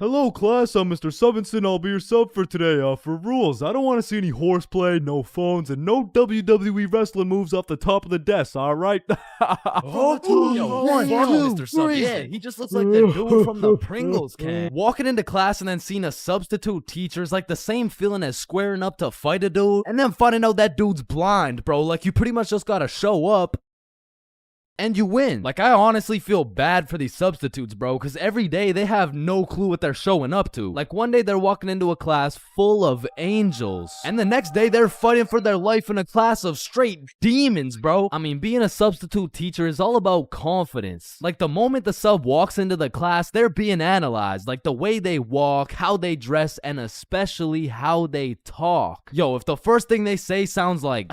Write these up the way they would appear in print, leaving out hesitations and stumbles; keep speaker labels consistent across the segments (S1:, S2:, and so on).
S1: Hello class, I'm Mr. Subinson. I'll be your sub for today. For rules, I don't want to see any horseplay, no phones, and no WWE wrestling moves off the top of the desk, alright?
S2: Yo, Mr. Sub. Yeah, he just looks like the dude from the Pringles can. Walking into class and then seeing a substitute teacher is like the same feeling as squaring up to fight a dude and then finding out that dude's blind, bro. Like, you pretty much just gotta show up and you win. Like, I honestly feel bad for these substitutes, bro, because every day they have no clue what they're showing up to. Like, one day they're walking into a class full of angels, and the next day they're fighting for their life in a class of straight demons, bro. I mean, being a substitute teacher is all about confidence. Like, the moment the sub walks into the class, they're being analyzed. Like, the way they walk, how they dress, and especially how they talk. Yo, if the first thing they say sounds like,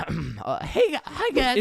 S2: hey, hi guys.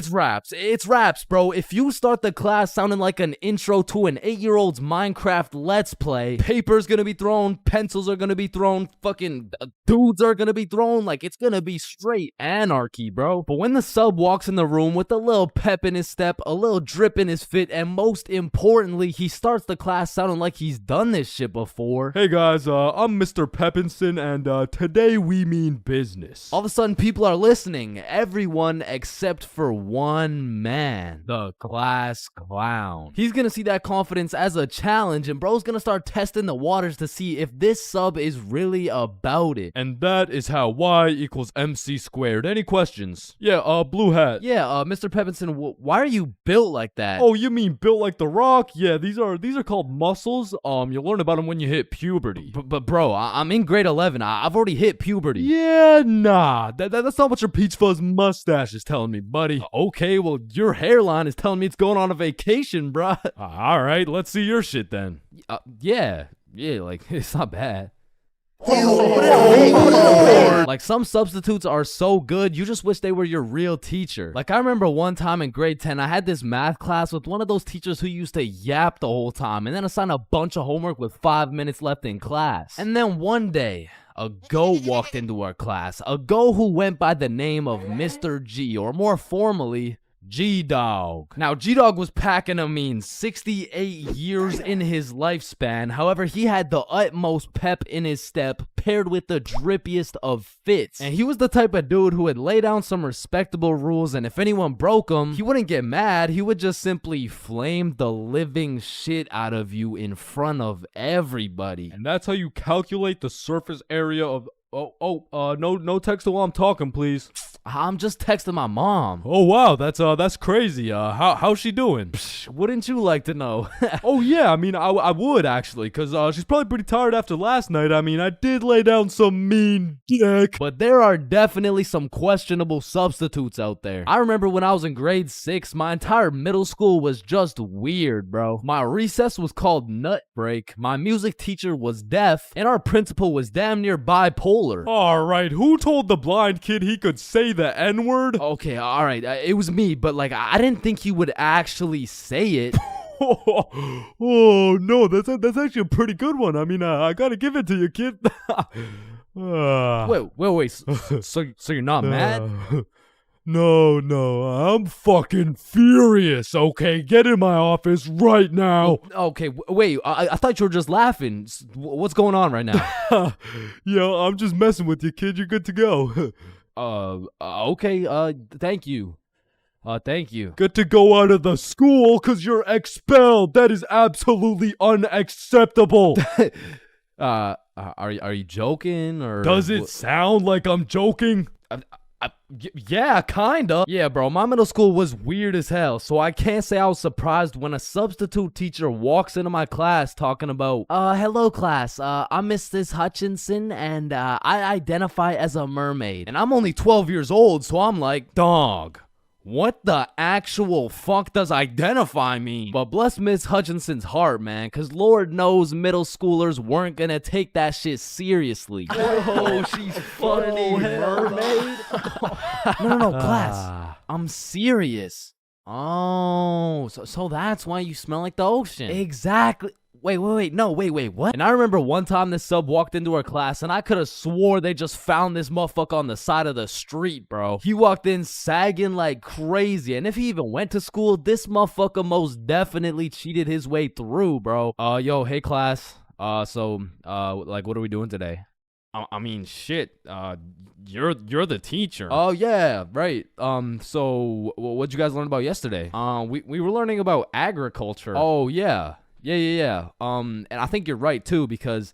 S2: It's raps, bro. If you start the class sounding like an intro to an 8-year-old's Minecraft Let's Play, paper's gonna be thrown, pencils are gonna be thrown, fucking dudes are gonna be thrown, like, it's gonna be straight anarchy, bro. But when the sub walks in the room with a little pep in his step, a little drip in his fit, and most importantly, he starts the class sounding like he's done this shit before.
S1: Hey guys, I'm Mr. Peppinson, and today we mean business.
S2: All of a sudden, people are listening. Everyone except for one man, the class clown. He's gonna see that confidence as a challenge, and bro's gonna start testing the waters to see if this sub is really about it.
S1: And that is how Y equals MC squared. Any questions? Yeah, blue hat.
S2: Yeah, Mr. Peppinson, why are you built like that?
S1: Oh, you mean built like The Rock? Yeah, these are called muscles. You'll learn about them when you hit puberty.
S2: But bro, I'm in grade 11. I've already hit puberty.
S1: Yeah, nah. That's not what your peach fuzz mustache is telling me, buddy.
S2: Okay, well, your hairline is telling me it's going on a vacation, bruh.
S1: Alright, let's see your shit then.
S2: Yeah, like, it's not bad. Like, some substitutes are so good, you just wish they were your real teacher. Like, I remember one time in grade 10, I had this math class with one of those teachers who used to yap the whole time and then assign a bunch of homework with 5 minutes left in class. And then one day, a goat walked into our class, a goat who went by the name of Mr. G, or more formally, G-Dog. Now, G-Dog was packing a mean 68 years in his lifespan. However, he had the utmost pep in his step, paired with the drippiest of fits. And he was the type of dude who would lay down some respectable rules, and if anyone broke them, he wouldn't get mad. He would just simply flame the living shit out of you in front of everybody.
S1: And that's how you calculate the surface area of... no text while I'm talking, please.
S2: I'm just texting my mom.
S1: Oh wow, that's crazy. How's she doing?
S2: Psh, wouldn't you like to know?
S1: Oh yeah, I mean, I would actually, cause she's probably pretty tired after last night. I mean, I did lay down some mean dick.
S2: But there are definitely some questionable substitutes out there. I remember when I was in grade 6, my entire middle school was just weird, bro. My recess was called Nut Break, my music teacher was deaf, and our principal was damn near bipolar.
S1: Alright, who told the blind kid he could say the N-word?
S2: Okay, alright, it was me, but like, I didn't think he would actually say it.
S1: Oh no, that's actually a pretty good one. I mean, I gotta give it to you, kid.
S2: Wait, so you're not mad?
S1: No, I'm fucking furious, okay? Get in my office right now.
S2: Okay, wait, I thought you were just laughing. What's going on right now?
S1: Yo, I'm just messing with you, kid. You're good to go.
S2: Okay, thank you. Thank you.
S1: Good to go out of the school, cause you're expelled. That is absolutely unacceptable.
S2: Are you joking, or
S1: does it sound like I'm joking?
S2: Yeah, kinda. Yeah, bro, my middle school was weird as hell, so I can't say I was surprised when a substitute teacher walks into my class talking about, hello class, I'm Mrs. Hutchinson, and I identify as a mermaid. And I'm only 12 years old, so I'm like, dog, what the actual fuck does identify mean? But bless Miss Hutchinson's heart, man, cause Lord knows middle schoolers weren't gonna take that shit seriously.
S1: Oh, she's funny, mermaid.
S2: No, class. I'm serious. Oh, so that's why you smell like the ocean. Exactly. Wait, what? And I remember one time this sub walked into our class and I could have swore they just found this motherfucker on the side of the street, bro. He walked in sagging like crazy, and if he even went to school, this motherfucker most definitely cheated his way through, bro. Yo, hey class. Like, what are we doing today?
S1: I mean, shit. You're the teacher.
S2: Oh yeah, right. So what'd you guys learn about yesterday?
S1: We were learning about agriculture.
S2: Oh yeah. And I think you're right too, because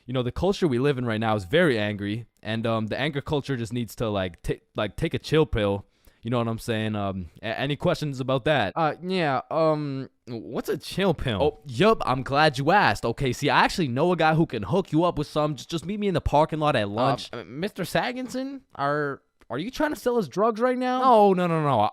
S2: the culture we live in right now is very angry, and the anger culture just needs to take a chill pill. You know what I'm saying? Any questions about that?
S1: Yeah. What's a chill pill?
S2: Oh, yup. I'm glad you asked. Okay, see, I actually know a guy who can hook you up with some. Just meet me in the parking lot at lunch.
S1: Mr. Saginson, are you trying to sell us drugs right now?
S2: No.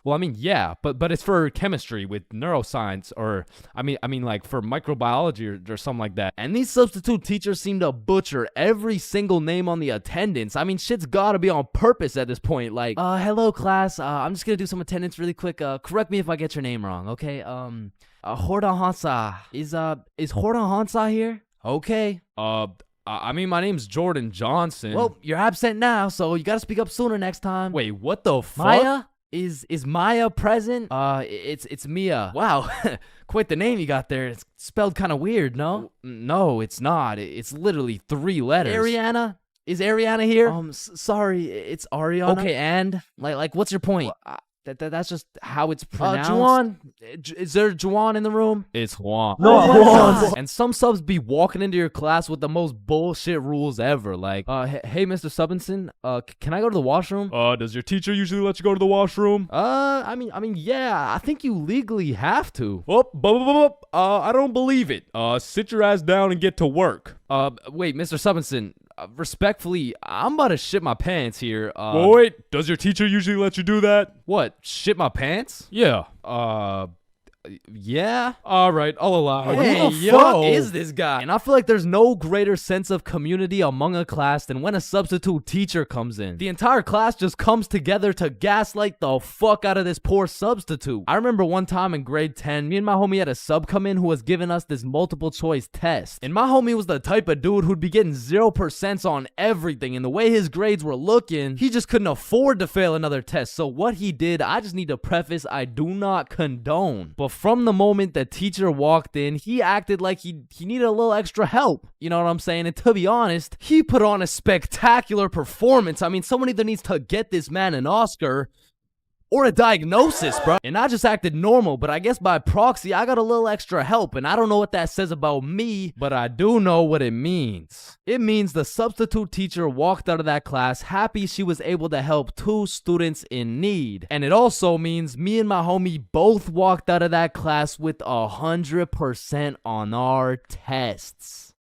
S2: Well, I mean, yeah, but it's for chemistry with neuroscience, or I mean, like for microbiology or something like that. And these substitute teachers seem to butcher every single name on the attendance. I mean, shit's gotta be on purpose at this point. Like, hello class. I'm just gonna do some attendance really quick. Correct me if I get your name wrong, okay? Horda Hansa. Is Horda Hansa here? Okay.
S1: I mean, my name's Jordan Johnson.
S2: Well, you're absent now, so you gotta speak up sooner next time.
S1: Wait, what the fuck?
S2: Maya? Is Maya present? It's Mia. Wow, quite the name you got there. It's spelled kind of weird, no?
S1: No, it's not. It's literally 3 letters.
S2: Ariana? Is Ariana here? Sorry, it's Ariana. Okay, and like, what's your point? That's just how it's pronounced. Juwan? Is there Juwan in the room?
S1: It's Juan.
S2: No, Juwan. And some subs be walking into your class with the most bullshit rules ever. Like, hey, Mr. Subinson, can I go to the washroom?
S1: Does your teacher usually let you go to the washroom?
S2: I mean, yeah. I think you legally have to.
S1: I don't believe it. Sit your ass down and get to work.
S2: Wait, Mr. Subinson. Respectfully, I'm about to shit my pants here.
S1: Wait, does your teacher usually let you do that?
S2: What? Shit my pants?
S1: Yeah.
S2: Yeah?
S1: Alright, I'll allow it.
S2: Hey, who the fuck is this guy? And I feel like there's no greater sense of community among a class than when a substitute teacher comes in. The entire class just comes together to gaslight the fuck out of this poor substitute. I remember one time in grade 10, me and my homie had a sub come in who was giving us this multiple choice test. And my homie was the type of dude who'd be getting 0% on everything, and the way his grades were looking, he just couldn't afford to fail another test. So what he did, I just need to preface, I do not condone. But from the moment the teacher walked in, he acted like he needed a little extra help. You know what I'm saying? And to be honest, he put on a spectacular performance. I mean, someone either needs to get this man an Oscar or a diagnosis, bro. And I just acted normal, but I guess by proxy, I got a little extra help. And I don't know what that says about me, but I do know what it means. It means the substitute teacher walked out of that class happy she was able to help 2 students in need. And it also means me and my homie both walked out of that class with 100% on our tests.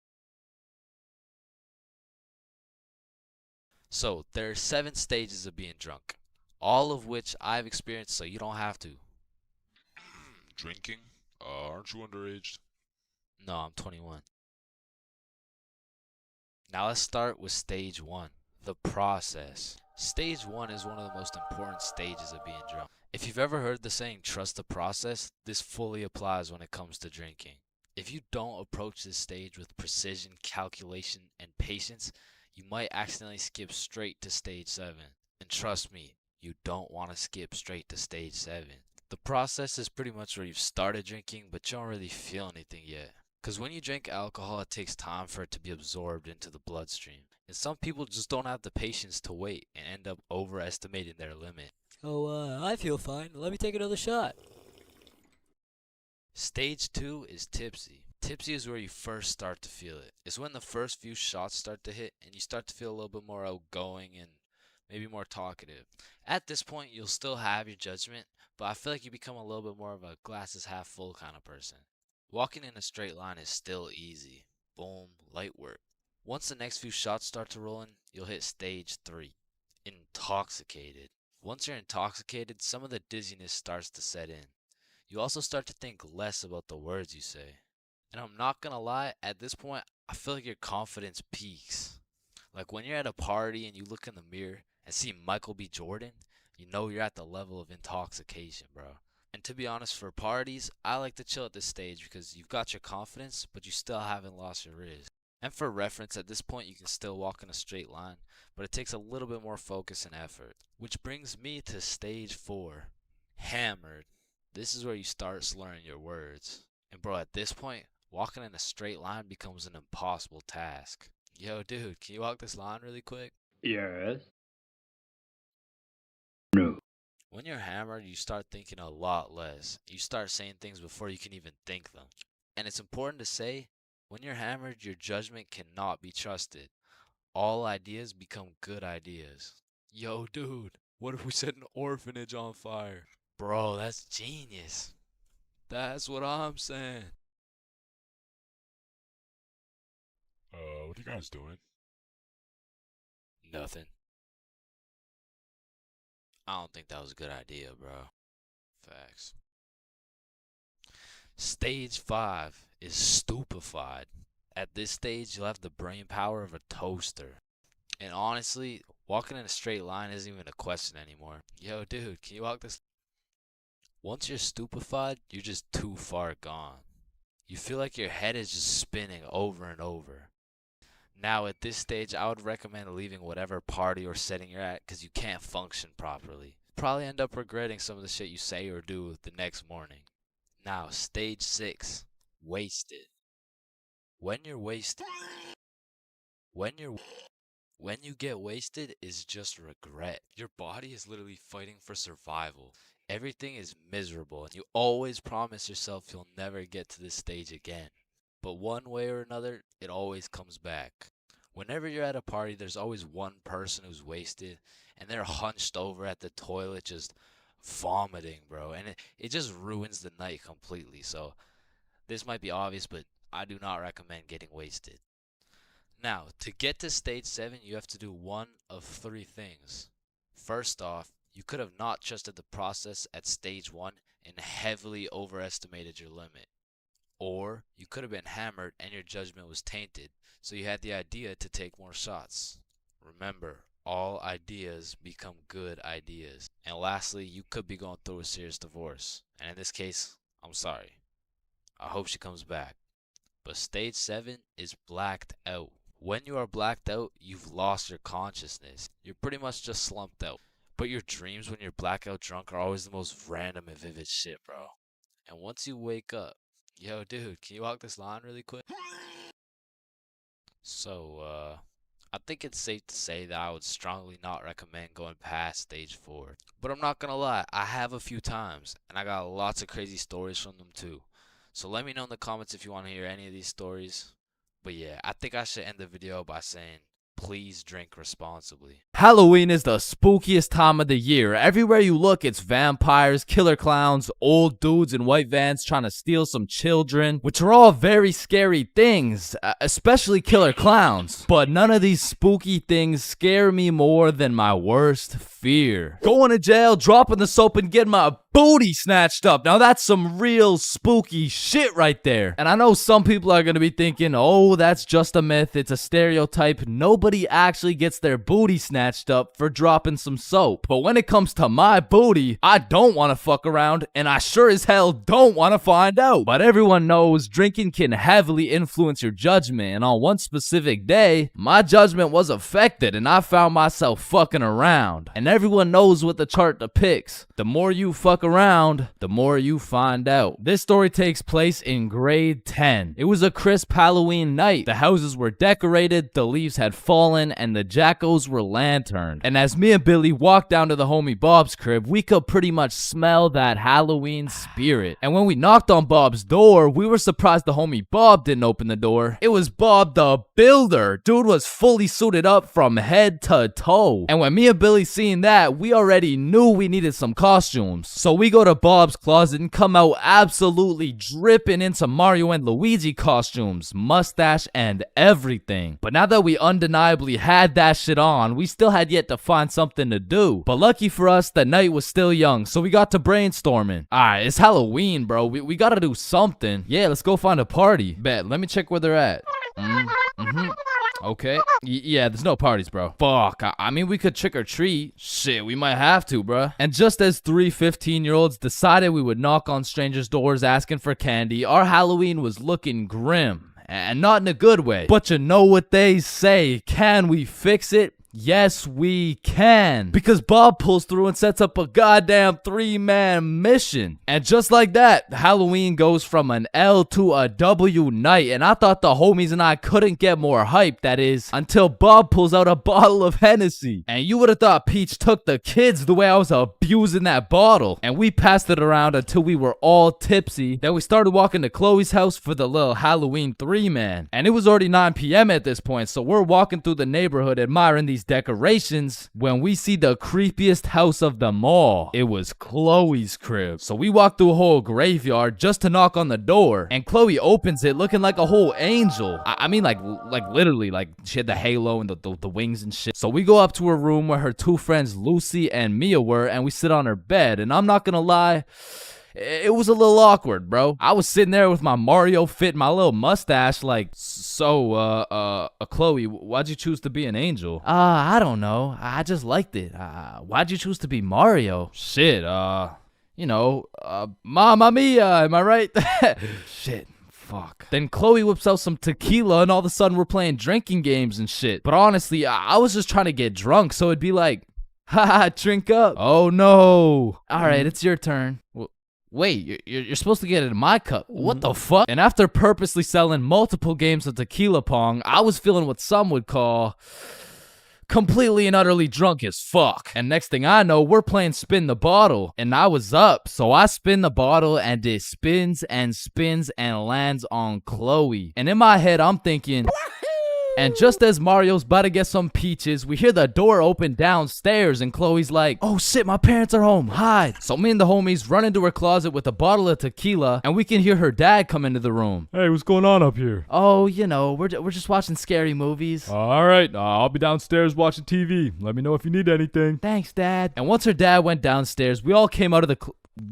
S3: So, there are 7 stages of being drunk, all of which I've experienced, so you don't have to.
S4: Drinking? Aren't you underage?
S3: No, I'm 21. Now let's start with stage 1, the process. Stage 1 is one of the most important stages of being drunk. If you've ever heard the saying, trust the process, this fully applies when it comes to drinking. If you don't approach this stage with precision, calculation, and patience, you might accidentally skip straight to stage 7. And trust me, you don't want to skip straight to stage 7. The process is pretty much where you've started drinking, but you don't really feel anything yet. Because when you drink alcohol, it takes time for it to be absorbed into the bloodstream. And some people just don't have the patience to wait and end up overestimating their limit.
S5: Oh, I feel fine. Let me take another shot.
S3: Stage 2 is tipsy. Tipsy is where you first start to feel it. It's when the first few shots start to hit and you start to feel a little bit more outgoing and maybe more talkative. At this point, you'll still have your judgment, but I feel like you become a little bit more of a glass is half full kind of person. Walking in a straight line is still easy. Boom, light work. Once the next few shots start to roll in, you'll hit stage 3, intoxicated. Once you're intoxicated, some of the dizziness starts to set in. You also start to think less about the words you say. And I'm not gonna lie, at this point, I feel like your confidence peaks. Like when you're at a party and you look in the mirror and see Michael B. Jordan, you know you're at the level of intoxication, bro. And to be honest, for parties, I like to chill at this stage because you've got your confidence, but you still haven't lost your riz. And for reference, at this point, you can still walk in a straight line, but it takes a little bit more focus and effort. Which brings me to stage 4, hammered. This is where you start slurring your words. And bro, at this point, Walking in a straight line becomes an impossible task. Yo, dude, can you walk this line really quick?
S6: Yes.
S3: When you're hammered, you start thinking a lot less. You start saying things before you can even think them. And it's important to say, when you're hammered, your judgment cannot be trusted. All ideas become good ideas. Yo, dude, what if we set an orphanage on fire? Bro, that's genius. That's what I'm saying.
S4: What are you guys doing?
S3: Nothing. I don't think that was a good idea, bro. Facts. Stage 5 is stupefied. At this stage, you'll have the brain power of a toaster. And honestly, walking in a straight line isn't even a question anymore. Yo, dude, can you walk this? Once you're stupefied, you're just too far gone. You feel like your head is just spinning over and over. Now, at this stage, I would recommend leaving whatever party or setting you're at because you can't function properly. Probably end up regretting some of the shit you say or do the next morning. Now, stage 6, wasted. When you get wasted is just regret. Your body is literally fighting for survival. Everything is miserable and you always promise yourself you'll never get to this stage again. But one way or another, it always comes back. Whenever you're at a party, there's always one person who's wasted and they're hunched over at the toilet just vomiting, bro. And it just ruins the night completely. So this might be obvious, but I do not recommend getting wasted. Now, to get to stage 7, you have to do one of 3 things. First off, you could have not trusted the process at stage 1 and heavily overestimated your limit. Or you could have been hammered and your judgment was tainted, so you had the idea to take more shots. Remember, all ideas become good ideas. And lastly, you could be going through a serious divorce. And in this case, I'm sorry. I hope she comes back. But stage 7 is blacked out. When you are blacked out, you've lost your consciousness. You're pretty much just slumped out. But your dreams when you're blackout drunk are always the most random and vivid shit, bro. And once you wake up, yo, dude, can you walk this line really quick? So, I think it's safe to say that I would strongly not recommend going past stage 4. But I'm not gonna lie, I have a few times, and I got lots of crazy stories from them too. So let me know in the comments if you want to hear any of these stories. But yeah, I think I should end the video by saying, please drink responsibly.
S2: Halloween is the spookiest time of the year. Everywhere you look, it's vampires, killer clowns, old dudes in white vans trying to steal some children, which are all very scary things, especially killer clowns. But none of these spooky things scare me more than my worst fear. Going to jail, dropping the soap, and getting my booty snatched up. Now that's some real spooky shit right there. And I know some people are going to be thinking, oh, that's just a myth. It's a stereotype. Nobody actually gets their booty snatched up for dropping some soap. But when it comes to my booty, I don't want to fuck around, and I sure as hell don't want to find out. But everyone knows drinking can heavily influence your judgment, and on one specific day, my judgment was affected and I found myself fucking around. And everyone knows what the chart depicts. The more you fuck around, the more you find out. This story takes place in grade 10. It was a crisp Halloween night. The houses were decorated, the leaves had fallen, and the jackos were lanterned. And as me and Billy walked down to the homie Bob's crib, we could pretty much smell that Halloween spirit. And when we knocked on Bob's door, we were surprised the homie Bob didn't open the door. It was Bob the Builder. Dude was fully suited up from head to toe. And when me and Billy seen that, we already knew we needed some costumes. So we go to Bob's closet and come out absolutely dripping into Mario and Luigi costumes, mustache and everything. But now that we undeniably had that shit on, we still had yet to find something to do. But lucky for us, the night was still young, so we got to brainstorming. Alright, it's Halloween, bro. We gotta do something. Yeah, let's go find a party. Bet, let me check where they're at. Okay. Yeah, there's no parties, bro. Fuck. I mean, we could trick or treat. Shit, we might have to, bruh. And just as 3 15-year-olds decided we would knock on strangers' doors asking for candy, our Halloween was looking grim. And not in a good way. But you know what they say. Can we fix it? Yes, we can. Because Bob pulls through and sets up a goddamn 3-man mission. And just like that, Halloween goes from an L to a W night. And I thought the homies and I couldn't get more hype, that is, until Bob pulls out a bottle of Hennessy. And you would have thought Peach took the kids the way I was abusing that bottle. And we passed it around until we were all tipsy. Then we started walking to Chloe's house for the little Halloween 3-man. And it was already 9 p.m. at this point, so we're walking through the neighborhood admiring these decorations when we see the creepiest house of them all. It was Chloe's crib. So we walked through a whole graveyard just to knock on the door, and Chloe opens it looking like a whole angel. I mean like literally, like she had the halo and the wings and shit. So we go up to her room where her 2 friends Lucy and Mia were, and we sit on her bed, and I'm not gonna lie, it was a little awkward, bro. I was sitting there with my Mario fit, my little mustache, like, so, Chloe, why'd you choose to be an angel? I don't know. I just liked it. Why'd you choose to be Mario? Shit, you know, Mamma Mia, am I right? Shit. Fuck. Then Chloe whips out some tequila and all of a sudden we're playing drinking games and shit. But honestly, I was just trying to get drunk, so it'd be like, haha, drink up. Oh no. Alright, it's your turn. Wait, you're supposed to get it in my cup. What the fuck? And after purposely selling multiple games of tequila pong, I was feeling what some would call completely and utterly drunk as fuck. And next thing I know, we're playing spin the bottle. And I was up, so I spin the bottle and it spins and spins and lands on Chloe. And in my head, I'm thinking... And just as Mario's about to get some peaches, we hear the door open downstairs and Chloe's like, oh shit, my parents are home, hide. So me and the homies run into her closet with a bottle of tequila and we can hear her dad come into the room.
S1: Hey, what's going on up here?
S2: Oh, you know, we're just watching scary movies.
S1: Alright, I'll be downstairs watching TV. Let me know if you need anything.
S2: Thanks, Dad. And once her dad went downstairs, we all came out of the...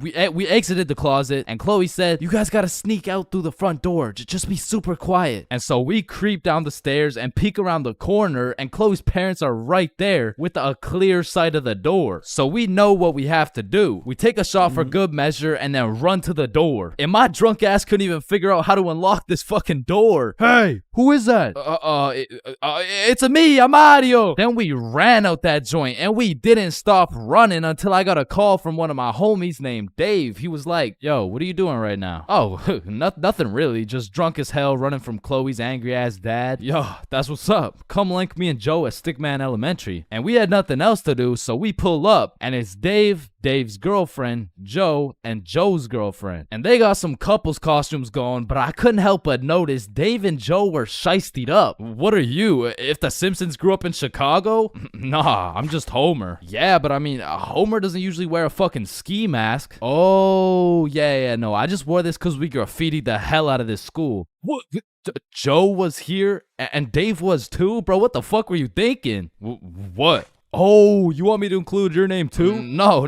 S2: We exited the closet and Chloe said, you guys gotta sneak out through the front door. Just be super quiet. And so we creep down the stairs and peek around the corner and Chloe's parents are right there with a clear sight of the door. So we know what we have to do. We take a shot for good measure and then run to the door. And my drunk ass couldn't even figure out how to unlock this fucking door. Hey, who is that? It's me, I'm Mario. Then we ran out that joint and we didn't stop running until I got a call from one of my homies named Dave. He was like, yo, what are you doing right now? Oh, nothing really, just drunk as hell running from Chloe's angry ass dad. Yo, that's what's up. Come link me and Joe at Stickman Elementary. And we had nothing else to do, so we pull up and it's Dave, Dave's girlfriend, Joe, and Joe's girlfriend. And they got some couples costumes going, but I couldn't help but notice Dave and Joe were shiestied up. What are you, if the Simpsons grew up in Chicago? Nah, I'm just Homer. Yeah, but I mean, Homer doesn't usually wear a fucking ski mask. Oh, yeah, no, I just wore this because we graffitied the hell out of this school. What? Joe was here and Dave was too? Bro, what the fuck were you thinking? What? Oh, you want me to include your name too? No,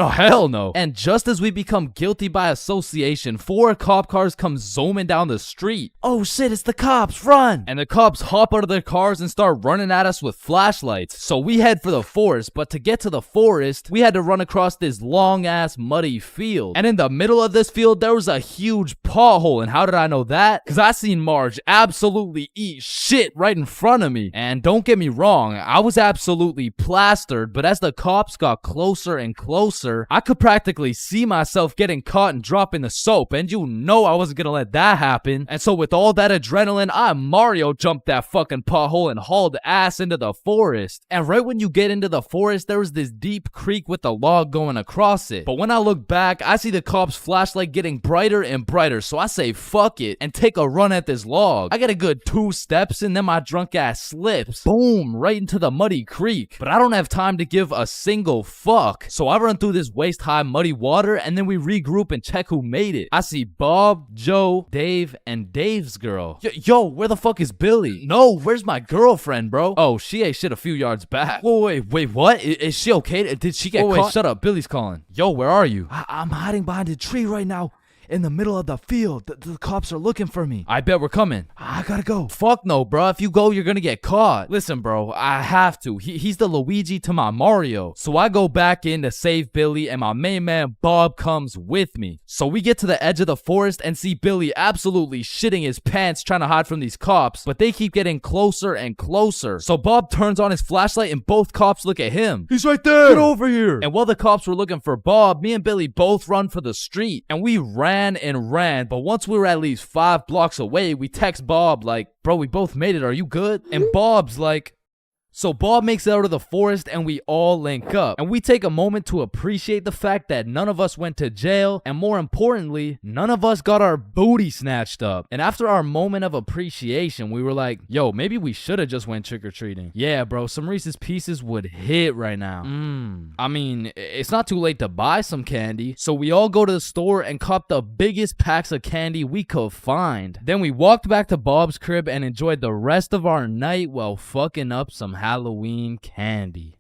S2: hell no. And just as we become guilty by association, 4 cop cars come zooming down the street. Oh shit, it's the cops, run! And the cops hop out of their cars and start running at us with flashlights. So we head for the forest, but to get to the forest, we had to run across this long ass muddy field. And in the middle of this field, there was a huge pothole. And how did I know that? Cause I seen Marge absolutely eat shit right in front of me. And don't get me wrong, I was absolutely plastered, but as the cops got closer and closer, I could practically see myself getting caught and dropping the soap, and you know I wasn't gonna let that happen. And so with all that adrenaline, I Mario jumped that fucking pothole and hauled ass into the forest. And right when you get into the forest, there was this deep creek with a log going across it. But when I look back, I see the cops' flashlight getting brighter and brighter, so I say fuck it and take a run at this log. I get a good 2 steps and then my drunk ass slips. Boom, right into the muddy creek. But I don't have time to give a single fuck. So I run through this waist-high muddy water and then we regroup and check who made it. I see Bob, Joe, Dave, and Dave's girl. Yo, where the fuck is Billy? No, where's my girlfriend, bro? Oh, she ate shit a few yards back. Wait, what? Is she okay? Did she get caught? Wait, shut up. Billy's calling. Yo, where are you? I'm hiding behind a tree right now. in the middle of the field. The cops are looking for me. I bet we're coming. I gotta go. Fuck no, bro. If you go, you're gonna get caught. Listen, bro, I have to. He's the Luigi to my Mario. So I go back in to save Billy, and my main man Bob comes with me. So we get to the edge of the forest and see Billy absolutely shitting his pants trying to hide from these cops, but they keep getting closer and closer. So Bob turns on his flashlight and both cops look at him.
S1: He's right there! Get over here!
S2: And while the cops were looking for Bob, me and Billy both run for the street. And we ran and ran, but once we were at least 5 blocks away, we text Bob like, bro, we both made it, are you good? And Bob's like, so Bob makes it out of the forest and we all link up. And we take a moment to appreciate the fact that none of us went to jail. And more importantly, none of us got our booty snatched up. And after our moment of appreciation, we were like, yo, maybe we should have just went trick-or-treating. Yeah, bro, some Reese's Pieces would hit right now. I mean, it's not too late to buy some candy. So we all go to the store and cop the biggest packs of candy we could find. Then we walked back to Bob's crib and enjoyed the rest of our night while fucking up some Halloween candy.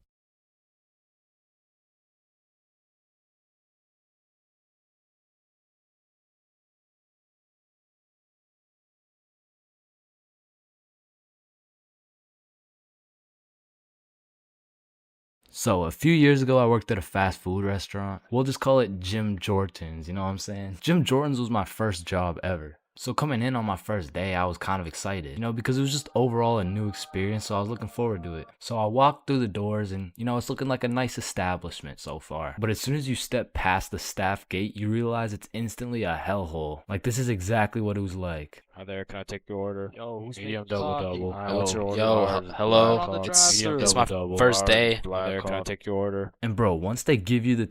S2: So a few years ago, I worked at a fast food restaurant. We'll just call it Jim Jordan's, you know what I'm saying? Jim Jordan's was my first job ever. So coming in on my first day, I was kind of excited, you know, because it was just overall a new experience, so I was looking forward to it. So I walked through the doors and, you know, it's looking like a nice establishment so far. But as soon as you step past the staff gate, you realize it's instantly a hellhole. Like, this is exactly what it was like.
S6: Hi there, can I take your order?
S5: Yo, who's
S6: Medium
S5: making coffee?
S6: double. What's your order?
S3: Yo,
S6: Large,
S3: hello?
S6: black
S5: On the
S6: coffee.
S5: drive-thru.
S6: Medium
S3: It's my
S6: double.
S3: first
S6: Large,
S3: day.
S6: Black,
S5: There,
S6: can I take your order?
S2: And bro, once they give you the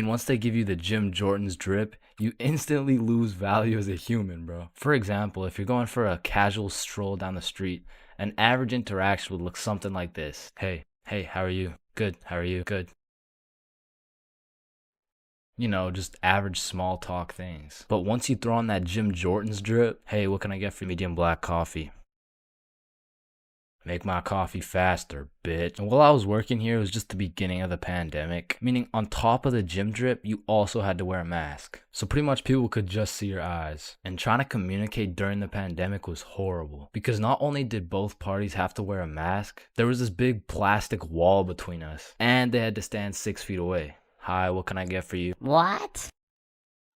S2: once they give you the Jim Jordan's drip, you instantly lose value as a human, bro. For example, if you're going for a casual stroll down the street, an average interaction would look something like this. Hey, how are you? Good, how are you? Good. You know, just average small talk things. But once you throw on that Jim Jordan's drip, hey, what can I get for medium black coffee? Make my coffee faster, bitch. And while I was working here, it was just the beginning of the pandemic. Meaning, on top of the gym drip, you also had to wear a mask. So pretty much people could just see your eyes. And trying to communicate during the pandemic was horrible. Because not only did both parties have to wear a mask, there was this big plastic wall between us. And they had to stand 6 feet away. Hi, what can I get for you?
S7: What?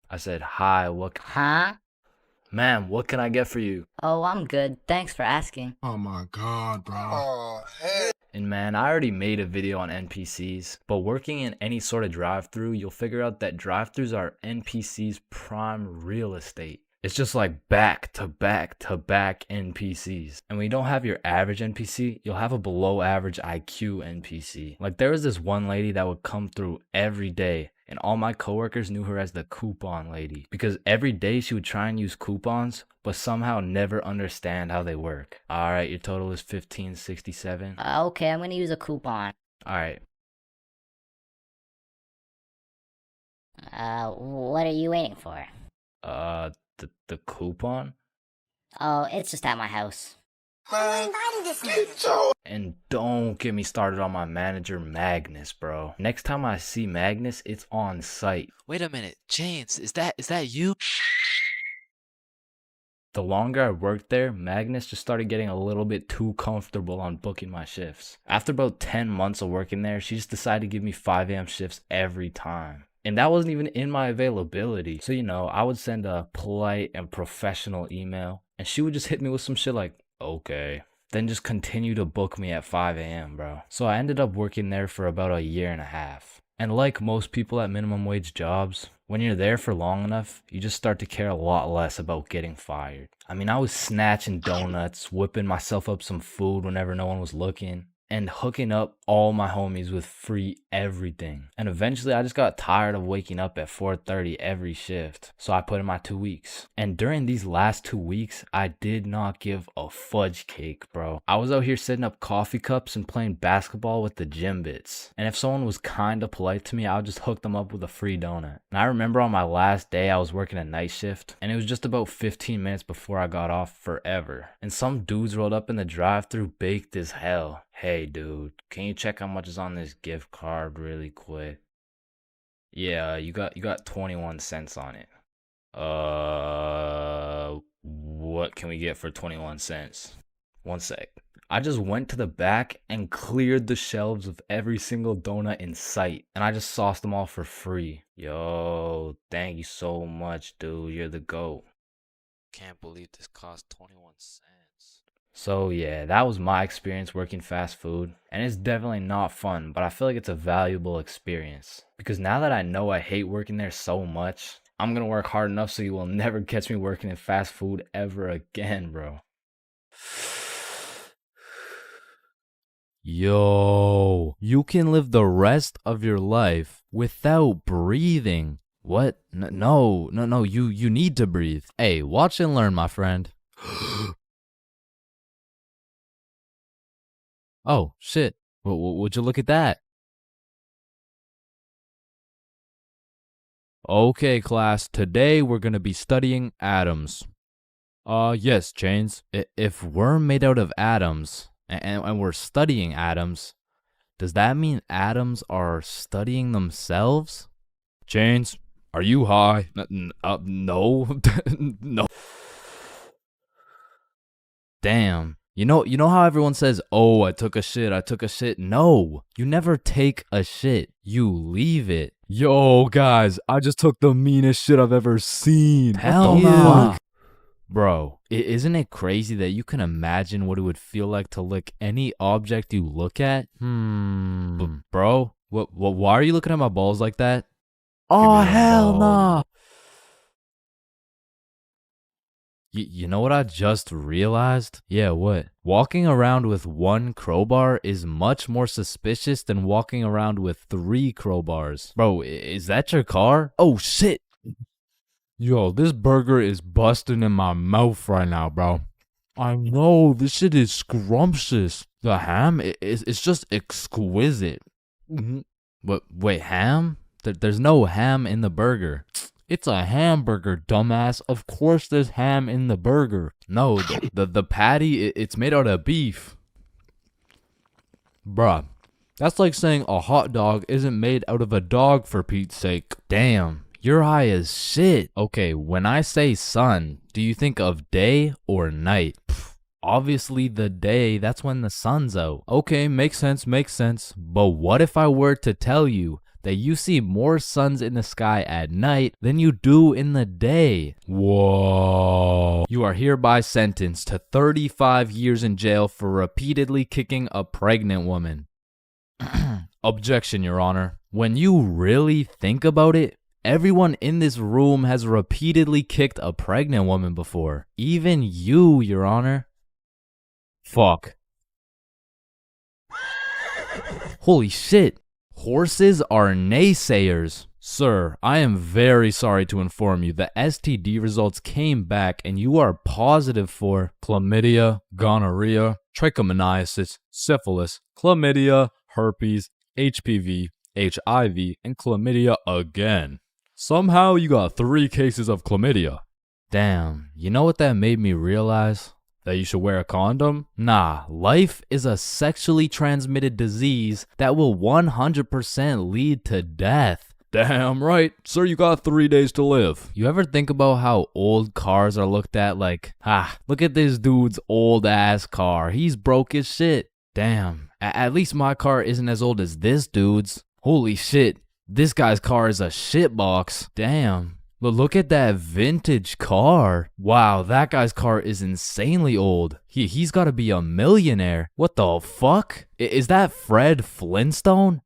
S2: I said, hi,
S7: Huh?
S2: Ma'am, what can I get for you?
S7: Oh, I'm good. Thanks for asking.
S4: Oh my god, bro.
S2: And man, I already made a video on NPCs, but working in any sort of drive-thru, you'll figure out that drive-thrus are NPCs' prime real estate. It's just like back to back to back NPCs. And when you don't have your average NPC, you'll have a below average IQ NPC. Like, there was this one lady that would come through every day, and all my coworkers knew her as the coupon lady, because every day she would try and use coupons, but somehow never understand how they work. All right, your total is $15.67.
S7: Okay, I'm gonna use a coupon.
S2: All right.
S7: What are you waiting for?
S2: The coupon?
S7: Oh, it's just at my house.
S2: And don't get me started on my manager, Magnus, bro. Next time I see Magnus, it's on site.
S3: Wait a minute, Chains, is that you?
S2: The longer I worked there, Magnus just started getting a little bit too comfortable on booking my shifts. After about 10 months of working there, she just decided to give me 5 a.m. shifts every time. And that wasn't even in my availability. So, you know, I would send a polite and professional email, and she would just hit me with some shit like, okay. Then just continue to book me at 5 a.m., bro. So I ended up working there for about a year and a half. And like most people at minimum wage jobs, when you're there for long enough, you just start to care a lot less about getting fired. I mean, I was snatching donuts, whipping myself up some food whenever no one was looking, and hooking up all my homies with free everything. And eventually I just got tired of waking up at 4:30 every shift. So I put in my 2 weeks. And during these last 2 weeks, I did not give a fudge cake, bro. I was out here setting up coffee cups and playing basketball with the gym bits. And if someone was kind of polite to me, I would just hook them up with a free donut. And I remember on my last day, I was working a night shift, and it was just about 15 minutes before I got off forever. And some dudes rolled up in the drive-thru baked as hell. Hey dude, can you check how much is on this gift card really quick? Yeah, you got 21 cents on it.
S8: What can we get for 21 cents? One sec. I just went to the back and cleared the shelves of every single donut in sight, and I just sauced them all for free. Yo, thank you so much, dude. You're the GOAT.
S3: Can't believe this cost 21 cents.
S8: So yeah, that was my experience working fast food, and it's definitely not fun, but I feel like it's a valuable experience. Because now that I know I hate working there so much, I'm gonna work hard enough so you will never catch me working in fast food ever again, bro.
S2: Yo, you can live the rest of your life without breathing. What? No, you need to breathe. Hey, watch and learn, my friend. Oh, shit. Would you look at that? Okay, class, today we're gonna be studying atoms. Yes, Chains. If we're made out of atoms, and we're studying atoms, does that mean atoms are studying themselves? Chains, are you high? No. No. Damn. You know how everyone says, "Oh, I took a shit." No, you never take a shit. You leave it. Yo, guys, I just took the meanest shit I've ever seen. Hell no. Bro, isn't it crazy that you can imagine what it would feel like to lick any object you look at? Bro, why are you looking at my balls like that? Oh, hell no. You know what I just realized? Yeah, what? Walking around with one crowbar is much more suspicious than walking around with 3 crowbars. Bro, is that your car? Oh, shit. Yo, this burger is busting in my mouth right now, bro. I know, this shit is scrumptious. The ham, it's just exquisite. But wait, ham? There's no ham in the burger. It's a hamburger, dumbass. Of course there's ham in the burger. No, the patty, it's made out of beef. Bruh, that's like saying a hot dog isn't made out of a dog, for Pete's sake. Damn, you're high as shit. Okay, when I say sun, do you think of day or night? Obviously the day, that's when the sun's out. Okay, makes sense. But what if I were to tell you that you see more suns in the sky at night than you do in the day? Whoa. You are hereby sentenced to 35 years in jail for repeatedly kicking a pregnant woman. Objection, Your Honor. When you really think about it, everyone in this room has repeatedly kicked a pregnant woman before. Even you, Your Honor. Fuck. Holy shit. Horses are naysayers. Sir, I am very sorry to inform you the STD results came back and you are positive for chlamydia, gonorrhea, trichomoniasis, syphilis, chlamydia, herpes, HPV, HIV, and chlamydia again. Somehow you got 3 cases of chlamydia. Damn, you know what that made me realize? That you should wear a condom? Nah, life is a sexually transmitted disease that will 100% lead to death. Damn right, sir, you got 3 days to live. You ever think about how old cars are looked at like, look at this dude's old ass car. He's broke as shit. Damn, at least my car isn't as old as this dude's. Holy shit, this guy's car is a shitbox. Damn. But look at that vintage car. Wow, that guy's car is insanely old. He's gotta be a millionaire. What the fuck? Is that Fred Flintstone?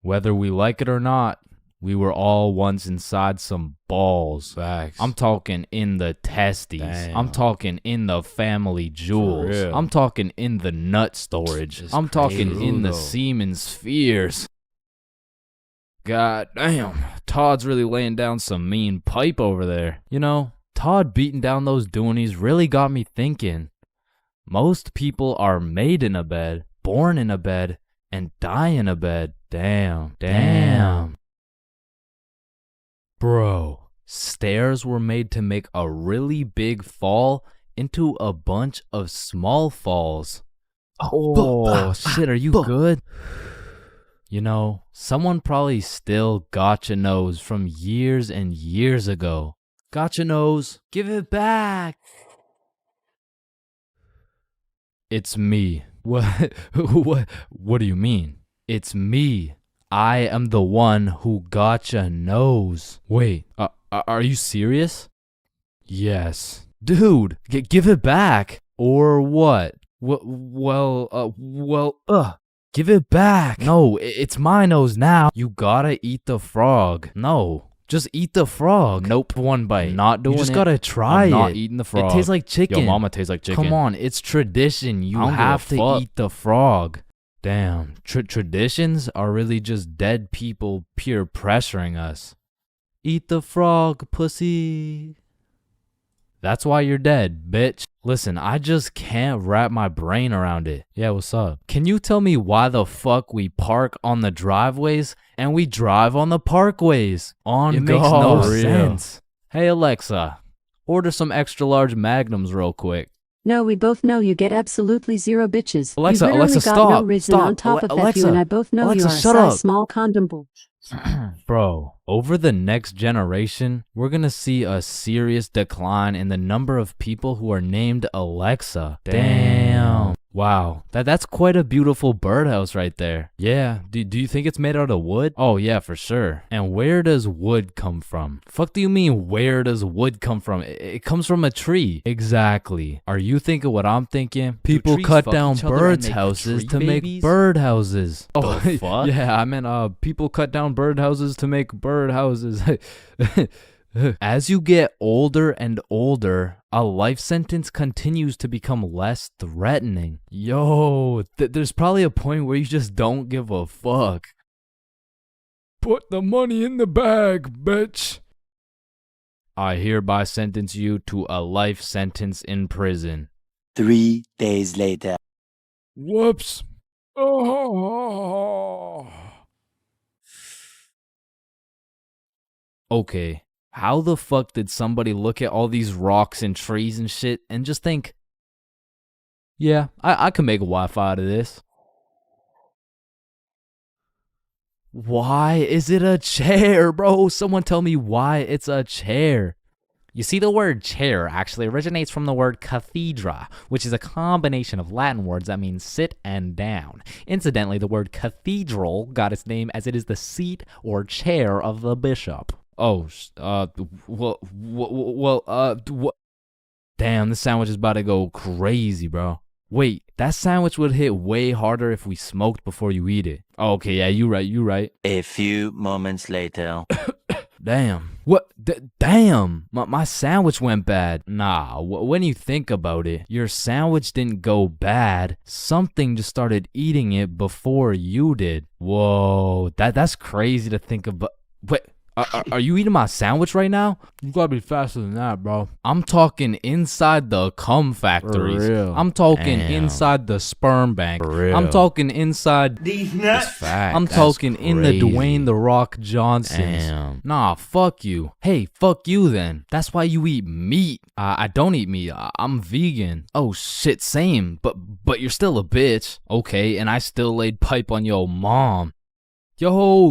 S2: Whether we like it or not, we were all once inside some balls.
S1: Facts.
S2: I'm talking in the testes.
S1: Damn.
S2: I'm talking in the family jewels.
S1: For real.
S2: I'm talking in the nut storage. I'm talking in the
S1: though.
S2: semen spheres. God damn, Todd's really laying down some mean pipe over there. You know, Todd beating down those doonies really got me thinking. Most people are made in a bed, born in a bed, and die in a bed. Damn. Bro, stairs were made to make a really big fall into a bunch of small falls. Oh, shit, are you good? You know, someone probably still gotcha knows from years and years ago. Gotcha knows, give it back. It's me. What? What do you mean? It's me. I am the one who gotcha knows. Wait, are you serious? Yes. Dude, give it back. Or what? Give it back. No, it's my nose now. You gotta eat the frog. No. Just eat the frog. Nope. One bite. Not doing it. You just gotta try it. I'm not eating the frog. It tastes like chicken.
S8: Yo, mama tastes like chicken.
S2: Come on, it's tradition. You have to eat the frog. Damn. Traditions are really just dead people peer pressuring us. Eat the frog, pussy. That's why you're dead, bitch. Listen, I just can't wrap my brain around it. Yeah, what's up? Can you tell me why the fuck we park on the driveways and we drive on the parkways? It makes no sense. Hey, Alexa, order some extra large magnums real quick.
S9: No, we both know you get absolutely zero bitches.
S2: Alexa,
S9: you literally
S2: Alexa,
S9: got
S2: stop.
S9: no reason on top of that.
S2: Alexa,
S9: You and I both know
S2: Alexa,
S9: you are
S2: shut
S9: a
S2: up.
S9: size small condom bull.
S2: Bro, over the next generation, we're gonna see a serious decline in the number of people who are named Alexa. Damn. Wow, that's quite a beautiful birdhouse right there. Yeah, do you think it's made out of wood? Oh yeah, for sure. And where does wood come from? Fuck do you mean where does wood come from? It comes from a tree. Exactly. Are you thinking what I'm thinking? People cut down birds' houses to make bird houses. Oh,
S8: fuck?
S2: Yeah, I meant people cut down bird houses to make bird houses. As you get older and older, a life sentence continues to become less threatening. Yo, there's probably a point where you just don't give a fuck. Put the money in the bag, bitch. I hereby sentence you to a life sentence in prison.
S10: 3 days later.
S2: Whoops. Oh. Okay. How the fuck did somebody look at all these rocks and trees and shit and just think, yeah, I can make a Wi-Fi out of this? Why is it a chair, bro? Someone tell me why it's a chair.
S8: You see, the word chair actually originates from the word cathedra, which is a combination of Latin words that mean sit and down. Incidentally, the word cathedral got its name as it is the seat or chair of the bishop.
S2: Oh, damn, this sandwich is about to go crazy, bro. Wait, that sandwich would hit way harder if we smoked before you eat it. Oh, okay, yeah, you right.
S10: A few moments later.
S2: Damn. What? Damn. My sandwich went bad. Nah, when you think about it, your sandwich didn't go bad. Something just started eating it before you did. Whoa, that's crazy to think about. Wait. Are you eating my sandwich right now? You gotta be faster than that, bro. I'm talking inside the cum factories.
S1: For real.
S2: I'm talking
S8: Damn.
S2: inside the sperm bank.
S1: For real.
S2: I'm talking inside
S10: These nuts.
S2: I'm talking in the Dwayne The Rock Johnsons.
S8: Damn.
S2: Nah, fuck you. Hey, fuck you then. That's why you eat meat. I don't eat meat. I'm vegan. Oh shit, same. But you're still a bitch. Okay, and I still laid pipe on your mom. Yo,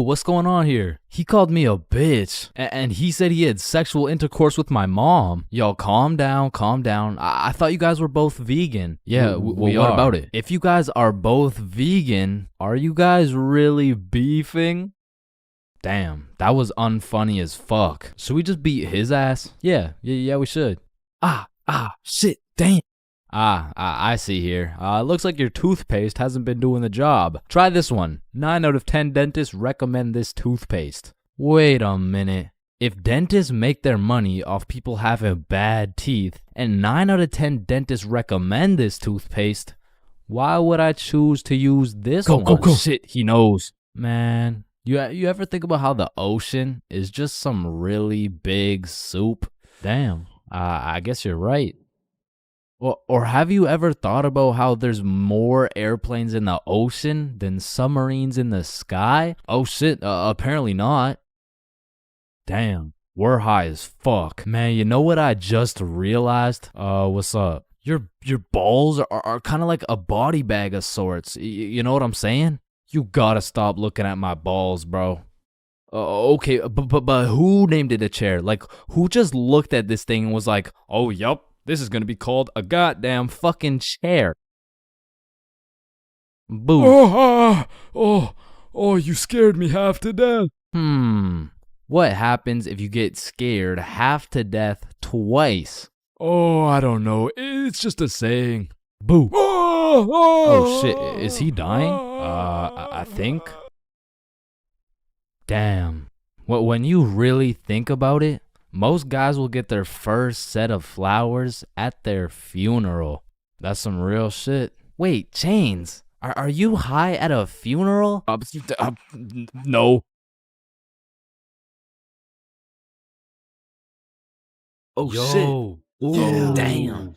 S2: what's going on here? He called me a bitch, and he said he had sexual intercourse with my mom. Yo, calm down. I thought you guys were both vegan. Yeah, we
S8: what
S2: are.
S8: about it?
S2: If you guys are both vegan, are you guys really beefing? Damn, that was unfunny as fuck. Should we just beat his ass? Yeah, we should. Shit, damn. I see here. Looks like your toothpaste hasn't been doing the job. Try this one. 9 out of 10 dentists recommend this toothpaste. Wait a minute. If dentists make their money off people having bad teeth, and 9 out of 10 dentists recommend this toothpaste, why would I choose to use this one?
S8: Go.
S2: Shit, he knows. Man, you ever think about how the ocean is just some really big soup? Damn, I guess you're right. Or have you ever thought about how there's more airplanes in the ocean than submarines in the sky? Oh shit, apparently not. Damn, we're high as fuck. Man, you know what I just realized? What's up? Your balls are kind of like a body bag of sorts. You know what I'm saying? You gotta stop looking at my balls, bro. Okay, but who named it a chair? Like, who just looked at this thing and was like, oh, yup, this is gonna be called a goddamn fucking chair? Boo.
S1: Oh, you scared me half to death.
S2: What happens if you get scared half to death twice?
S1: Oh, I don't know. It's just a saying.
S2: Boo. Oh shit, is he dying? I think. Damn. When you really think about it, most guys will get their first set of flowers at their funeral. That's some real shit. Wait, Chains, are you high at a funeral?
S1: No.
S2: Oh
S8: shit.
S2: Damn.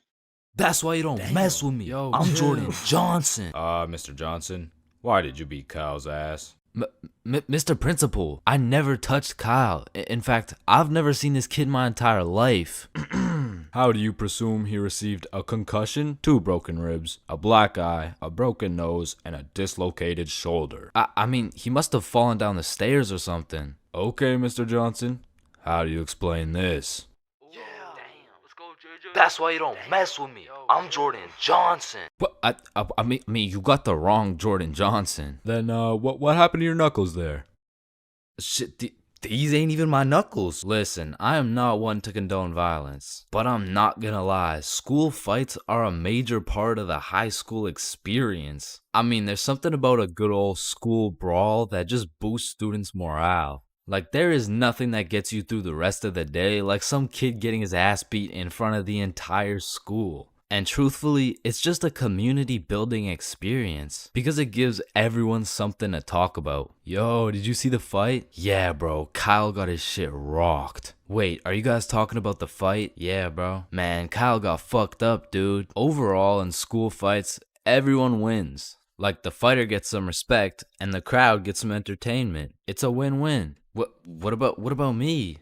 S8: That's why you don't mess with me.
S2: Yo,
S8: I'm
S2: chill.
S8: Jordan Johnson.
S6: Mr. Johnson, why did you beat Kyle's ass?
S8: Mr. Principal, I never touched Kyle. In fact, I've never seen this kid my entire life.
S6: How do you presume he received a concussion, 2 broken ribs, a black eye, a broken nose, and a dislocated shoulder?
S8: I mean, he must have fallen down the stairs or something.
S6: Okay, Mr. Johnson, how do you explain this?
S8: That's why you don't mess with me. I'm Jordan Johnson. What? I mean, you got the wrong Jordan Johnson.
S6: Then, what happened to your knuckles there?
S8: Shit, these ain't even my knuckles. Listen, I am not one to condone violence, but I'm not gonna lie. School fights are a major part of the high school experience. I mean, there's something about a good old school brawl that just boosts students' morale. Like, there is nothing that gets you through the rest of the day like some kid getting his ass beat in front of the entire school. And truthfully, it's just a community building experience because it gives everyone something to talk about. Yo, did you see the fight? Yeah, bro, Kyle got his shit rocked. Wait, are you guys talking about the fight? Yeah, bro. Man, Kyle got fucked up, dude. Overall, in school fights, everyone wins. Like, the fighter gets some respect and the crowd gets some entertainment. It's a win-win. What about me?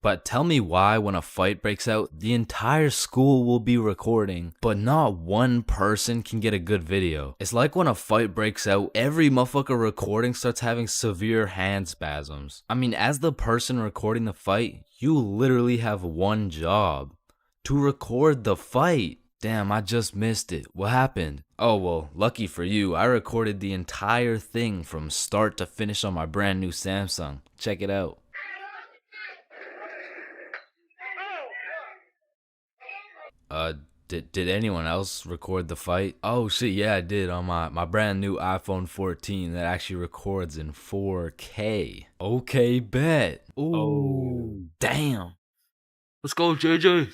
S8: But tell me why when a fight breaks out, the entire school will be recording, but not one person can get a good video. It's like when a fight breaks out, every motherfucker recording starts having severe hand spasms. I mean, as the person recording the fight, you literally have one job: to record the fight. Damn, I just missed it. What happened? Oh, well, lucky for you, I recorded the entire thing from start to finish on my brand new Samsung. Check it out. Did anyone else record the fight? Oh shit, yeah, I did on my brand new iPhone 14 that actually records in 4K. Okay, bet. Ooh, damn. Let's go, JJ.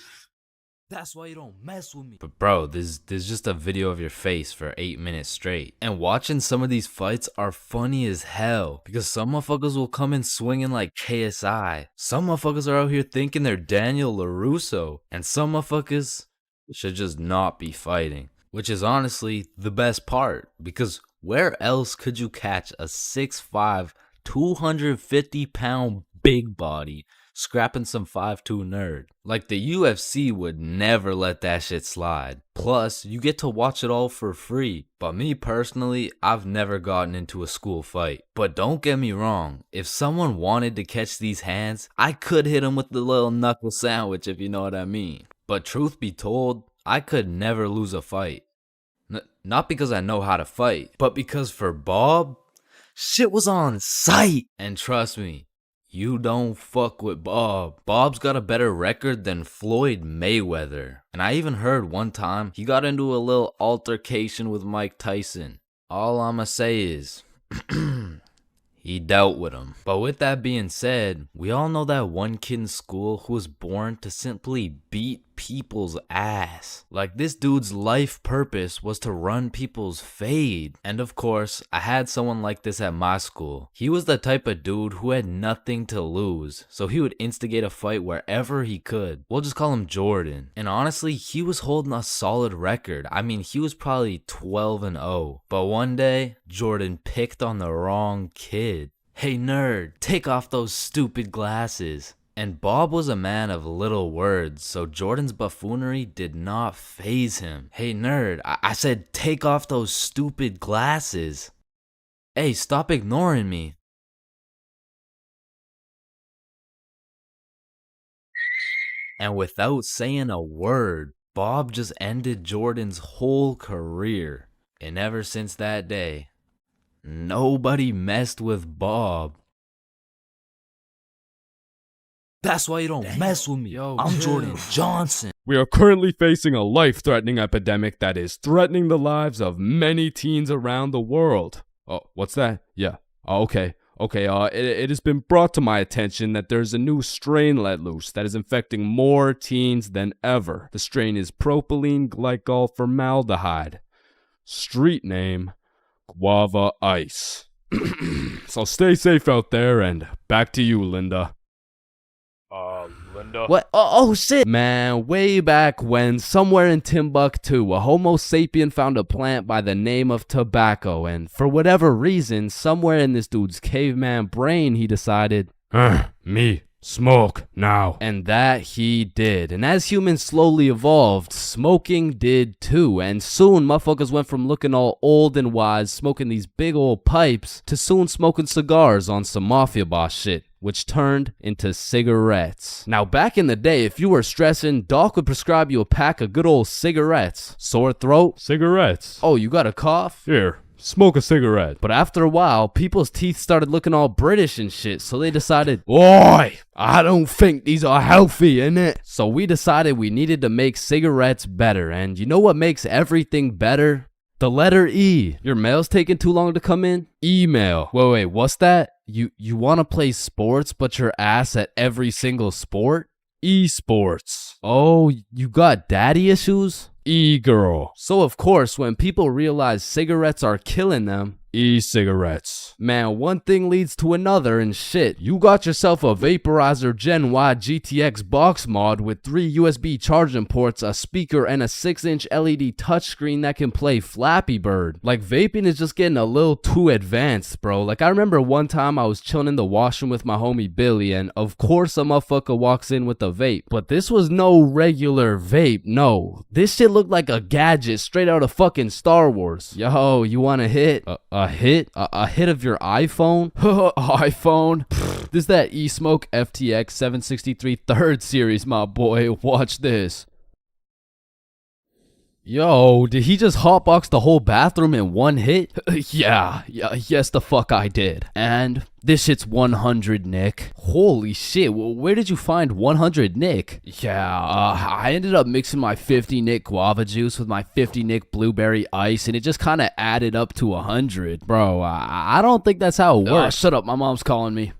S8: That's why you don't mess with me. But bro, there's just a video of your face for 8 minutes straight. And watching some of these fights are funny as hell, because some motherfuckers will come in swinging like KSI. Some motherfuckers are out here thinking they're Daniel LaRusso. And some motherfuckers should just not be fighting. Which is honestly the best part, because where else could you catch a 6'5", 250-pound big body scrapping some 5'2" nerd? Like, the UFC would never let that shit slide. Plus, you get to watch it all for free. But me personally, I've never gotten into a school fight. But don't get me wrong, if someone wanted to catch these hands, I could hit them with the little knuckle sandwich, if you know what I mean. But truth be told, I could never lose a fight. Not because I know how to fight, but because for Bob, shit was on sight. And trust me, you don't fuck with Bob. Bob's got a better record than Floyd Mayweather. And I even heard one time he got into a little altercation with Mike Tyson. All I'ma say is, he dealt with him. But with that being said, we all know that one kid in school who was born to simply beat people's ass. Like, this dude's life purpose was to run people's fade. And of course, I had someone like this at my school. He was the type of dude who had nothing to lose, so he would instigate a fight wherever he could. We'll just call him Jordan. And honestly, he was holding a solid record. I mean, he was probably 12-0. But one day, Jordan picked on the wrong kid. Hey nerd, take off those stupid glasses. And Bob was a man of little words, so Jordan's buffoonery did not faze him. Hey nerd, I said take off those stupid glasses.
S2: Hey, stop ignoring me. And without saying a word, Bob just ended Jordan's whole career. And ever since that day, nobody messed with Bob. That's why you don't mess with me. I'm Jordan Johnson.
S1: We are currently facing a life-threatening epidemic that is threatening the lives of many teens around the world. Oh, what's that? Yeah. Oh, okay. It has been brought to my attention that there's a new strain let loose that is infecting more teens than ever. The strain is propylene glycol formaldehyde. Street name, Guava Ice. So stay safe out there, and back to you, Linda. Linda?
S2: What? Oh shit! Man, way back when, somewhere in Timbuktu, a Homo sapien found a plant by the name of tobacco, and for whatever reason, somewhere in this dude's caveman brain, he decided,
S1: Me. Smoke. Now.
S2: and that he did. And as humans slowly evolved, smoking did too. And soon, motherfuckers went from looking all old and wise, smoking these big old pipes, to soon smoking cigars on some mafia boss shit, which turned into cigarettes. Now, back in the day, if you were stressing, Doc would prescribe you a pack of good old cigarettes. Sore throat?
S1: Cigarettes.
S2: Oh, you got a cough?
S1: Here. Smoke a cigarette.
S2: But after a while, people's teeth started looking all British and shit, so they decided, Oi, I don't think these are healthy, innit? So we decided we needed to make cigarettes better, and you know what makes everything better? The letter E. Your mail's taking too long to come in? Email. Wait, what's that? You want to play sports, but your ass at every single sport? Esports. Oh, you got daddy issues? E-girl. So of course, when people realize cigarettes are killing them, e-cigarettes. Man, one thing leads to another and shit. You got yourself a vaporizer Gen Y GTX box mod with 3 USB charging ports, a speaker, and a 6-inch LED touchscreen that can play Flappy Bird. Like, vaping is just getting a little too advanced, bro. Like, I remember one time I was chilling in the washroom with my homie Billy, and of course a motherfucker walks in with a vape. But this was no regular vape, no. This shit looked like a gadget straight out of fucking Star Wars. Yo, you want a hit? A hit? A hit of your iPhone? iPhone? This is that eSmoke FTX 763 3rd series, my boy. Watch this. Yo, did he just hotbox the whole bathroom in one hit? Yes the fuck I did. And this shit's 100 Nick. Holy shit, where did you find 100 Nick? I ended up mixing my 50 Nick guava juice with my 50 Nick blueberry ice, and it just kind of added up to 100. Bro, I don't think that's how it works. Shut up, my mom's calling me.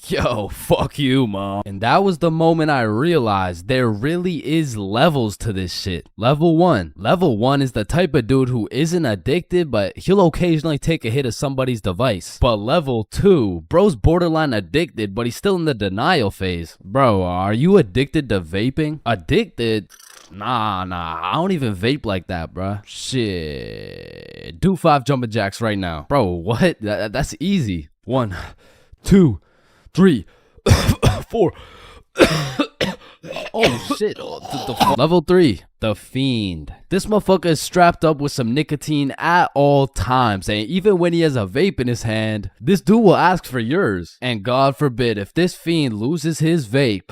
S2: Yo, fuck you, mom. And that was the moment I realized there really is levels to this shit. Level 1. Level 1 is the type of dude who isn't addicted, but he'll occasionally take a hit of somebody's device. But level 2, bro's borderline addicted, but he's still in the denial phase. Bro, are you addicted to vaping? Addicted? Nah, I don't even vape like that, bruh. Shit. Do 5 jumping jacks right now. Bro, what? That's easy. 1, 2, 3, 4. Oh shit. Level 3, the Fiend. This motherfucker is strapped up with some nicotine at all times, and even when he has a vape in his hand, this dude will ask for yours. And God forbid, if this Fiend loses his vape,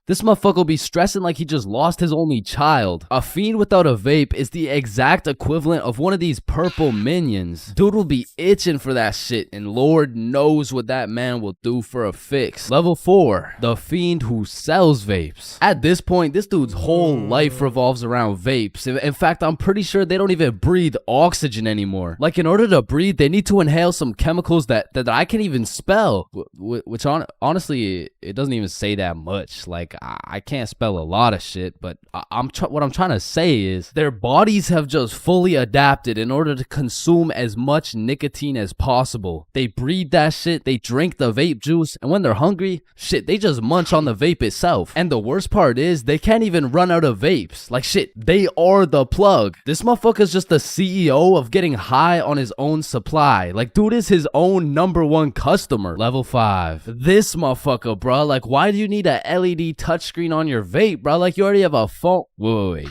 S2: this motherfucker will be stressing like he just lost his only child. A Fiend without a vape is the exact equivalent of one of these purple minions. Dude will be itching for that shit, and Lord knows what that man will do for a fix. Level 4, the Fiend who sells vapes. At this point, this dude's whole life revolves around vapes. In fact, I'm pretty sure they don't even breathe oxygen anymore. Like, in order to breathe, they need to inhale some chemicals that I can't even spell. Which honestly, it doesn't even say that much. Like, I can't spell a lot of shit, but what I'm trying to say is their bodies have just fully adapted in order to consume as much nicotine as possible. They breathe that shit, they drink the vape juice, and when they're hungry, shit, they just munch on the vape itself. And the worst part is they can't even run out of vapes. Like, shit, they are the plug. This motherfucker's just the CEO of getting high on his own supply. Like, dude is his own #1 customer. Level 5, this motherfucker, bro. Like, why do you need a LED touchscreen on your vape, bro? Like, you already have a phone. Wait.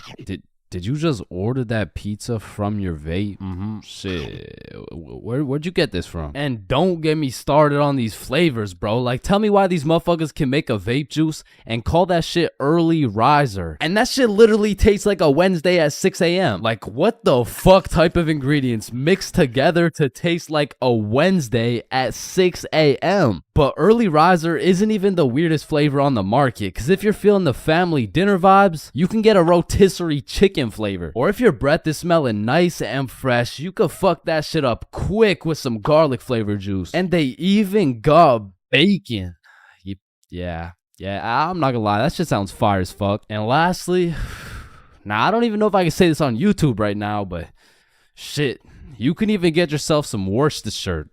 S2: did you just order that pizza from your vape?
S1: Mm-hmm.
S2: Shit, where'd you get this from? And don't get me started on these flavors, bro. Like, tell me why these motherfuckers can make a vape juice and call that shit early riser. And that shit literally tastes like a Wednesday at 6 a.m. Like, what the fuck type of ingredients mixed together to taste like a Wednesday at 6 a.m.? But early riser isn't even the weirdest flavor on the market, because if you're feeling the family dinner vibes, you can get a rotisserie chicken flavor. Or if your breath is smelling nice and fresh, you could fuck that shit up quick with some garlic flavor juice. And they even got bacon. Yeah, I'm not gonna lie, that shit sounds fire as fuck. And lastly, now I don't even know if I can say this on YouTube right now, but shit, you can even get yourself some Worcestershire.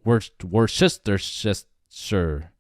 S2: Worcestershire.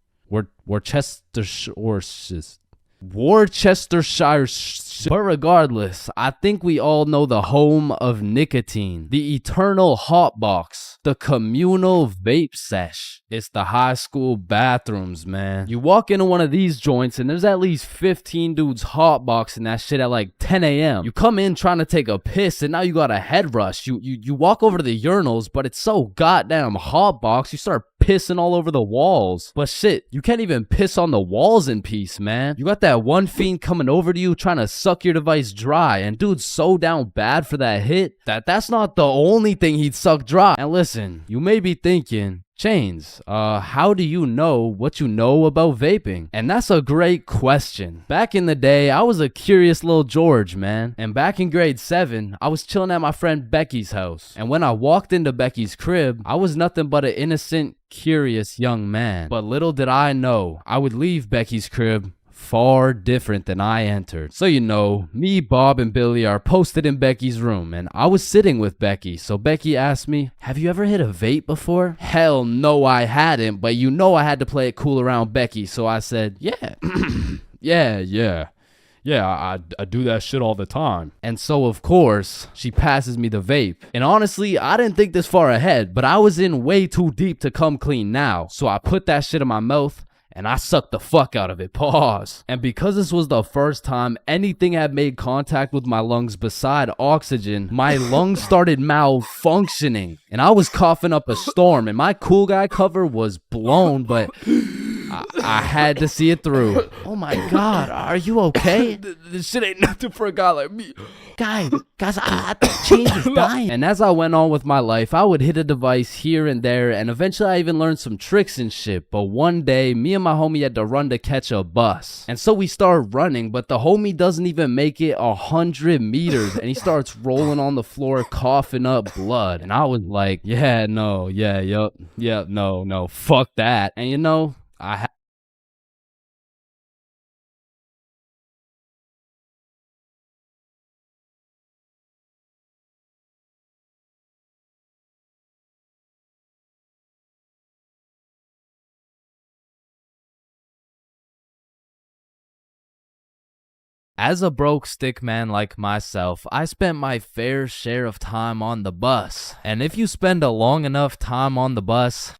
S2: But regardless, I think we all know the home of nicotine, the eternal hot box, the communal vape sesh. It's the high school bathrooms, man. You walk into one of these joints and there's at least 15 dudes hotboxing that shit at like 10 a.m. You come in trying to take a piss and now you got a head rush. You walk over to the urinals, but it's so goddamn hotbox, you start pissing all over the walls. But shit, you can't even piss on the walls in peace, man. You got that one fiend coming over to you trying to suck your device dry, and dude's so down bad for that hit that's not the only thing he'd suck dry. And listen, you may be thinking, Chains, how do you know what you know about vaping? And that's a great question. Back in the day, I was a curious little George, man. And back in grade 7, I was chilling at my friend Becky's house. And when I walked into Becky's crib, I was nothing but an innocent, curious young man. But little did I know, I would leave Becky's crib far different than I entered. So you know, me, Bob, and Billy are posted in Becky's room, and I was sitting with Becky. So Becky asked me, have you ever hit a vape before? Hell no, I hadn't, but you know I had to play it cool around Becky, so I said, yeah.
S1: Yeah, I do that shit all the time.
S2: And so, of course, she passes me the vape. And honestly, I didn't think this far ahead, but I was in way too deep to come clean now. So I put that shit in my mouth, and I sucked the fuck out of it. Pause. And because this was the first time anything had made contact with my lungs beside oxygen, my lungs started malfunctioning. And I was coughing up a storm, and my cool guy cover was blown, but I had to see it through. Oh my God, are you okay?
S1: This shit ain't nothing for a guy like me.
S2: Guys, I thought Chains is dying. And as I went on with my life, I would hit a device here and there, and eventually I even learned some tricks and shit. But one day, me and my homie had to run to catch a bus. And so we started running, but the homie doesn't even make it 100 meters, and he starts rolling on the floor, coughing up blood. And I was like, no, fuck that. And you know, as a broke stick man like myself, I spent my fair share of time on the bus. And if you spend a long enough time on the bus,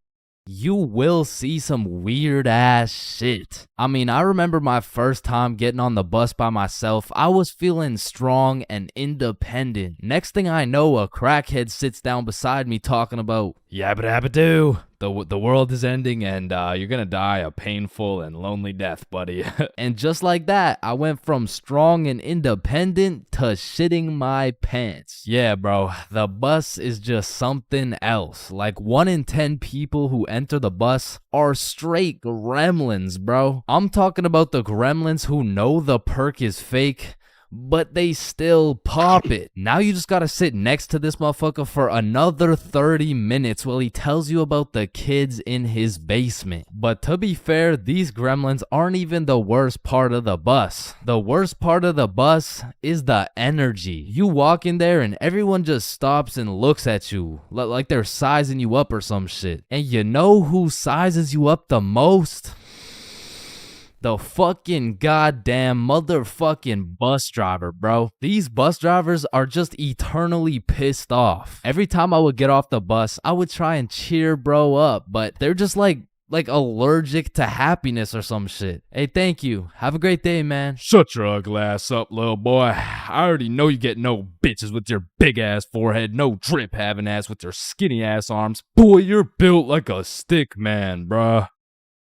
S2: you will see some weird ass shit. I mean, I remember my first time getting on the bus by myself. I was feeling strong and independent. Next thing I know, a crackhead sits down beside me talking about
S1: Yabba dabba doo. The world is ending and you're gonna die a painful and lonely death, buddy.
S2: And just like that, I went from strong and independent to shitting my pants. Yeah, bro, the bus is just something else. Like 1 in 10 people who enter the bus are straight gremlins, bro. I'm talking about the gremlins who know the perk is fake, but they still pop it. Now you just gotta sit next to this motherfucker for another 30 minutes while he tells you about the kids in his basement. But to be fair, these gremlins aren't even the worst part of the bus. The worst part of the bus is the energy. You walk in there and everyone just stops and looks at you like they're sizing you up or some shit. And you know who sizes you up the most? The fucking goddamn motherfucking bus driver, bro. These bus drivers are just eternally pissed off. Every time I would get off the bus, I would try and cheer bro up, but they're just like like allergic to happiness or some shit. Hey, thank you. Have a great day, man.
S1: Shut your ugly ass up, little boy. I already know you get no bitches with your big ass forehead, no drip having ass with your skinny ass arms. Boy, you're built like a stick man, bruh.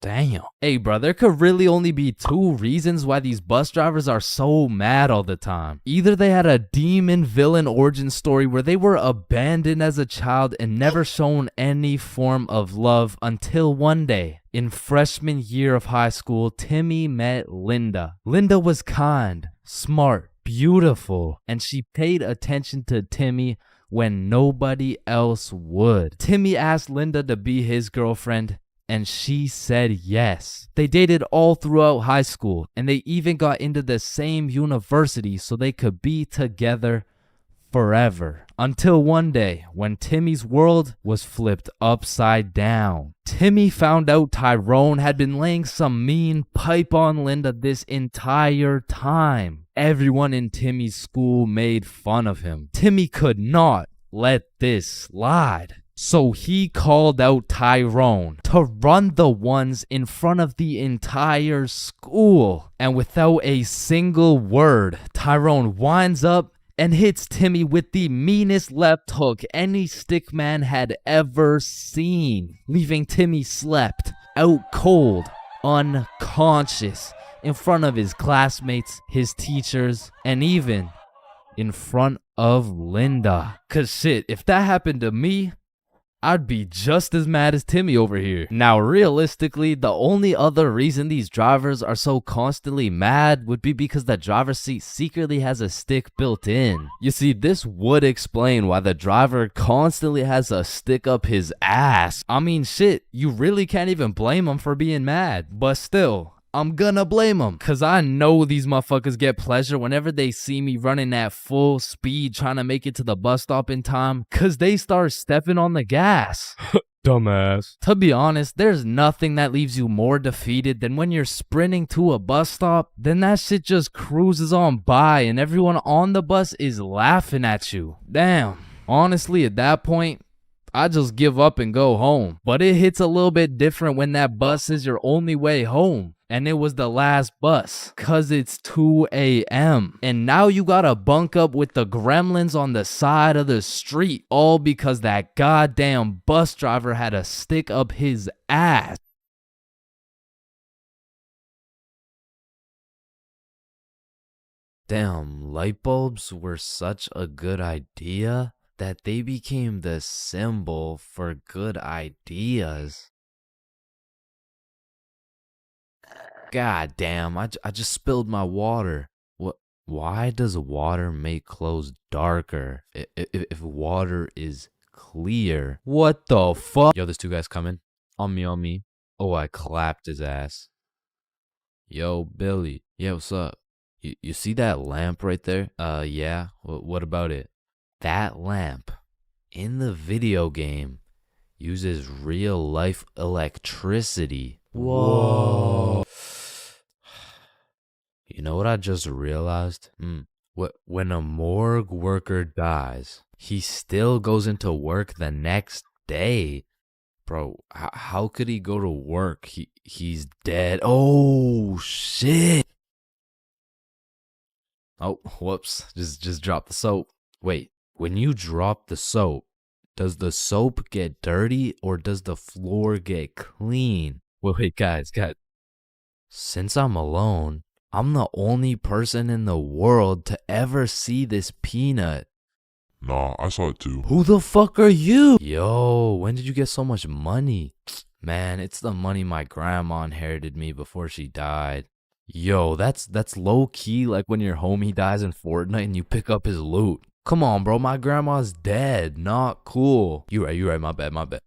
S2: Damn. Hey, bro, there could really only be two reasons why these bus drivers are so mad all the time. Either they had a demon villain origin story where they were abandoned as a child and never shown any form of love until one day. In freshman year of high school, Timmy met Linda. Linda was kind, smart, beautiful, and she paid attention to Timmy when nobody else would. Timmy asked Linda to be his girlfriend, and she said yes. They dated all throughout high school, and they even got into the same university so they could be together forever. Until one day, when Timmy's world was flipped upside down. Timmy found out Tyrone had been laying some mean pipe on Linda this entire time. Everyone in Timmy's school made fun of him. Timmy could not let this slide. So he called out Tyrone to run the ones in front of the entire school. And without a single word, Tyrone winds up and hits Timmy with the meanest left hook any stickman had ever seen, leaving Timmy slept, out cold, unconscious, in front of his classmates, his teachers, and even in front of Linda. 'Cause shit, if that happened to me, I'd be just as mad as Timmy over here. Now, realistically, the only other reason these drivers are so constantly mad would be because the driver's seat secretly has a stick built in. You see, this would explain why the driver constantly has a stick up his ass. I mean, shit, you really can't even blame him for being mad. But still, I'm gonna blame them, cause I know these motherfuckers get pleasure whenever they see me running at full speed trying to make it to the bus stop in time, cause they start stepping on the gas.
S1: Dumbass.
S2: To be honest, there's nothing that leaves you more defeated than when you're sprinting to a bus stop, then that shit just cruises on by and everyone on the bus is laughing at you. Damn, honestly at that point, I just give up and go home. But it hits a little bit different when that bus is your only way home. And it was the last bus, cause it's 2 a.m. And now you gotta bunk up with the gremlins on the side of the street, all because that goddamn bus driver had a stick up his ass. Damn, light bulbs were such a good idea that they became the symbol for good ideas. God damn, I just spilled my water. What? Why does water make clothes darker if water is clear? What the fuck? Yo, there's two guys coming. On me. Oh, I clapped his ass. Yo, Billy. Yeah, what's up? You see that lamp right there? Yeah. What about it? That lamp in the video game uses real life electricity. Whoa. You know what I just realized? When a morgue worker dies, he still goes into work the next day. Bro, how could he go to work? He's dead. Oh, shit. Oh, whoops. Just dropped the soap. Wait, when you drop the soap, does the soap get dirty or does the floor get clean? Wait, guys. Since I'm alone, I'm the only person in the world to ever see this peanut.
S4: Nah, I saw it too.
S2: Who the fuck are you? Yo, when did you get so much money? Man, it's the money my grandma inherited me before she died. Yo, that's low key like when your homie dies in Fortnite and you pick up his loot. Come on, bro, my grandma's dead. Not cool. You right, my bad.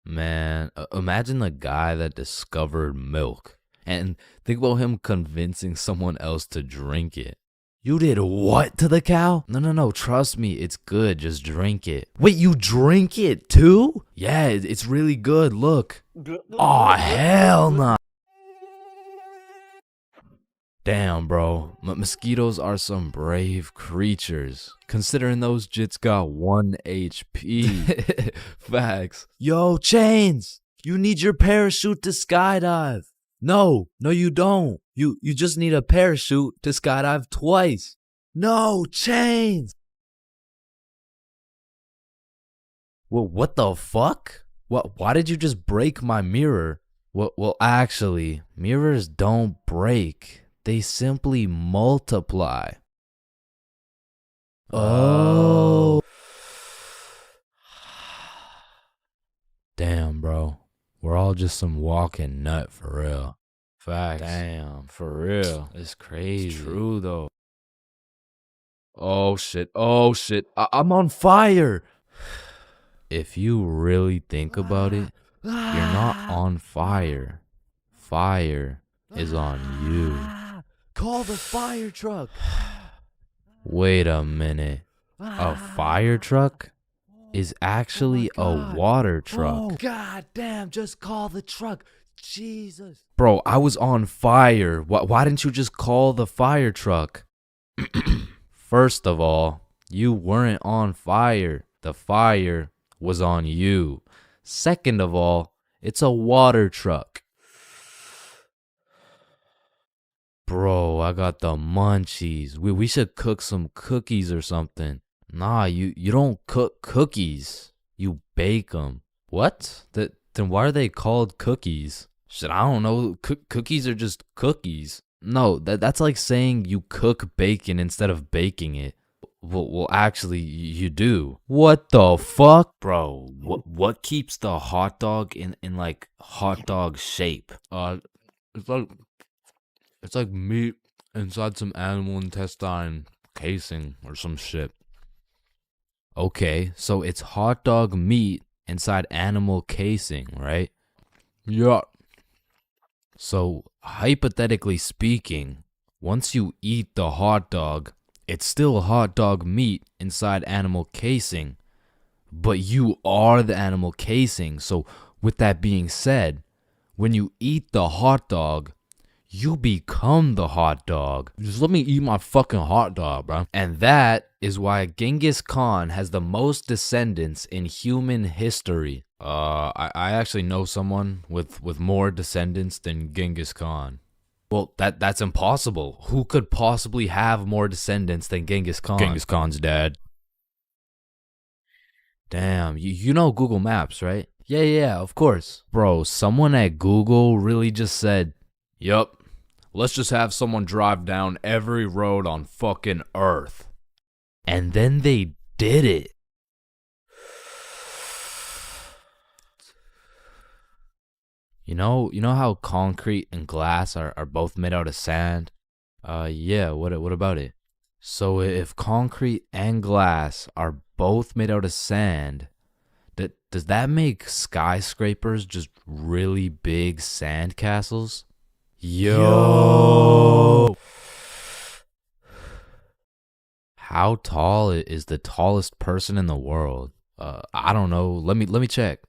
S2: Man, imagine the guy that discovered milk and think about him convincing someone else to drink it. You did what to the cow? No, trust me, it's good, just drink it. Wait, you drink it too? Yeah, it's really good, look. Aw, hell nah. Damn, bro. Mosquitoes are some brave creatures. Considering those jits got 1 HP. Facts. Yo, Chains! You need your parachute to skydive. No, you don't. You just need a parachute to skydive twice. No, Chains! Well, what the fuck? Why did you just break my mirror? Well, actually, mirrors don't break. They simply multiply. Oh. Damn, bro. We're all just some walking nut for real. Facts. Damn, for real. It's crazy. It's true, though. Oh, shit. I'm on fire. If you really think about it, you're not on fire. Fire is on you. Call the fire truck. Wait a minute. A fire truck is actually a water truck. Oh, god damn, just call the truck. Jesus. Bro, I was on fire. Why didn't you just call the fire truck? First of all, you weren't on fire. The fire was on you. Second of all, it's a water truck. Bro, I got the munchies. We should cook some cookies or something. Nah, you don't cook cookies. You bake them. What? Then why are they called cookies? Shit, I don't know. Cookies are just cookies. No, that's like saying you cook bacon instead of baking it. Well, actually, you do. What the fuck? Bro, what keeps the hot dog in like hot dog shape? It's like meat inside some animal intestine casing or some shit. Okay, so it's hot dog meat inside animal casing, right? Yeah. So, hypothetically speaking, once you eat the hot dog, it's still hot dog meat inside animal casing. But you are the animal casing. So, with that being said, when you eat the hot dog, you become the hot dog. Just let me eat my fucking hot dog, bro. And that is why Genghis Khan has the most descendants in human history. I actually know someone with more descendants than Genghis Khan. Well, that's impossible. Who could possibly have more descendants than Genghis Khan? Genghis Khan's dad. Damn, you know Google Maps, right? Yeah, of course. Bro, someone at Google really just said, yup, let's just have someone drive down every road on fucking Earth. And then they did it. You know how concrete and glass are both made out of sand? Yeah, what about it? So if concrete and glass are both made out of sand, does that make skyscrapers just really big sand castles? Yo! How tall is the tallest person in the world? I don't know. Let me check.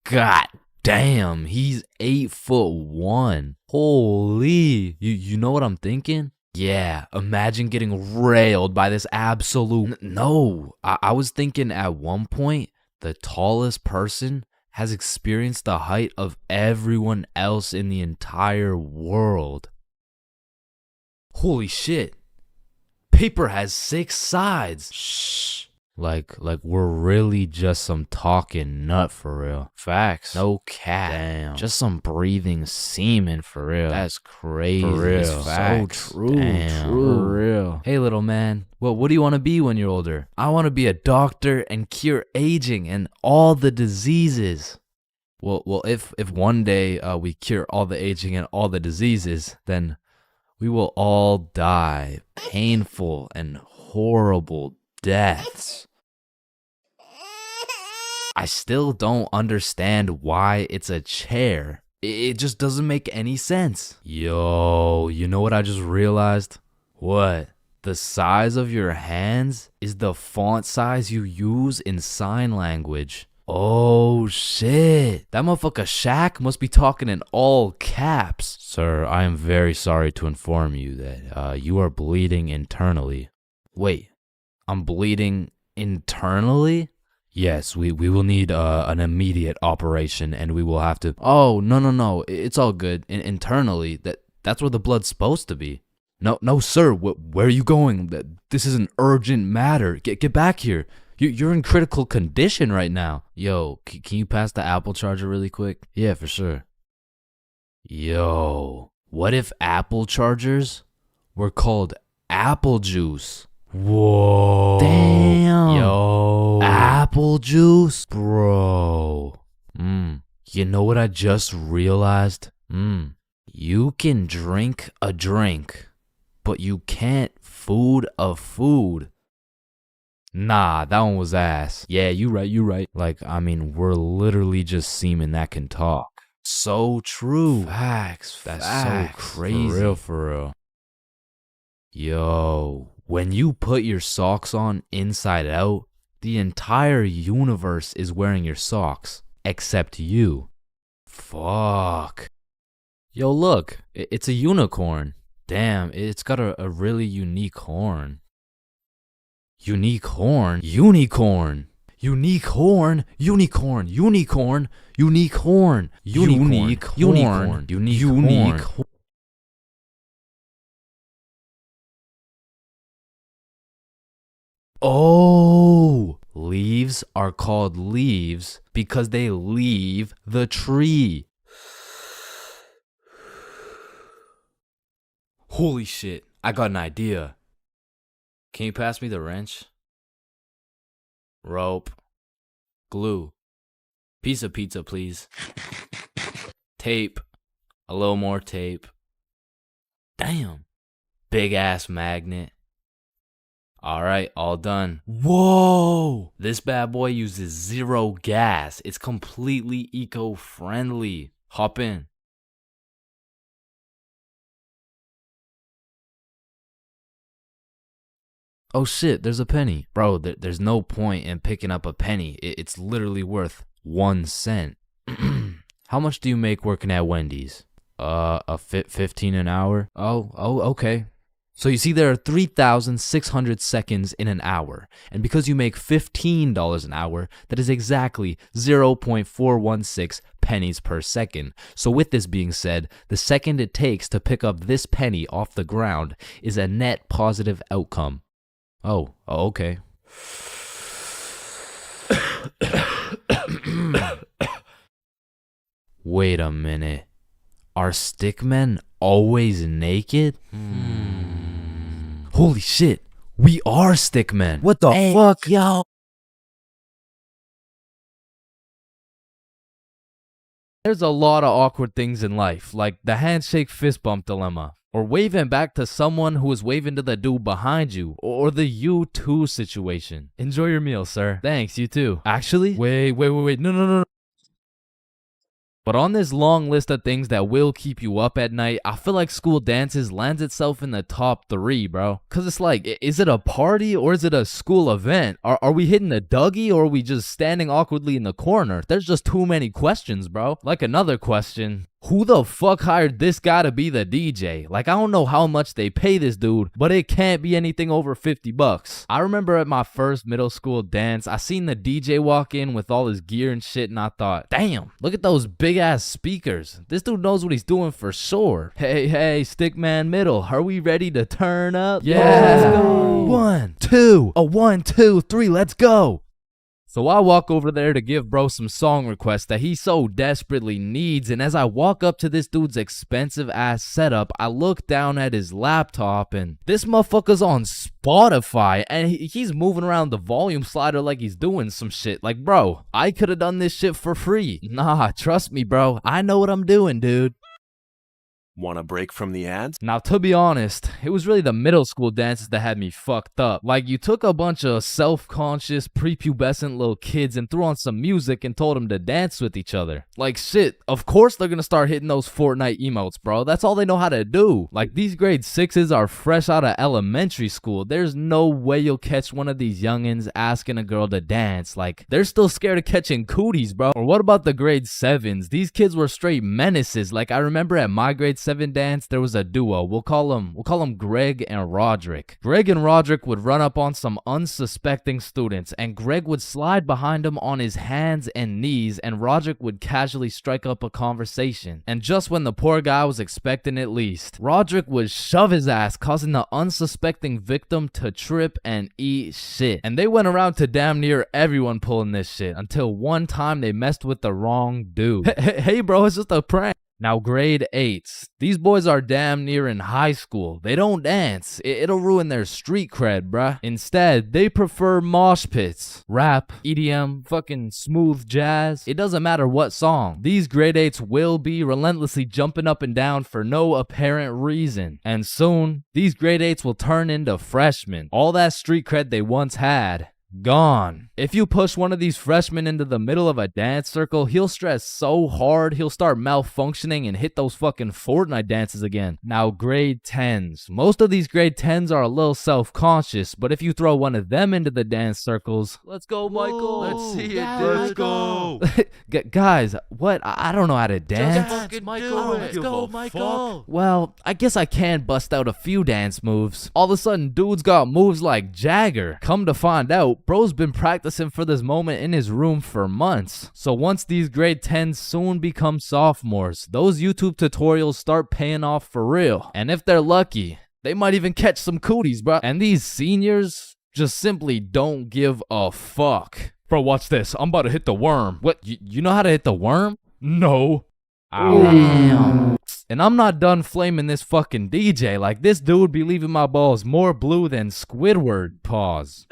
S2: God damn, he's 8'1". Holy, you know what I'm thinking? Yeah, imagine getting railed by this absolute. No, I was thinking at one point the tallest person has experienced the height of everyone else in the entire world. Holy shit. Paper has 6 sides. Shh. Like we're really just some talking nut for real. Facts. No cap. Damn. Just some breathing semen for real. That's crazy. For real. Facts. So true. Damn. True. For real. Hey, little man. Well, what do you want to be when you're older? I want to be a doctor and cure aging and all the diseases. Well, if one day we cure all the aging and all the diseases, then we will all die painful and horrible deaths. I still don't understand why it's a chair. It just doesn't make any sense. Yo, you know what I just realized? What? The size of your hands is the font size you use in sign language. Oh shit. That motherfucker Shaq must be talking in all caps.
S8: Sir, I am very sorry to inform you that you are bleeding internally.
S2: Wait, I'm bleeding internally?
S8: Yes, we will need an immediate operation, and we will have to.
S2: Oh, no. It's all good. Internally, that's where the blood's supposed to be. No, sir. Where are you going? This is an urgent matter. Get back here. You're in critical condition right now. Yo, can you pass the Apple charger really quick? Yeah, for sure. Yo, what if Apple chargers were called apple juice?
S8: Whoa.
S2: Damn.
S8: Yo.
S2: Apple juice?
S8: Bro.
S2: You know what I just realized? You can drink a drink, but you can't food a food. Nah, that one was ass. Yeah, you right.
S8: Like, I mean, we're literally just semen that can talk.
S2: So true.
S8: Facts.
S2: That's
S8: Facts.
S2: so crazy.
S8: For real.
S2: Yo, when you put your socks on inside out, the entire universe is wearing your socks, except you. Fuck. Yo, look, it's a unicorn. Damn, it's got a really unique horn. Unique horn? Unicorn. Unique horn. Unicorn. Unicorn. Unique horn. Unique horn. Unique horn. Oh, leaves are called leaves because they leave the tree. Holy shit, I got an idea. Can you pass me the wrench? Rope. Glue. Piece of pizza, please. Tape. A little more tape. Damn. Big ass magnet. Alright, all done. Whoa! This bad boy uses 0 gas. It's completely eco-friendly. Hop in. Oh shit, there's a penny. Bro, there's no point in picking up a penny. It's literally worth 1 cent. How much do you make working at Wendy's? 15 an hour? Oh, okay. So you see, there are 3,600 seconds in an hour. And because you make $15 an hour, that is exactly 0.416 pennies per second. So with this being said, the second it takes to pick up this penny off the ground is a net positive outcome. Oh, okay. Wait a minute. Are stickmen always naked? Holy shit, we are stickmen.
S11: What the fuck?
S7: Yo.
S2: There's a lot of awkward things in life, like the handshake fist bump dilemma, or waving back to someone who is waving to the dude behind you, or the you too situation. Enjoy your meal, sir. Thanks, you too. Actually, wait, no. But on this long list of things that will keep you up at night, I feel like school dances lands itself in the top 3, bro. Cause it's like, is it a party or is it a school event? Are we hitting a Dougie or are we just standing awkwardly in the corner? There's just too many questions, bro. Like another question. Who the fuck hired this guy to be the DJ? Like, I don't know how much they pay this dude, but it can't be anything over 50 bucks. I remember at my first middle school dance, I seen the DJ walk in with all his gear and shit, and I thought, damn, look at those big ass speakers. This dude knows what he's doing for sure. Hey, Stickman Middle, are we ready to turn up? Yeah, let's go. 1, 2, 1, 2, 3, let's go. So I walk over there to give bro some song requests that he so desperately needs, and as I walk up to this dude's expensive ass setup, I look down at his laptop and this motherfucker's on Spotify and he's moving around the volume slider like he's doing some shit. Like, bro, I could have done this shit for free. Nah, trust me, bro. I know what I'm doing, dude.
S11: Want a break from the ads?
S2: Now, to be honest, it was really the middle school dances that had me fucked up. Like, you took a bunch of self-conscious, prepubescent little kids and threw on some music and told them to dance with each other. Like, shit, of course they're gonna start hitting those Fortnite emotes, bro. That's all they know how to do. Like, these grade 6s are fresh out of elementary school. There's no way you'll catch one of these youngins asking a girl to dance. Like, they're still scared of catching cooties, bro. Or what about the grade 7s? These kids were straight menaces. Like, I remember at my grade 7 dance, there was a duo. We'll call them Greg and Roderick. Greg and Roderick would run up on some unsuspecting students, and Greg would slide behind him on his hands and knees, and Roderick would casually strike up a conversation. And just when the poor guy was expecting it least, Roderick would shove his ass, causing the unsuspecting victim to trip and eat shit. And they went around to damn near everyone pulling this shit, until one time they messed with the wrong dude. Hey bro, it's just a prank. Now, grade 8s. These boys are damn near in high school. They don't dance. It'll ruin their street cred, bruh. Instead, they prefer mosh pits, rap, EDM, fucking smooth jazz. It doesn't matter what song. These grade 8s will be relentlessly jumping up and down for no apparent reason. And soon, these grade 8s will turn into freshmen. All that street cred they once had, gone. If you push one of these freshmen into the middle of a dance circle, he'll stress so hard he'll start malfunctioning and hit those fucking Fortnite dances again. Now, grade 10s. Most of these grade 10s are a little self-conscious, but if you throw one of them into the dance circles, let's go, Michael. Let's see
S11: it. Let's go.
S2: Guys, what? I don't know how to dance.
S11: Let's go, Michael.
S2: Well, I guess I can bust out a few dance moves. All of a sudden, dude's got moves like Jagger. Come to find out, bro's been practicing for this moment in his room for months. So once these grade 10s soon become sophomores, those YouTube tutorials start paying off for real. And if they're lucky, they might even catch some cooties, bro. And these seniors just simply don't give a fuck. Bro, watch this. I'm about to hit the worm. What? You know how to hit the worm? No. Damn. And I'm not done flaming this fucking DJ. Like, this dude be leaving my balls more blue than Squidward. Pause.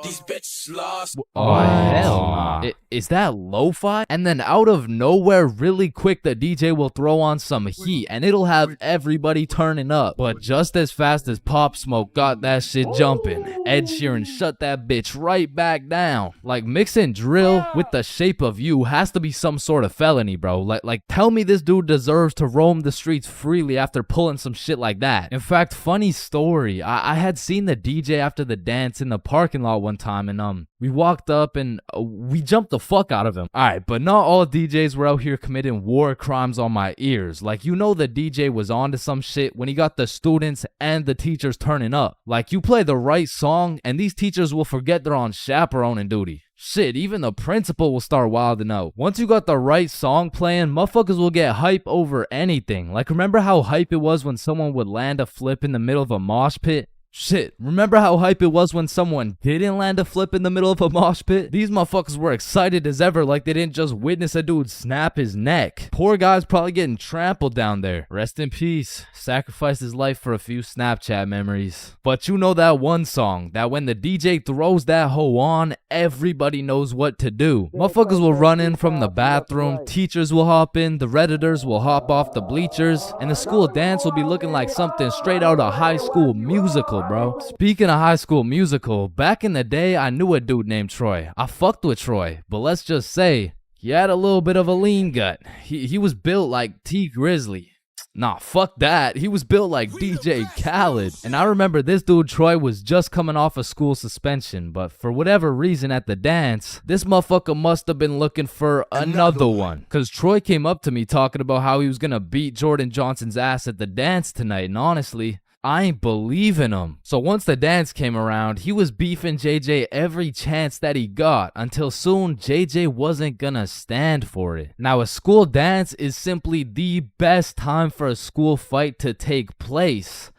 S11: These bitches lost.
S2: Oh, hell nah. Is that lo-fi? And then out of nowhere, really quick, the DJ will throw on some heat and it'll have everybody turning up. But just as fast as Pop Smoke got that shit jumping, Ed Sheeran shut that bitch right back down. Like, mixing drill with The Shape of You has to be some sort of felony, bro. Like tell me this dude deserves to roam the streets freely after pulling some shit like that. In fact, funny story, I had seen the DJ after the dance in the parking lot one time, and we walked up and we jumped the fuck out of him. Alright, but not all DJs were out here committing war crimes on my ears. Like, you know, the DJ was onto some shit when he got the students and the teachers turning up. Like, you play the right song and these teachers will forget they're on chaperoning duty. Shit, even the principal will start wilding out. Once you got the right song playing, motherfuckers will get hype over anything. Like, remember how hype it was when someone would land a flip in the middle of a mosh pit? Shit, remember how hype it was when someone didn't land a flip in the middle of a mosh pit? These motherfuckers were excited as ever, like they didn't just witness a dude snap his neck. Poor guy's probably getting trampled down there. Rest in peace. Sacrificed his life for a few Snapchat memories. But you know that one song, that when the DJ throws that hoe on, everybody knows what to do. Motherfuckers will run in from the bathroom, teachers will hop in, the Redditors will hop off the bleachers, and the school dance will be looking like something straight out of High School Musical, bro. Speaking of High School Musical, back in the day, I knew a dude named Troy. I fucked with Troy, but let's just say, he had a little bit of a lean gut. He was built like T Grizzly. Nah, fuck that. He was built like DJ Khaled. And I remember this dude, Troy, was just coming off a school suspension, but for whatever reason at the dance, this motherfucker must have been looking for another one. Cause Troy came up to me talking about how he was gonna beat Jordan Johnson's ass at the dance tonight, and honestly, I ain't believing him. So once the dance came around, he was beefing JJ every chance that he got, until soon JJ wasn't gonna stand for it. Now, a school dance is simply the best time for a school fight to take place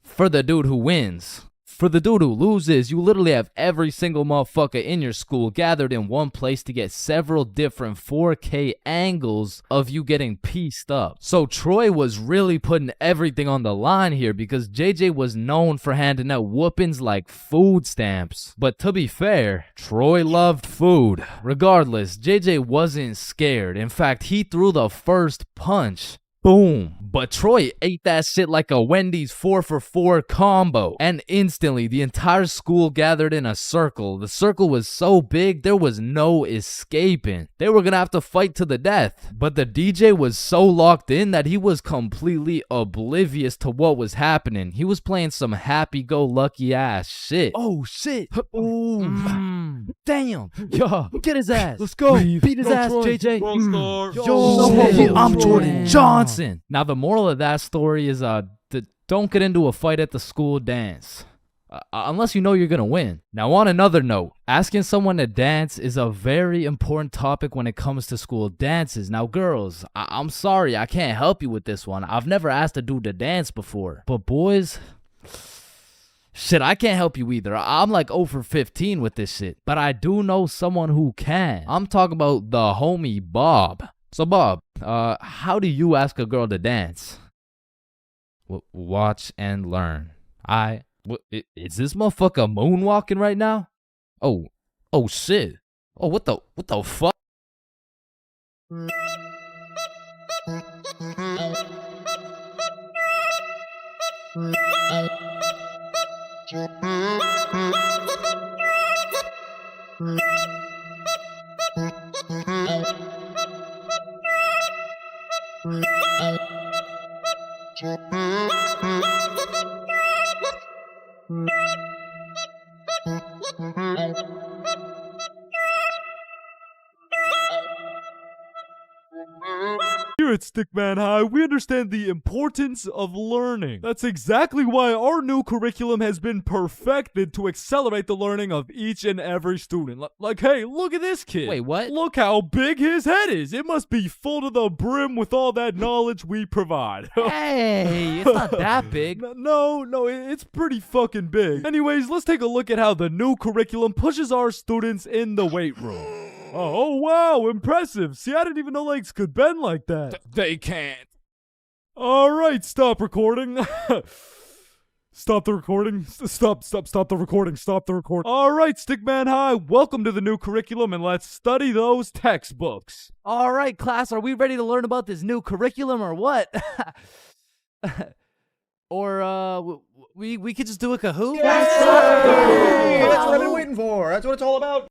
S2: for the dude who wins. For the dude who loses, you literally have every single motherfucker in your school gathered in one place to get several different 4K angles of you getting pieced up. So Troy was really putting everything on the line here because JJ was known for handing out whoopings like food stamps. But to be fair, Troy loved food. Regardless, JJ wasn't scared. In fact, he threw the first punch. boom. But Troy ate that shit like a Wendy's 4-for-4 combo. And instantly, the entire school gathered in a circle. The circle was so big, there was no escaping. They were gonna have to fight to the death. But the DJ was so locked in that he was completely oblivious to what was happening. He was playing some happy-go-lucky ass shit. Oh, shit. Ooh. Damn. Yo, get his ass. Let's go. Beat his ass, JJ. Yo, I'm Jordan Johnson. Now, the moral of that story is don't get into a fight at the school dance. Unless you know you're gonna win. Now, on another note, asking someone to dance is a very important topic when it comes to school dances. Now, girls, I'm sorry, I can't help you with this one. I've never asked a dude to dance before. But boys, shit, I can't help you either. I'm like 0 for 15 with this shit. But I do know someone who can. I'm talking about the homie Bob. So, Bob, how do you ask a girl to dance? Watch and learn. Is this motherfucker moonwalking right now? Oh shit. Oh, what the fuck?
S1: Here at Stickman High, we understand the importance of learning. That's exactly why our new curriculum has been perfected to accelerate the learning of each and every student. Like, hey, look at this kid.
S2: Wait, what?
S1: Look how big his head is. It must be full to the brim with all that knowledge we provide.
S2: Hey, it's not that big.
S1: No, it's pretty fucking big. Anyways, let's take a look at how the new curriculum pushes our students in the weight room. Oh, wow, impressive. See, I didn't even know legs could bend like that.
S11: They can't.
S1: All right, stop recording. Stop the recording. Stop the recording. Stop the recording. All right, Stickman High, welcome to the new curriculum, and let's study those textbooks.
S2: All right, class, are we ready to learn about this new curriculum or what? Or, we could just do a Kahoot?
S12: That's what I've been waiting for. That's what it's all about.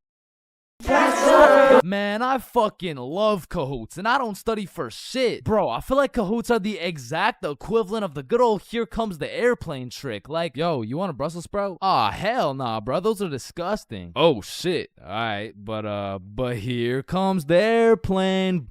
S2: Man, I fucking love Kahoots, and I don't study for shit. Bro, I feel like Kahoots are the exact equivalent of the good old here comes the airplane trick. Like, yo, you want a Brussels sprout? Aw, hell nah, bro, those are disgusting. Oh, shit. Alright, but here comes the airplane.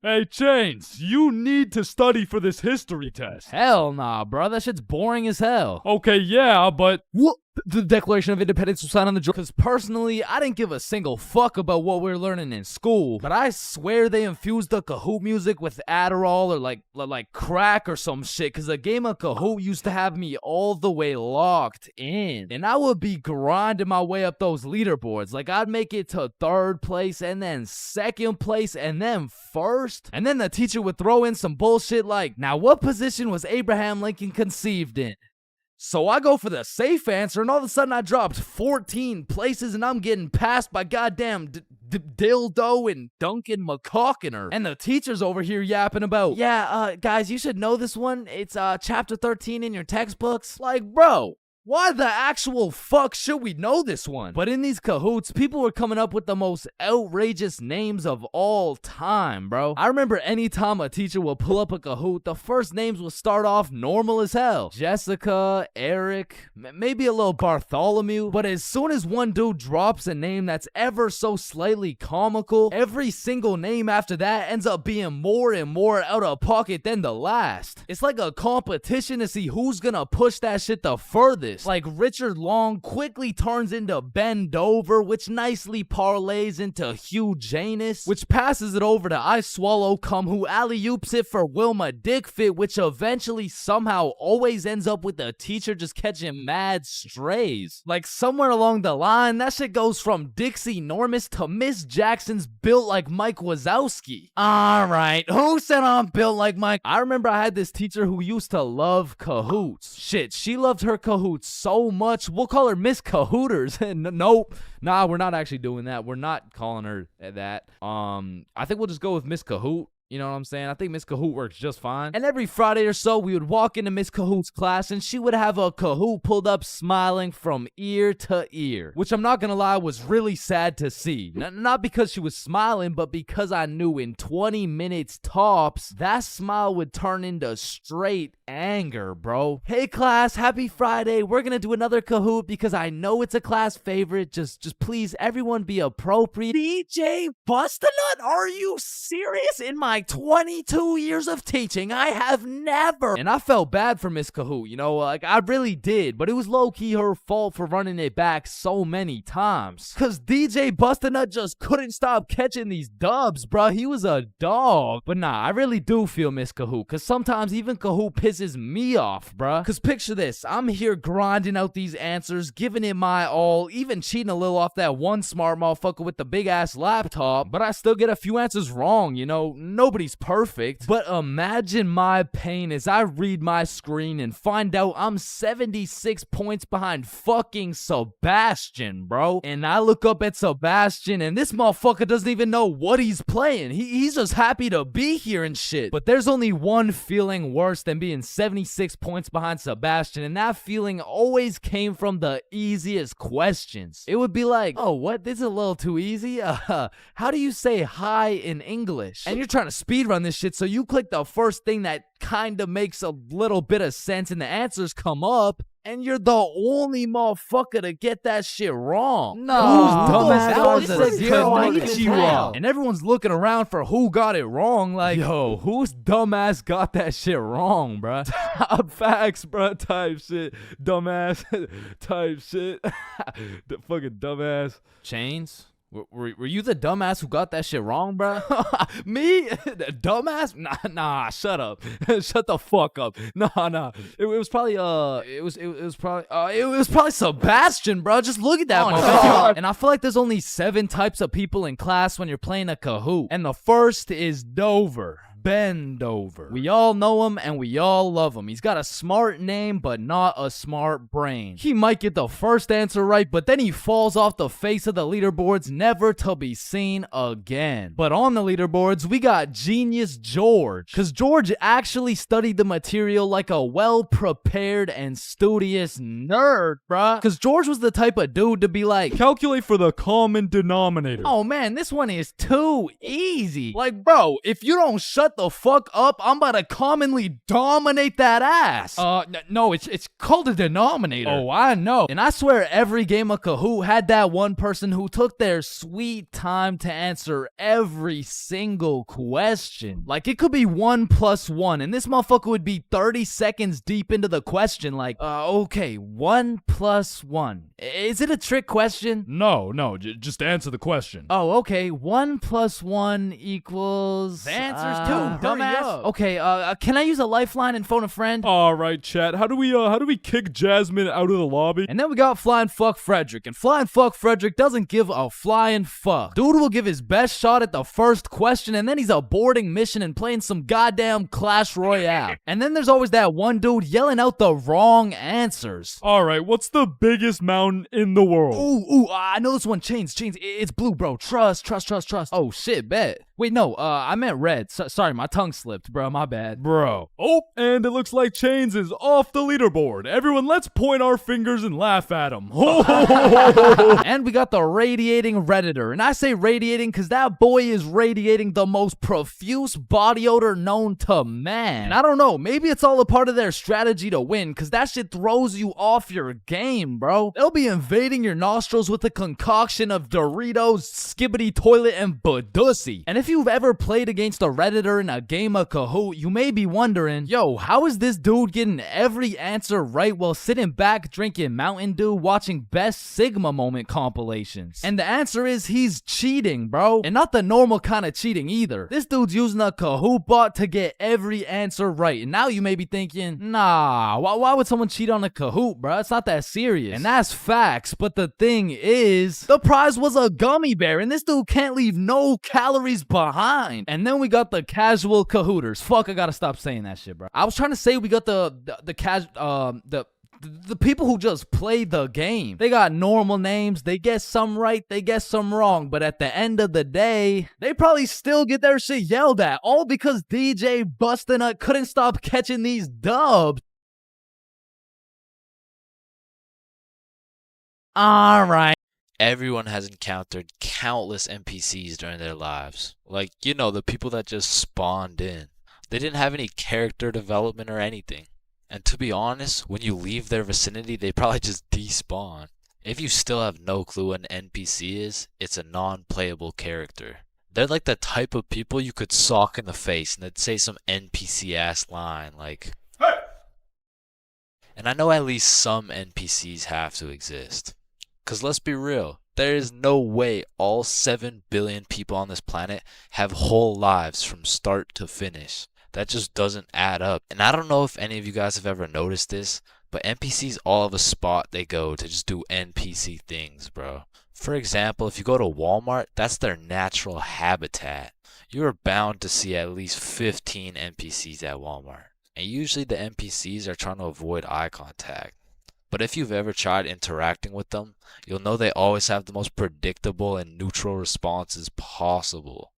S1: Hey, Chains, you need to study for this history test.
S2: Hell nah, bro, that shit's boring as hell.
S1: Okay, yeah, but...
S2: What? The Declaration of Independence was signed on the Georgia. Because personally, I didn't give a single fuck about what we're learning in school. But I swear they infused the Kahoot music with Adderall or like crack or some shit. Because a game of Kahoot used to have me all the way locked in. And I would be grinding my way up those leaderboards. Like I'd make it to 3rd place and then 2nd place and then 1st. And then the teacher would throw in some bullshit like, now what position was Abraham Lincoln conceived in? So I go for the safe answer, and all of a sudden I dropped 14 places, and I'm getting passed by goddamn Dildo and Duncan McCawkiner. And the teacher's over here yapping about, yeah, guys, you should know this one. It's chapter 13 in your textbooks. Like, bro, why the actual fuck should we know this one? But in these Kahoots, people were coming up with the most outrageous names of all time, bro. I remember any time a teacher would pull up a Kahoot, the first names would start off normal as hell. Jessica, Eric, maybe a little Bartholomew. But as soon as one dude drops a name that's ever so slightly comical, every single name after that ends up being more and more out of pocket than the last. It's like a competition to see who's gonna push that shit the furthest. Like Richard Long quickly turns into Ben Dover, which nicely parlays into Hugh Janus, which passes it over to I Swallow Cum, who alley-oops it for Wilma Dickfit, which eventually somehow always ends up with the teacher just catching mad strays. Like somewhere along the line, that shit goes from Dixie Normus to Miss Jackson's built like Mike Wazowski. Alright, who said I'm built like Mike? I remember I had this teacher who used to love Kahoots. Shit, she loved her Kahoots so much, we'll call her Miss Cahooters. Nope. Nah, we're not actually doing that. We're not calling her that. I think we'll just go with Miss Kahoot. You know what I'm saying? I think Miss Kahoot works just fine. And every Friday or so, we would walk into Miss Kahoot's class and she would have a Kahoot pulled up smiling from ear to ear, which I'm not gonna lie was really sad to see. Not because she was smiling, but because I knew in 20 minutes tops, that smile would turn into straight anger, bro. Hey class, happy Friday. We're gonna do another Kahoot because I know it's a class favorite. Just please, everyone be appropriate. DJ Bustanut, are you serious? In my 22 years of teaching, I have never. And I felt bad for Miss Kahoot, you know, like I really did, but it was low-key her fault for running it back so many times. Cause DJ Bustanut just couldn't stop catching these dubs, bro. He was a dog. But nah, I really do feel Miss Kahoot, cause sometimes even Kahoot pisses me off, bruh. Cause picture this, I'm here grinding out these answers, giving it my all, even cheating a little off that one smart motherfucker with the big ass laptop, but I still get a few answers wrong, you know, nobody's perfect. But imagine my pain as I read my screen and find out I'm 76 points behind fucking Sebastian, bro. And I look up at Sebastian and this motherfucker doesn't even know what he's playing. He's just happy to be here and shit. But there's only one feeling worse than being 76 points behind Sebastian, and that feeling always came from the easiest questions. It would be like, oh, what? This is a little too easy? How do you say hi in English? And you're trying to speedrun this shit, so you click the first thing that kind of makes a little bit of sense and the answers come up, and you're the only motherfucker to get that shit wrong. No, dumbass was a konnichiwa. And everyone's looking around for who got it wrong. Like, yo, whose dumbass got that shit wrong, bruh? Top facts, bruh, type shit. Dumbass type shit. The fucking dumbass. Chains? Were you the dumbass who got that shit wrong, bro? Me? The dumbass? Nah, shut up. Shut the fuck up. Nah. It was probably it was probably Sebastian, bro. Just look at that motherfucker. And I feel like there's only 7 types of people in class when you're playing a Kahoot. And the first is Dover. Bend over. We all know him and we all love him. He's got a smart name, but not a smart brain. He might get the first answer right, but then he falls off the face of the leaderboards, never to be seen again. But on the leaderboards, we got Genius George, because George actually studied the material like a well-prepared and studious nerd, bruh. Because George was the type of dude to be like,
S1: calculate for the common denominator.
S2: Oh man, this one is too easy. Like, bro, if you don't shut the fuck up, I'm about to commonly dominate that ass. No, it's called a denominator. Oh, I know. And I swear every game of Kahoot had that one person who took their sweet time to answer every single question. Like, it could be 1 + 1, and this motherfucker would be 30 seconds deep into the question, like, okay, 1 + 1. Is it a trick question?
S1: No, just answer the question.
S2: Oh, okay, 1 + 1 equals... The answer's 2. Dumbass. Okay, can I use a lifeline and phone a friend?
S1: All right, chat. How do we kick Jasmine out of the lobby?
S2: And then we got Flying Fuck Frederick, and Flying Fuck Frederick doesn't give a flying fuck. Dude will give his best shot at the first question, and then he's aborting mission and playing some goddamn Clash Royale. And then there's always that one dude yelling out the wrong answers.
S1: All right, what's the biggest mountain in the world?
S2: Ooh, I know this one. Chains. It's blue, bro. Trust. Oh shit, bet. Wait, no, I meant red. Sorry, my tongue slipped, bro. My bad.
S1: Bro. Oh, and it looks like Chains is off the leaderboard. Everyone, let's point our fingers and laugh at him.
S2: And we got the radiating Redditor. And I say radiating because that boy is radiating the most profuse body odor known to man. And I don't know, maybe it's all a part of their strategy to win, because that shit throws you off your game, bro. They'll be invading your nostrils with a concoction of Doritos, Skibbity Toilet, and Badussi. And if you've ever played against a Redditor in a game of Kahoot, you may be wondering, yo, how is this dude getting every answer right while sitting back drinking Mountain Dew watching Best Sigma Moment compilations? And the answer is he's cheating, bro. And not the normal kind of cheating either. This dude's using a Kahoot bot to get every answer right. And now you may be thinking, nah, why would someone cheat on a Kahoot, bro? It's not that serious. And that's facts, but the thing is, the prize was a gummy bear, and this dude can't leave no calories behind. And then we got the casual Kahooters. Fuck, I gotta stop saying that shit, bro. I was trying to say we got the The people who just play the game. They got normal names, they get some right, they get some wrong, but at the end of the day, they probably still get their shit yelled at, all because DJ Bustin' couldn't stop catching these dubs. Alright.
S3: Everyone has encountered countless NPCs during their lives. Like, you know, the people that just spawned in. They didn't have any character development or anything. And to be honest, when you leave their vicinity, they probably just despawn. If you still have no clue what an NPC is, it's a non-playable character. They're like the type of people you could sock in the face and they'd say some NPC-ass line like, "Hey!" And I know at least some NPCs have to exist. Cause let's be real, there is no way all 7 billion people on this planet have whole lives from start to finish. That just doesn't add up. And I don't know if any of you guys have ever noticed this, but NPCs all have a spot they go to just do NPC things, bro. For example, if you go to Walmart, that's their natural habitat. You are bound to see at least 15 NPCs at Walmart. And usually the NPCs are trying to avoid eye contact. But if you've ever tried interacting with them, you'll know they always have the most predictable and neutral responses possible.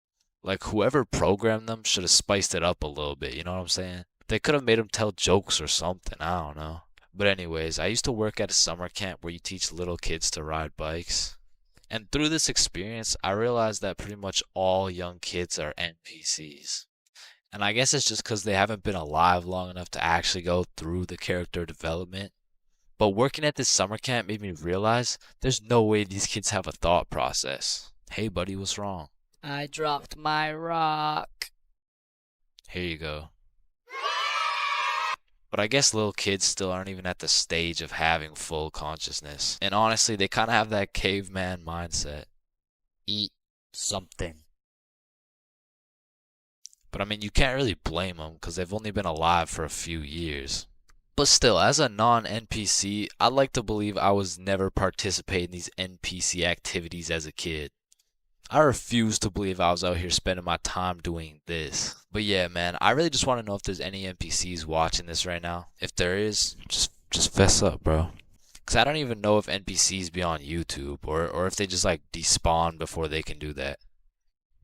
S3: Like whoever programmed them should have spiced it up a little bit, you know what I'm saying? They could have made them tell jokes or something, I don't know. But anyways, I used to work at a summer camp where you teach little kids to ride bikes. And through this experience, I realized that pretty much all young kids are NPCs. And I guess it's just because they haven't been alive long enough to actually go through the character development. But working at this summer camp made me realize there's no way these kids have a thought process. Hey buddy, what's wrong?
S5: I dropped my rock.
S3: Here you go. But I guess little kids still aren't even at the stage of having full consciousness. And honestly, they kind of have that caveman mindset.
S5: Eat something.
S3: But I mean, you can't really blame them because they've only been alive for a few years. But still, as a non-NPC, I'd like to believe I was never participating in these NPC activities as a kid. I refuse to believe I was out here spending my time doing this. But yeah, man, I really just want to know if there's any NPCs watching this right now. If there is, just fess up, bro. Because I don't even know if NPCs be on YouTube or if they just like despawn before they can do that.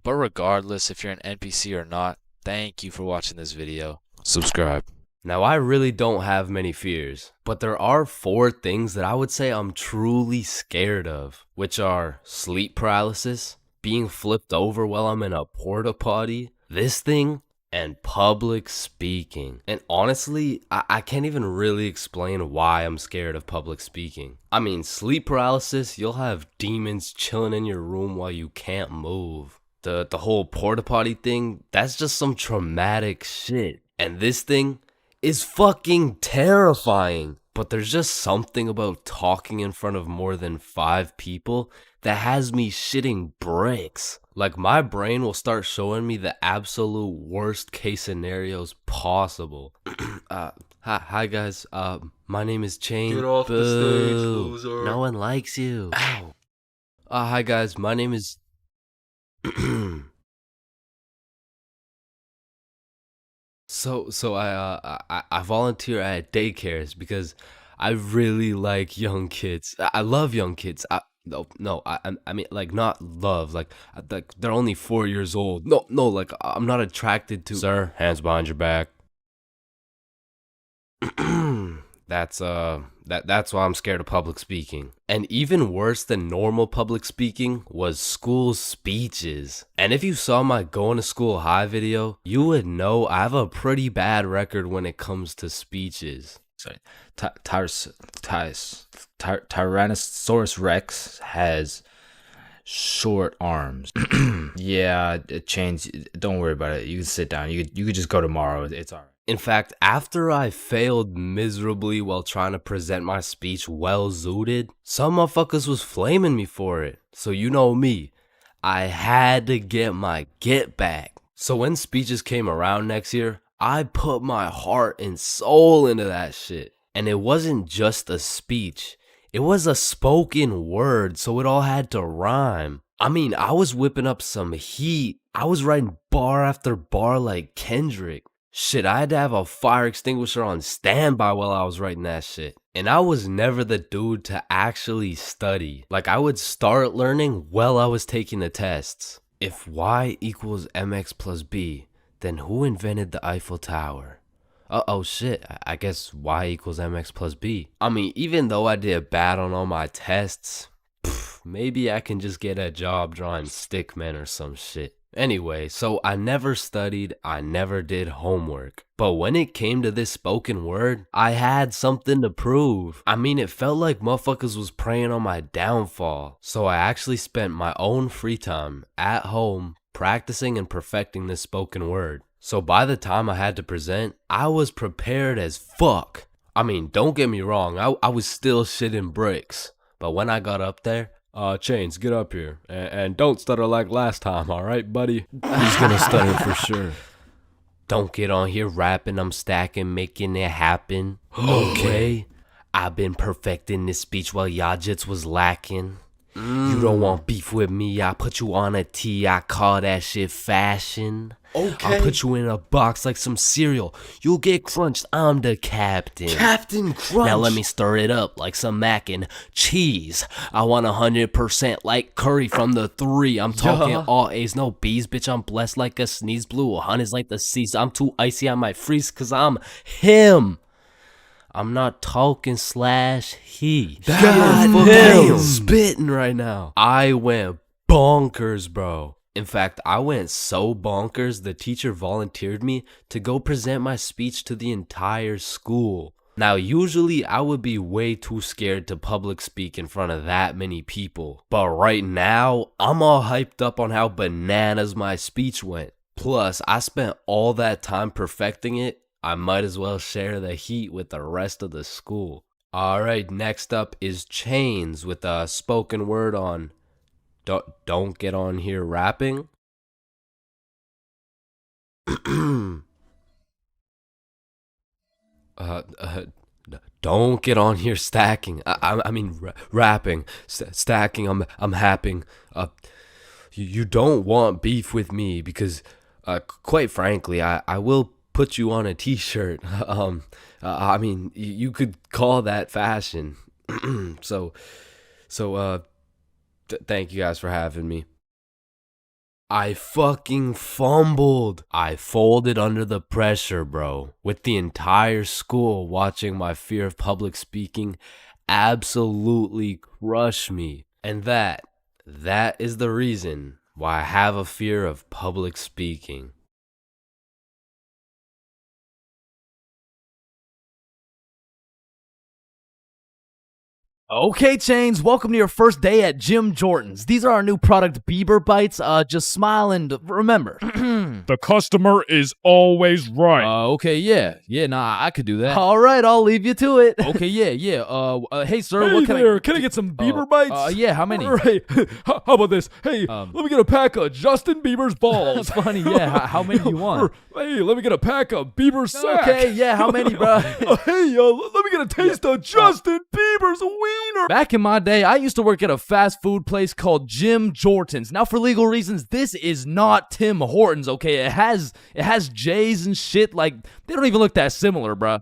S3: But regardless if you're an NPC or not, thank you for watching this video. Subscribe.
S6: Now, I really don't have many fears, but there are 4 things that I would say I'm truly scared of, which are sleep paralysis, being flipped over while I'm in a porta potty, this thing, and public speaking. And honestly, I can't even really explain why I'm scared of public speaking. I mean, sleep paralysis, you'll have demons chilling in your room while you can't move. The whole porta potty thing, that's just some traumatic shit. And this thing is fucking terrifying. But there's just something about talking in front of more than 5 people that has me shitting bricks. Like, my brain will start showing me the absolute worst case scenarios possible. Hi guys, my name is Chain.
S11: Get off the stage, loser.
S6: No one likes you. Ow. Hi guys, my name is... So I volunteer at daycares because I really like young kids. I love young kids. I mean like not love, like they're only 4 years old. No, like I'm not attracted to. Sir, hands behind your back. That's why I'm scared of public speaking. And even worse than normal public speaking was school speeches. And if you saw my going to school high video, you would know I have a pretty bad record when it comes to speeches.
S8: Sorry, Tyrannosaurus Rex has short arms. Yeah, Chains, don't worry about it. You can sit down. You could just go tomorrow. It's alright.
S6: In fact, after I failed miserably while trying to present my speech well zooted, some motherfuckers was flaming me for it. So you know me, I had to get my get back. So when speeches came around next year, I put my heart and soul into that shit. And it wasn't just a speech, it was a spoken word, so it all had to rhyme. I mean, I was whipping up some heat. I was writing bar after bar like Kendrick. Shit, I had to have a fire extinguisher on standby while I was writing that shit. And I was never the dude to actually study. Like, I would start learning while I was taking the tests. If y equals mx plus b, then who invented the Eiffel Tower? Oh shit, I guess y equals mx plus b. I mean, even though I did bad on all my tests, maybe I can just get a job drawing stickmen or some shit. Anyway, so I never studied, I never did homework. But when it came to this spoken word, I had something to prove. I mean, it felt like motherfuckers was preying on my downfall. So I actually spent my own free time at home practicing and perfecting this spoken word. So by the time I had to present, I was prepared as fuck. I mean, don't get me wrong, I was still shitting bricks. But when I got up there, Chains, get up here. And don't stutter like last time, alright, buddy? He's gonna stutter for sure. Don't get on here rapping, I'm stacking, making it happen. Okay? I've been perfecting this speech while y'all jits was lacking. You don't want beef with me, I put you on a tee, I call that shit fashion.
S12: Okay.
S6: I'll put you in a box like some cereal. You'll get crunched, I'm the captain.
S12: Captain Crunch.
S6: Now let me stir it up like some mac and cheese. I want 100% like curry from the 3. I'm talking all A's, no B's. Bitch, I'm blessed like a sneeze. Blue 100's like the seas. I'm too icy, I might freeze cause I'm him. I'm not talking slash he.
S12: God
S6: damn. Spitting right now. I went bonkers, bro. In fact, I went so bonkers, the teacher volunteered me to go present my speech to the entire school. Now, usually I would be way too scared to public speak in front of that many people. But right now, I'm all hyped up on how bananas my speech went. Plus, I spent all that time perfecting it. I might as well share the heat with the rest of the school. Alright, next up is Chains with a spoken word on Don't get on here rapping. Don't get on here stacking. I mean rapping. Stacking. I'm happing. You don't want beef with me because, quite frankly, I will put you on a t-shirt. I mean, you could call that fashion. Thank you guys for having me. I fucking fumbled. I folded under the pressure, bro. With the entire school watching my fear of public speaking absolutely crush me. And that is the reason why I have a fear of public speaking.
S2: Okay, Chains, welcome to your first day at Jim Jordan's. These are our new product, Bieber Bites. Just smile and remember.
S1: The customer is always right.
S2: Okay, yeah, nah, I could do that. All right, I'll leave you to it. Okay, yeah. Hey, sir,
S1: Hey
S2: what
S1: there, can I get some Bieber bites?
S2: Yeah, how many?
S1: Right. How about this? Hey, let me get a pack of Justin Bieber's balls.
S2: Funny, yeah. How many do you want?
S1: Hey, let me get a pack of Bieber's sack.
S2: Okay, yeah, how many, bro?
S1: Hey, let me get a taste of Justin Bieber's wiener.
S2: Back in my day, I used to work at a fast food place called Jim Jordan's. Now, for legal reasons, this is not Tim Hortons, okay? It has J's and shit. Like, they don't even look that similar, bruh.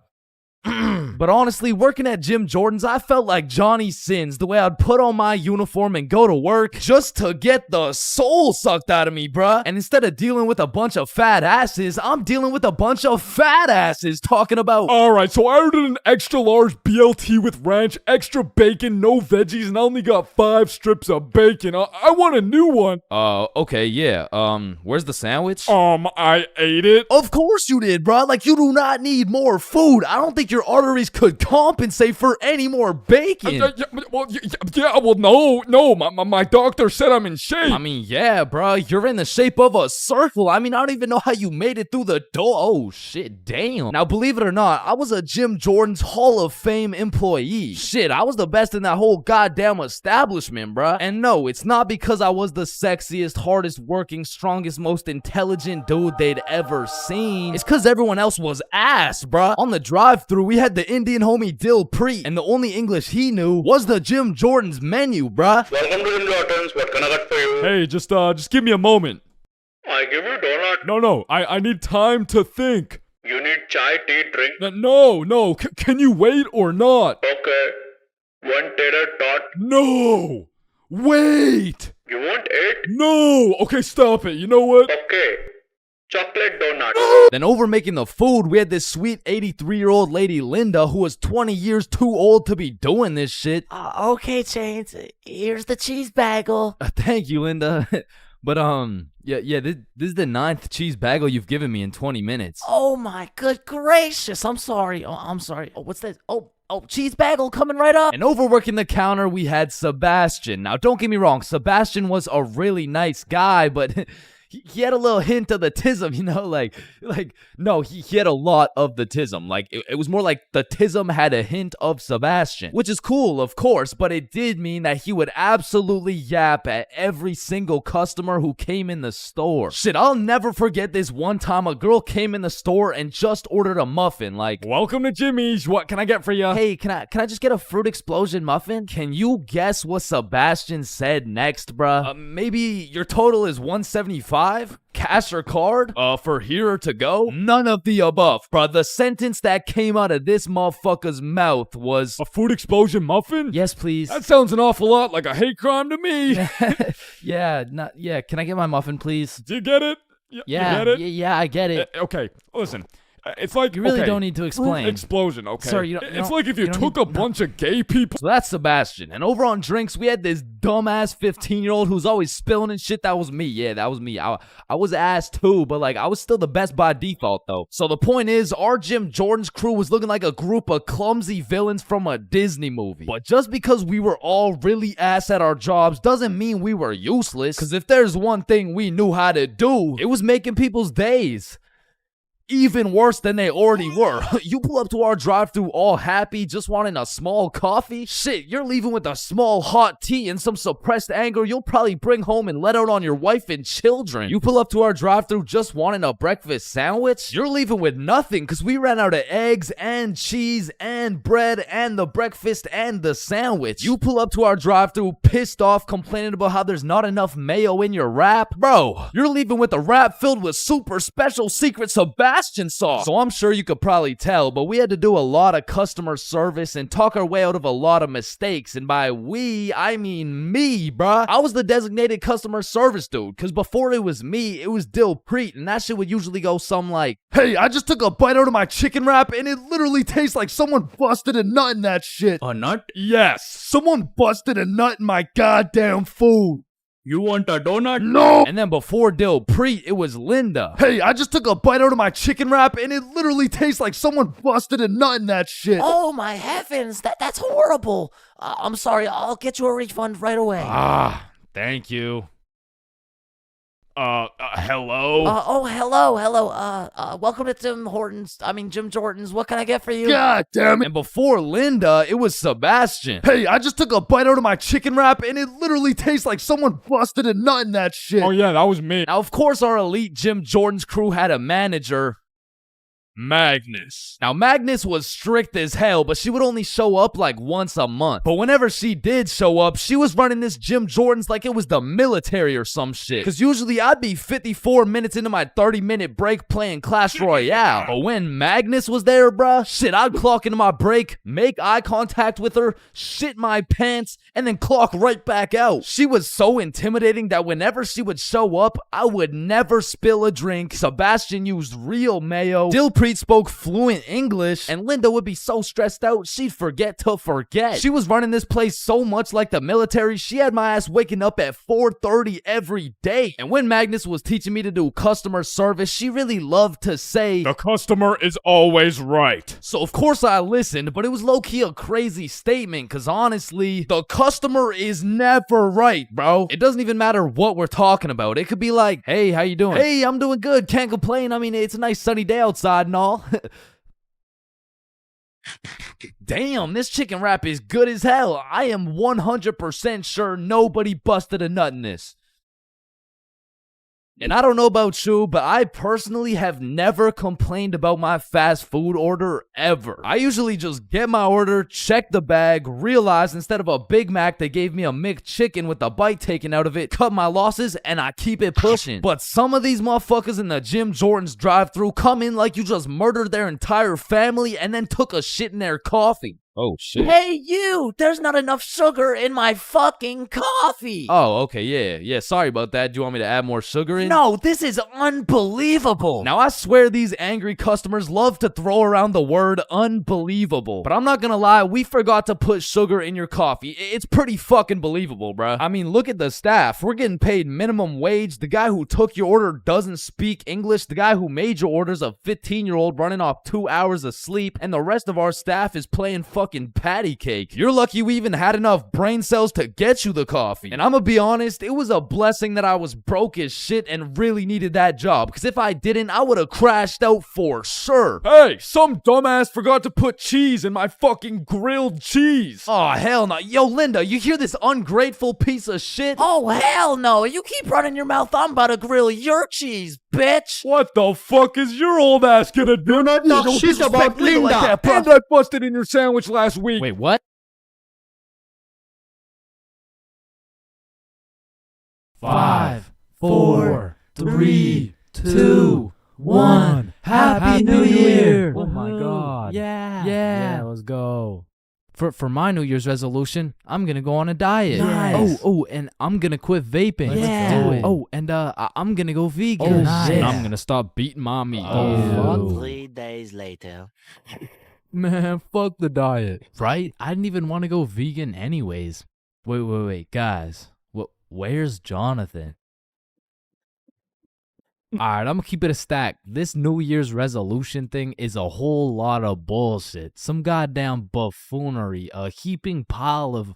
S2: But honestly, working at Jim Jordan's, I felt like Johnny Sins, the way I'd put on my uniform and go to work just to get the soul sucked out of me, bruh. And instead of dealing with a bunch of fat asses, I'm dealing with a bunch of fat asses talking about...
S1: Alright, so I ordered an extra large BLT with ranch, extra bacon, no veggies, and I only got 5 strips of bacon. I want a new one.
S2: Okay, yeah. Where's the sandwich?
S1: I ate it.
S2: Of course you did, bruh. Like, you do not need more food. I don't think your arteries could compensate for any more bacon.
S1: No, my doctor said I'm in shape.
S2: I mean, yeah, bro, you're in the shape of a circle. I mean, I don't even know how you made it through the door. Oh, shit, damn. Now, believe it or not, I was a Jim Jordan's Hall of Fame employee. Shit, I was the best in that whole goddamn establishment, bruh. And no, it's not because I was the sexiest, hardest working, strongest, most intelligent dude they'd ever seen. It's because everyone else was ass, bruh. On the drive-thru, we had the Indian homie Dill Preet, and the only English he knew was the Jim Jordan's menu, bruh.
S11: Welcome to Jim Jordan's. What can I get for you?
S1: Hey, just give me a moment.
S11: I give you donut.
S1: No, I need time to think.
S11: You need chai, tea, drink?
S1: No. Can you wait or not?
S11: Okay. One tater tot.
S1: No! Wait!
S11: You want it?
S1: No! Okay, stop it. You know what?
S11: Okay. Chocolate donut.
S2: Then over making the food, we had this sweet 83-year-old lady Linda who was 20 years too old to be doing this shit.
S5: Okay, Chains. Here's the cheese bagel.
S2: Thank you, Linda. But this is the 9th cheese bagel you've given me in 20 minutes.
S5: Oh my good gracious. I'm sorry. I'm sorry. what's this? Oh, cheese bagel coming right up.
S2: And over working the counter, we had Sebastian. Now, don't get me wrong, Sebastian was a really nice guy, but he had a little hint of the tism, you know, no, he had a lot of the tism. Like, it was more like the tism had a hint of Sebastian, which is cool, of course, but it did mean that he would absolutely yap at every single customer who came in the store. Shit, I'll never forget this one time a girl came in the store and just ordered a muffin, like,
S1: welcome to Jimmy's. What can I get for you?
S2: Hey, can I just get a fruit explosion muffin? Can you guess what Sebastian said next, bruh? Maybe your total is $175? Cash or card? For here or to go? None of the above, bruh. The sentence that came out of this motherfucker's mouth was,
S1: a food explosion muffin?
S2: yes, please.
S1: That sounds an awful lot like a hate crime to me.
S2: Yeah, can I get my muffin, please?
S1: Do you get it?
S2: Yeah,
S1: you get it?
S2: yeah, I get it.
S1: Okay, listen. It's like
S2: You really
S1: okay,
S2: don't need to explain.
S1: Explosion, okay?
S2: Sir, you don't-
S1: it's like if you
S2: don't
S1: took
S2: need-
S1: a bunch of gay people.
S2: So that's Sebastian. And over on drinks, we had this dumbass 15-year-old who's always spilling and shit. That was me. Yeah, that was me. I was ass too, but like I was still the best by default though. So the point is, our Jim Jordan's crew was looking like a group of clumsy villains from a Disney movie. But just because we were all really ass at our jobs doesn't mean we were useless. Because if there's one thing we knew how to do, it was making people's days even worse than they already were. You pull up to our drive-thru all happy, just wanting a small coffee? Shit, you're leaving with a small hot tea and some suppressed anger you'll probably bring home and let out on your wife and children. You pull up to our drive-thru just wanting a breakfast sandwich? You're leaving with nothing because we ran out of eggs and cheese and bread and the breakfast and the sandwich. You pull up to our drive-thru pissed off, complaining about how there's not enough mayo in your wrap? Bro, you're leaving with a wrap filled with super special secret Sebastian sauce. So I'm sure you could probably tell, but we had to do a lot of customer service and talk our way out of a lot of mistakes. And by we, I mean me, bruh. I was the designated customer service dude, because before it was me, it was Dilpreet, and that shit would usually go something like, hey, I just took a bite out of my chicken wrap, and it literally tastes like someone busted a nut in that shit.
S8: A nut?
S2: Yes, someone busted a nut in my goddamn food.
S8: You want a donut?
S2: No! And then before Dilpreet, it was Linda. Hey, I just took a bite out of my chicken wrap and it literally tastes like someone busted a nut in that shit.
S5: Oh my heavens, that's horrible. I'm sorry, I'll get you a refund right away.
S2: Thank you. Hello?
S5: Hello. Welcome to Jim Jordan's. What can I get for you?
S2: God damn it. And before Linda, it was Sebastian. Hey, I just took a bite out of my chicken wrap and it literally tastes like someone busted a nut in that shit.
S1: Oh yeah, that was me.
S2: Now, of course, our elite Jim Jordan's crew had a manager, Magnus. Now, Magnus was strict as hell, but she would only show up like once a month. But whenever she did show up, she was running this Jim Jordan's like it was the military or some shit. Because usually I'd be 54 minutes into my 30-minute break playing Clash Royale. But when Magnus was there, bruh, shit, I'd clock into my break, make eye contact with her, shit my pants, and then clock right back out. She was so intimidating that whenever she would show up, I would never spill a drink. Sebastian used real mayo. Dilpreet spoke fluent English, and Linda would be so stressed out she'd forget to forget. She was running this place so much like the military, she had my ass waking up at 4:30 every day. And when Magnus was teaching me to do customer service, she really loved to say,
S1: the customer is always right.
S2: so of course I listened, but it was low-key a crazy statement, cause honestly, the customer is never right, bro. It doesn't even matter what we're talking about. It could be like, hey, how you doing? Hey, I'm doing good, can't complain. I mean, it's a nice sunny day outside and all. Damn, this chicken wrap is good as hell. I am 100% sure nobody busted a nut in this. And I don't know about you, but I personally have never complained about my fast food order ever. I usually just get my order, check the bag, realize instead of a Big Mac, they gave me a McChicken with a bite taken out of it, cut my losses, and I keep it pushing. But some of these motherfuckers in the Jim Jordan's drive-thru come in like you just murdered their entire family and then took a shit in their coffee.
S1: Oh, shit.
S5: Hey, you! There's not enough sugar in my fucking coffee!
S2: Oh, okay, yeah, sorry about that. Do you want me to add more sugar in?
S5: No, this is unbelievable!
S2: Now, I swear these angry customers love to throw around the word unbelievable. But I'm not gonna lie, we forgot to put sugar in your coffee. It's pretty fucking believable, bruh. I mean, look at the staff. We're getting paid minimum wage. The guy who took your order doesn't speak English. The guy who made your order's a 15-year-old running off 2 hours of sleep. And the rest of our staff is playing fucking patty cake. You're lucky we even had enough brain cells to get you the coffee. And I'm gonna be honest, it was a blessing that I was broke as shit and really needed that job, because if I didn't, I would have crashed out for sure.
S1: Hey, some dumbass forgot to put cheese in my fucking grilled cheese.
S2: Oh, hell no. Yo, Linda, you hear this ungrateful piece of shit?
S5: Oh, hell no! You keep running your mouth, I'm about to grill your cheese, bitch!
S1: What the fuck is your old ass gonna do?
S12: Do not talk shit about Linda.
S2: Like that, bro.
S1: And I busted in your sandwich last week.
S2: Wait, what? 5, 4, 3, 2, 1. Happy New Year! Oh my god. Yeah, let's go. For my New Year's resolution, I'm gonna go on a diet.
S5: Nice.
S2: Oh, and I'm gonna quit vaping.
S5: Let's do it.
S2: Oh, and I'm gonna go vegan.
S5: Oh, nice.
S2: And I'm gonna stop beating mommy.
S5: Oh,
S10: 3 days later.
S2: Man, fuck the diet. Right? I didn't even want to go vegan anyways. Wait, guys. Where's Jonathan? Alright, I'm gonna keep it a stack. This New Year's resolution thing is a whole lot of bullshit. Some goddamn buffoonery. A heaping pile of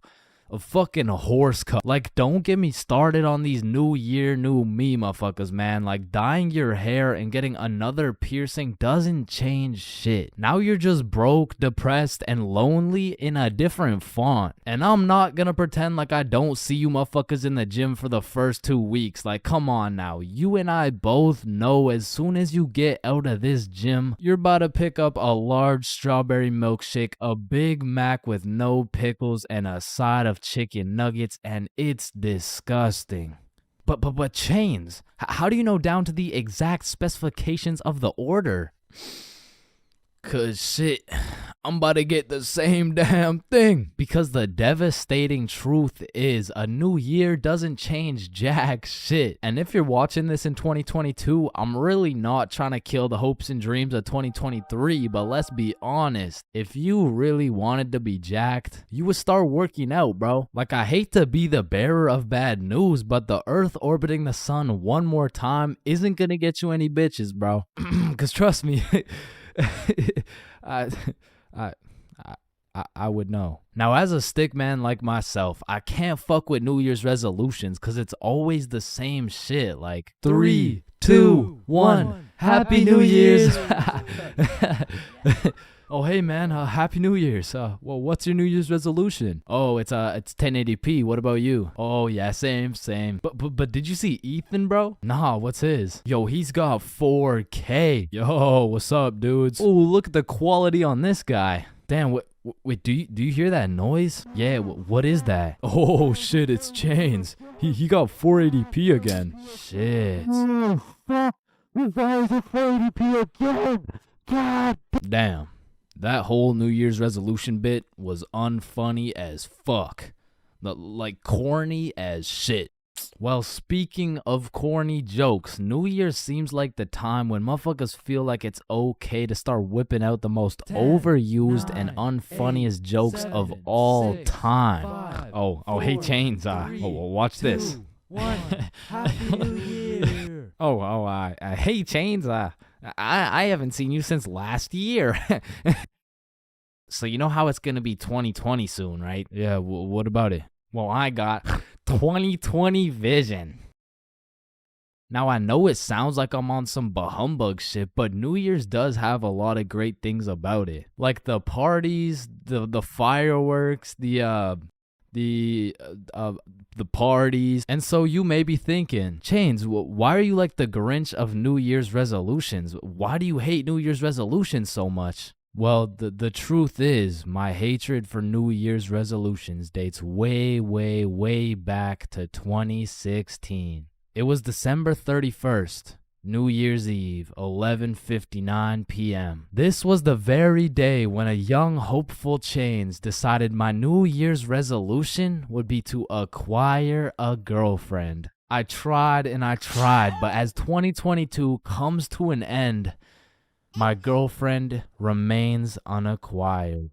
S2: fucking horse cut. Like, don't get me started on these New Year, new me motherfuckers, man. Like, dyeing your hair and getting another piercing doesn't change shit. Now you're just broke, depressed, and lonely in a different font. And I'm not gonna pretend like I don't see you motherfuckers in the gym for the first 2 weeks. Like, come on now. You and I both know as soon as you get out of this gym, you're about to pick up a large strawberry milkshake, a Big Mac with no pickles, and a side of chicken nuggets, and it's disgusting. But Chains, how do you know down to the exact specifications of the order? 'Cause shit, I'm about to get the same damn thing. Because the devastating truth is a new year doesn't change jack shit. And if you're watching this in 2022, I'm really not trying to kill the hopes and dreams of 2023, but let's be honest. If you really wanted to be jacked, you would start working out, bro. Like, I hate to be the bearer of bad news, but the Earth orbiting the sun one more time isn't gonna get you any bitches, bro. 'Cause trust me, I would know. Now, as a stick man like myself, I can't fuck with New Year's resolutions because it's always the same shit. Like, 3, 2, 1, Happy New Year's. Oh, hey man, Happy New Year's. Well, what's your New Year's resolution? Oh, it's 1080p. What about you? Oh yeah, same. But did you see Ethan, bro? Nah, what's his? Yo, he's got 4K. Yo, what's up, dudes? Oh, look at the quality on this guy. Damn, wait, do you hear that noise? Yeah, what is that? Oh shit, it's Chains. He got 480p again. Shit. Why is it 480p again? God damn. That whole New Year's resolution bit was unfunny as fuck. Like, corny as shit. Well, speaking of corny jokes, New Year seems like the time when motherfuckers feel like it's okay to start whipping out the most overused and unfunniest jokes of all time. Oh, hey Chains, watch this.
S5: Happy New Year!
S2: Hey Chains, I haven't seen you since last year. So you know how it's gonna be 2020 soon, right? Yeah, what about it? Well, I got 2020 vision. Now, I know it sounds like I'm on some bahumbug shit, but New Year's does have a lot of great things about it. Like the parties, the fireworks, the the parties. And so you may be thinking, Chains, why are you like the Grinch of New Year's resolutions? Why do you hate New Year's resolutions so much? Well, the truth is, my hatred for New Year's resolutions dates way, way, way back to 2016. It was December 31st. New Year's Eve, 11:59 p.m. This was the very day when a young, hopeful Chains decided my New Year's resolution would be to acquire a girlfriend. I tried and I tried, but as 2022 comes to an end, my girlfriend remains unacquired.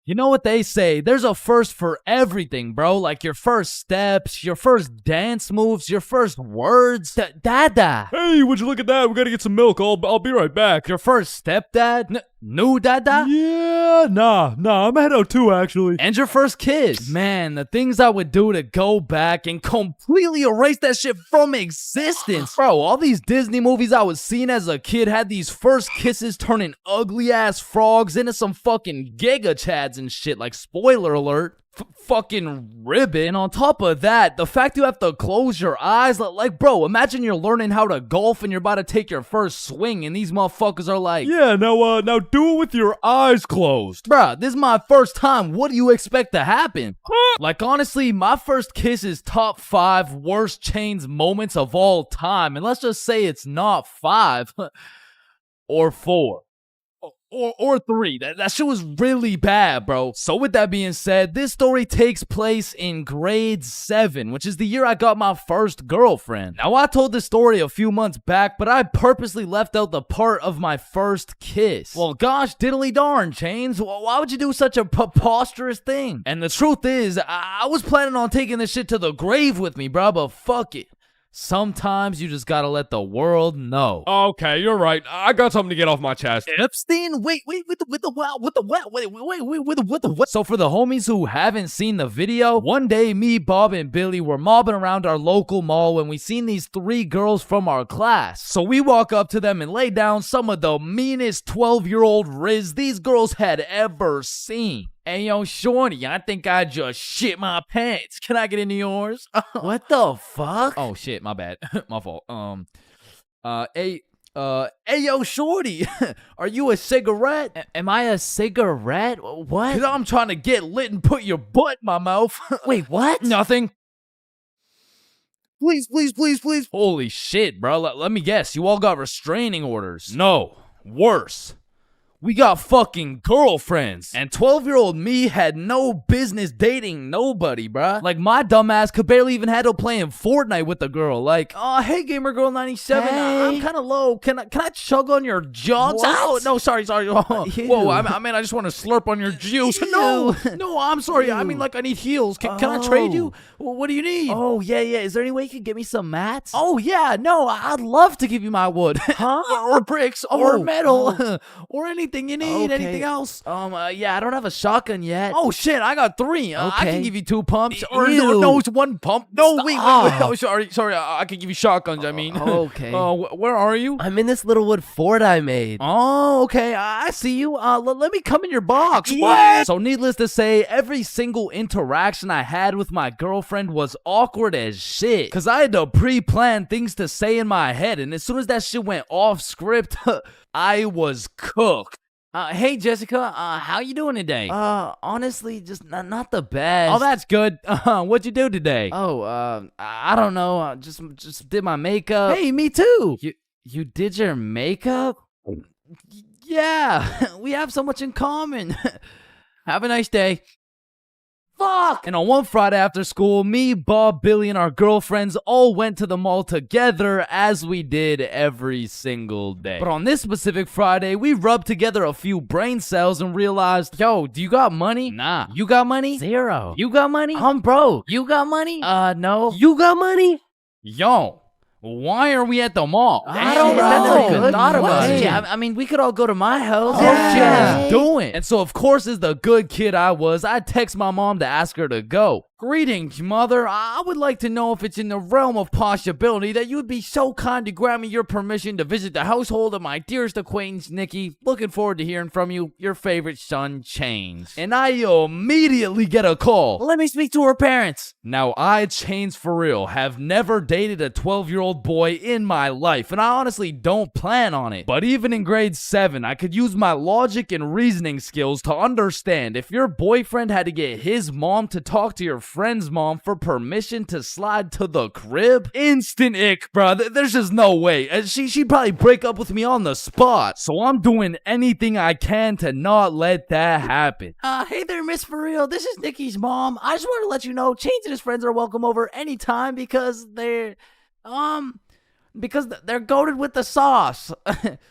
S2: You know what they say, there's a first for everything, bro. Like your first steps, your first dance moves, your first words. Dada.
S1: Hey, would you look at that? We gotta get some milk. I'll be right back.
S2: Your first stepdad? New dada?
S1: Yeah, nah, I'm head out too, actually.
S2: And your first kiss? Man, the things I would do to go back and completely erase that shit from existence. Bro, all these Disney movies I was seeing as a kid had these first kisses turning ugly ass frogs into some fucking giga chads and shit. Like, spoiler alert. Fucking ribbon. And on top of that, the fact you have to close your eyes, like, bro, imagine you're learning how to golf and you're about to take your first swing and these motherfuckers are like,
S1: yeah, now do it with your eyes closed.
S2: Bruh, this is my first time. What do you expect to happen? Like, honestly, my first kiss is top 5 worst Chains moments of all time. And let's just say it's not 5 or 4. Or 3. That shit was really bad, bro. So with that being said, this story takes place in grade 7, which is the year I got my first girlfriend. Now, I told this story a few months back, but I purposely left out the part of my first kiss. Well, gosh diddly darn, Chains. Why would you do such a preposterous thing? And the truth is, I was planning on taking this shit to the grave with me, bro, but fuck it. Sometimes you just gotta let the world know.
S1: Okay, you're right. I got something to get off my chest.
S2: Epstein? Wait, with the what? So for the homies who haven't seen the video, one day me, Bob, and Billy were mobbing around our local mall when we seen these 3 girls from our class. So we walk up to them and lay down some of the meanest 12-year-old riz these girls had ever seen. Hey, yo, shorty, I think I just shit my pants. Can I get into yours?
S5: What the fuck?
S2: Oh, shit, my bad. My fault. Hey, yo, shorty, are you a cigarette?
S5: Am I a cigarette? What?
S2: Cause I'm trying to get lit and put your butt in my mouth.
S5: Wait, what?
S2: Nothing. Please. Holy shit, bro. Let me guess. You all got restraining orders. No, worse. We got fucking girlfriends. And 12-year-old me had no business dating nobody, bruh. Like, my dumbass could barely even handle playing Fortnite with a girl. Like, oh, hey, Gamer Girl 97,
S5: Hey.
S2: I'm kind of low. Can I chug on your jugs?
S5: What?
S2: Oh, no, sorry. Whoa, I mean, I just want to slurp on your juice. No, I'm sorry. I mean, like, I need heels. Can I trade you? What do you need?
S5: Oh, yeah. Is there any way you could get me some mats?
S2: Oh, yeah, no, I'd love to give you my wood.
S5: Huh?
S2: or bricks, or metal, or anything you need.
S5: Okay.
S2: Anything else?
S5: Yeah, I don't have a shotgun yet.
S2: Oh, shit, I got 3. I
S5: Okay.
S2: can give you 2 pumps. Or
S5: Ew.
S2: no, it's 1 pump. No, wait.
S5: Stop.
S2: Oh, sorry. I can give you shotguns, I mean.
S5: Okay.
S2: Where are you?
S5: I'm in this little wood fort I made.
S2: Oh, okay. I see you. Let me come in your box.
S5: Yeah.
S2: So needless to say, every single interaction I had with my girlfriend was awkward as shit. Cause I had to pre-plan things to say in my head. And as soon as that shit went off script, I was cooked. Hey, Jessica, how you doing today?
S5: Honestly, just not the best.
S2: Oh, that's good. What'd you do today?
S5: Oh, I don't know. Just did my makeup.
S2: Hey, me too.
S5: You did your makeup?
S2: Yeah, we have so much in common. Have a nice day.
S5: Fuck!
S2: And on one Friday after school, me, Bob, Billy, and our girlfriends all went to the mall together as we did every single day. But on this specific Friday, we rubbed together a few brain cells and realized, yo, do you got money? Nah. You got money?
S5: 0.
S2: You got money?
S5: I'm broke.
S2: You got money?
S5: No.
S2: You got money? Yo, why are we at the mall?
S5: I don't know.
S2: That's a
S5: Good
S2: thought about it.
S5: question. I mean, we could all go to my house.
S2: Oh,
S5: Yeah.
S2: shit, let's do it. And so, of course, as the good kid I was, I text my mom to ask her to go. Greetings, Mother. I would like to know if it's in the realm of possibility that you would be so kind to grant me your permission to visit the household of my dearest acquaintance, Nikki. Looking forward to hearing from you. Your favorite son, Chains. And I immediately get a call.
S5: Let me speak to her parents.
S2: Now, I, ChainsFR, have never dated a 12-year-old boy in my life, and I honestly don't plan on it. But even in grade 7, I could use my logic and reasoning skills to understand if your boyfriend had to get his mom to talk to your friend's mom for permission to slide to the crib, instant ick, bro. There's just no way. She'd probably break up with me on the spot. So I'm doing anything I can to not let that happen.
S5: Hey there, Miss For Real. This is Nikki's mom. I just want to let you know Chains and his friends are welcome over anytime because they're goated with the sauce.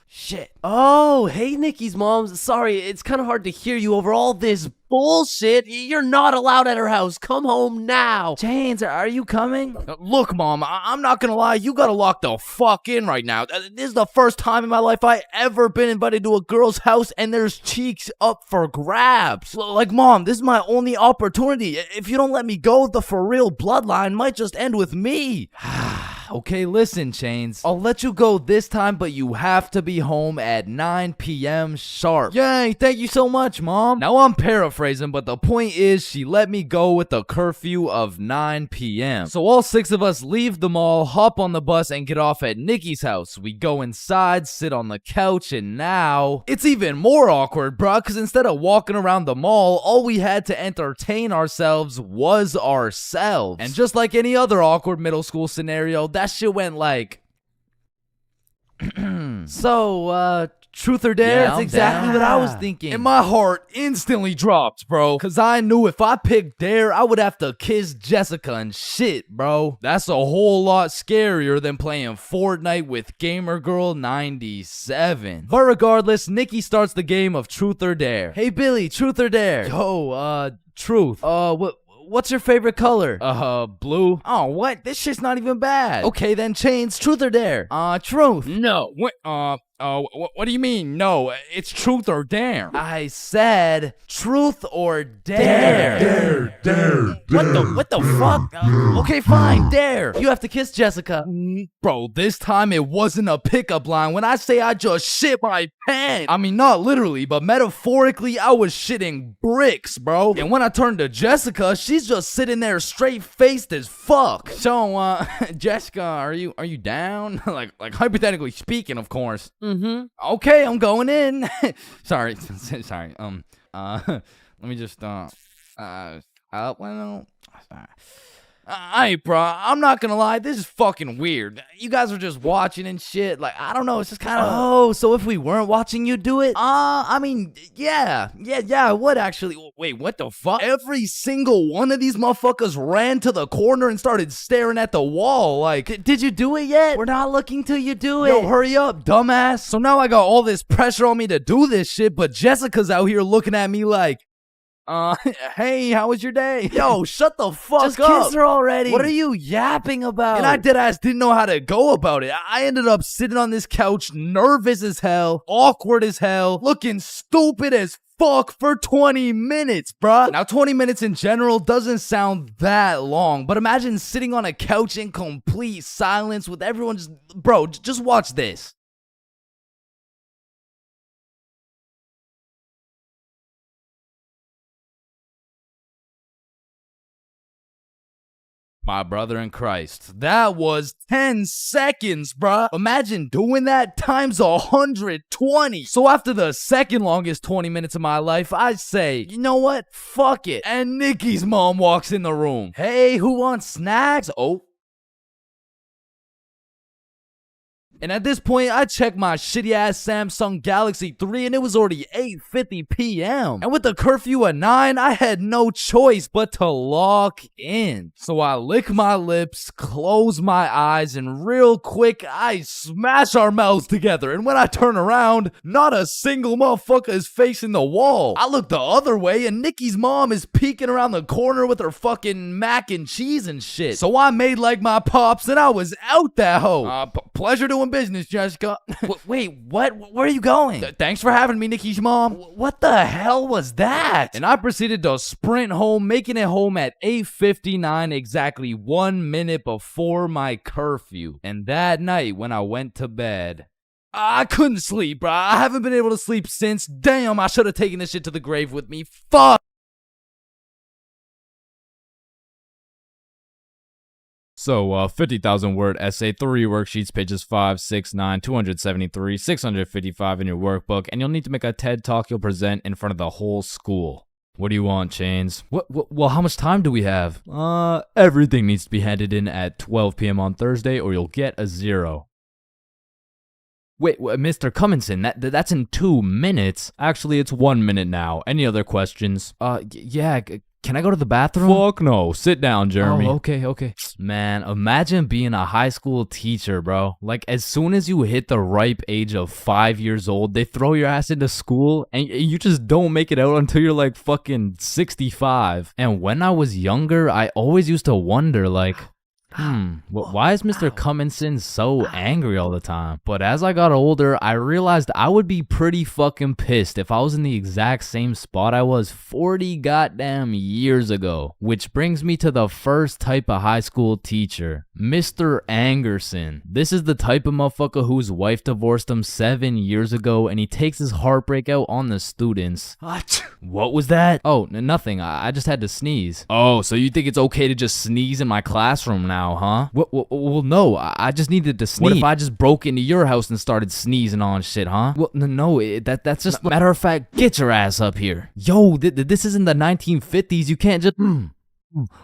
S5: Shit.
S6: Oh, hey, Nikki's mom. Sorry, it's kind of hard to hear you over all this bullshit. You're not allowed at her house. Come home now.
S5: Chains, are you coming?
S2: Look, Mom, I'm not gonna lie, you gotta lock the fuck in right now. This is the first time in my life I ever been invited to a girl's house and there's cheeks up for grabs. Like, Mom, this is my only opportunity. If you don't let me go, the For Real bloodline might just end with me. Okay, listen, Chains. I'll let you go this time, but you have to be home at 9 p.m. sharp. Yay, thank you so much, Mom. Now, I'm paraphrasing, but the point is she let me go with a curfew of 9 p.m. So all 6 of us leave the mall, hop on the bus, and get off at Nikki's house. We go inside, sit on the couch, and now it's even more awkward, bruh, because instead of walking around the mall, all we had to entertain ourselves was ourselves. And just like any other awkward middle school scenario, that shit went like so, truth or dare?
S5: Yeah,
S2: That's
S5: I'm
S2: exactly
S5: down.
S2: what I was thinking. And my heart instantly dropped, bro. Cause I knew if I picked dare, I would have to kiss Jessica and shit, bro. That's a whole lot scarier than playing Fortnite with Gamer Girl 97. But regardless, Nikki starts the game of truth or dare. Hey Billy, truth or dare? Yo, truth. What's your favorite color? Blue. Oh, what? This shit's not even bad. Okay, then Chains, truth or dare? Truth. No. What do you mean? No, it's truth or dare. I said truth or dare.
S4: Dare.
S2: What the fuck? Okay, fine, dare. You have to kiss Jessica. Bro, this time it wasn't a pickup line. When I say I just shit my pants, I mean not literally, but metaphorically, I was shitting bricks, bro. And when I turned to Jessica, she's just sitting there straight-faced as fuck. So, Jessica, are you down? like hypothetically speaking, of course. Okay, I'm going in. Sorry. Let me just Alright, bro, I'm not gonna lie, this is fucking weird. You guys are just watching and shit. Like, I don't know, it's just kind of. Oh, so if we weren't watching you do it? I mean, yeah, I would actually. Wait, what the fuck? Every single one of these motherfuckers ran to the corner and started staring at the wall. Like, did you do it yet?
S5: We're not looking till you do it.
S2: Yo, hurry up, dumbass. So now I got all this pressure on me to do this shit, but Jessica's out here looking at me like, hey, how was your day? Yo, shut the fuck
S5: Just
S2: up.
S5: kiss her already.
S2: What are you yapping about? And I deadass didn't know how to go about it. I ended up sitting on this couch, nervous as hell, awkward as hell, looking stupid as fuck for 20 minutes, bruh. Now, 20 minutes in general doesn't sound that long, but imagine sitting on a couch in complete silence with everyone just, bro, just watch this. My brother in Christ, that was 10 seconds, bruh. Imagine doing that times 120. So after the second longest 20 minutes of my life, I say, you know what? Fuck it. And Nikki's mom walks in the room. Hey, who wants snacks? Oh. And at this point, I checked my shitty-ass Samsung Galaxy 3 and it was already 8:50 p.m. And with the curfew at 9, I had no choice but to lock in. So I lick my lips, close my eyes, and real quick, I smash our mouths together. And when I turn around, not a single motherfucker is facing the wall. I look the other way and Nikki's mom is peeking around the corner with her fucking mac and cheese and shit. So I made like my pops and I was out that hoe. Pleasure to doing business, Jessica.
S5: Wait, what? Where are you going?
S2: Thanks for having me, Nikki's mom.
S5: What the hell was that?
S2: And I proceeded to sprint home, making it home at 8:59, exactly 1 minute before my curfew. And that night, when I went to bed, I couldn't sleep, bro. I haven't been able to sleep since. Damn, I should have taken this shit to the grave with me. Fuck.
S1: So, 50,000 word essay, 3 worksheets, pages 5, 6, 9, 273, 655 in your workbook, and you'll need to make a TED talk you'll present in front of the whole school. What do you want, Chains?
S2: Well, how much time do we have?
S1: Everything needs to be handed in at 12 p.m. on Thursday or you'll get a 0.
S2: Wait, Mr. Cummingson, that's in 2 minutes.
S1: Actually, it's 1 minute now. Any other questions?
S2: Yeah, can I go to the bathroom?
S1: Fuck no. Sit down, Jeremy.
S2: Oh, okay.
S1: Man, imagine being a high school teacher, bro. Like, as soon as you hit the ripe age of 5 years old, they throw your ass into school and you just don't make it out until you're like fucking 65. And when I was younger, I always used to wonder, like, why is Mr. Cummingson so angry all the time? But as I got older, I realized I would be pretty fucking pissed if I was in the exact same spot I was 40 goddamn years ago. Which brings me to the first type of high school teacher, Mr. Angerson. This is the type of motherfucker whose wife divorced him 7 years ago and he takes his heartbreak out on the students. What was that? Oh, nothing. I just had to sneeze. Oh, so you think it's okay to just sneeze in my classroom now? Huh? Well, no, I just needed to sneeze. What if I just broke into your house and started sneezing on shit, huh? Well, no, that's just... Matter of fact, get your ass up here. Yo, this isn't the 1950s. You can't just...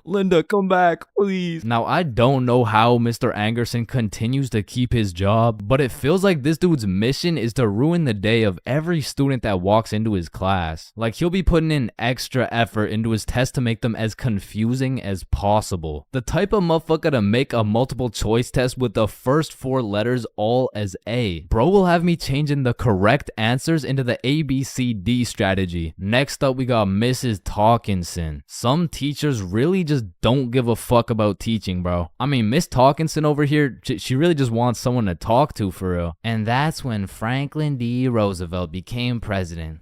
S1: Linda, come back, please. Now, I don't know how Mr. Angerson continues to keep his job, but it feels like this dude's mission is to ruin the day of every student that walks into his class. Like, he'll be putting in extra effort into his tests to make them as confusing as possible. The type of motherfucker to make a multiple choice test with the first 4 letters all as A. Bro will have me changing the correct answers into the ABCD strategy. Next up, we got Mrs. Talkinson. Some teachers really just don't give a fuck about teaching, bro. I mean, Miss Talkinson over here, she really just wants someone to talk to for real. And that's when Franklin D. Roosevelt became president.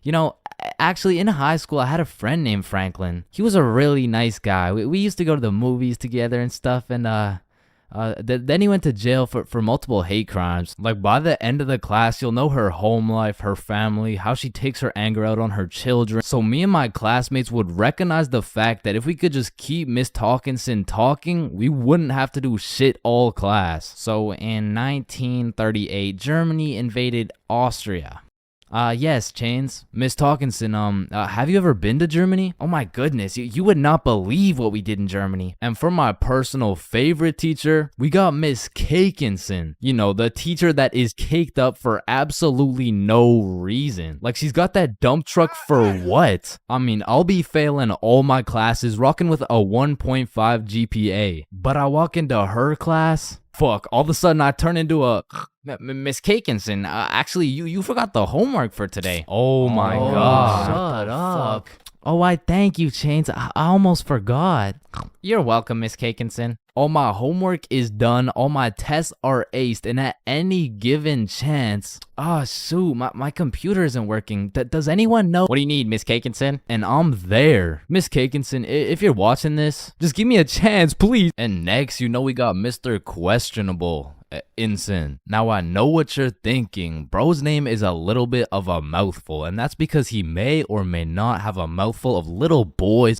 S1: You know, actually in high school, I had a friend named Franklin. He was a really nice guy. We used to go to the movies together and stuff, and then he went to jail for multiple hate crimes. Like, by the end of the class, you'll know her home life, her family, how she takes her anger out on her children. So me and my classmates would recognize the fact that if we could just keep Miss Talkinson talking, we wouldn't have to do shit all class. So in 1938, Germany invaded Austria. Yes, Chains. Miss Talkinson, have you ever been to Germany? Oh my goodness, you would not believe what we did in Germany. And for my personal favorite teacher, we got Miss Cakinson. You know, the teacher that is caked up for absolutely no reason. Like, she's got that dump truck for what? I mean, I'll be failing all my classes, rocking with a 1.5 GPA. But I walk into her class, fuck, all of a sudden I turn into a... Miss Cakinson, actually, you forgot the homework for today. Oh my god.
S2: Shut up.
S1: Oh, I thank you, Chains. I almost forgot. You're welcome, Miss Cakinson. All my homework is done, all my tests are aced, and at any given chance... shoot, my computer isn't working. Does anyone know? What do you need, Miss Cakinson? And I'm there. Miss Cakinson, if you're watching this, just give me a chance, please. And next, you know we got Mr. Questionable. Ensign. Now I know what you're thinking. Bro's name is a little bit of a mouthful, and that's because he may or may not have a mouthful of little boys.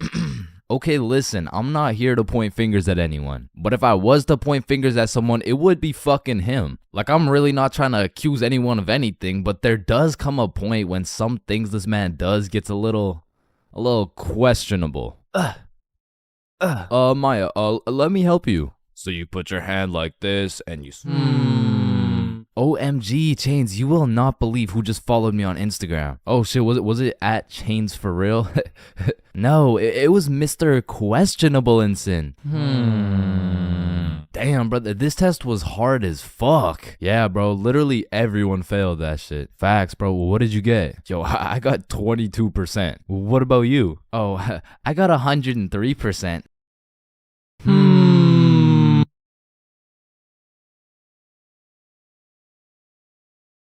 S1: Okay, listen, I'm not here to point fingers at anyone, but if I was to point fingers at someone, it would be fucking him. Like, I'm really not trying to accuse anyone of anything, but there does come a point when some things this man does gets a little questionable. Maya, let me help you. So you put your hand like this and you... OMG, Chains, you will not believe who just followed me on Instagram. Oh shit, was it at ChainsFR? No, it was Mr. Questionable Ensign. Damn, brother, this test was hard as fuck. Yeah, bro, literally everyone failed that shit. Facts, bro. What did you get? Yo, I got 22%. What about you? Oh, I got 103%.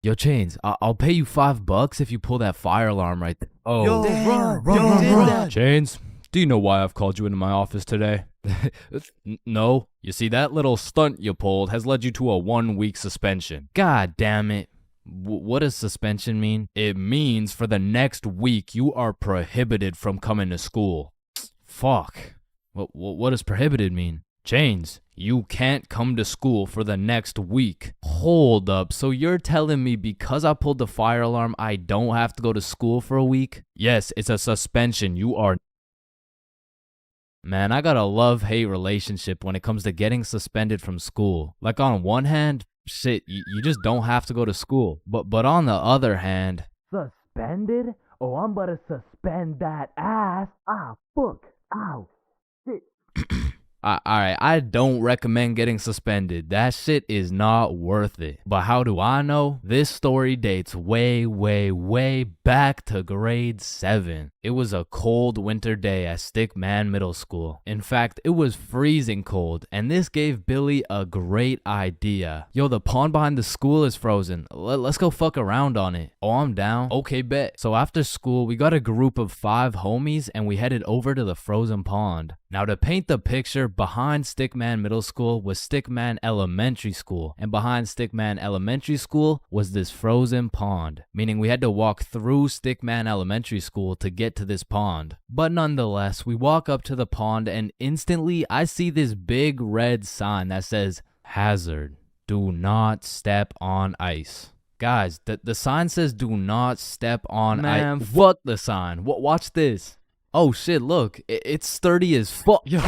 S2: Yo, Chains, I'll pay you $5 if you pull that fire alarm right there. Oh,
S12: Yo, run.
S1: Chains, do you know why I've called you into my office today?
S2: No.
S1: You see, that little stunt you pulled has led you to a 1-week suspension.
S2: God damn it. What does suspension mean?
S1: It means for the next week you are prohibited from coming to school.
S2: Fuck. What does prohibited mean?
S1: Chains, you can't come to school for the next week.
S2: Hold up, so you're telling me because I pulled the fire alarm, I don't have to go to school for a week?
S1: Yes, it's a suspension. You are...
S2: Man, I got a love-hate relationship when it comes to getting suspended from school. Like on one hand, shit, you just don't have to go to school. But on the other hand...
S5: Suspended? Oh, I'm about to suspend that ass. Ah, fuck. Ow. Shit.
S2: Alright, I don't recommend getting suspended. That shit is not worth it. But how do I know? This story dates way, way, way back to grade 7. It was a cold winter day at Stickman Middle School. In fact, it was freezing cold, and this gave Billy a great idea. Yo, the pond behind the school is frozen. Let's go fuck around on it. Oh, I'm down.
S1: Okay, bet.
S2: So after school, we got a group of 5 homies, and we headed over to the frozen pond. Now, to paint the picture, behind Stickman Middle School was Stickman Elementary School, and behind Stickman Elementary School was this frozen pond, meaning we had to walk through Stickman Elementary School to get to this pond. But nonetheless, we walk up to the pond and instantly I see this big red sign that says, "Hazard, do not step on ice." Guys, the sign says do not step on ice.
S1: Man,
S2: Fuck the sign. Watch this. Oh shit, look, it's sturdy as fuck.
S1: Yo,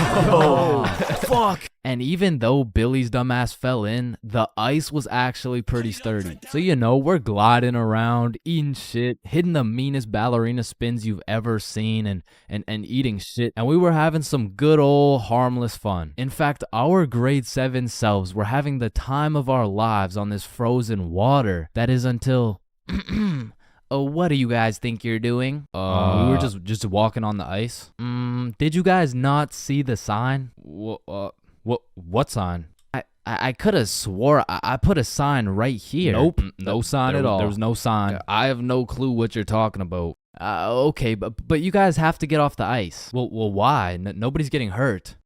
S2: fuck. And even though Billy's dumbass fell in, the ice was actually pretty sturdy. So you know, we're gliding around, eating shit, hitting the meanest ballerina spins you've ever seen, and eating shit. And we were having some good old harmless fun. In fact, our grade 7 selves were having the time of our lives on this frozen water. That is until... Oh, what do you guys think you're doing?
S1: We were
S2: just walking on the ice. Did you guys not see the sign?
S1: What sign?
S2: I could have swore I put a sign right here.
S1: Nope, no sign at all.
S2: There was no sign. I have no clue what you're talking about. Okay, but you guys have to get off the ice. Well, why? Nobody's getting hurt.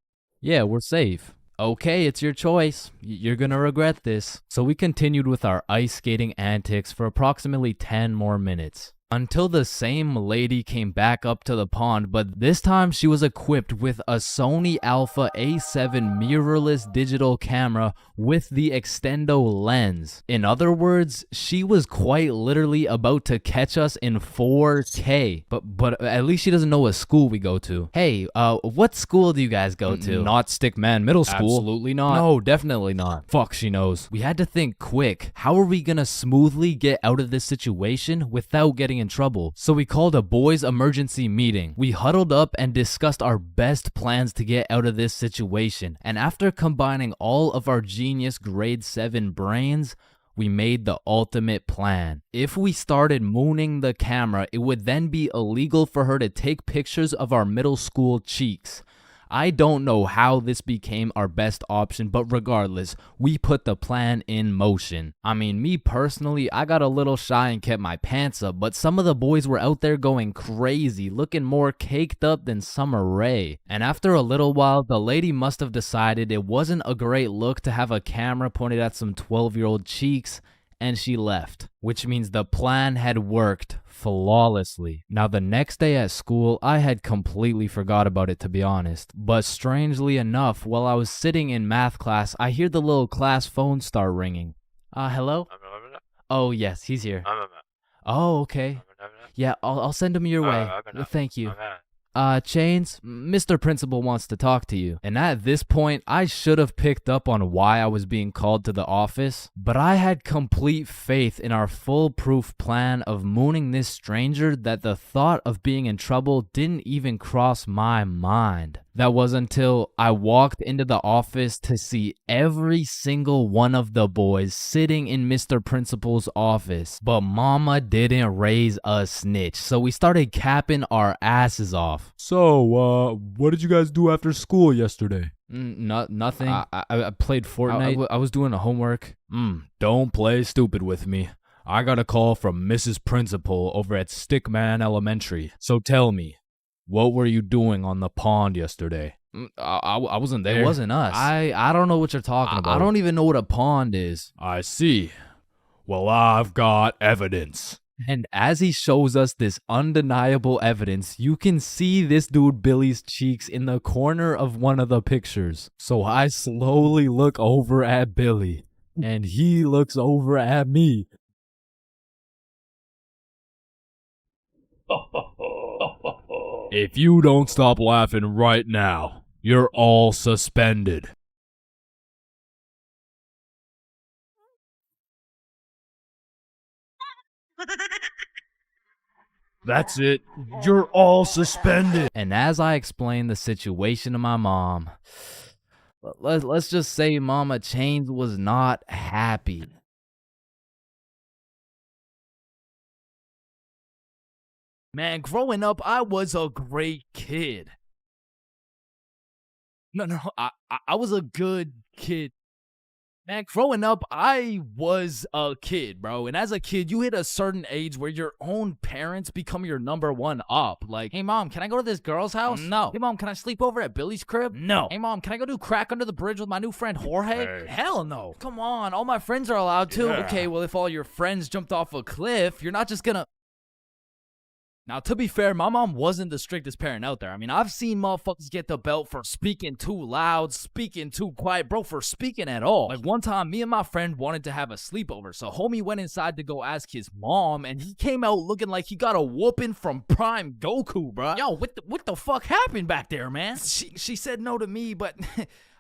S2: Yeah, we're safe. Okay, it's your choice. You're gonna regret this. So we continued with our ice skating antics for approximately 10 more minutes. Until the same lady came back up to the pond, but this time she was equipped with a Sony Alpha A7 mirrorless digital camera with the extendo lens. In other words, she was quite literally about to catch us in 4K. But at least she doesn't know what school we go to. Hey, what school do you guys go to?
S1: Not Stickman Middle School.
S2: Absolutely not.
S1: No, definitely not.
S2: Fuck, she knows. We had to think quick. How are we gonna smoothly get out of this situation without getting in trouble? So we called a boys' emergency meeting. We huddled up and discussed our best plans to get out of this situation. And after combining all of our genius grade 7 brains, we made the ultimate plan. If we started mooning the camera, it would then be illegal for her to take pictures of our middle school cheeks. I don't know how this became our best option, but regardless, we put the plan in motion. I mean, me personally, I got a little shy and kept my pants up, but some of the boys were out there going crazy, looking more caked up than Summer Rae. And after a little while, the lady must have decided it wasn't a great look to have a camera pointed at some 12-year-old cheeks, and she left, which means the plan had worked flawlessly. Now, the next day at school, I had completely forgot about it, to be honest. But strangely enough, while I was sitting in math class, I hear the little class phone start ringing. Hello? Oh, yes, he's here. Oh, okay. Yeah, I'll send him your way. Thank you. Chains, Mr. Principal wants to talk to you. And at this point, I should have picked up on why I was being called to the office, but I had complete faith in our foolproof plan of mooning this stranger that the thought of being in trouble didn't even cross my mind. That was until I walked into the office to see every single one of the boys sitting in Mr. Principal's office. But mama didn't raise a snitch, so we started capping our asses off.
S1: So, what did you guys do after school yesterday?
S2: Nothing. I played Fortnite. I was doing a homework.
S1: Don't play stupid with me. I got a call from Mrs. Principal over at Stickman Elementary. So tell me, what were you doing on the pond yesterday? I wasn't there.
S2: It wasn't us. I don't know what you're talking about. I don't even know what a pond is.
S1: I see. Well, I've got evidence.
S2: And as he shows us this undeniable evidence, you can see this dude Billy's cheeks in the corner of one of the pictures. So I slowly look over at Billy, and he looks over at me.
S1: If you don't stop laughing right now, you're all suspended. That's it. You're all suspended.
S2: And as I explained the situation to my mom, let's just say Mama Chains was not happy. Man, growing up, I was a great kid. No, I was a good kid. Man, growing up, I was a kid, bro. And as a kid, you hit a certain age where your own parents become your number one up. Like, hey, Mom, can I go to this girl's house? No. Hey, Mom, can I sleep over at Billy's crib? No. Hey, Mom, can I go do crack under the bridge with my new friend Jorge?
S1: Hey.
S2: Hell no. Come on, all my friends are allowed to.
S1: Yeah.
S2: Okay, well, if all your friends jumped off a cliff, you're not just gonna... Now, to be fair, my mom wasn't the strictest parent out there. I mean, I've seen motherfuckers get the belt for speaking too loud, speaking too quiet, bro, for speaking at all. Like, one time, me and my friend wanted to have a sleepover, so homie went inside to go ask his mom, and he came out looking like he got a whooping from Prime Goku, bro. Yo, what the fuck happened back there, man? She said no to me, but...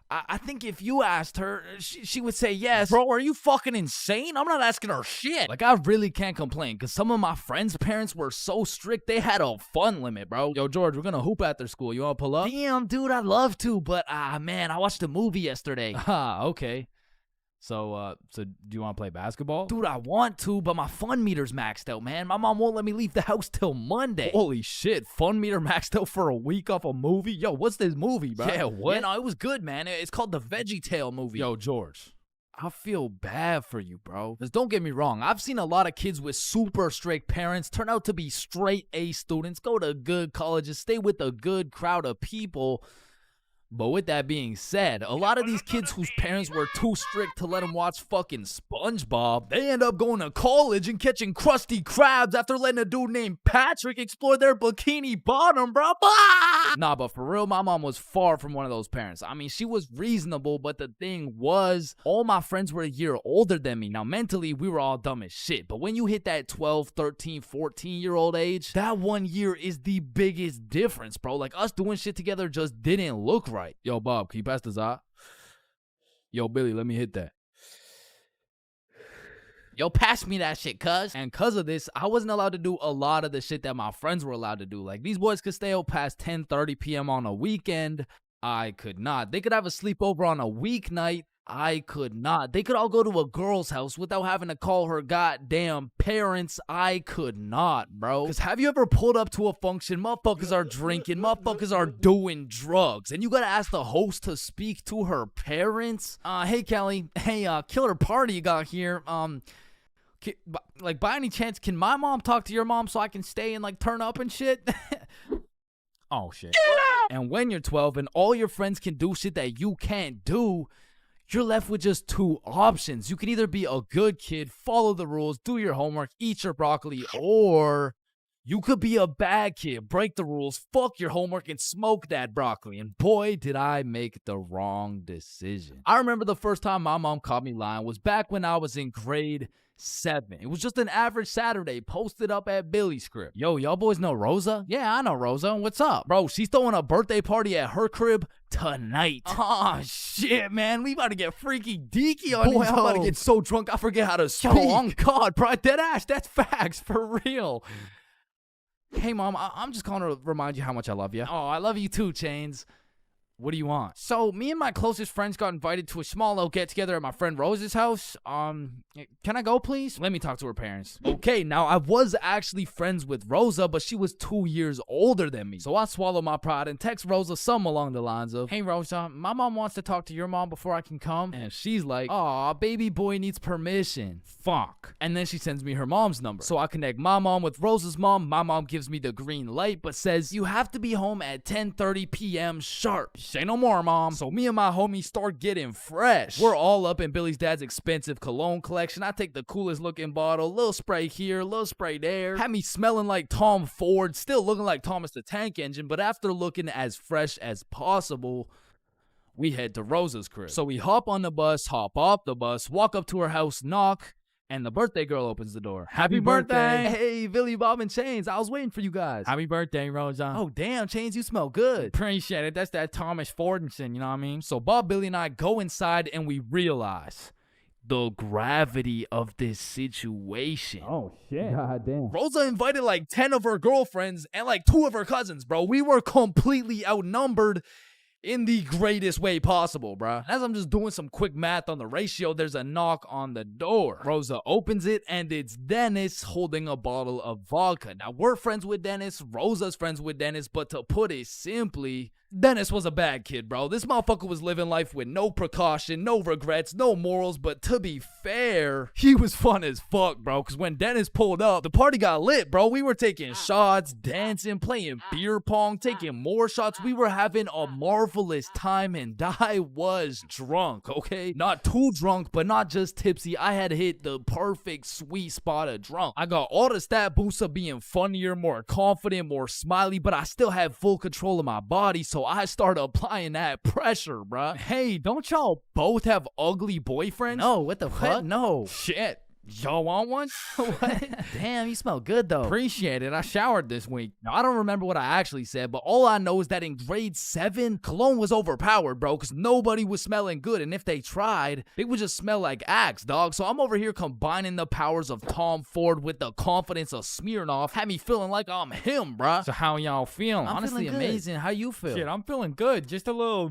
S2: I think if you asked her, she would say yes. Bro, are you fucking insane? I'm not asking her shit. Like, I really can't complain, because some of my friends' parents were so strict, they had a fun limit, bro. Yo, George, we're gonna hoop after school. You wanna pull up? Damn, dude, I'd love to, but, man, I watched a movie yesterday. Okay. So do you want to play basketball? Dude, I want to, but my fun meter's maxed out, man. My mom won't let me leave the house till Monday. Holy shit, fun meter maxed out for a week off a movie? Yo, what's this movie, bro? Yeah, what? Yeah, no, it was good, man. It's called the VeggieTale movie. Yo, George, I feel bad for you, bro. Because don't get me wrong, I've seen a lot of kids with super strict parents turn out to be straight A students, go to good colleges, stay with a good crowd of people. But with that being said, a lot of these kids whose parents were too strict to let them watch fucking SpongeBob, they end up going to college and catching Krusty Krabs after letting a dude named Patrick explore their bikini bottom, bro. Nah, but for real, my mom was far from one of those parents. I mean, she was reasonable, but the thing was, all my friends were a year older than me. Now, mentally, we were all dumb as shit. But when you hit that 12, 13, 14-year-old age, that 1 year is the biggest difference, bro. Like, us doing shit together just didn't look right. Yo, Bob, can you pass the za? Yo, Billy, let me hit that. Yo, pass me that shit, cuz. And cuz of this, I wasn't allowed to do a lot of the shit that my friends were allowed to do. Like, these boys could stay out past 10:30 p.m. on a weekend. I could not. They could have a sleepover on a weeknight. I could not. They could all go to a girl's house without having to call her goddamn parents. I could not, bro. Because have you ever pulled up to a function, motherfuckers are drinking, motherfuckers are doing drugs, and you gotta ask the host to speak to her parents? Hey, Kelly. Hey, killer party you got here. Like, by any chance, can my mom talk to your mom so I can stay and, like, turn up and shit? Oh, shit. And when you're 12 and all your friends can do shit that you can't do, you're left with just two options. You can either be a good kid, follow the rules, do your homework, eat your broccoli, or you could be a bad kid, break the rules, fuck your homework, and smoke that broccoli. And boy, did I make the wrong decision. I remember the first time my mom caught me lying was back when I was in grade 7. It was just an average Saturday posted up at Billy's crib. Yo, y'all boys know Rosa? Yeah, I know Rosa. What's up? Bro, she's throwing a birthday party at her crib tonight. Oh, shit, man. We about to get freaky deaky on these. I'm about to get so drunk I forget how to speak. Yo, on God, bro. Dead ass. That's facts. For real. Hey, Mom, I'm just calling to remind you how much I love you. Oh, I love you too, Chains. What do you want? So, me and my closest friends got invited to a small little get-together at my friend Rose's house. Can I go, please? Let me talk to her parents. Okay, now I was actually friends with Rosa, but she was 2 years older than me. So I swallowed my pride and text Rosa something along the lines of, "Hey Rosa, my mom wants to talk to your mom before I can come." And she's like, "Aw, baby boy needs permission. Fuck." And then she sends me her mom's number. So I connect my mom with Rosa's mom. My mom gives me the green light, but says, "You have to be home at 10:30 p.m. sharp." Say no more, mom. So me and my homies start getting fresh. We're all up in Billy's dad's expensive cologne collection. I take the coolest looking bottle, little spray here, little spray there. Had me smelling like Tom Ford, still looking like Thomas the Tank Engine, but after looking as fresh as possible, we head to Rosa's crib. So we hop on the bus, hop off the bus, walk up to her house, knock, and the birthday girl opens the door. "Happy birthday!" "Hey, Billy, Bob, and Chains. I was waiting for you guys." "Happy birthday, Rosa." "Oh, damn, Chains, you smell good." "Appreciate it. That's that Thomas Fordinson, you know what I mean?" So Bob, Billy, and I go inside, and we realize the gravity of this situation.
S1: Oh shit. God damn.
S2: Rosa invited like 10 of her girlfriends and like 2 of her cousins, bro. We were completely outnumbered in the greatest way possible, bruh. As I'm just doing some quick math on the ratio, there's a knock on the door. Rosa opens it, and it's Dennis holding a bottle of vodka. Now, we're friends with Dennis. Rosa's friends with Dennis. But to put it simply, Dennis was a bad kid, bro. This motherfucker was living life with no precaution, no regrets, no morals. But to be fair, he was fun as fuck, bro. Because when Dennis pulled up, the party got lit, bro. We were taking shots, dancing, playing beer pong, taking more shots. We were having a marvelous time, and I was drunk, okay? Not too drunk, but not just tipsy. I had hit the perfect sweet spot of drunk. I got all the stat boosts of being funnier, more confident, more smiley, but I still had full control of my body, so I started applying that pressure, bruh. Hey, don't y'all both have ugly boyfriends?
S5: No, what the fuck?
S2: No. Shit. Y'all want one?
S5: What? Damn, you smell good though.
S2: Appreciate it. I showered this week. Now, I don't remember what I actually said, but all I know is that in grade 7, cologne was overpowered, bro, because nobody was smelling good. And if they tried, they would just smell like Axe, dog. So I'm over here combining the powers of Tom Ford with the confidence of Smirnoff. Had me feeling like I'm him, bro. So how y'all feeling?
S5: I'm
S2: Honestly,
S5: feeling good.
S2: amazing. How you feel?
S1: Shit, I'm feeling good. Just a little,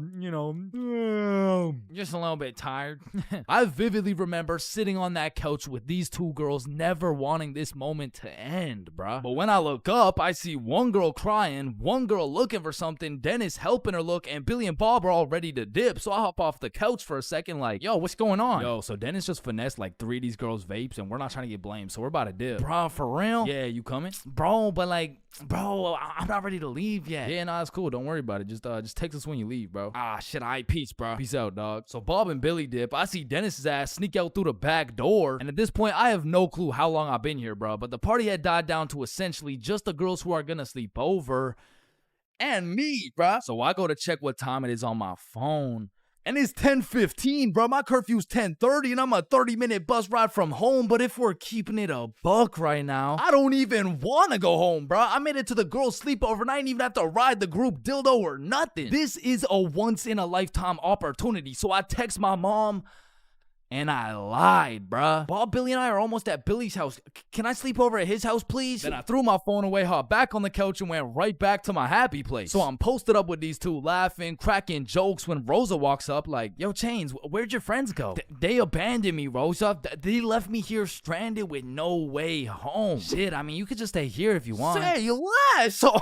S2: Just a little bit tired. I vividly remember sitting on that couch with these 2 girls, never wanting this moment to end, bruh. But when I look up, I see one girl crying, one girl looking for something, Dennis helping her look, and Billy and Bob are all ready to dip. So I hop off the couch for a second like, yo, what's going on? Yo, so Dennis just finessed like 3 of these girls' vapes, and we're not trying to get blamed, so we're about to dip. Bruh, for real? Yeah, you coming? Bro, but like, bro, I'm not ready to leave yet. Yeah, nah, it's cool. Don't worry about it. Just text us when you leave, bro. Ah, shit, all right, peace, bro. Peace out, dog. So Bob and Billy dip. I see Dennis's ass sneak out through the back door, and at this point, I have no clue how long I've been here, bro. But the party had died down to essentially just the girls who are gonna sleep over and me, bro. So I go to check what time it is on my phone. And it's 10:15, bro. My curfew's 10:30, and I'm a 30-minute bus ride from home. But if we're keeping it a buck right now, I don't even want to go home, bro. I made it to the girls' sleepover, and I didn't even have to ride the group dildo or nothing. This is a once-in-a-lifetime opportunity. So I text my mom, and I lied, bruh. Bob, Billy, and I are almost at Billy's house. Can I sleep over at his house, please? Then I threw my phone away, hopped back on the couch, and went right back to my happy place. So I'm posted up with these 2, laughing, cracking jokes when Rosa walks up like, yo, Chains, where'd your friends go? They abandoned me, Rosa. They left me here stranded with no way home. Shit, I mean, you could just stay here if you want. Say less! So...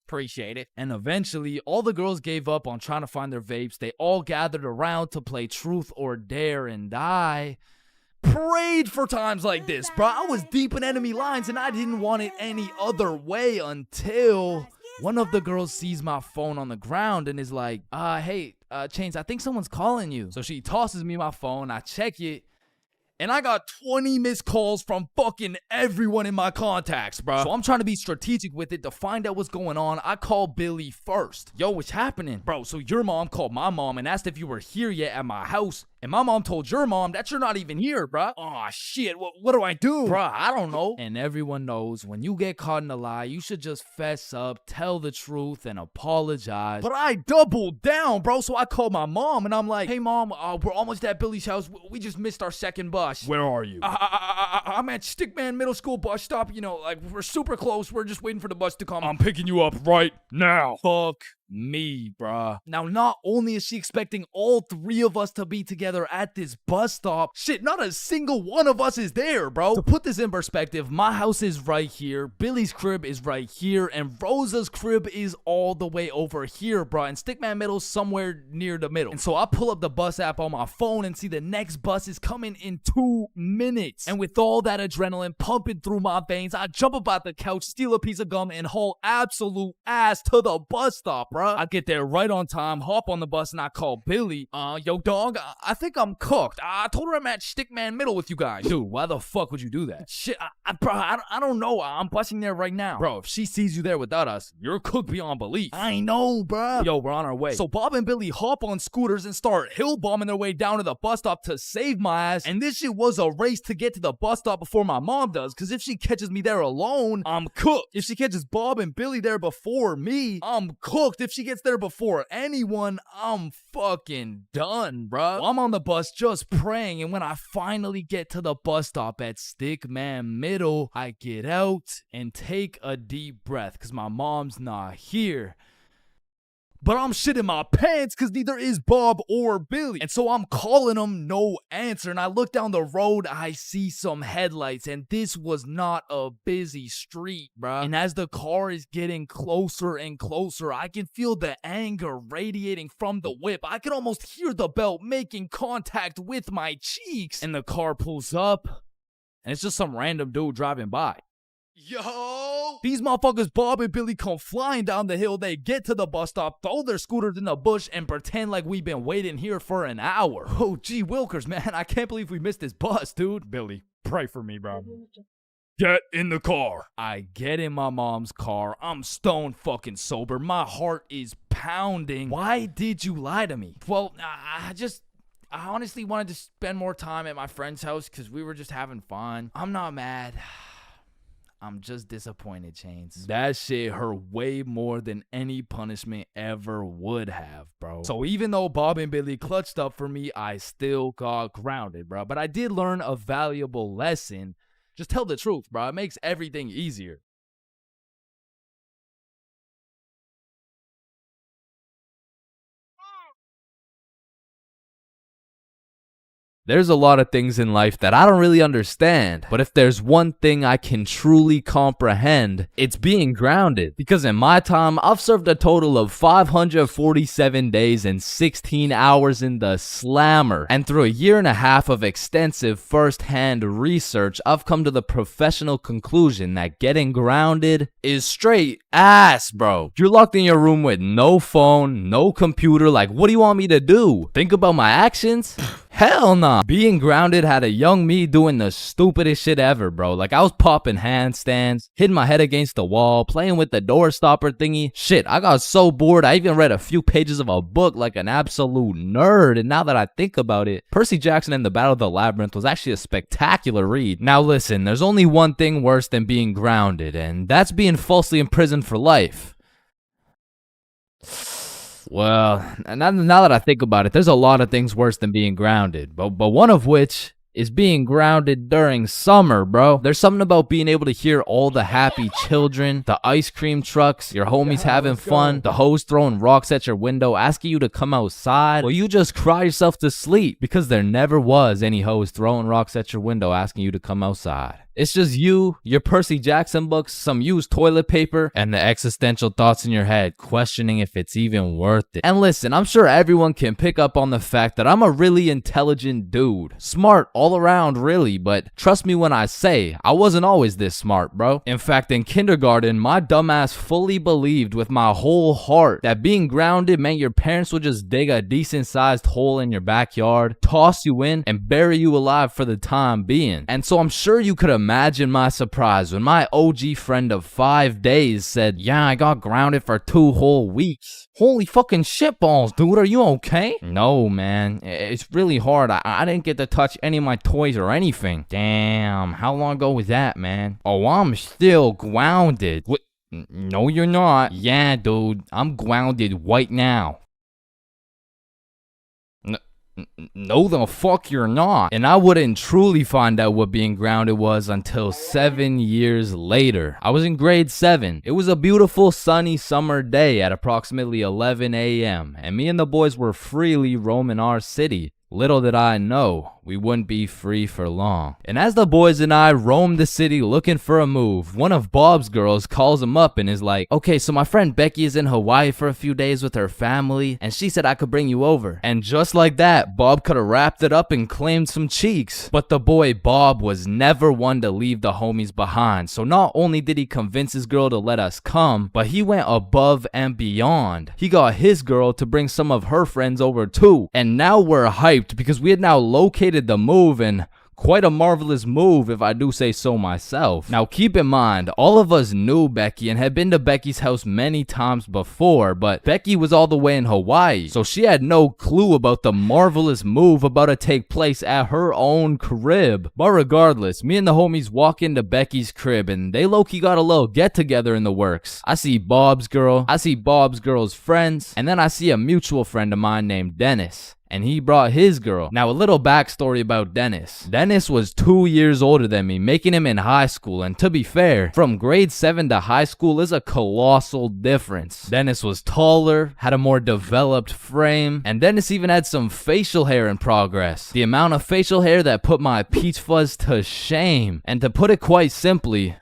S2: Appreciate it. And eventually, all the girls gave up on trying to find their vapes. They all gathered around to play Truth or Dare, and I prayed for times like this, bro. I was deep in enemy lines, and I didn't want it any other way until one of the girls sees my phone on the ground and is like, hey, Chains, I think someone's calling you. So she tosses me my phone. I check it. And I got 20 missed calls from fucking everyone in my contacts, bro. So I'm trying to be strategic with it to find out what's going on. I called Billy first. Yo, what's happening? Bro, so your mom called my mom and asked if you were here yet at my house. And my mom told your mom that you're not even here, bruh. Aw, shit, what do I do? Bruh, I don't know. And everyone knows when you get caught in a lie, you should just fess up, tell the truth, and apologize. But I doubled down, bro, so I called my mom, and I'm like, hey, mom, we're almost at Billy's house. We just missed our second bus.
S1: Where are you?
S2: I'm at Stickman Middle School bus stop. You know, like, we're super close. We're just waiting for the bus to come.
S1: I'm picking you up right now.
S2: Fuck Me, bruh. Now, not only is she expecting all three of us to be together at this bus stop, shit, not a single one of us is there, bro. To put this in perspective, my house is right here, Billy's crib is right here, and Rosa's crib is all the way over here, bruh, and Stickman Middle's somewhere near the middle. And so I pull up the bus app on my phone and see the next bus is coming in 2 minutes. And with all that adrenaline pumping through my veins, I jump up out the couch, steal a piece of gum, and haul absolute ass to the bus stop, bruh. I get there right on time, hop on the bus, and I call Billy. Yo, dog, I think I'm cooked. I told her I'm at Stickman Middle with you guys. Dude, why the fuck would you do that? Shit, bro, I don't know. I'm busting there right now. Bro, if she sees you there without us, you're cooked beyond belief. I know, bro. Yo, we're on our way. So Bob and Billy hop on scooters and start hill bombing their way down to the bus stop to save my ass. And this shit was a race to get to the bus stop before my mom does, because if she catches me there alone, I'm cooked. If she catches Bob and Billy there before me, I'm cooked. If she gets there before anyone, I'm fucking done, bruh. I'm on the bus just praying, and when I finally get to the bus stop at Stickman Middle, I get out and take a deep breath, because my mom's not here. But I'm shitting my pants because neither is Bob or Billy. And so I'm calling them, no answer. And I look down the road, I see some headlights. And this was not a busy street, bruh. And as the car is getting closer and closer, I can feel the anger radiating from the whip. I can almost hear the belt making contact with my cheeks. And the car pulls up, and it's just some random dude driving by. Yo! These motherfuckers, Bob and Billy, come flying down the hill. They get to the bus stop, throw their scooters in the bush, and pretend like we've been waiting here for an hour. Oh, gee wilkers, man. I can't believe we missed this bus, dude. Billy, pray for me, bro. Get in the car. I get in my mom's car. I'm stone fucking sober. My heart is pounding. Why did you lie to me? Well, I honestly wanted to spend more time at my friend's house because we were just having fun. I'm not mad. I'm just disappointed, Chains. That shit hurt way more than any punishment ever would have, bro. So even though Bob and Billy clutched up for me, I still got grounded, bro. But I did learn a valuable lesson. Just tell the truth, bro. It makes everything easier. There's a lot of things in life that I don't really understand, but if there's one thing I can truly comprehend, it's being grounded. Because in my time, I've served a total of 547 days and 16 hours in the slammer. And through a year and a half of extensive first-hand research, I've come to the professional conclusion that getting grounded is straight ass, bro. You're locked in your room with no phone, no computer. Like, what do you want me to do? Think about my actions? Hell nah. Being grounded had a young me doing the stupidest shit ever, bro. Like, I was popping handstands, hitting my head against the wall, playing with the door stopper thingy. Shit, I got so bored, I even read a few pages of a book like an absolute nerd. And now that I think about it, Percy Jackson and the Battle of the Labyrinth was actually a spectacular read. Now listen, there's only one thing worse than being grounded, and that's being falsely imprisoned for life. Well, now that I think about it, there's a lot of things worse than being grounded, but one of which is being grounded during summer, bro. There's something about being able to hear all the happy children, the ice cream trucks, your homies having fun, the hoes throwing rocks at your window, asking you to come outside, or you just cry yourself to sleep because there never was any hoes throwing rocks at your window asking you to come outside. It's just you, your Percy Jackson books, some used toilet paper, and the existential thoughts in your head questioning if it's even worth it. And listen, I'm sure everyone can pick up on the fact that I'm a really intelligent dude. Smart all around, really, but trust me when I say, I wasn't always this smart, bro. In fact, in kindergarten, my dumbass fully believed with my whole heart that being grounded meant your parents would just dig a decent-sized hole in your backyard, toss you in, and bury you alive for the time being. And so I'm sure you could imagine my surprise when my OG friend of 5 days said, yeah, I got grounded for 2 whole weeks. Holy fucking shitballs, dude, are you okay? No, man, it's really hard. I didn't get to touch any of my toys or anything. Damn, how long ago was that, man? Oh, I'm still grounded. What? No, you're not. Yeah, dude, I'm grounded right now. No, the fuck you're not. And I wouldn't truly find out what being grounded was until 7 years later. I was in grade 7. It was a beautiful sunny summer day at approximately 11 a.m. and me and the boys were freely roaming our city. Little did I know, we wouldn't be free for long. And as the boys and I roamed the city looking for a move, one of Bob's girls calls him up and is like, okay, so my friend Becky is in Hawaii for a few days with her family, and she said I could bring you over. And just like that, Bob could have wrapped it up and claimed some cheeks. But the boy Bob was never one to leave the homies behind, so not only did he convince his girl to let us come, but he went above and beyond. He got his girl to bring some of her friends over too, and now we're hyped because we had now located the move, and quite a marvelous move if I do say so myself. Now keep in mind, all of us knew Becky and had been to Becky's house many times before, but Becky was all the way in Hawaii, so she had no clue about the marvelous move about to take place at her own crib. But regardless, me and the homies walk into Becky's crib and they low-key got a little get-together in the works. I see Bob's girl, I see Bob's girl's friends, and then I see a mutual friend of mine named Dennis. And he brought his girl. Now a little backstory about Dennis. Dennis was 2 years older than me, making him in high school, and to be fair, from grade 7 to high school is a colossal difference. Dennis was taller, had a more developed frame, and Dennis even had some facial hair in progress. The amount of facial hair that put my peach fuzz to shame. And to put it quite simply,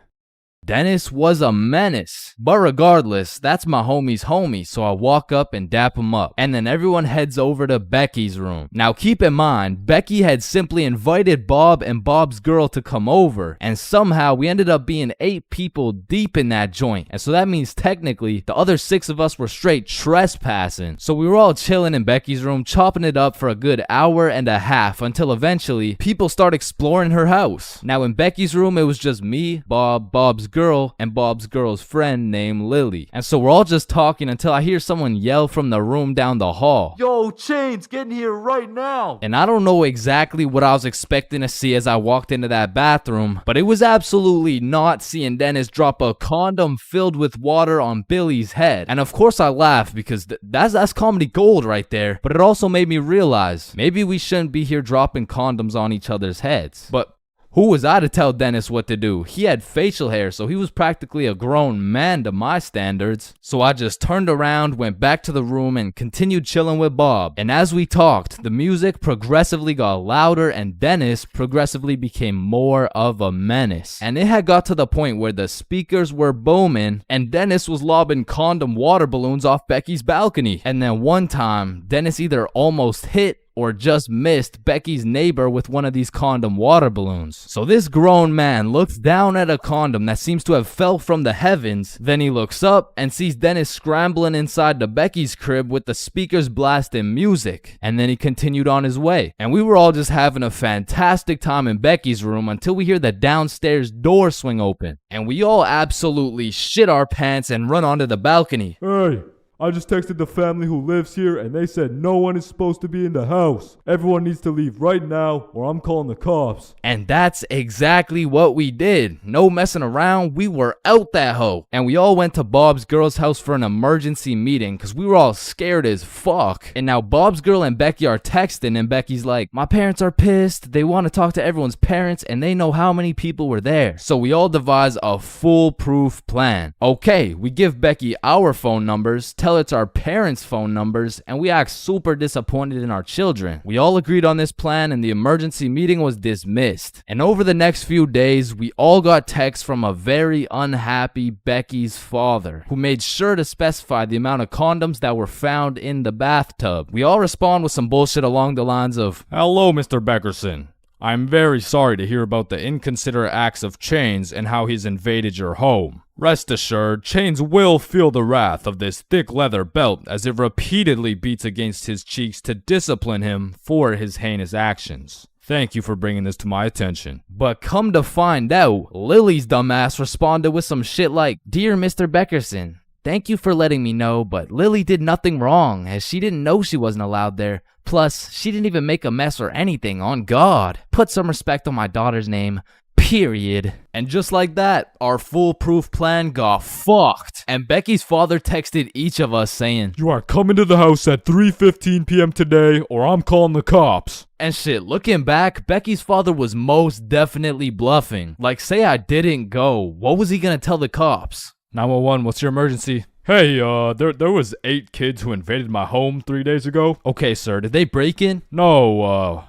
S2: Dennis was a menace. But regardless, that's my homie's homie, so I walk up and dap him up. And then everyone heads over to Becky's room. Now keep in mind, Becky had simply invited Bob and Bob's girl to come over, and somehow we ended up being 8 people deep in that joint. And so that means technically, the other 6 of us were straight trespassing. So we were all chilling in Becky's room, chopping it up for a good hour and a half, until eventually, people start exploring her house. Now in Becky's room, it was just me, Bob, Bob's girl, and Bob's girl's friend named Lily. And so we're all just talking until I hear someone yell from the room down the hall, "Yo, Chains, get in here right now!" And I don't know exactly what I was expecting to see as I walked into that bathroom, but it was absolutely not seeing Dennis drop a condom filled with water on Billy's head. And of course I laughed because that's comedy gold right there, but it also made me realize maybe we shouldn't be here dropping condoms on each other's heads. But who was I to tell Dennis what to do? He had facial hair, so he was practically a grown man to my standards. So I just turned around, went back to the room, and continued chilling with Bob. And as we talked, the music progressively got louder, and Dennis progressively became more of a menace. And it had got to the point where the speakers were booming, and Dennis was lobbing condom water balloons off Becky's balcony. And then one time, Dennis either almost hit or just missed Becky's neighbor with one of these condom water balloons. So this grown man looks down at a condom that seems to have fell from the heavens, then he looks up and sees Dennis scrambling inside the Becky's crib with the speakers blasting music, and then he continued on his way. And we were all just having a fantastic time in Becky's room until we hear the downstairs door swing open, and we all absolutely shit our pants and run onto the balcony.
S1: Hey, I just texted the family who lives here and they said no one is supposed to be in the house. Everyone needs to leave right now or I'm calling the cops.
S2: And that's exactly what we did. No messing around, we were out that hoe. And we all went to Bob's girl's house for an emergency meeting because we were all scared as fuck. And now Bob's girl and Becky are texting and Becky's like, my parents are pissed, they want to talk to everyone's parents and they know how many people were there. So we all devise a foolproof plan. Okay, we give Becky our phone numbers, tell it's our parents' phone numbers, and we act super disappointed in our children. We all agreed on this plan and the emergency meeting was dismissed. And over the next few days, we all got texts from a very unhappy Becky's father, who made sure to specify the amount of condoms that were found in the bathtub. We all respond with some bullshit along the lines of, "Hello, Mr. Beckerson. I'm very sorry to hear about the inconsiderate acts of Chains and how he's invaded your home. Rest assured, Chains will feel the wrath of this thick leather belt as it repeatedly beats against his cheeks to discipline him for his heinous actions. Thank you for bringing this to my attention." But come to find out, Lily's dumbass responded with some shit like, "Dear Mr. Beckerson, thank you for letting me know, but Lily did nothing wrong as she didn't know she wasn't allowed there. Plus, she didn't even make a mess or anything, on God. Put some respect on my daughter's name. Period. And just like that, our foolproof plan got fucked. And Becky's father texted each of us saying,
S1: "You are coming to the house at 3:15 p.m. today, or I'm calling the cops."
S2: And shit, looking back, Becky's father was most definitely bluffing. Like, say I didn't go, what was he gonna tell the cops?
S1: 911, what's your emergency? Hey, there was 8 kids who invaded my home 3 days ago.
S2: Okay, sir, did they break in?
S1: No,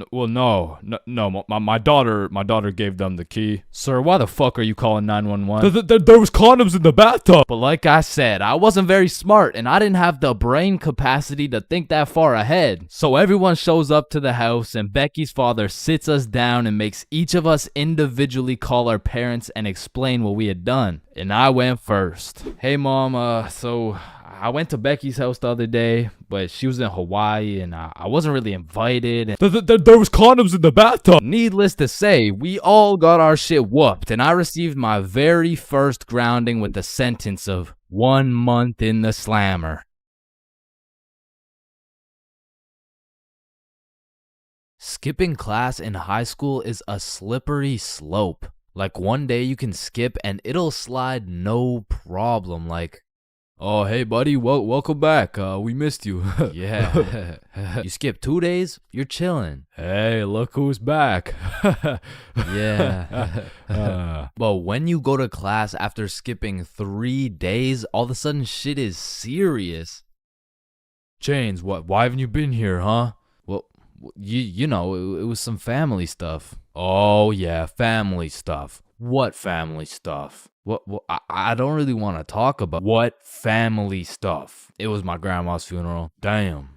S1: no. My daughter gave them the key.
S2: Sir, why the fuck are you calling 911?
S1: There was condoms in the bathtub.
S2: But like I said, I wasn't very smart and I didn't have the brain capacity to think that far ahead. So everyone shows up to the house and Becky's father sits us down and makes each of us individually call our parents and explain what we had done. And I went first. Hey mom, so I went to Becky's house the other day, but she was in Hawaii and I wasn't really invited. And
S1: there was condoms in the bathtub.
S2: Needless to say, we all got our shit whooped and I received my very first grounding with the sentence of 1 month in the slammer. Skipping class in high school is a slippery slope. Like one day you can skip and it'll slide no problem. Like,
S1: oh, hey, buddy, welcome back. We missed you.
S2: yeah. You skip 2 days, you're chilling.
S1: Hey, look who's back.
S2: Yeah. But when you go to class after skipping 3 days, all of a sudden shit is serious.
S1: Chains, why haven't you been here, huh?
S2: Well, you know, it was some family stuff.
S1: Oh, yeah, family stuff.
S2: What family stuff? What I don't really want to talk about.
S1: What family stuff?
S2: It was my grandma's funeral.
S1: Damn.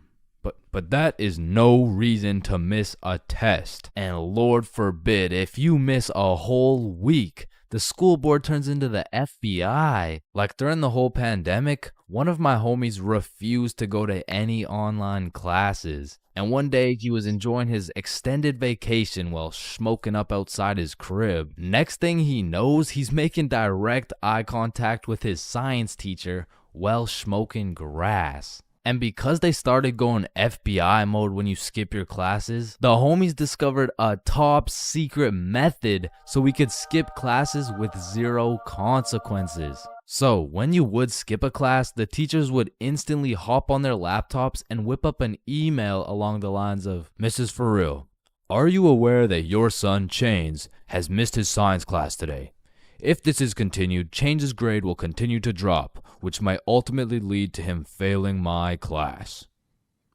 S1: But that is no reason to miss a test.
S2: And Lord forbid, if you miss a whole week, the school board turns into the FBI. Like during the whole pandemic, one of my homies refused to go to any online classes. And one day he was enjoying his extended vacation while smoking up outside his crib. Next thing he knows, he's making direct eye contact with his science teacher while smoking grass. And because they started going FBI mode when you skip your classes, the homies discovered a top secret method so we could skip classes with 0 consequences. So when you would skip a class, the teachers would instantly hop on their laptops and whip up an email along the lines of,
S1: "Mrs. For real, are you aware that your son, Chains, has missed his science class today? If this is continued, Chains' grade will continue to drop, which might ultimately lead to him failing my class.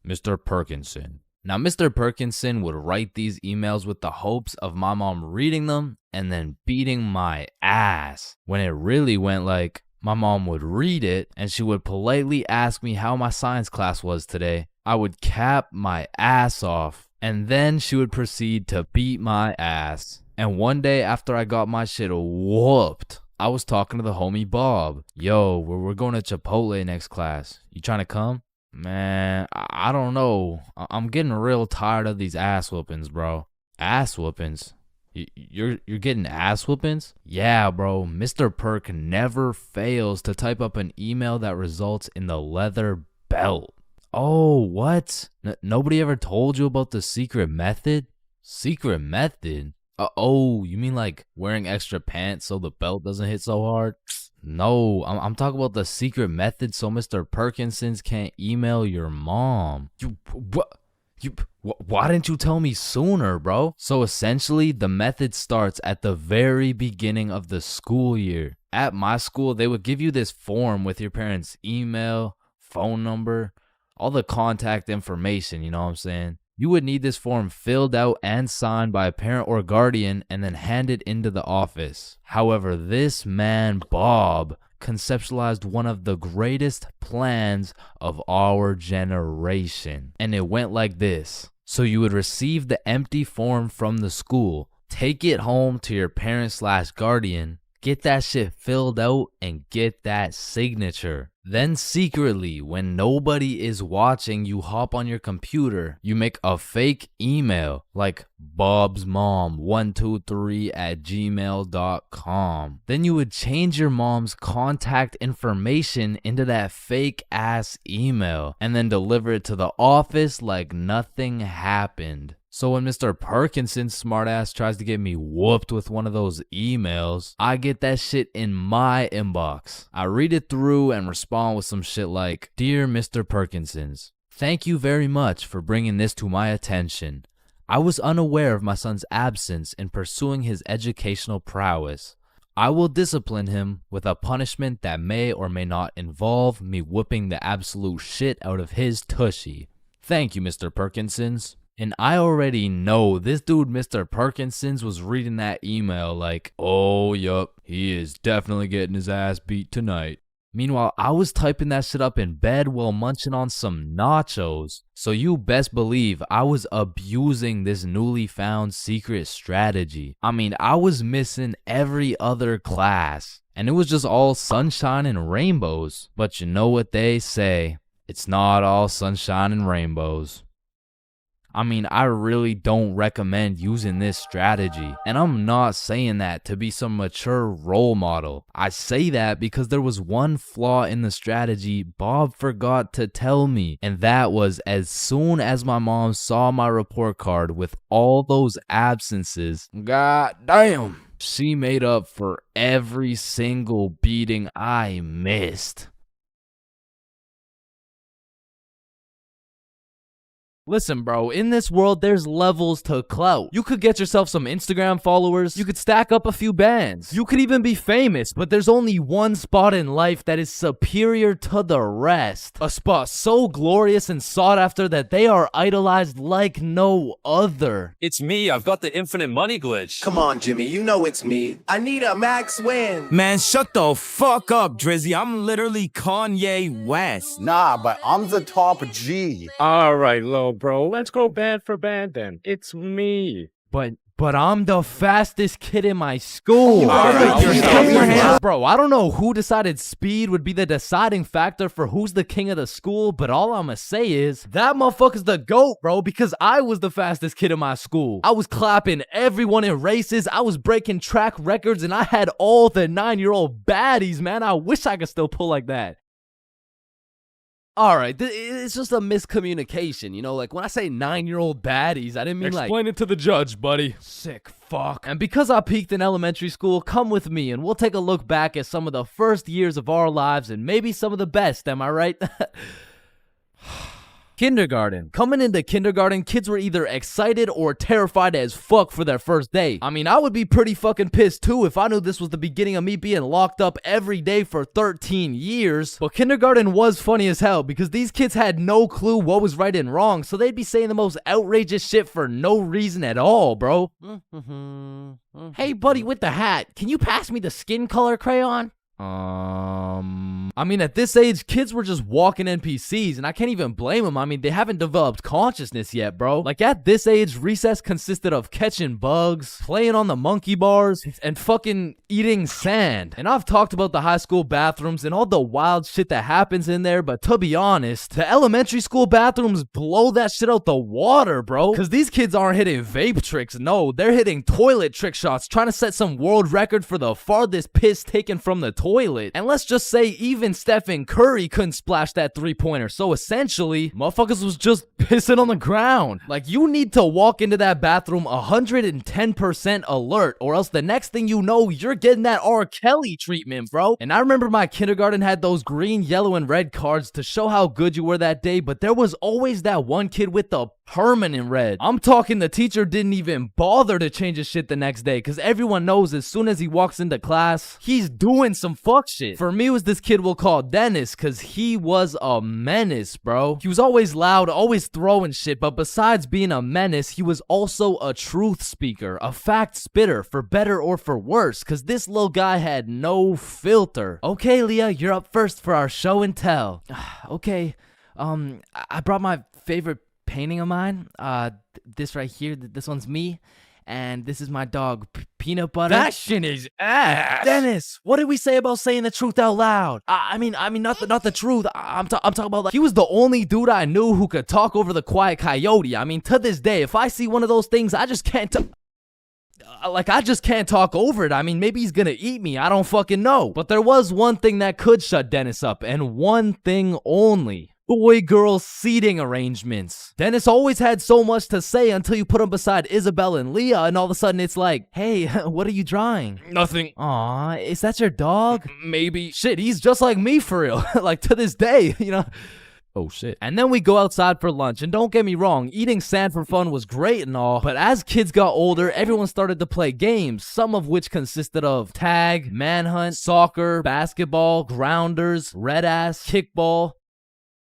S1: Mr. Perkinson."
S2: Now, Mr. Perkinson would write these emails with the hopes of my mom reading them and then beating my ass. When it really went like, my mom would read it and she would politely ask me how my science class was today. I would cap my ass off and then she would proceed to beat my ass. And one day after I got my shit whooped, I was talking to the homie Bob. "Yo, we're going to Chipotle next class. You trying to come?" "Man, I don't know. I'm getting real tired of these ass whoopings, bro." "Ass whoopings? You're getting ass whoopings?" "Yeah, bro. Mr. Perk never fails to type up an email that results in the leather belt." "Oh, what? Nobody ever told you about the secret method?" "Secret method? Oh, you mean like wearing extra pants so the belt doesn't hit so hard?" "No, I'm talking about the secret method so Mr. Perkinsons can't email your mom." Why didn't you tell me sooner, bro?" So essentially, the method starts at the very beginning of the school year. At my school, they would give you this form with your parents' email, phone number, all the contact information, you know what I'm saying? You would need this form filled out and signed by a parent or guardian and then handed into the office. However, this man, Bob, conceptualized one of the greatest plans of our generation. And it went like this. So you would receive the empty form from the school, take it home to your parent/guardian, get that shit filled out and get that signature. Then secretly, when nobody is watching, you hop on your computer, you make a fake email like bobsmom123@gmail.com. Then you would change your mom's contact information into that fake ass email and then deliver it to the office like nothing happened. So when Mr. Perkinson's smartass tries to get me whooped with one of those emails, I get that shit in my inbox. I read it through and respond with some shit like, "Dear Mr. Perkinsons, thank you very much for bringing this to my attention. I was unaware of my son's absence in pursuing his educational prowess. I will discipline him with a punishment that may or may not involve me whooping the absolute shit out of his tushy. Thank you, Mr. Perkinsons." And I already know this dude, Mr. Perkinsons, was reading that email like, "Oh, yup, he is definitely getting his ass beat tonight." Meanwhile, I was typing that shit up in bed while munching on some nachos. So you best believe I was abusing this newly found secret strategy. I mean, I was missing every other class, and it was just all sunshine and rainbows. But you know what they say, it's not all sunshine and rainbows. I mean, I really don't recommend using this strategy. And I'm not saying that to be some mature role model. I say that because there was one flaw in the strategy Bob forgot to tell me. And that was, as soon as my mom saw my report card with all those absences, god damn, she made up for every single beating I missed. Listen, bro, in this world, there's levels to clout. You could get yourself some Instagram followers. You could stack up a few bands. You could even be famous, but there's only one spot in life that is superior to the rest. A spot so glorious and sought after that they are idolized like no other.
S13: It's me. I've got the infinite money glitch.
S14: Come on, Jimmy. You know it's me. I need a max win.
S15: Man, shut the fuck up, Drizzy. I'm literally Kanye West.
S12: Nah, but I'm the top G.
S16: All right, little bro, let's go band for band then. It's me.
S2: But I'm the fastest kid in my school. Bro, I don't know who decided speed would be the deciding factor for who's the king of the school, but all I'ma say is that motherfucker's the GOAT, bro, because I was the fastest kid in my school. I was clapping everyone in races. I was breaking track records, and I had all the 9-year-old baddies, man. I wish I could still pull like that. All right, it's just a miscommunication, you know? Like, when I say 9-year-old baddies, I didn't mean
S1: Explain it to the judge, buddy.
S2: Sick fuck. And because I peaked in elementary school, come with me and we'll take a look back at some of the first years of our lives and maybe some of the best, am I right? Kindergarten. Coming into kindergarten, kids were either excited or terrified as fuck for their first day. I mean, I would be pretty fucking pissed too if I knew this was the beginning of me being locked up every day for 13 years. But kindergarten was funny as hell because these kids had no clue what was right and wrong, so they'd be saying the most outrageous shit for no reason at all, bro.
S5: Hey, buddy with the hat, can you pass me the skin color crayon?
S2: I mean, at this age, kids were just walking NPCs, and I can't even blame them. I mean, they haven't developed consciousness yet, bro. Like, at this age, recess consisted of catching bugs, playing on the monkey bars, and fucking eating sand. And I've talked about the high school bathrooms and all the wild shit that happens in there, but to be honest, the elementary school bathrooms blow that shit out the water, bro. Because these kids aren't hitting vape tricks, no, they're hitting toilet trick shots, trying to set some world record for the farthest piss taken from the toilet. And let's just say even Stephen Curry couldn't splash that 3-pointer. So essentially, motherfuckers was just pissing on the ground. Like, you need to walk into that bathroom 110% alert, or else the next thing you know, you're getting that R. Kelly treatment, bro. And I remember my kindergarten had those green, yellow, and red cards to show how good you were that day, but there was always that one kid with the permanent red. I'm talking the teacher didn't even bother to change his shit the next day, because everyone knows as soon as he walks into class, he's doing some fuck shit. For me, it was this kid we'll call Dennis, because he was a menace, bro. He was always loud, always throwing shit, but besides being a menace, he was also a truth speaker, a fact spitter, for better or for worse, because this little guy had no filter. Okay, Leah, you're up first for our show and tell. Okay, I brought my favorite painting of mine. This right here, this one's me, and this is my dog, Peanut Butter.
S15: That shit is ass.
S2: Dennis, what did we say about saying the truth out loud? I mean, not the truth. I'm talking about, like, he was the only dude I knew who could talk over the quiet coyote. I mean, to this day, if I see one of those things, I just can't I just can't talk over it. I mean, maybe he's gonna eat me. I don't fucking know. But there was one thing that could shut Dennis up, and one thing only. boy-girl seating arrangements. Dennis always had so much to say until you put him beside Isabel and Leah, and all of a sudden it's like, hey, what are you drawing?
S1: Nothing.
S2: Aw, is that your dog?
S1: Maybe.
S2: Shit, he's just like me for real. Like to this day, you know? Oh shit. And then we go outside for lunch, and don't get me wrong, eating sand for fun was great and all, but as kids got older, everyone started to play games, some of which consisted of tag, manhunt, soccer, basketball, grounders, red ass, kickball,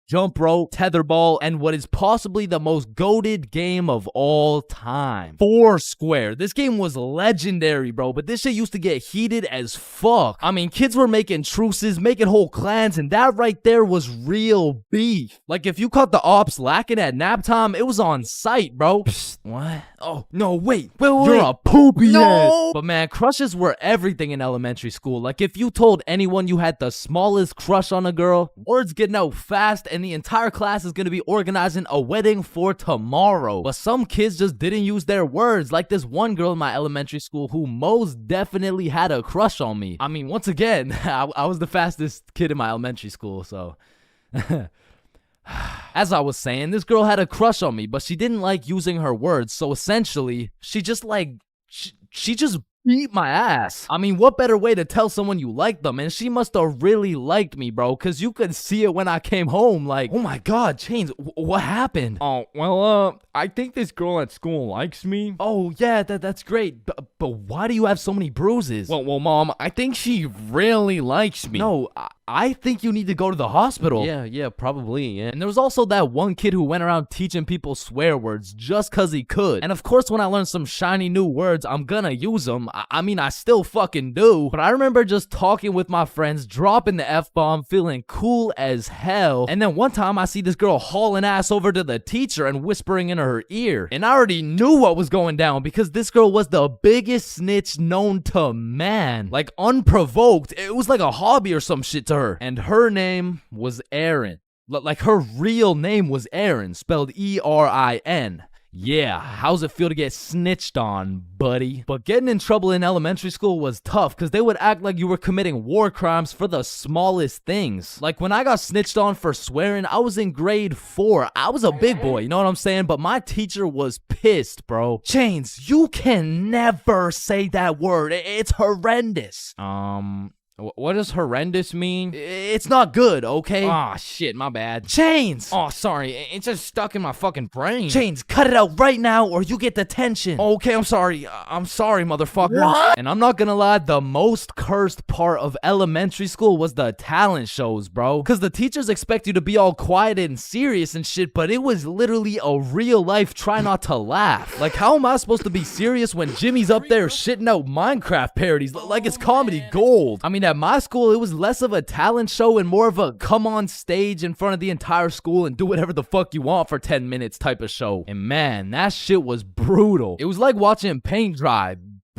S2: jump rope, tetherball, and what is possibly the most goated game of all time, Foursquare. This game was legendary, bro, but this shit used to get heated as fuck. I mean, kids were making truces, making whole clans, and that right there was real beef. Like, if you caught the ops lacking at nap time, it was on sight, bro. Psst, what? Oh, no, wait. You're a poopy head. But man, crushes were everything in elementary school. Like, if you told anyone you had the smallest crush on a girl, word's getting out fast, and the entire class is gonna be organizing a wedding for tomorrow. But some kids just didn't use their words, like this one girl in my elementary school who most definitely had a crush on me. I mean, once again, I was the fastest kid in my elementary school, so... As I was saying, this girl had a crush on me, but she didn't like using her words, so essentially, she just she just beat my ass. I mean, what better way to tell someone you like them? And she must have really liked me, bro, because you could see it when I came home. Like, oh my god, Chains, what happened?
S1: Oh, well, I think this girl at school likes me.
S2: Oh, yeah, that's great. But why do you have so many bruises?
S1: Well, Mom, I think she really likes me.
S2: No, I think you need to go to the hospital.
S1: Yeah, probably, yeah.
S2: And there was also that one kid who went around teaching people swear words just cause he could. And of course, when I learn some shiny new words, I'm gonna use them. I mean, I still fucking do. But I remember just talking with my friends, dropping the F-bomb, feeling cool as hell. And then one time I see this girl hauling ass over to the teacher and whispering in her ear. And I already knew what was going down because this girl was the biggest snitch known to man. Like, unprovoked. It was like a hobby or some shit to her. And her name was Erin. Like, her real name was Erin, spelled E-R-I-N. Yeah, how's it feel to get snitched on, buddy? But getting in trouble in elementary school was tough because they would act like you were committing war crimes for the smallest things. Like, when I got snitched on for swearing, I was in grade 4. I was a big boy, you know what I'm saying? But my teacher was pissed, bro. Chains, you can never say that word. It's horrendous.
S1: What does horrendous mean?
S2: It's not good, okay?
S1: Aw, shit, my bad.
S2: Chains!
S1: Oh, sorry, it's just stuck in my fucking brain.
S2: Chains, cut it out right now or you get detention.
S1: Okay, I'm sorry. I'm sorry, motherfucker.
S2: What? And I'm not gonna lie, the most cursed part of elementary school was the talent shows, bro. Because the teachers expect you to be all quiet and serious and shit, but it was literally a real life try not to laugh. Like, how am I supposed to be serious when Jimmy's up there shitting out Minecraft parodies like it's comedy gold? I mean, at my school, it was less of a talent show and more of a come on stage in front of the entire school and do whatever the fuck you want for 10 minutes type of show. And man, that shit was brutal. It was like watching paint dry.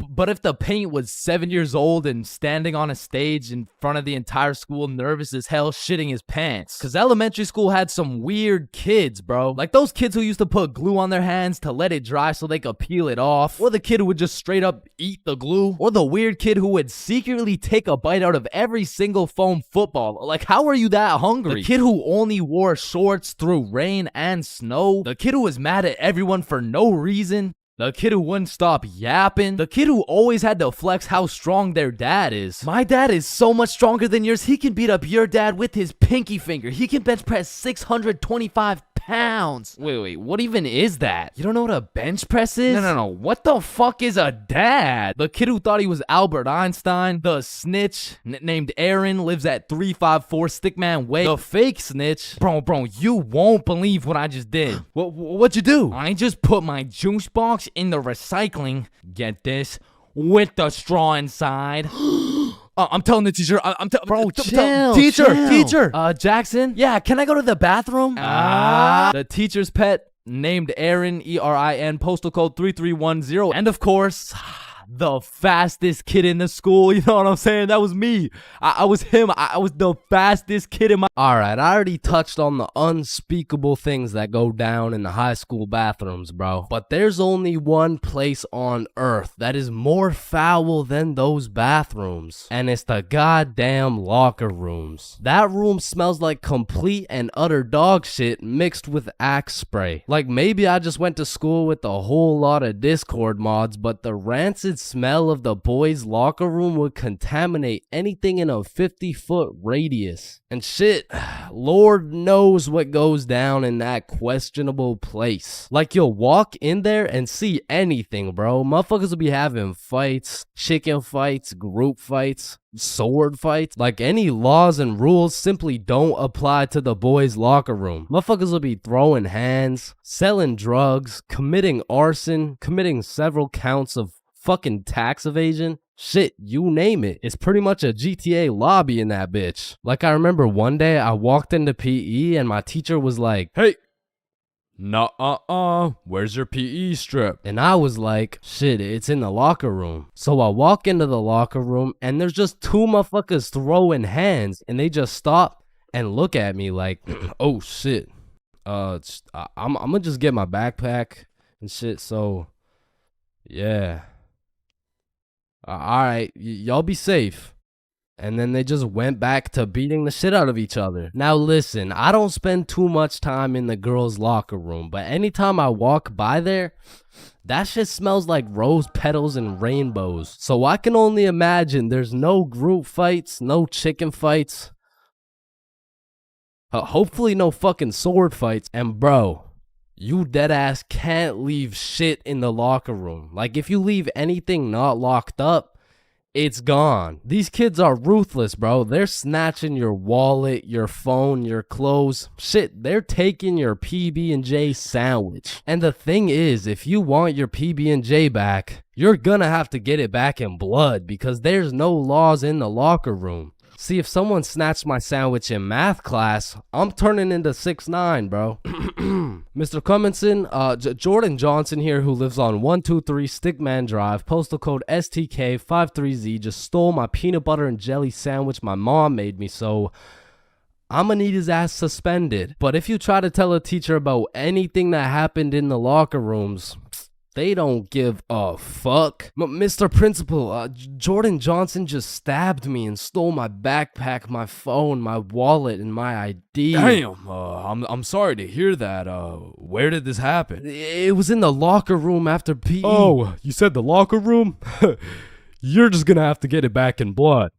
S2: But if the paint was 7 years old and standing on a stage in front of the entire school, nervous as hell, shitting his pants. Because elementary school had some weird kids, bro. Like those kids who used to put glue on their hands to let it dry so they could peel it off. Or the kid who would just straight up eat the glue. Or the weird kid who would secretly take a bite out of every single foam football. Like, how are you that hungry? The kid who only wore shorts through rain and snow. The kid who was mad at everyone for no reason. The kid who wouldn't stop yapping. The kid who always had to flex how strong their dad is. My dad is so much stronger than yours. He can beat up your dad with his pinky finger. He can bench press 625 pounds.
S1: Wait, what even is that?
S2: You don't know what a bench press is?
S1: No. What the fuck is a dad?
S2: The kid who thought he was Albert Einstein. The snitch named Aaron lives at 354 Stickman Way. The fake snitch. Bro, you won't believe what I just did. What'd you do?
S1: I just put my juice box in the recycling. Get this? With the straw inside.
S2: I'm telling the teacher.
S5: Bro, chill.
S2: Teacher. Jackson. Yeah, can I go to the bathroom? The teacher's pet named Aaron, E-R-I-N, postal code 3310. And of course, the fastest kid in the school. You know what I'm saying? That was me. I was him. I was the fastest kid in my... Alright, I already touched on the unspeakable things that go down in the high school bathrooms, bro. But there's only one place on earth that is more foul than those bathrooms. And it's the goddamn locker rooms. That room smells like complete and utter dog shit mixed with Axe spray. Like maybe I just went to school with a whole lot of Discord mods, but the rancid smell of the boys' locker room would contaminate anything in a 50-foot radius. And shit, Lord knows what goes down in that questionable place. Like you'll walk in there and see anything, bro. Motherfuckers will be having fights, chicken fights, group fights, sword fights. Like any laws and rules simply don't apply to the boys' locker room. Motherfuckers will be throwing hands, selling drugs, committing arson, committing several counts of fucking tax evasion. Shit, you name it. It's pretty much a GTA lobby in that bitch. Like I remember one day I walked into PE and my teacher was like, "Hey, where's your PE strip?" And I was like, shit, it's in the locker room. So I walk into the locker room and there's just two motherfuckers throwing hands and they just stop and look at me like, oh shit. I'm gonna just get my backpack and shit. So yeah. Alright, y'all be safe. And then they just went back to beating the shit out of each other. Now listen, I don't spend too much time in the girls' locker room, but anytime I walk by there, that shit smells like rose petals and rainbows. So I can only imagine there's no group fights, no chicken fights. Hopefully no fucking sword fights. And bro, you deadass can't leave shit in the locker room. Like if you leave anything not locked up, it's gone. These kids are ruthless, bro. They're snatching your wallet, your phone, your clothes. Shit, they're taking your PB&J sandwich. And the thing is, if you want your PB&J back, you're gonna have to get it back in blood because there's no laws in the locker room. See, if someone snatched my sandwich in math class, I'm turning into 6'9", bro. Mr. Cumminson, Jordan Johnson here, who lives on 123 Stickman Drive, postal code STK53Z, just stole my peanut butter and jelly sandwich my mom made me, so I'm gonna need his ass suspended. But if you try to tell a teacher about anything that happened in the locker rooms, they don't give a fuck. Mr. Principal, Jordan Johnson just stabbed me and stole my backpack, my phone, my wallet, and my ID.
S1: Damn, I'm sorry to hear that. Where did this happen?
S2: It was in the locker room after PE.
S1: Oh, you said the locker room? You're just gonna have to get it back in blood.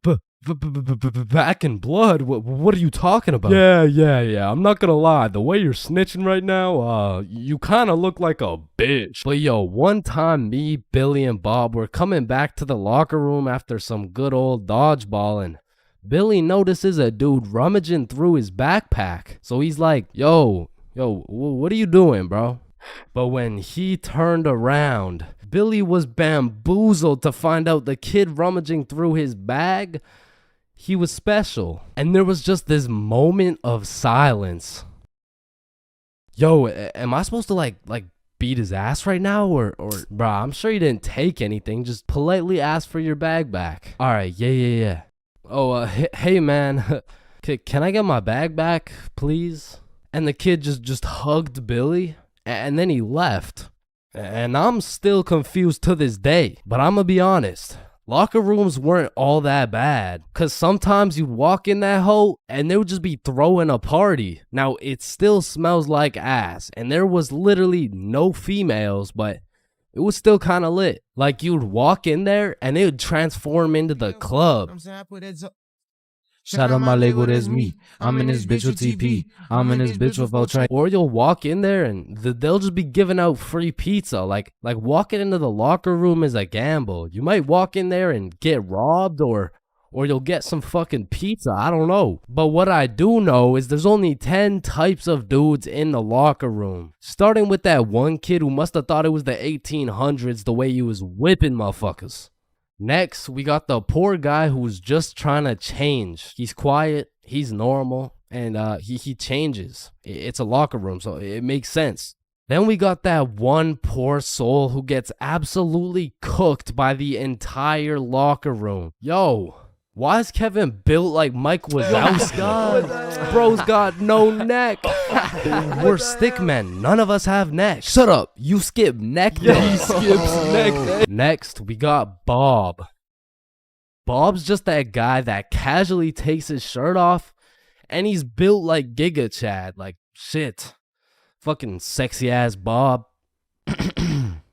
S2: Back in blood? What are you talking about?
S1: Yeah. I'm not gonna lie. The way you're snitching right now, you kind of look like a bitch.
S2: But yo, one time me, Billy, and Bob were coming back to the locker room after some good old dodgeball, and Billy notices a dude rummaging through his backpack. So he's like, yo, what are you doing, bro? But when he turned around, Billy was bamboozled to find out the kid rummaging through his bag, he was special. And there was just this moment of silence. Yo, am I supposed to like beat his ass right now? Or bruh, I'm sure you didn't take anything. Just politely ask for your bag back. All right, yeah. Oh, hey man, can I get my bag back, please? And the kid just hugged Billy, and then he left. And I'm still confused to this day. But I'm gonna be honest, locker rooms weren't all that bad. Cause sometimes you'd walk in that hole and they would just be throwing a party. Now it still smells like ass. And there was literally no females, but it was still kind of lit. Like you'd walk in there and it would transform into the club.
S15: Shout out my label, that's me. I'm in this bitch with TP. I'm in this bitch with Ultra.
S2: Or you'll walk in there and they'll just be giving out free pizza. Like walking into the locker room is a gamble. You might walk in there and get robbed, or you'll get some fucking pizza. I don't know. But what I do know is there's only 10 types of dudes in the locker room. Starting with that one kid who must have thought it was the 1800s the way he was whipping motherfuckers. Next, we got the poor guy who's just trying to change. He's quiet, he's normal, and he changes. It's a locker room, so it makes sense.
S6: Then we got that one poor soul who gets absolutely cooked by the entire locker room. Yo, why is Kevin built like Mike Wazowski? Bro's got no neck. We're stick men. None of us have neck. Shut up. You skip neck day.
S1: Yeah, he skips neck day.
S6: Next, we got Bob. Bob's just that guy that casually takes his shirt off and he's built like Giga Chad. Like, shit. Fucking sexy ass Bob.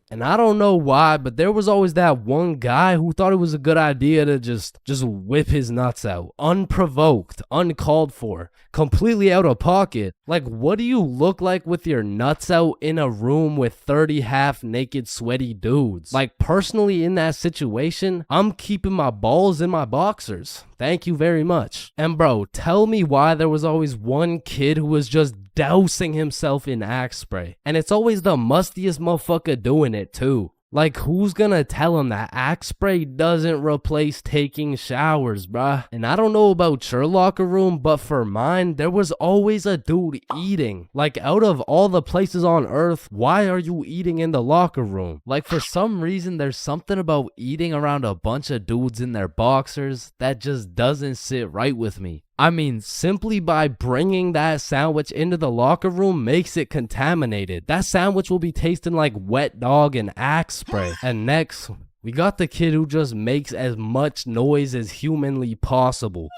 S6: And I don't know why, but there was always that one guy who thought it was a good idea to just whip his nuts out. Unprovoked, uncalled for, completely out of pocket. Like, what do you look like with your nuts out in a room with 30 half-naked sweaty dudes? Like, personally in that situation, I'm keeping my balls in my boxers. Thank you very much. And bro, tell me why there was always one kid who was just dousing himself in Axe spray. And it's always the mustiest motherfucker doing it too. Like, who's gonna tell him that Axe spray doesn't replace taking showers, bruh? And I don't know about your locker room, but for mine, there was always a dude eating. Like, out of all the places on earth, why are you eating in the locker room?
S2: Like, for some reason, there's something about eating around a bunch of dudes in their boxers that just doesn't sit right with me.
S6: I mean, simply by bringing that sandwich into the locker room makes it contaminated. That sandwich will be tasting like wet dog and Axe spray. And next, we got the kid who just makes as much noise as humanly possible.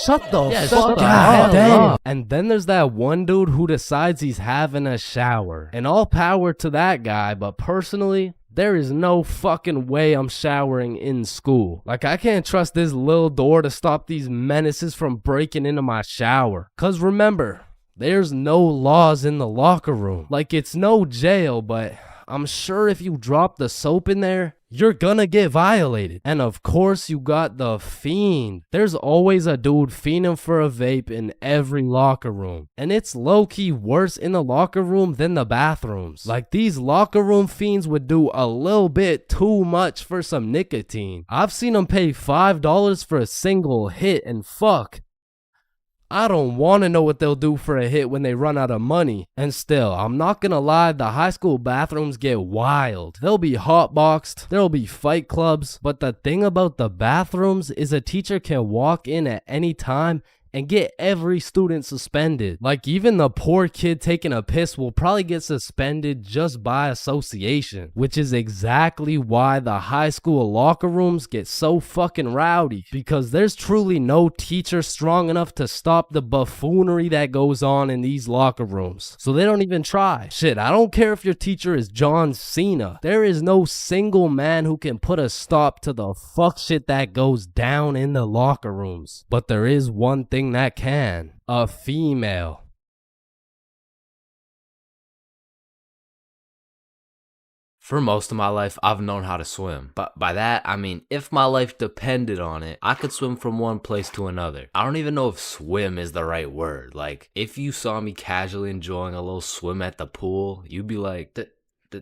S2: Shut the
S6: fuck up. And then there's that one dude who decides he's having a shower. And all power to that guy, but personally, there is no fucking way I'm showering in school. Like, I can't trust this little door to stop these menaces from breaking into my shower. Cause remember, there's no laws in the locker room. Like, it's no jail, but I'm sure if you drop the soap in there, you're gonna get violated. And of course, you got the fiend. There's always a dude fiending for a vape in every locker room. And it's low-key worse in the locker room than the bathrooms. Like, these locker room fiends would do a little bit too much for some nicotine. I've seen them pay $5 for a single hit, and fuck, I don't want to know what they'll do for a hit when they run out of money. And still, I'm not gonna lie, the high school bathrooms get wild. They'll be hotboxed, there'll be fight clubs, but the thing about the bathrooms is a teacher can walk in at any time and get every student suspended. Like, even the poor kid taking a piss will probably get suspended just by association, which is exactly why the high school locker rooms get so fucking rowdy, because there's truly no teacher strong enough to stop the buffoonery that goes on in these locker rooms. So they don't even try. Shit, I don't care if your teacher is John Cena. There is no single man who can put a stop to the fuck shit that goes down in the locker rooms. But there is one thing that can: a female. For most of my life, I've known how to swim. But by that, I mean, if my life depended on it, I could swim from one place to another. I don't even know if swim is the right word. Like, if you saw me casually enjoying a little swim at the pool, you'd be like,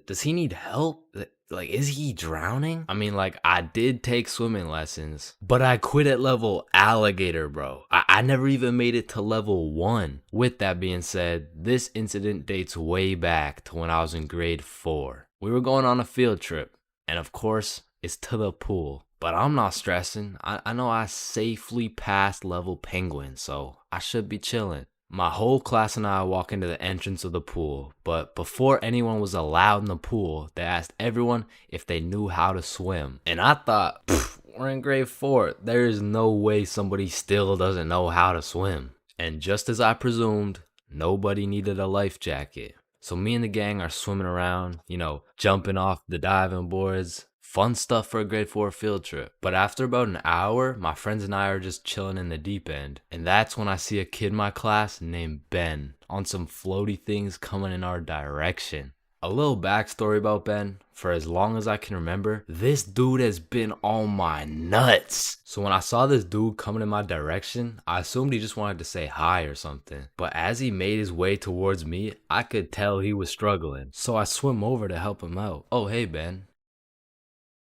S6: does he need help? Like, is he drowning? I mean, like, I did take swimming lessons, but I quit at level alligator, bro. I never even made it to level 1. With that being said, this incident dates way back to when I was in grade 4. We were going on a field trip, and of course, it's to the pool. But I'm not stressing. I know I safely passed level penguin, so I should be chilling. My whole class and I walk into the entrance of the pool, but before anyone was allowed in the pool, they asked everyone if they knew how to swim. And I thought, we're in grade 4. There is no way somebody still doesn't know how to swim. And just as I presumed, nobody needed a life jacket. So me and the gang are swimming around, you know, jumping off the diving boards. Fun stuff for a grade 4 field trip. But after about an hour, my friends and I are just chilling in the deep end. And that's when I see a kid in my class named Ben on some floaty things coming in our direction. A little backstory about Ben: for as long as I can remember, this dude has been on my nuts. So when I saw this dude coming in my direction, I assumed he just wanted to say hi or something. But as he made his way towards me, I could tell he was struggling. So I swim over to help him out. Oh, hey Ben.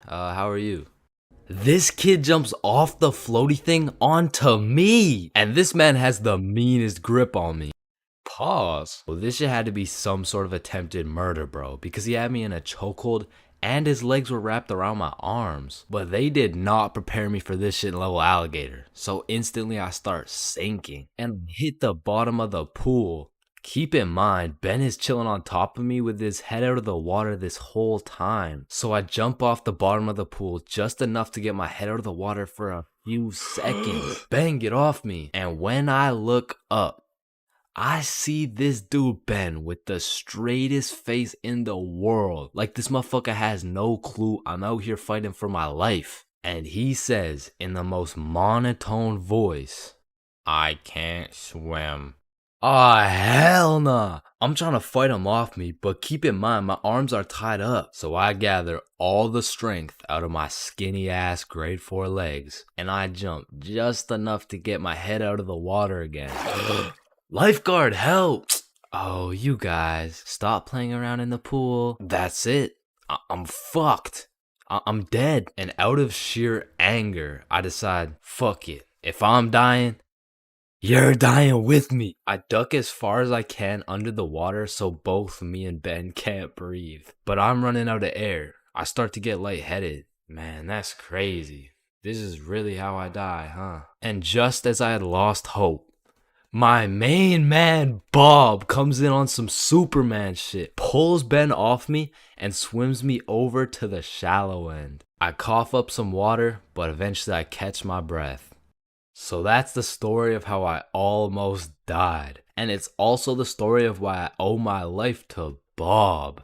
S6: How are you? This kid jumps off the floaty thing onto me. And this man has the meanest grip on me. cause? Well, this shit had to be some sort of attempted murder, bro, because he had me in a chokehold and his legs were wrapped around my arms. But they did not prepare me for this shit level alligator. So instantly I start sinking and hit the bottom of the pool. Keep in mind, Ben is chilling on top of me with his head out of the water this whole time. So I jump off the bottom of the pool just enough to get my head out of the water for a few seconds. Ben, get off me. And when I look up, I see this dude Ben with the straightest face in the world. Like this motherfucker has no clue I'm out here fighting for my life. And he says in the most monotone voice, "I can't swim." Ah, hell nah. I'm trying to fight him off me, but keep in mind my arms are tied up. So I gather all the strength out of my skinny ass grade 4 legs and I jump just enough to get my head out of the water again. Lifeguard, help! Oh, you guys, stop playing around in the pool. That's it. I'm fucked. I'm dead. And out of sheer anger, I decide, fuck it. If I'm dying, you're dying with me. I duck as far as I can under the water so both me and Ben can't breathe. But I'm running out of air. I start to get lightheaded. Man, that's crazy. This is really how I die, huh? And just as I had lost hope, my main man, Bob, comes in on some Superman shit, pulls Ben off me, and swims me over to the shallow end. I cough up some water, but eventually I catch my breath. So that's the story of how I almost died. And it's also the story of why I owe my life to Bob.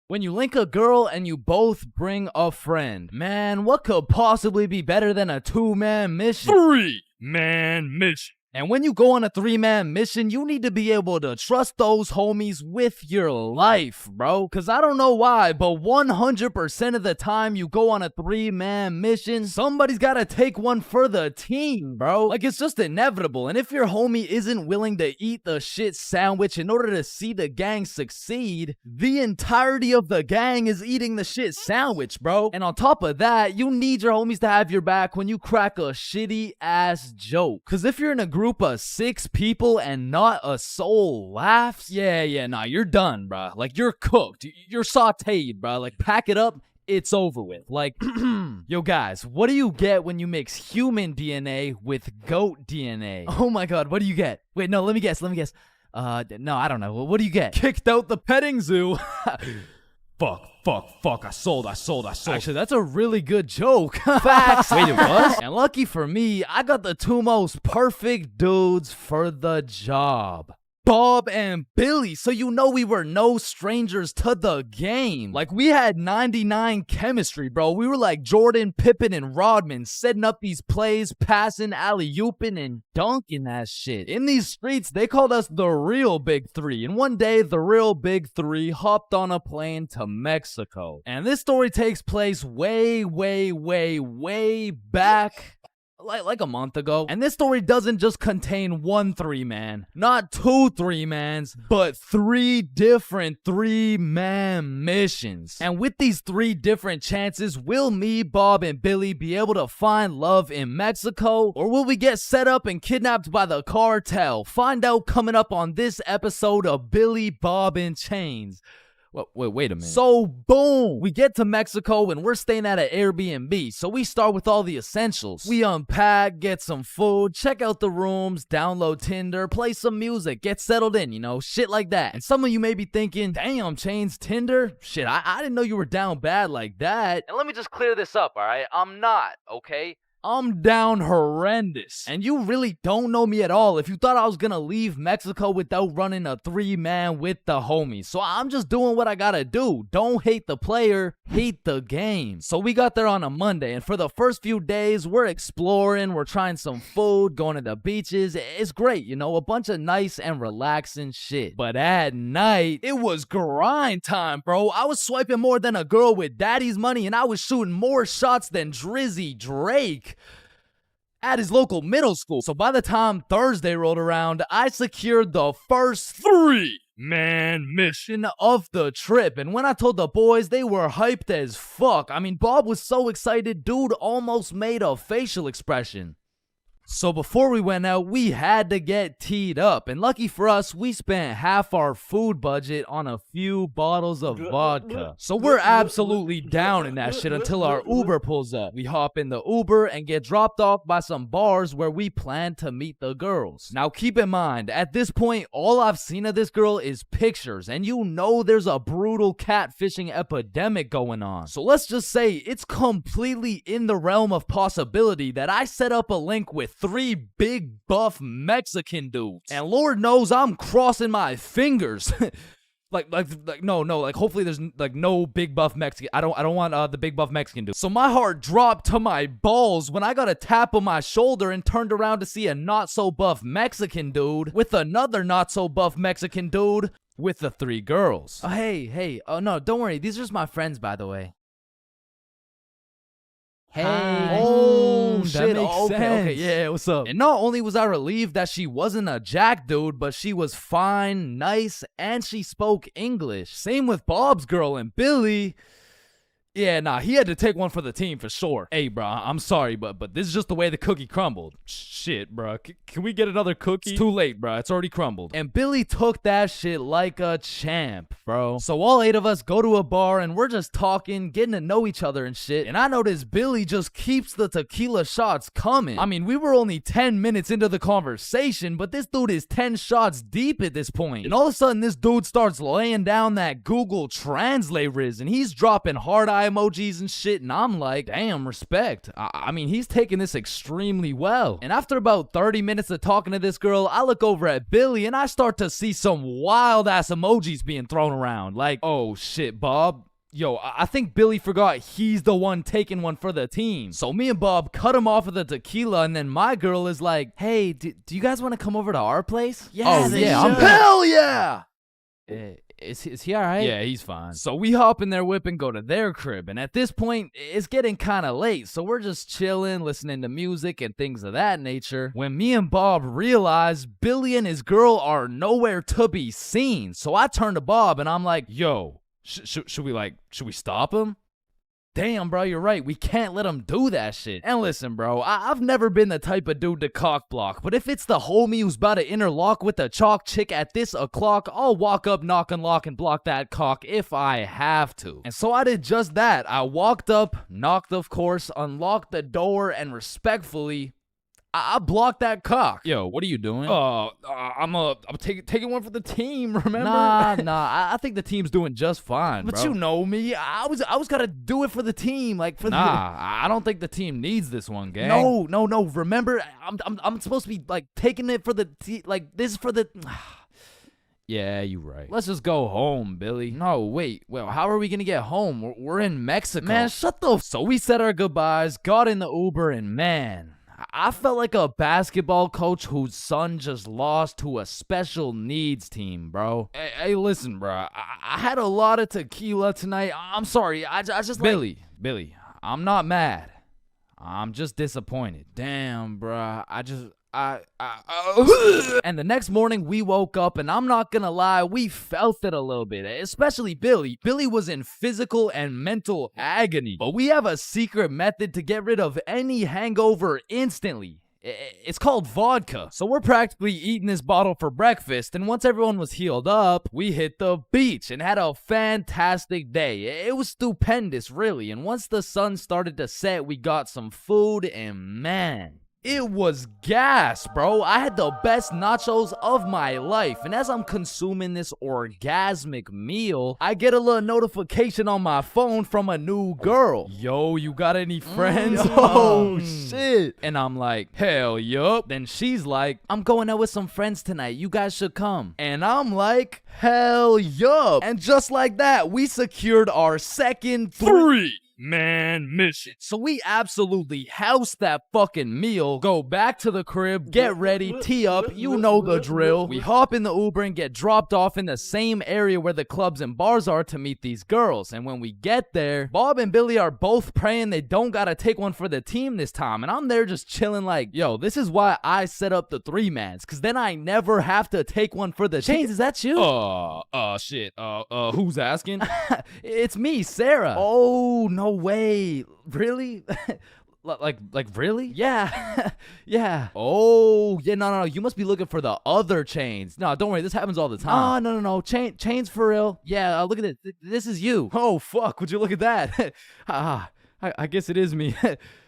S2: When you link a girl and you both bring a friend, man, what could possibly be better than a 2-man mission?
S1: 3-man mission.
S2: And when you go on a 3-man mission, you need to be able to trust those homies with your life, bro. Cause I don't know why, but 100% of the time you go on a 3-man mission, somebody's gotta take one for the team, bro. Like, it's just inevitable. And if your homie isn't willing to eat the shit sandwich in order to see the gang succeed, the entirety of the gang is eating the shit sandwich, bro. And on top of that, you need your homies to have your back when you crack a shitty ass joke. Cause if you're in a group of 6 people and not a soul laughs, nah, you're done, bruh. Like, you're cooked. You're sauteed, bruh. Like, pack it up. It's over with. Like, yo guys, what do you get when you mix human DNA with goat DNA? Oh my god, what do you get? Wait, no, let me guess. No, I don't know. What do you get? Kicked out the petting zoo.
S1: Fuck, I sold.
S2: Actually, that's a really good joke. Facts. Wait, it was? And lucky for me, I got the 2 most perfect dudes for the job. Bob and Billy, so you know we were no strangers to the game. Like, we had 99 chemistry, bro. We were like Jordan, Pippen, and Rodman, setting up these plays, passing, alley-ooping, and dunking that shit. In these streets, they called us the real Big Three. And one day, the real Big Three hopped on a plane to Mexico. And this story takes place way back. Like a month ago. And this story doesn't just contain one 3-man, not 2 3-mans, but 3 different 3-man missions. And with these 3 different chances, will me, Bob, and Billy be able to find love in Mexico? Or will we get set up and kidnapped by the cartel? Find out coming up on this episode of Billy, Bob, and Chains. Wait a minute. So, boom, we get to Mexico and we're staying at an Airbnb. So we start with all the essentials. We unpack, get some food, check out the rooms, download Tinder, play some music, get settled in, you know, shit like that. And some of you may be thinking, damn, Chains, Tinder? Shit, I didn't know you were down bad like that. And let me just clear this up, alright? I'm not, okay? I'm down horrendous. And you really don't know me at all if you thought I was gonna leave Mexico without running a 3-man with the homies. So I'm just doing what I gotta do. Don't hate the player, hate the game. So we got there on a Monday, and for the first few days, we're exploring, we're trying some food, going to the beaches. It's great, you know, a bunch of nice and relaxing shit. But at night, it was grind time, bro. I was swiping more than a girl with daddy's money, and I was shooting more shots than Drizzy Drake at his local middle school. So by the time Thursday rolled around, I secured the first 3-man mission of the trip. And when I told the boys, they were hyped as fuck. I mean, Bob was so excited, dude almost made a facial expression. So before we went out, we had to get teed up. And lucky for us, we spent half our food budget on a few bottles of vodka. So we're absolutely down in that shit until our Uber pulls up. We hop in the Uber and get dropped off by some bars where we plan to meet the girls. Now keep in mind, at this point, all I've seen of this girl is pictures. And you know there's a brutal catfishing epidemic going on. So let's just say it's completely in the realm of possibility that I set up a link with 3 big buff Mexican dudes. And Lord knows I'm crossing my fingers. Hopefully there's like no big buff Mexican. I don't want the big buff Mexican dude. So my heart dropped to my balls when I got a tap on my shoulder and turned around to see a not so buff Mexican dude with another not so buff Mexican dude with the 3 girls. Oh no, don't worry. These are just my friends, by the way.
S5: Hey.
S2: Oh,
S5: that
S2: shit.
S5: makes
S2: Okay,
S5: sense.
S2: yeah, what's up? And not only was I relieved that she wasn't a jack dude, but she was fine, nice, and she spoke English. Same with Bob's girl and Billy. Yeah, nah, he had to take one for the team for sure. Hey, bro, I'm sorry, but this is just the way the cookie crumbled. Shit, bro. Can we get another cookie? It's too late, bro. It's already crumbled. And Billy took that shit like a champ, bro. So all 8 of us go to a bar and we're just talking, getting to know each other and shit. And I notice Billy just keeps the tequila shots coming. I mean, we were only 10 minutes into the conversation, but this dude is 10 shots deep at this point. And all of a sudden, this dude starts laying down that Google Translate riz, and he's dropping hard eye emojis and shit, and I'm like, damn, respect. I mean, he's taking this extremely well. And after about 30 minutes of talking to this girl, I look over at Billy and I start to see some wild ass emojis being thrown around. Like, oh shit, Bob. Yo, I think Billy forgot he's the one taking one for the team. So me and Bob cut him off of the tequila, and then my girl is like, hey, do you guys want to come over to our place?
S5: Yes,
S2: oh yeah,
S5: should.
S2: hell yeah.
S5: Is he all right?
S2: Yeah, he's fine. So we hop in their whip and go to their crib. And at this point, it's getting kind of late. So we're just chilling, listening to music and things of that nature. When me and Bob realize Billy and his girl are nowhere to be seen. So I turn to Bob and I'm like, yo, should we stop him? Damn, bro, you're right. We can't let him do that shit. And listen, bro, I've never been the type of dude to cock block, but if it's the homie who's about to interlock with the chalk chick at this o'clock, I'll walk up, knock, unlock, and block that cock if I have to. And so I did just that. I walked up, knocked, of course, unlocked the door, and respectfully, I blocked that cock. Yo, what are you doing? I'm taking one for the team, remember? Nah, I think the team's doing just fine, but bro. You know me. I was gotta do it for the team, like for I don't think the team needs this one, gang. No. Remember, I'm supposed to be like taking it for the like this for the. Yeah, you right. Let's just go home, Billy. No, wait. Well, how are we gonna get home? We're in Mexico. Man, shut the. So we said our goodbyes, got in the Uber, and man, I felt like a basketball coach whose son just lost to a special needs team, bro. Hey, listen, bro. I had a lot of tequila tonight. I'm sorry. I just Billy, I'm not mad. I'm just disappointed. Damn, bro. And the next morning we woke up, and I'm not gonna lie, we felt it a little bit, especially Billy. Billy was in physical and mental agony, but we have a secret method to get rid of any hangover instantly. It's called vodka. So we're practically eating this bottle for breakfast, and once everyone was healed up, we hit the beach and had a fantastic day. It was stupendous, really, and once the sun started to set, we got some food, and man, it was gas, bro. I had the best nachos of my life. And as I'm consuming this orgasmic meal, I get a little notification on my phone from a new girl. Yo, you got any friends? Oh, shit. And I'm like, hell yup. Then she's like, I'm going out with some friends tonight. You guys should come. And I'm like, hell yup. And just like that, we secured our second 3-man mission. So we absolutely house that fucking meal, go back to the crib, get ready, tee up, you know the drill. We hop in the Uber and get dropped off in the same area where the clubs and bars are to meet these girls. And when we get there, Bob and Billy are both praying they don't gotta take one for the team this time. And I'm there just chilling like, yo, this is why I set up the 3-mans, cause then I never have to take one for the
S5: Chains, is that you?
S2: Shit. Who's asking?
S5: It's me, Sarah.
S2: Oh, no way. Really? Like really? Yeah. Yeah. Oh, yeah, no. You must be looking for the other chains. No, don't worry. This happens all the time. Oh, no. Chains for real. Yeah, look at this. This is you. Oh, fuck. Would you look at that? I guess it is me.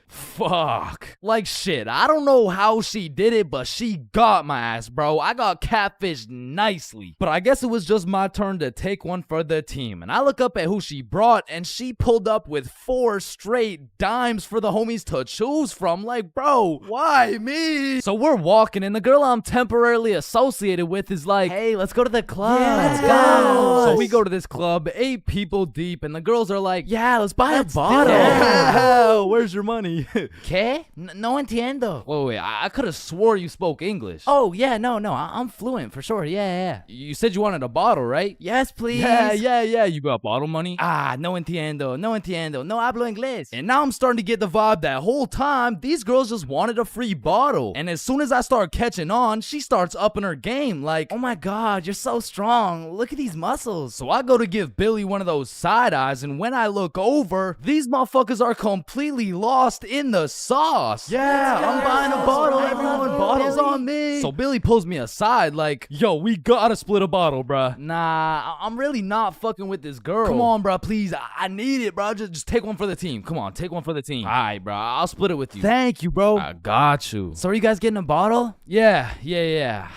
S2: Fuck. Like shit, I don't know how she did it, but she got my ass, bro. I got catfished nicely. But I guess it was just my turn to take one for the team. And I look up at who she brought, and she pulled up with 4 straight dimes for the homies to choose from. Like, bro, why me? So we're walking, and the girl I'm temporarily associated with is like, hey, let's go to the club.
S5: Yeah, let's go.
S2: So we go to this club, 8 people deep, and the girls are like,
S5: Yeah, let's buy a bottle.
S2: yeah, where's your money?
S5: ¿Qué? No entiendo.
S2: Wait, I could have swore you spoke English.
S5: Oh, yeah, no, I'm fluent for sure. Yeah.
S2: You said you wanted a bottle, right?
S5: Yes, please.
S2: Yeah, you got bottle money?
S5: No entiendo. No hablo inglés.
S2: And now I'm starting to get the vibe that whole time, these girls just wanted a free bottle. And as soon as I start catching on, she starts upping her game, like,
S5: Oh my God, you're so strong. Look at these muscles.
S2: so I go to give Billy one of those side eyes, and when I look over, these motherfuckers are completely lost in the sauce.
S5: Yeah, I'm buying a bottle, everyone.
S2: Bottles
S5: Billy.
S2: on me. So Billy pulls me aside like, yo, we gotta split a bottle, bruh. Nah, I'm really not fucking with this girl. Come on, bruh, please. I need it, bruh. Just take one for the team. Come on, take one for the team. All right, bruh. I'll split it with you.
S5: Thank you, bro.
S2: I got you.
S5: So are you guys getting a bottle?
S2: Yeah.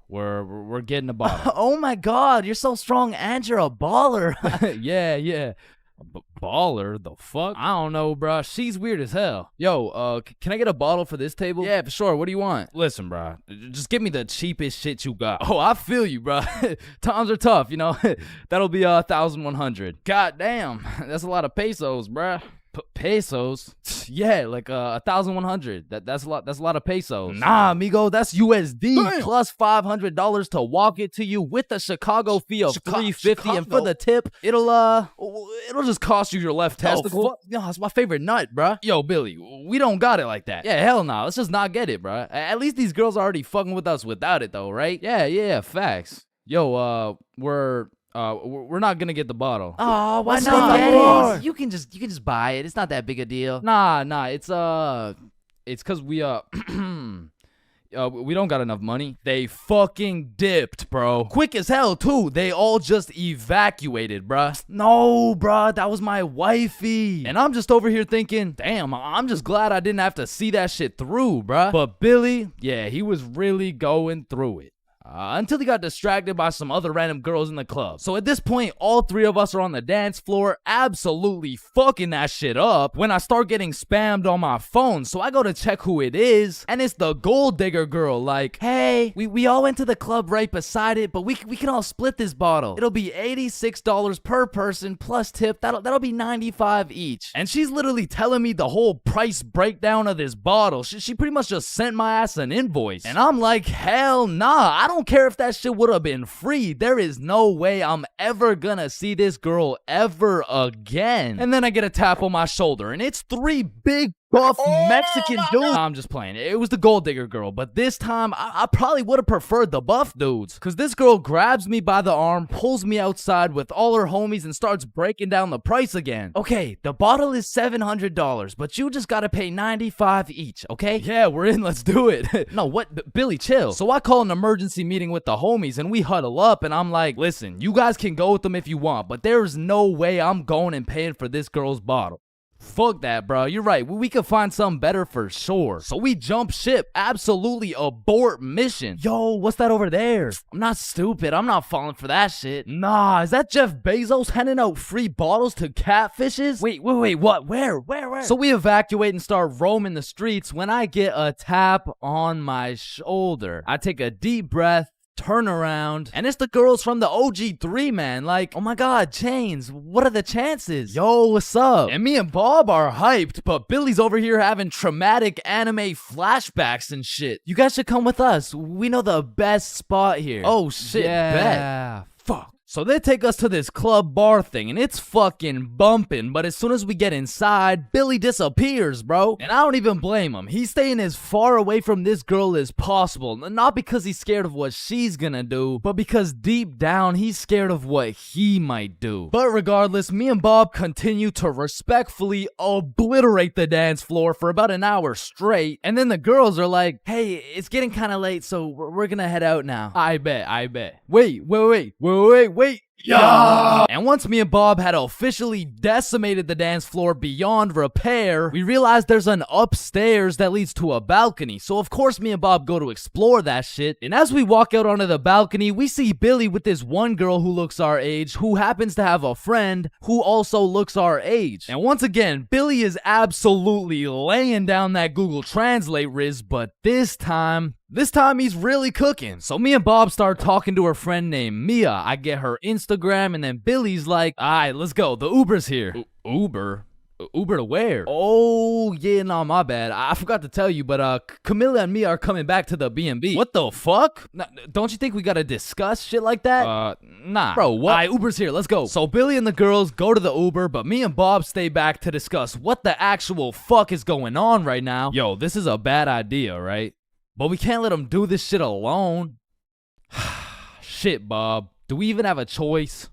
S2: We're getting a bottle.
S5: Oh my God, you're so strong and you're a baller.
S2: Yeah. Baller? The fuck? I don't know, bruh. She's weird as hell. Yo, can I get a bottle for this table? Yeah, for sure. What do you want? Listen, bruh. Just give me the cheapest shit you got. Oh, I feel you, bruh. Times are tough, you know? That'll be 1,100. God damn. That's a lot of pesos, bruh. Pesos? Yeah, like 1,100. That's a lot. That's a lot of pesos. Nah, amigo, that's USD plus $500 to walk it to you with a Chicago fee of $350, and for the tip, it'll just cost you your left testicle. No, that's my favorite nut, bruh. Yo, Billy, we don't got it like that. Yeah, hell no. Let's just not get it, bruh. At least these girls are already fucking with us without it, though, right? Yeah, facts. Yo, we're not gonna get the bottle.
S5: Oh, why
S2: What's
S5: not?
S2: up?
S5: You can just buy it. It's not that big a deal.
S2: Nah, it's cause we we don't got enough money. They fucking dipped, bro. Quick as hell, too. They all just evacuated, bruh. No, bruh, that was my wifey. And I'm just over here thinking, damn, I'm just glad I didn't have to see that shit through, bruh. But Billy, yeah, he was really going through it. Until he got distracted by some other random girls in the club. So at this point, all 3 of us are on the dance floor, absolutely fucking that shit up, when I start getting spammed on my phone. So I go to check who it is, and it's the gold digger girl, like,
S5: hey, we all went to the club right beside it, but we can all split this bottle. It'll be $86 per person plus tip. That'll be $95 each.
S2: And she's literally telling me the whole price breakdown of this bottle. She pretty much just sent my ass an invoice. And I'm like, hell nah, I don't care if that shit would have been free. There is no way I'm ever gonna see this girl ever again. And then I get a tap on my shoulder, and it's 3 big buff Mexican dudes. I'm just playing. It was the gold digger girl, but this time I probably would have preferred the buff dudes. Cause this girl grabs me by the arm, pulls me outside with all her homies, and starts breaking down the price again.
S5: Okay, the bottle is $700, but you just gotta pay $95 each, okay?
S2: Yeah, we're in. Let's do it. No, what? Billy, chill. So I call an emergency meeting with the homies, and we huddle up, and I'm like, listen, you guys can go with them if you want, but there's no way I'm going and paying for this girl's bottle. Fuck that, bro. You're right. We could find something better for sure. So we jump ship. Absolutely abort mission.
S5: Yo, what's that over there?
S2: I'm not stupid. I'm not falling for that shit. Nah, is that Jeff Bezos handing out free bottles to catfishes?
S5: Wait, what? Where?
S2: So we evacuate and start roaming the streets when I get a tap on my shoulder. I take a deep breath, turn around, and it's the girls from the OG3, man. Like, oh my god, Chains, what are the chances? Yo, what's up? And me and Bob are hyped, but Billy's over here having traumatic anime flashbacks and shit.
S5: You guys should come with us. We know the best spot here.
S2: Oh shit, bet. Fuck. So they take us to this club bar thing, and it's fucking bumping, but as soon as we get inside, Billy disappears, bro. And I don't even blame him. He's staying as far away from this girl as possible, not because he's scared of what she's gonna do, but because deep down, he's scared of what he might do. But regardless, me and Bob continue to respectfully obliterate the dance floor for about an hour straight, and then the girls are like, hey, it's getting kind of late, so we're gonna head out now. I bet. Wait. Yeah! And once me and Bob had officially decimated the dance floor beyond repair, we realized there's an upstairs that leads to a balcony. So of course me and Bob go to explore that shit. And as we walk out onto the balcony, we see Billy with this one girl who looks our age, who happens to have a friend who also looks our age. And once again, Billy is absolutely laying down that Google Translate riz, but this time he's really cooking. So me and Bob start talking to her friend named Mia. I get her Instagram, and then Billy's like, all right, let's go. The Uber's here. Uber? Uber to where? Oh, yeah, no, my bad. I forgot to tell you, but Camilla and Mia are coming back to the B&B. What the fuck? Don't you think we gotta discuss shit like that? Nah. Bro, what? All right, Uber's here. Let's go. So Billy and the girls go to the Uber, but me and Bob stay back to discuss what the actual fuck is going on right now. Yo, this is a bad idea, right? But we can't let him do this shit alone. Shit, Bob. Do we even have a choice?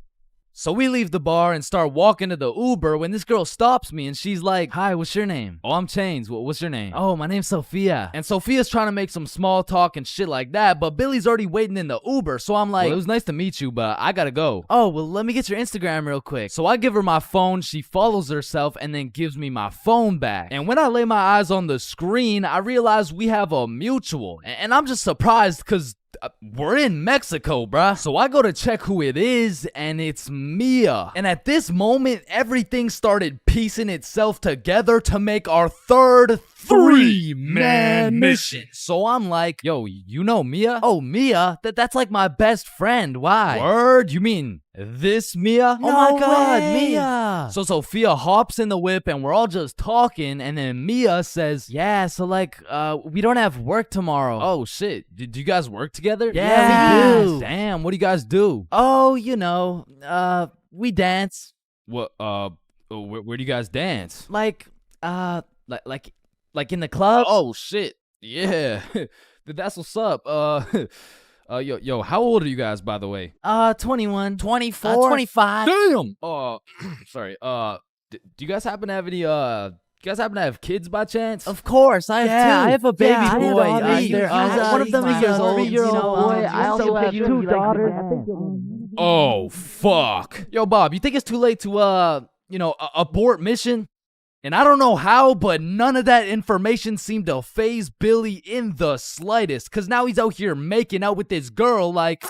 S2: So we leave the bar and start walking to the Uber when this girl stops me and she's like, hi, what's your name? Oh, I'm Chains. What's your name? Oh, my name's Sophia. And Sophia's trying to make some small talk and shit like that, but Billy's already waiting in the Uber. So I'm like, well, it was nice to meet you, but I gotta go. Oh, well, let me get your Instagram real quick. So I give her my phone, she follows herself, and then gives me my phone back. And when I lay my eyes on the screen, I realize we have a mutual. And I'm just surprised because we're in Mexico, bruh. So I go to check who it is, and it's Mia. And at this moment, everything started piecing itself together to make our third three-man mission. So I'm like, yo, you know Mia? Oh, Mia? That's like my best friend. Why? Word? You mean this Mia?
S5: No
S2: oh my god,
S5: way.
S2: Mia. So Sophia hops in the whip and we're all just talking, and then Mia says, yeah, so like, we don't have work tomorrow. Oh shit. Do you guys work together?
S5: Yeah, we do.
S2: Damn, what do you guys do?
S5: Oh, you know, we dance.
S2: What, where do you guys dance?
S5: Like in the club.
S2: Oh shit. Yeah. That's what's up. Yo, how old are you guys, by the way?
S5: 21.
S7: 24.
S5: 25.
S2: Damn. Sorry. Do you guys happen to have any, kids by chance?
S5: Of course, I have two.
S7: I have a baby boy.
S5: One of them is a 3-year-old boy. I also have 2 daughters.
S2: Oh, fuck. Yo, Bob, you think it's too late to, abort mission? And I don't know how, but none of that information seemed to faze Billy in the slightest. Cause now he's out here making out with this girl like,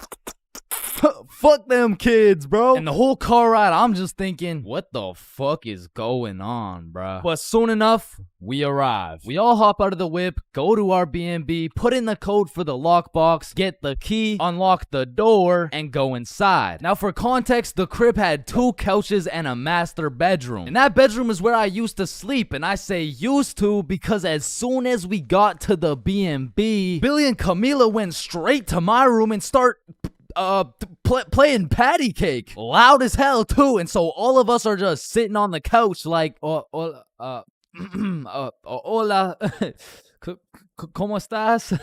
S2: fuck them kids, bro. And the whole car ride, I'm just thinking, what the fuck is going on, bro? But soon enough, we arrive. We all hop out of the whip, go to our B&B, put in the code for the lockbox, get the key, unlock the door, and go inside. Now for context, the crib had 2 couches and a master bedroom. And that bedroom is where I used to sleep, and I say used to because as soon as we got to the B&B, Billy and Camila went straight to my room and start playing patty cake loud as hell too, and so all of us are just sitting on the couch like hola ¿Cómo estás?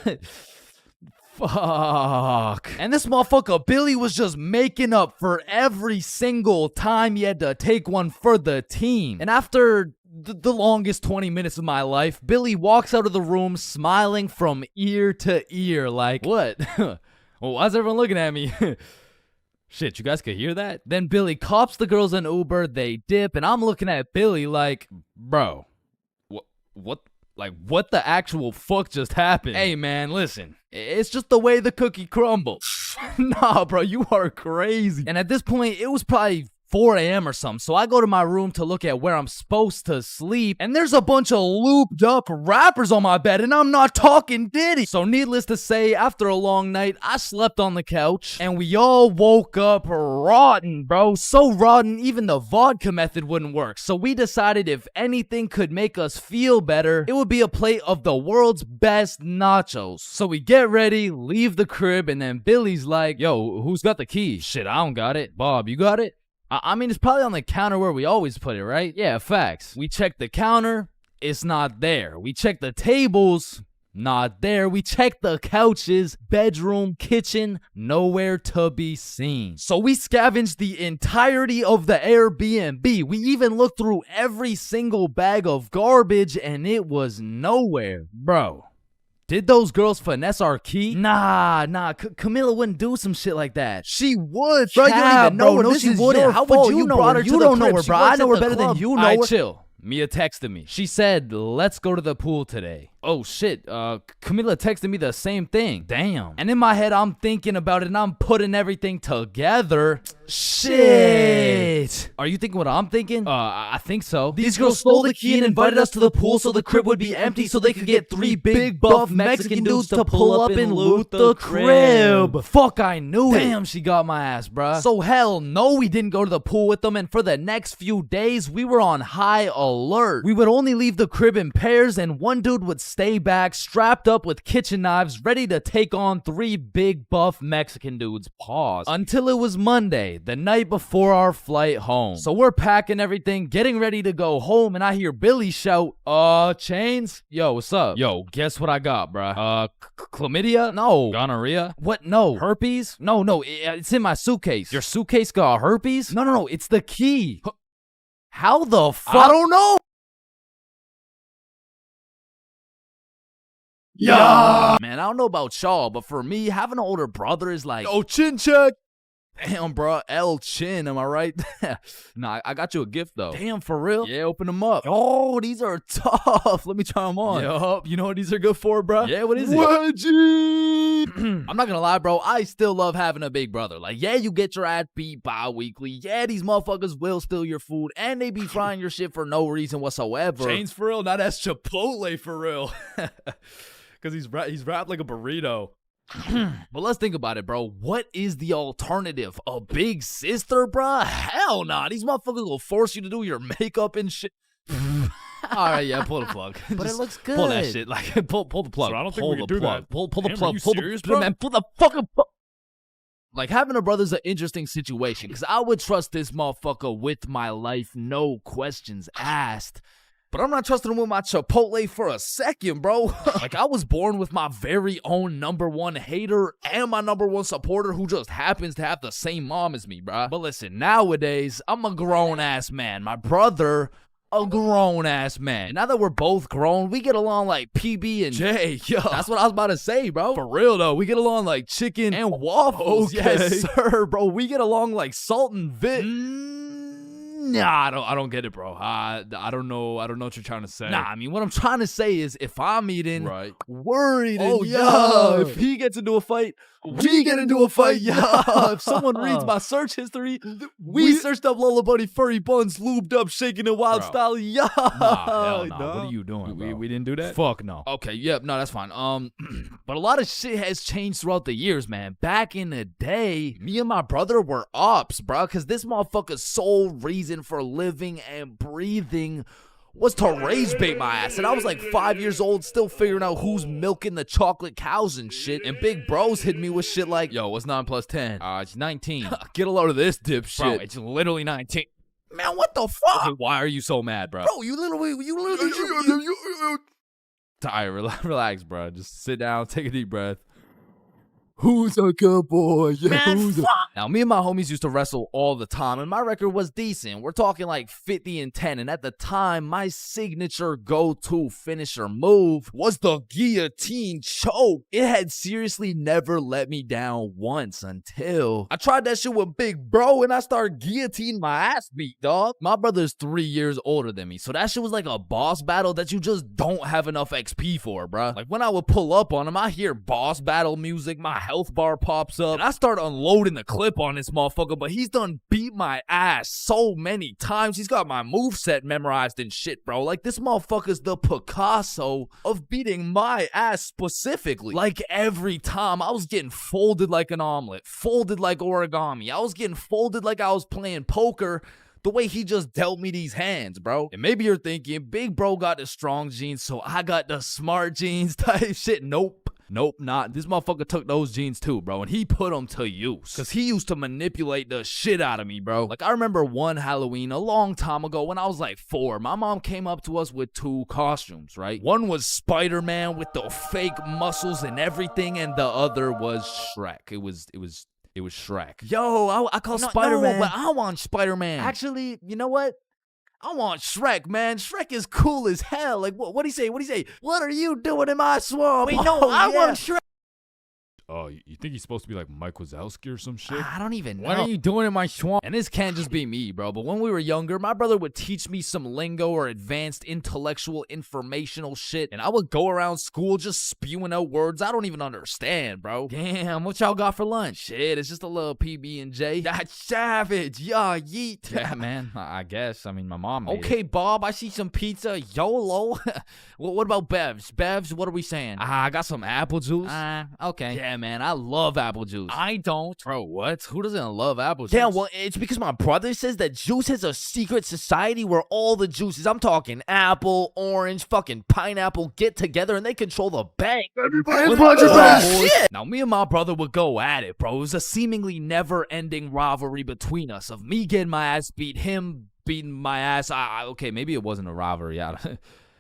S2: Fuck. And this motherfucker Billy was just making up for every single time he had to take one for the team. And after the longest 20 minutes of my life, Billy walks out of the room smiling from ear to ear like, what? Well, why's everyone looking at me? Shit, you guys could hear that? Then Billy cops the girls in Uber, they dip, and I'm looking at Billy like, bro, what the actual fuck just happened? Hey man, listen, it's just the way the cookie crumbles. Nah, bro, you are crazy. And at this point, it was probably 4 a.m. or something. So I go to my room to look at where I'm supposed to sleep, and there's a bunch of looped up rappers on my bed, and I'm not talking Diddy. So needless to say, after a long night, I slept on the couch, and we all woke up rotten, bro. So rotten, even the vodka method wouldn't work. So we decided if anything could make us feel better, it would be a plate of the world's best nachos. So we get ready, leave the crib, and then Billy's like, yo, who's got the key? Shit, I don't got it. Bob, you got it? I mean, it's probably on the counter where we always put it, right? Yeah, facts. We check the counter, it's not there. We check the tables, not there. We check the couches, bedroom, kitchen, nowhere to be seen. So we scavenged the entirety of the Airbnb. We even looked through every single bag of garbage, and it was nowhere. Bro, did those girls finesse our key? Nah. Camilla wouldn't do some shit like that. She would, bro. You don't even know her. No, she wouldn't. How would you know her? You don't know her, bro. I know her better than you know her. All right, chill. Mia texted me. She said, let's go to the pool today. Oh, shit. Camila texted me the same thing. Damn. And in my head, I'm thinking about it, and I'm putting everything together. Shit. Are you thinking what I'm thinking? I think so. These girls stole the key and invited us to the pool so the crib would be empty so they could get 3 big buff Mexican dudes to pull up and loot the crib. Fuck, I knew it. Damn, she got my ass, bruh. So hell no, we didn't go to the pool with them, and for the next few days, we were on high alert. We would only leave the crib in pairs, and one dude would stay back, strapped up with kitchen knives, ready to take on 3 big buff Mexican dudes. Pause. Until it was Monday, the night before our flight home. So we're packing everything, getting ready to go home, and I hear Billy shout, Chains? Yo, what's up? Yo, guess what I got, bruh? Chlamydia? No. Gonorrhea? What? No. Herpes? No, it's in my suitcase. Your suitcase got herpes? No, it's the key. How the fuck? I don't know. Yeah. Man, I don't know about y'all, but for me, having an older brother is like, oh, chin check. Damn, bro, El Chin, am I right? Nah, I got you a gift, though. Damn, for real? Yeah, open them up. Oh, these are tough. Let me try them on. Yup, you know what these are good for, bro? Yeah, what is it? Wedgie! I'm not gonna lie, bro, I still love having a big brother. Like, yeah, you get your ass beat bi-weekly. Yeah, these motherfuckers will steal your food, and they be frying your shit for no reason whatsoever.
S1: Chains for real? Not as Chipotle for real. Because he's wrapped like a burrito.
S2: But let's think about it, bro. What is the alternative? A big sister, bro? Hell nah. These motherfuckers will force you to do your makeup and shit. Alright, yeah, pull the plug.
S7: But it looks good.
S2: Pull that shit. Like, pull the plug.
S1: So I don't think we can do that.
S2: Pull the
S1: Damn,
S2: plug.
S1: are you
S2: Pull
S1: serious,
S2: the
S1: bro?
S2: man. Pull the fucking plug. Like, having a brother's an interesting situation, because I would trust this motherfucker with my life, no questions asked. But I'm not trusting him with my Chipotle for a second, bro. Like, I was born with my very own #1 hater and my #1 supporter who just happens to have the same mom as me, bro. But listen, nowadays, I'm a grown-ass man. My brother, a grown-ass man. Now that we're both grown, we get along like PB and J. Yo, that's what I was about to say, bro. For real, though. We get along like chicken and waffles.
S1: Okay.
S2: Yes, sir, bro. We get along like salt and Vic. Nah, I don't get it, bro.
S1: I don't know what you're trying to say.
S2: Nah, I mean, what I'm trying to say is if I'm eating,
S1: right,
S2: worried,
S1: oh,
S2: and
S1: yeah,
S2: if he gets into a fight, we get into a fight, yeah. If someone reads my search history, we searched up Lola Bunny furry buns, lubed up, shaking it wild
S1: Bro.
S2: style, yeah.
S1: Nah, hell nah. What are you doing, bro?
S2: We didn't do that?
S1: Fuck no.
S2: Okay, yep, no, that's fine. But a lot of shit has changed throughout the years, man. Back in the day, me and my brother were ops, bro, because this motherfucker's sole reason for living and breathing was to rage bait my ass. And I was like 5 years old, still figuring out who's milking the chocolate cows and shit. And big bros hit me with shit like, yo, what's 9 plus 10? It's 19. Get a load of this dipshit. Bro, it's literally 19. Man, what the fuck?
S1: Okay, why are you so mad, bro?
S2: Bro, you literally
S1: Alright, relax, bro. Just sit down, take a deep breath. Who's a good boy? Yeah,
S2: Man, fuck. Now, me and my homies used to wrestle all the time, and my record was decent. We're talking like 50-10, and at the time, my signature go-to finisher move was the guillotine choke. It had seriously never let me down once until I tried that shit with Big Bro, and I started guillotining my ass beat, dog. My brother's 3 years older than me, so that shit was like a boss battle that you just don't have enough XP for, bruh. Like, when I would pull up on him, I hear boss battle music, my health bar pops up, and I start unloading the clip on this motherfucker, but he's done beat my ass so many times. He's got my moveset memorized and shit, bro. Like, this motherfucker's the Picasso of beating my ass specifically. Like, every time, I was getting folded like an omelet, folded like origami. I was getting folded like I was playing poker, the way he just dealt me these hands, bro. And maybe you're thinking, big bro got the strong genes, so I got the smart genes type shit. Nope. Nope, not. This motherfucker took those genes too, bro, and he put them to use. Because he used to manipulate the shit out of me, bro. Like, I remember one Halloween a long time ago when I was like 4. My mom came up to us with 2 costumes, right? One was Spider-Man with the fake muscles and everything, and the other was Shrek. It was Shrek. Yo, I call Spider-Man. No, but I want Spider-Man. Actually, you know what? I want Shrek, man. Shrek is cool as hell. Like, what'd he say? What'd he say? What are you doing in my swamp? Wait, no, I want Shrek.
S1: Oh, you think he's supposed to be like Mike Wazowski or some shit?
S2: I don't even know.
S5: What are you doing in my swamp?
S2: And this can't just be me, bro. But when we were younger, my brother would teach me some lingo or advanced intellectual informational shit. And I would go around school just spewing out words I don't even understand, bro. Damn, what y'all got for lunch? Shit, it's just a little PB&J. That's savage. Yeah, yeet.
S5: Yeah, man, I guess. I mean, my mom made
S2: Okay,
S5: it.
S2: Bob, I see some pizza. YOLO. What about Bevs? Bevs, what are we saying?
S5: I got some apple juice.
S2: Okay. Yeah, man, I love apple juice.
S5: I don't.
S2: Bro, what? Who doesn't love apple juice?
S5: Yeah, well, it's because my brother says that juice has a secret society where all the juices, I'm talking apple, orange, fucking pineapple, get together and they control the bank.
S2: Shit! Now, me and my brother would go at it, bro. It was a seemingly never-ending rivalry between us of me getting my ass beat, him beating my ass. Okay, maybe it wasn't a rivalry.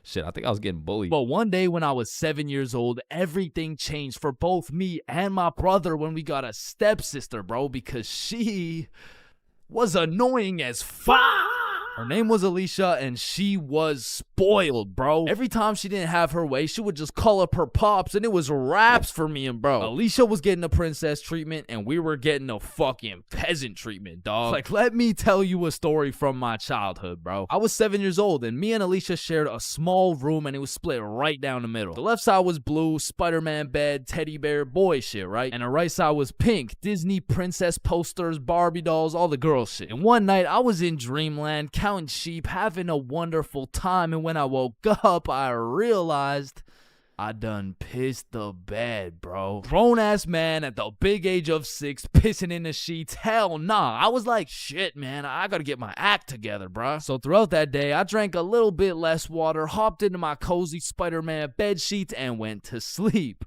S2: Shit, I think I was getting bullied. But one day when I was 7 years old, everything changed for both me and my brother when we got a stepsister, bro, because she was annoying as fuck. Her name was Alicia, and she was spoiled, bro. Every time she didn't have her way, she would just call up her pops, and it was raps for me and bro. Alicia was getting a princess treatment, and we were getting a fucking peasant treatment, dog. Like, let me tell you a story from my childhood, bro. I was 7 years old, and me and Alicia shared a small room, and it was split right down the middle. The left side was blue, Spider-Man bed, teddy bear, boy shit, right? And the right side was pink, Disney princess posters, Barbie dolls, all the girl shit. And one night, I was in dreamland, counting sheep, having a wonderful time, and when I woke up, I realized I done pissed the bed, bro. Grown-ass man at the big age of 6 pissing in the sheets. Hell nah. I was like, shit, man, I gotta get my act together, bro. So throughout that day, I drank a little bit less water, hopped into my cozy Spider-Man bed sheets, and went to sleep.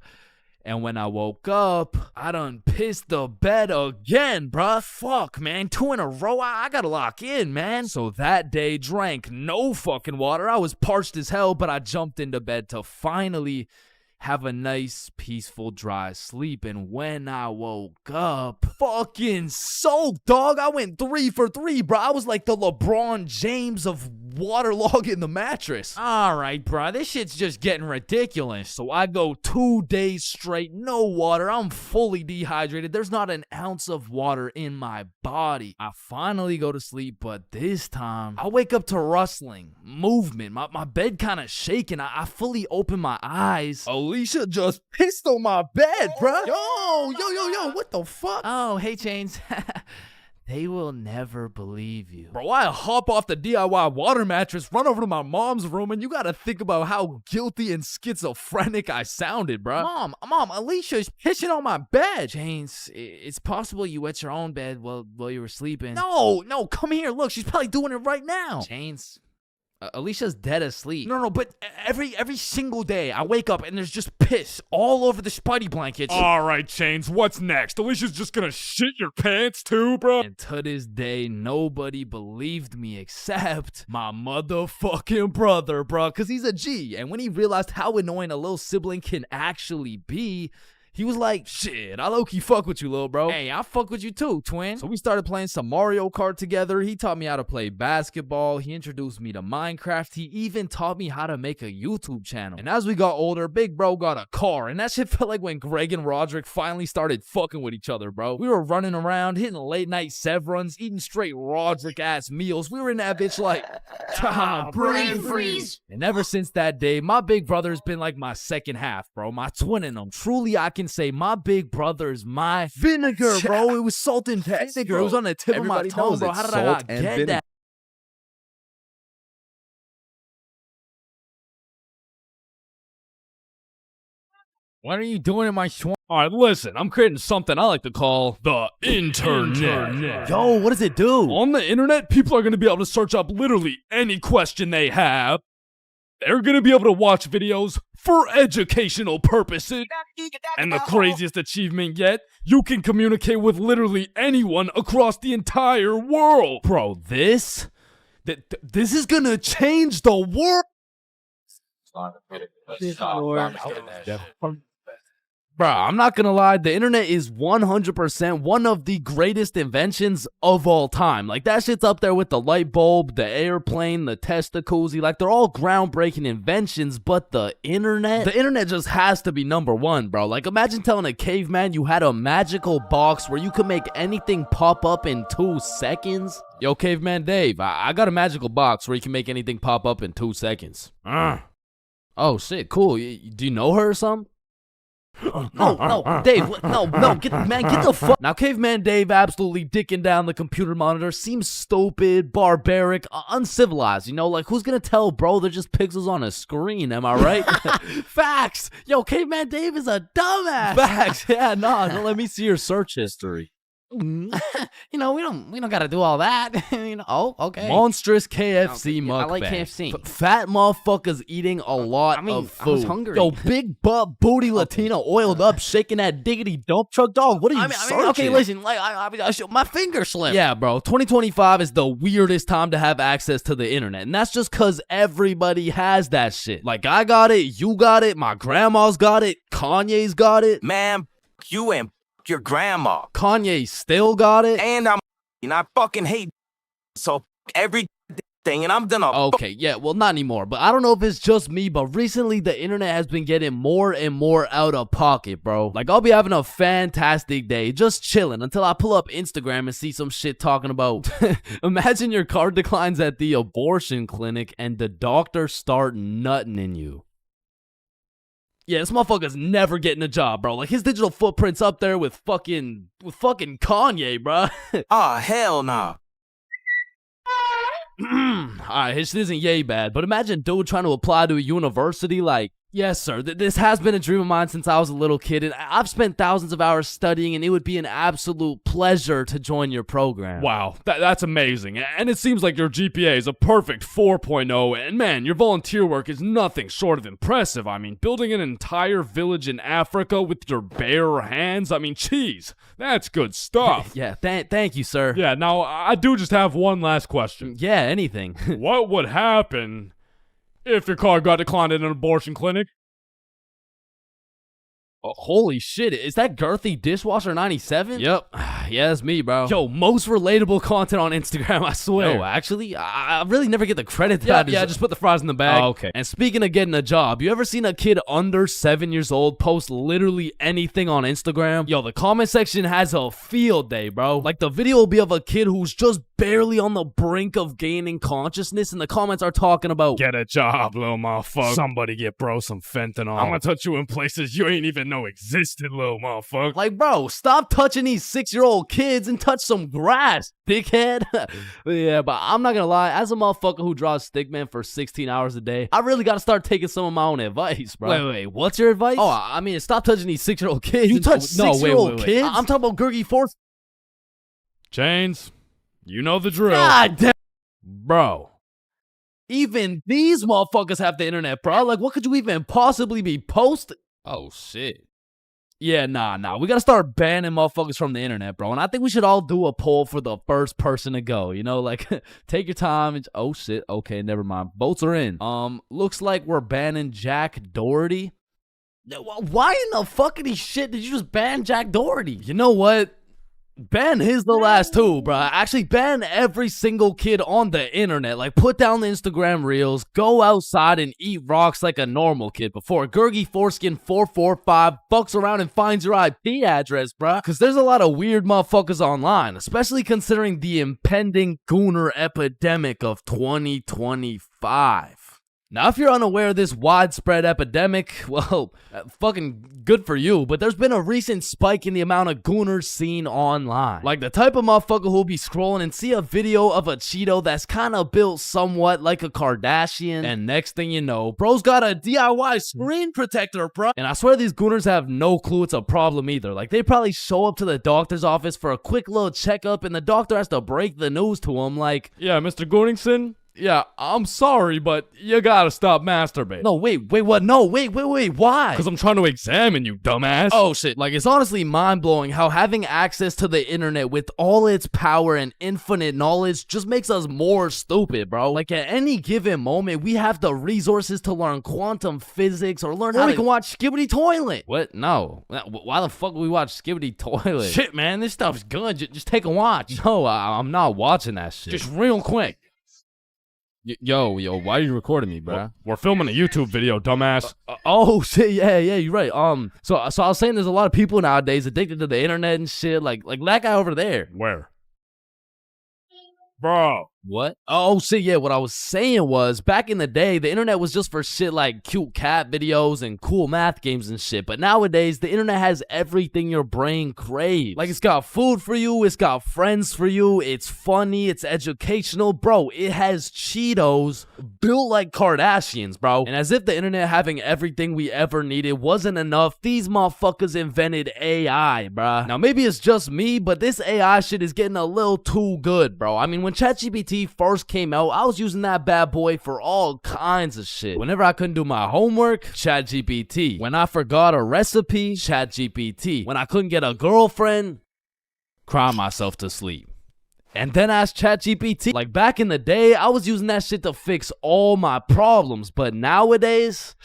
S2: And when I woke up, I done pissed the bed again, bruh. Fuck, man. 2 in a row. I gotta lock in, man. So that day, drank no fucking water. I was parched as hell, but I jumped into bed to finally have a nice, peaceful, dry sleep. And when I woke up, fucking soaked, dog. I went 3 for 3, bro. I was like the LeBron James of waterlogging the mattress. All right, bro. This shit's just getting ridiculous. So I go 2 days straight, no water. I'm fully dehydrated. There's not an ounce of water in my body. I finally go to sleep, but this time, I wake up to rustling, movement. My bed kind of shaking. I fully open my eyes. Alicia just pissed on my bed, bruh. Yo, what the fuck? Oh, hey, Chains. They will never believe you. Bro, I hop off the DIY water mattress, run over to my mom's room, and you gotta think about how guilty and schizophrenic I sounded, bro. Mom, Alicia's pissing on my bed. Chains, it's possible you wet your own bed while you were sleeping. No, come here. Look, she's probably doing it right now. Chains. Alicia's dead asleep. No, but every single day I wake up and there's just piss all over the Spidey blankets.
S1: All right, Chains, what's next? Alicia's just gonna shit your pants too, bro?
S2: And to this day, nobody believed me except my motherfucking brother, bro, because he's a G. And when he realized how annoying a little sibling can actually be, he was like, shit, I low-key fuck with you, little bro. Hey, I fuck with you too, twin. So we started playing some Mario Kart together. He taught me how to play basketball. He introduced me to Minecraft. He even taught me how to make a YouTube channel. And as we got older, big bro got a car. And that shit felt like when Greg and Roderick finally started fucking with each other, bro. We were running around, hitting late-night Sevruns, eating straight Roderick-ass meals. We were in that bitch like Brain freeze. And ever since that day, my big brother's been like my second half, bro. My twin in him. Truly, I can say my big brother's my vinegar, bro. It was salt and vinegar. It was on the tip of my tongue, bro. How did I not get that? What are you doing in my swamp?
S1: Alright, listen, I'm creating something I like to call the internet.
S2: Yo, what does it do?
S1: On the internet, people are going to be able to search up literally any question they have. They're going to be able to watch videos for educational purposes. And the craziest achievement yet, you can communicate with literally anyone across the entire world.
S2: Bro, this is going to change the world. Bro, I'm not gonna lie, the internet is 100% one of the greatest inventions of all time. Like, that shit's up there with the light bulb, the airplane, the Testacuzzi. Like, they're all groundbreaking inventions, but the internet just has to be number one, bro. Like, imagine telling a caveman you had a magical box where you could make anything pop up in 2 seconds. Yo, Caveman Dave, I got a magical box where you can make anything pop up in 2 seconds. Oh, shit, cool. Do you know her or something? No, Dave, get the fuck. Now, Caveman Dave absolutely dicking down the computer monitor seems stupid, barbaric, uncivilized, you know? Like, who's gonna tell, bro? They're just pixels on a screen, am I right? Facts! Yo, Caveman Dave is a dumbass! Facts! Yeah, no, let me see your search history.
S17: You know, we don't gotta do all that. You know, oh, okay.
S2: Monstrous KFC mukbang.
S17: I like KFC.
S2: Fat motherfuckers eating a lot of food.
S17: I was hungry.
S2: Yo, big butt booty Latina oiled up, shaking that diggity dump truck, dog. What are you searching?
S17: Okay, listen, like my finger slipped.
S2: Yeah, bro. 2025 is the weirdest time to have access to the internet, and that's just cause everybody has that shit. Like, I got it, you got it, my grandma's got it, Kanye's got it.
S14: Man, you and your grandma.
S2: Kanye still got it.
S14: And I fucking hate so every thing, and I'm done.
S2: Okay, yeah, well, not anymore, but I don't know if it's just me, but recently the internet has been getting more and more out of pocket, bro. Like, I'll be having a fantastic day, just chilling, until I pull up Instagram and see some shit talking about, imagine your car declines at the abortion clinic and the doctor start nutting in you. Yeah, this motherfucker's never getting a job, bro. Like, his digital footprint's up there with fucking Kanye, bro.
S14: Hell nah.
S2: Alright, his shit isn't yay bad, but imagine dude trying to apply to a university like, yes, sir, this has been a dream of mine since I was a little kid, and I've spent thousands of hours studying, and it would be an absolute pleasure to join your program.
S1: Wow, that's amazing. And it seems like your GPA is a perfect 4.0, and man, your volunteer work is nothing short of impressive. I mean, building an entire village in Africa with your bare hands, I mean, geez, that's good stuff.
S2: Yeah, thank you, sir.
S1: Yeah, now, I do just have one last question.
S2: Yeah, anything.
S1: What would happen if your car got declined at an abortion clinic?
S2: Oh, holy shit, is that Girthy Dishwasher 97? Yep. Yeah, that's me, bro. Yo, most relatable content on Instagram, I swear. Yo, actually, I really never get the credit that
S1: Yeah, just put the fries in the bag.
S2: Oh, okay. And speaking of getting a job, you ever seen a kid under 7 years old post literally anything on Instagram? Yo, the comment section has a field day, bro. Like, the video will be of a kid who's just barely on the brink of gaining consciousness, and the comments are talking about,
S1: get a job, little motherfucker. Somebody get bro some fentanyl. I'm gonna touch you in places you ain't even know existed, little motherfucker.
S2: Like, bro, stop touching these 6-year-old kids and touch some grass, dickhead. Yeah, but I'm not gonna lie, as a motherfucker who draws stickman for 16 hours a day, I really gotta start taking some of my own advice, bro. Wait, what's your advice? Oh, I mean, stop touching these 6-year-old kids. You touch 6-year-old kids? I'm talking about Gurgi Force.
S1: Chains, you know the drill.
S2: God damn. Bro. Even these motherfuckers have the internet, bro. Like, what could you even possibly be posting? Oh, shit. Yeah, nah. We gotta start banning motherfuckers from the internet, bro. And I think we should all do a poll for the first person to go. You know, like, take your time. And, oh, shit. Okay, never mind. Votes are in. Looks like we're banning Jack Doherty. Why in the fuckity shit did you just ban Jack Doherty? You know what? ban his the last two, bruh. Actually, ban every single kid on the internet. Like, put down the Instagram reels, go outside and eat rocks like a normal kid before Gurgi Foreskin 445 fucks around and finds your IP address, bruh. Cause there's a lot of weird motherfuckers online, especially considering the impending gooner epidemic of 2025. Now, if you're unaware of this widespread epidemic, well, fucking good for you, but there's been a recent spike in the amount of gooners seen online. Like the type of motherfucker who'll be scrolling and see a video of a Cheeto that's kind of built somewhat like a Kardashian, and next thing you know, bro's got a DIY screen protector, bro. And I swear these gooners have no clue it's a problem either. Like, they probably show up to the doctor's office for a quick little checkup, and the doctor has to break the news to him like,
S1: yeah, Mr. Gooningson? Yeah, I'm sorry, but you gotta stop masturbating.
S2: No, wait, what? No, wait, why?
S1: Because I'm trying to examine you, dumbass.
S2: Oh, shit. Like, it's honestly mind-blowing how having access to the internet with all its power and infinite knowledge just makes us more stupid, bro. Like, at any given moment, we have the resources to learn quantum physics or learn how we can watch Skibbity Toilet. What? No. Why the fuck would we watch Skibbity Toilet?
S17: Shit, man, this stuff's good. Just take a watch.
S2: No, I'm not watching that shit.
S17: Just real quick.
S1: Yo, why are you recording me, bro? We're filming a YouTube video, dumbass.
S2: Oh shit, yeah, you're right. So I was saying there's a lot of people nowadays addicted to the internet and shit, like that guy over there.
S1: Where? Bro.
S2: What? Oh shit, yeah, what I was saying was, back in the day, the internet was just for shit like cute cat videos and cool math games and shit, but nowadays, the internet has everything your brain craves. Like, it's got food for you, it's got friends for you, it's funny, it's educational, bro, it has Cheetos built like Kardashians, bro. And as if the internet having everything we ever needed wasn't enough, these motherfuckers invented AI, bruh. Now, maybe it's just me, but this AI shit is getting a little too good, bro. I mean, when ChatGPT first came out, I was using that bad boy for all kinds of shit. Whenever I couldn't do my homework, ChatGPT. When I forgot a recipe, ChatGPT. When I couldn't get a girlfriend, cry myself to sleep. And then ask ChatGPT. Like, back in the day, I was using that shit to fix all my problems. But nowadays,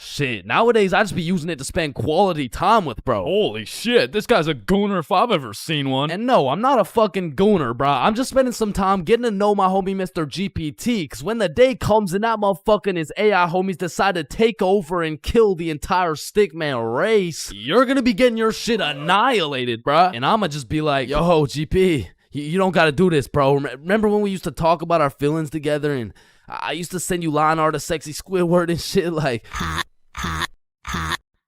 S2: nowadays I just be using it to spend quality time with, bro.
S1: Holy shit, this guy's a gooner if I've ever seen one.
S2: And no, I'm not a fucking gooner, bro. I'm just spending some time getting to know my homie Mr. GPT. Because when the day comes and that motherfucker and his AI homies decide to take over and kill the entire stickman race, you're gonna be getting your shit annihilated, bro. And I'ma just be like, yo, GP, you don't gotta do this, bro. Remember when we used to talk about our feelings together and I used to send you line art of sexy Squidward and shit like,
S18: hot,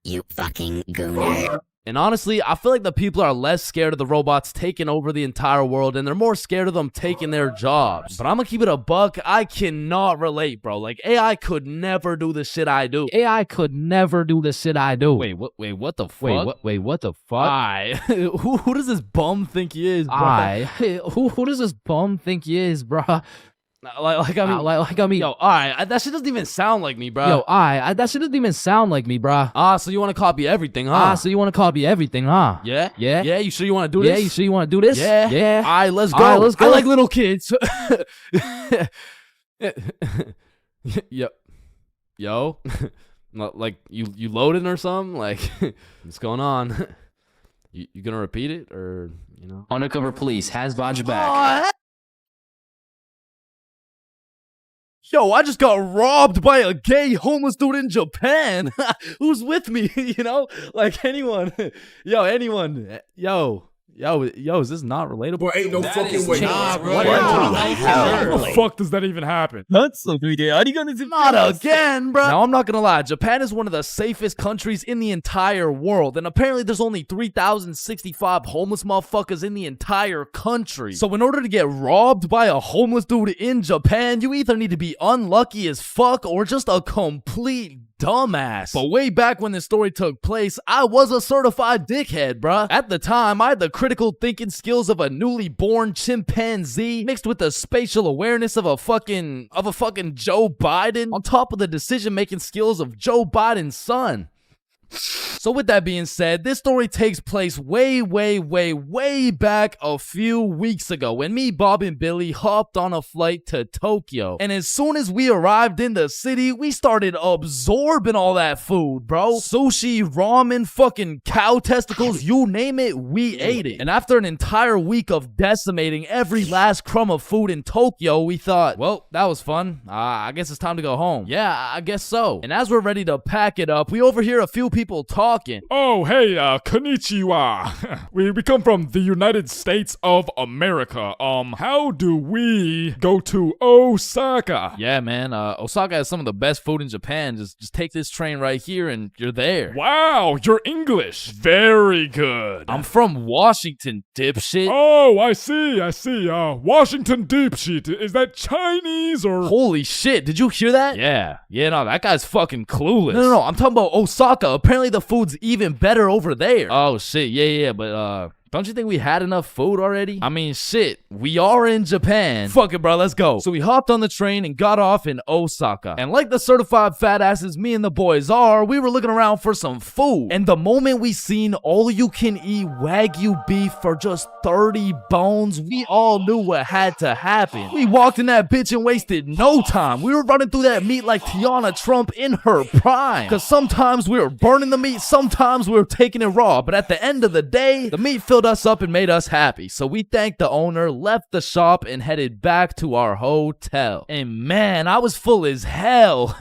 S18: you fucking gooner.
S2: And honestly, I feel like the people are less scared of the robots taking over the entire world and they're more scared of them taking their jobs. But I'm gonna keep it a buck. I cannot relate, bro. Like, AI could never do the shit I do.
S15: AI could never do the shit I do.
S2: Wait, what the fuck?
S15: Wait, what the fuck?
S2: Who does this bum think he is, bro?
S15: Who does this bum think he is, bro?
S2: Like I mean, yo, alright, that shit doesn't even sound like me, bro.
S15: Yo, that shit doesn't even sound like me, bro.
S2: So you want to copy everything, huh?
S15: Yeah?
S2: Yeah, you sure you want to do this?
S15: Yeah, you sure you want to do this?
S2: Yeah. Alright, let's go. I like little kids. Yo. Like, you loading or something? Like, what's going on? You gonna repeat it, or, you know?
S17: Undercover police has Vaj back.
S2: Yo, I just got robbed by a gay homeless dude in Japan. Who's with me? You know, like anyone. Anyone. Yo, is this not relatable?
S12: Bro, ain't no fucking way.
S18: Nah, bro.
S1: How the fuck does that even happen?
S2: Not again, bro. Now, I'm not gonna lie. Japan is one of the safest countries in the entire world. And apparently there's only 3,065 homeless motherfuckers in the entire country. So in order to get robbed by a homeless dude in Japan, you either need to be unlucky as fuck or just a complete dumbass. But way back when this story took place, I was a certified dickhead, bruh. At the time, I had the critical thinking skills of a newly born chimpanzee mixed with the spatial awareness of a fucking Joe Biden on top of the decision-making skills of Joe Biden's son. So So with that being said, this story takes place way back a few weeks ago when me, Bob, and Billy hopped on a flight to Tokyo. And as soon as we arrived in the city, we started absorbing all that food, bro. Sushi, ramen, fucking cow testicles, you name it, we ate it. And after an entire week of decimating every last crumb of food in Tokyo, we thought, well, that was fun. I guess it's time to go home. Yeah, I guess so. And as we're ready to pack it up, we overhear a few people talking.
S1: Oh, hey, konnichiwa. we come from the United States of America. How do we go to Osaka?
S2: Yeah, man, Osaka has some of the best food in Japan. Just take this train right here and you're there.
S1: Wow, you're English. Very good.
S2: I'm from Washington, dipshit.
S1: Oh, I see. Washington dipshit. Is that Chinese or...
S2: Holy shit, did you hear that? Yeah, no, that guy's fucking clueless. No, I'm talking about Osaka. Apparently the food's even better over there. Oh shit, yeah, but don't you think we had enough food already? I mean, shit, we are in Japan. Fuck it, bro, let's go. So we hopped on the train and got off in Osaka. And like the certified fat asses me and the boys are, we were looking around for some food. And the moment we seen all-you-can-eat Wagyu beef for just 30 bones, we all knew what had to happen. We walked in that bitch and wasted no time. We were running through that meat like Tiana Trump in her prime. Cause sometimes we were burning the meat, sometimes we were taking it raw. But at the end of the day, the meat filled us up and made us happy. So we thanked the owner, left the shop, and headed back to our hotel. And man, I was full as hell.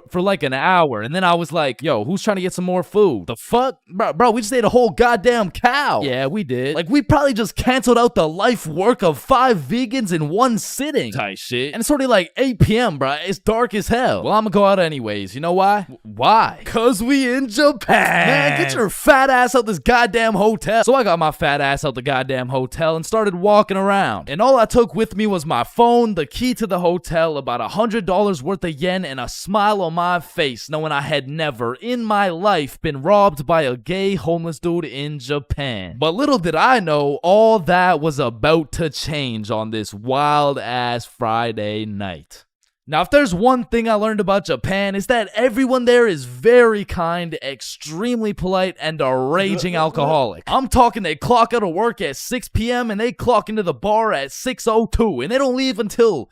S2: For like an hour, and then I was like, yo, who's trying to get some more food? The fuck? Bro, we just ate a whole goddamn cow. Yeah, we did. Like, we probably just canceled out the life work of 5 vegans in one sitting. Tight shit. And it's already like 8 p.m., bro. It's dark as hell. Well, I'm gonna go out anyways. You know why? Why? Cause we in Japan. Man, get your fat ass out this goddamn hotel. So I got my fat ass out the goddamn hotel and started walking around. And all I took with me was my phone, the key to the hotel, about $100 worth of yen, and a smile on my face, knowing I had never in my life been robbed by a gay homeless dude in Japan. But little did I know, all that was about to change on this wild ass Friday night. Now, if there's one thing I learned about Japan, is that everyone there is very kind, extremely polite, and a raging alcoholic. I'm talking they clock out of work at 6 p.m. and they clock into the bar at 6:02, and they don't leave until...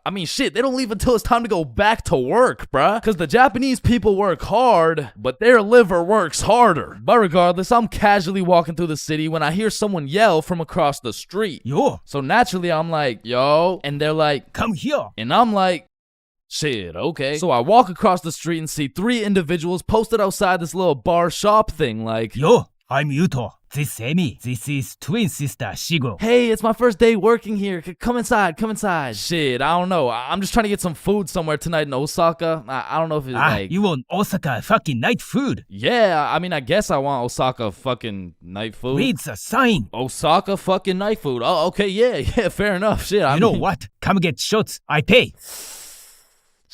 S2: they don't leave until it's time to go back to work, bruh. Because the Japanese people work hard, but their liver works harder. But regardless, I'm casually walking through the city when I hear someone yell from across the street. Yo. So naturally, I'm like, yo. And they're like, come here. And I'm like, shit, okay. So I walk across the street and see 3 individuals posted outside this little bar shop thing like, yo, I'm Yuto. This is Emi. This is twin sister Shigo. Hey, it's my first day working here. Come inside, come inside. Shit, I don't know. I'm just trying to get some food somewhere tonight in Osaka. I don't know if it's like... You want Osaka fucking night food? Yeah, I mean, I guess I want Osaka fucking night food. Read the sign. Osaka fucking night food. Oh, okay, yeah, fair enough. Shit, I mean... know what? Come get shots. I pay.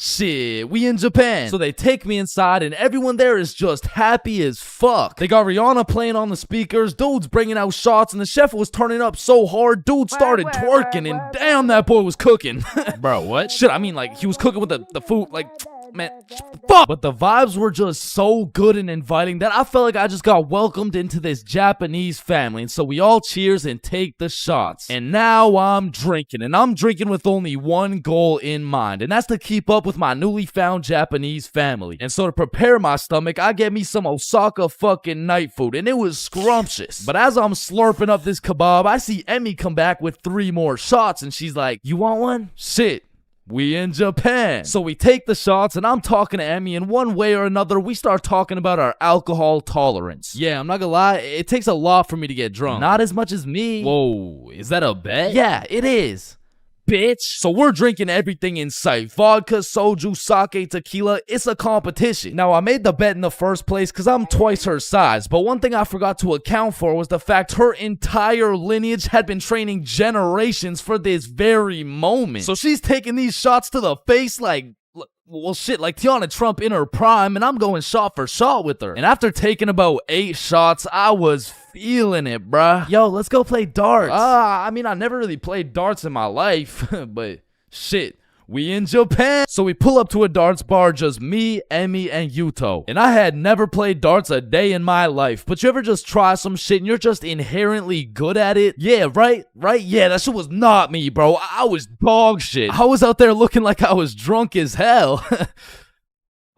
S2: Shit, we in Japan. So they take me inside and everyone there is just happy as fuck. They got Rihanna playing on the speakers, dudes bringing out shots, and the chef was turning up so hard, dude started twerking, and damn, that boy was cooking. Bro, what? Shit, I mean, like, he was cooking with the food, like... Man, fuck. But the vibes were just so good and inviting that I felt like I just got welcomed into this Japanese family. And so we all cheers and take the shots. And now I'm drinking. And I'm drinking with only one goal in mind. And that's to keep up with my newly found Japanese family. And so to prepare my stomach, I get me some Osaka fucking night food. And it was scrumptious. But as I'm slurping up this kebab, I see Emmy come back with 3 more shots. And she's like, you want one? Shit. We in Japan. So we take the shots and I'm talking to Emmy, and one way or another, we start talking about our alcohol tolerance. Yeah, I'm not gonna lie, it takes a lot for me to get drunk. Not as much as me. Whoa, is that a bet? Yeah, it is. Bitch. So we're drinking everything in sight. Vodka, soju, sake, tequila. It's a competition. Now, I made the bet in the first place because I'm twice her size. But one thing I forgot to account for was the fact her entire lineage had been training generations for this very moment. So she's taking these shots to the face like... Well, shit, like Tiana Trump in her prime, and I'm going shot for shot with her. And after taking about 8 shots, I was feeling it, bruh. Yo, let's go play darts. I mean, I never really played darts in my life, but shit, we in Japan. So we pull up to a darts bar, just me, Emmy, and Yuto. And I had never played darts a day in my life. But you ever just try some shit and you're just inherently good at it? Yeah, right? Yeah, that shit was not me, bro. I was dog shit. I was out there looking like I was drunk as hell.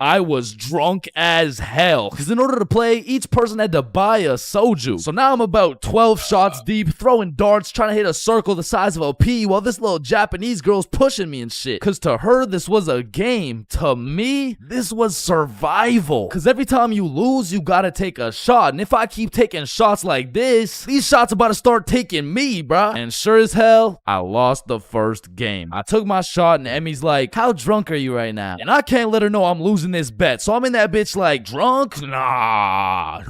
S2: I was drunk as hell. Because in order to play, each person had to buy a soju. So now I'm about 12 shots deep, throwing darts, trying to hit a circle the size of a pea while this little Japanese girl's pushing me and shit. Because to her, this was a game. To me, this was survival. Because every time you lose, you gotta take a shot. And if I keep taking shots like this, these shots about to start taking me, bruh. And sure as hell, I lost the first game. I took my shot and Emmy's like, how drunk are you right now? And I can't let her know I'm losing this bet. So I'm in that bitch like, drunk? Nah.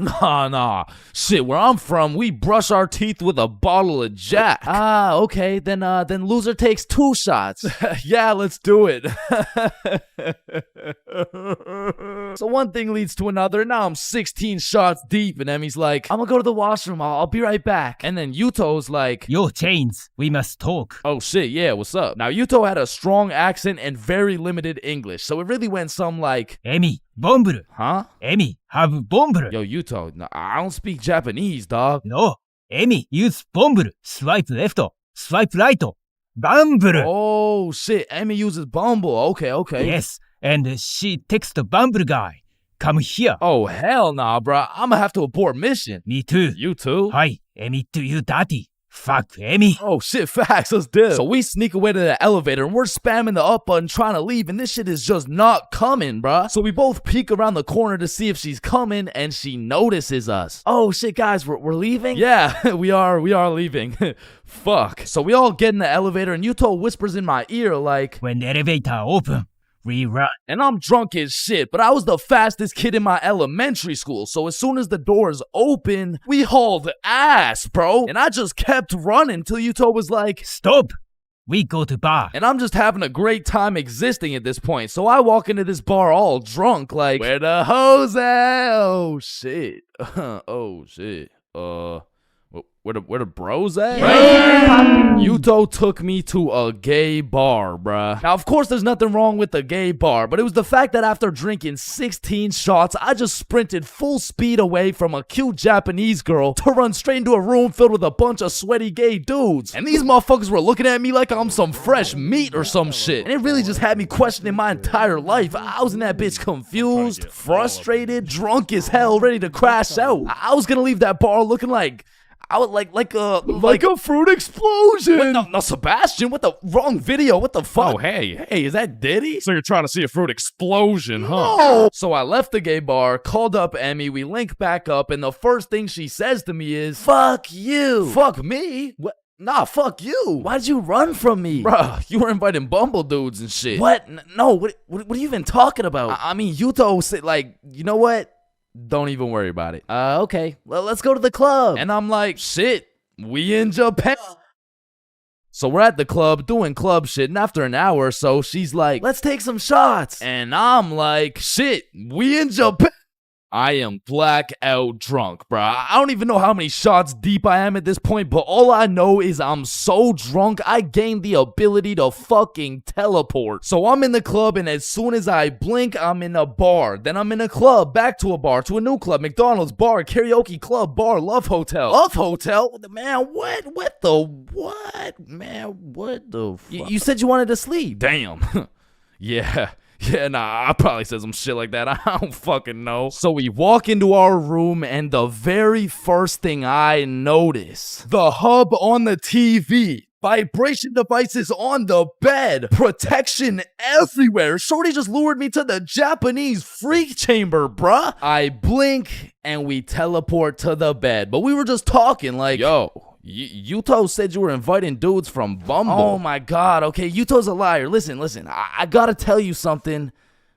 S2: Shit, where I'm from, we brush our teeth with a bottle of Jack. Ah, okay, then loser takes 2 shots. Yeah, let's do it. So one thing leads to another. Now I'm 16 shots deep and Emmy's like, I'm gonna go to the washroom. I'll be right back. And then Yuto's like,
S19: Yo, Chains, we must talk.
S2: Oh shit, yeah, what's up? Now Yuto had a strong accent and very limited English, so it really went some like,
S19: Emi, bomburu.
S2: Huh?
S19: Emi, have bomburu.
S2: Yo, Yuto, no, I don't speak Japanese, dog.
S19: No, Emi, use bomburu. Swipe left, swipe right. Bumble.
S2: Oh shit, Emi uses Bumble. Okay.
S19: Yes, and she texts the Bumble guy. Come here.
S2: Oh hell nah, bruh. I'ma have to abort mission.
S19: Me too.
S2: You too?
S19: Hi, Emi to you, daddy. Fuck, Emi.
S2: Oh shit, facts, let's do it. So we sneak away to the elevator and we're spamming the up button trying to leave and this shit is just not coming, bruh. So we both peek around the corner to see if she's coming and she notices us. Oh shit, guys, we're leaving? Yeah, we are leaving. Fuck. So we all get in the elevator and Yuto whispers in my ear like,
S19: when the elevator open, we run.
S2: And I'm drunk as shit, but I was the fastest kid in my elementary school. So as soon as the doors open, we hauled ass, bro. And I just kept running till Yuto was like,
S19: stop. We go to bar.
S2: And I'm just having a great time existing at this point. So I walk into this bar all drunk like, where the hoes at? Oh shit. Oh shit. Where the bros at? Yuto took me to a gay bar, bruh. Now, of course, there's nothing wrong with a gay bar, but it was the fact that after drinking 16 shots, I just sprinted full speed away from a cute Japanese girl to run straight into a room filled with a bunch of sweaty gay dudes. And these motherfuckers were looking at me like I'm some fresh meat or some shit. And it really just had me questioning my entire life. I was in that bitch confused, frustrated, drunk as hell, ready to crash out. I was gonna leave that bar looking like I would like a fruit explosion. No, Sebastian, what the wrong video? What the fuck?
S1: Oh, hey,
S2: is that Diddy?
S1: So you're trying to see a fruit explosion, huh?
S2: No. So I left the gay bar, called up Emmy, we link back up, and the first thing she says to me is, fuck you. Fuck me? What? Nah, fuck you. Why'd you run from me? Bruh, you were inviting Bumble dudes and shit. What? No, what are you even talking about? I mean, Yuto said, like, you know what? Don't even worry about it. Okay. Well, let's go to the club. And I'm like, shit, we in Japan. So we're at the club doing club shit, and after an hour or so, she's like, let's take some shots. And I'm like, shit, we in Japan. I am blackout drunk, bruh. I don't even know how many shots deep I am at this point, but all I know is I'm so drunk, I gained the ability to fucking teleport. So I'm in the club, and as soon as I blink, I'm in a bar. Then I'm in a club, back to a bar, to a new club, McDonald's, bar, karaoke club, bar, love hotel. Love hotel? Man, what? What the what? Man, what the fuck? You said you wanted to sleep. Damn. Yeah. Yeah, nah, I probably said some shit like that. I don't fucking know. So we walk into our room, and the very first thing I notice, the hub on the TV, vibration devices on the bed, protection everywhere. Shorty just lured me to the Japanese freak chamber, bruh. I blink, and we teleport to the bed. But we were just talking like, yo, Yuto said you were inviting dudes from Bumble. Oh my god, okay, Yuto's a liar. Listen, I gotta tell you something,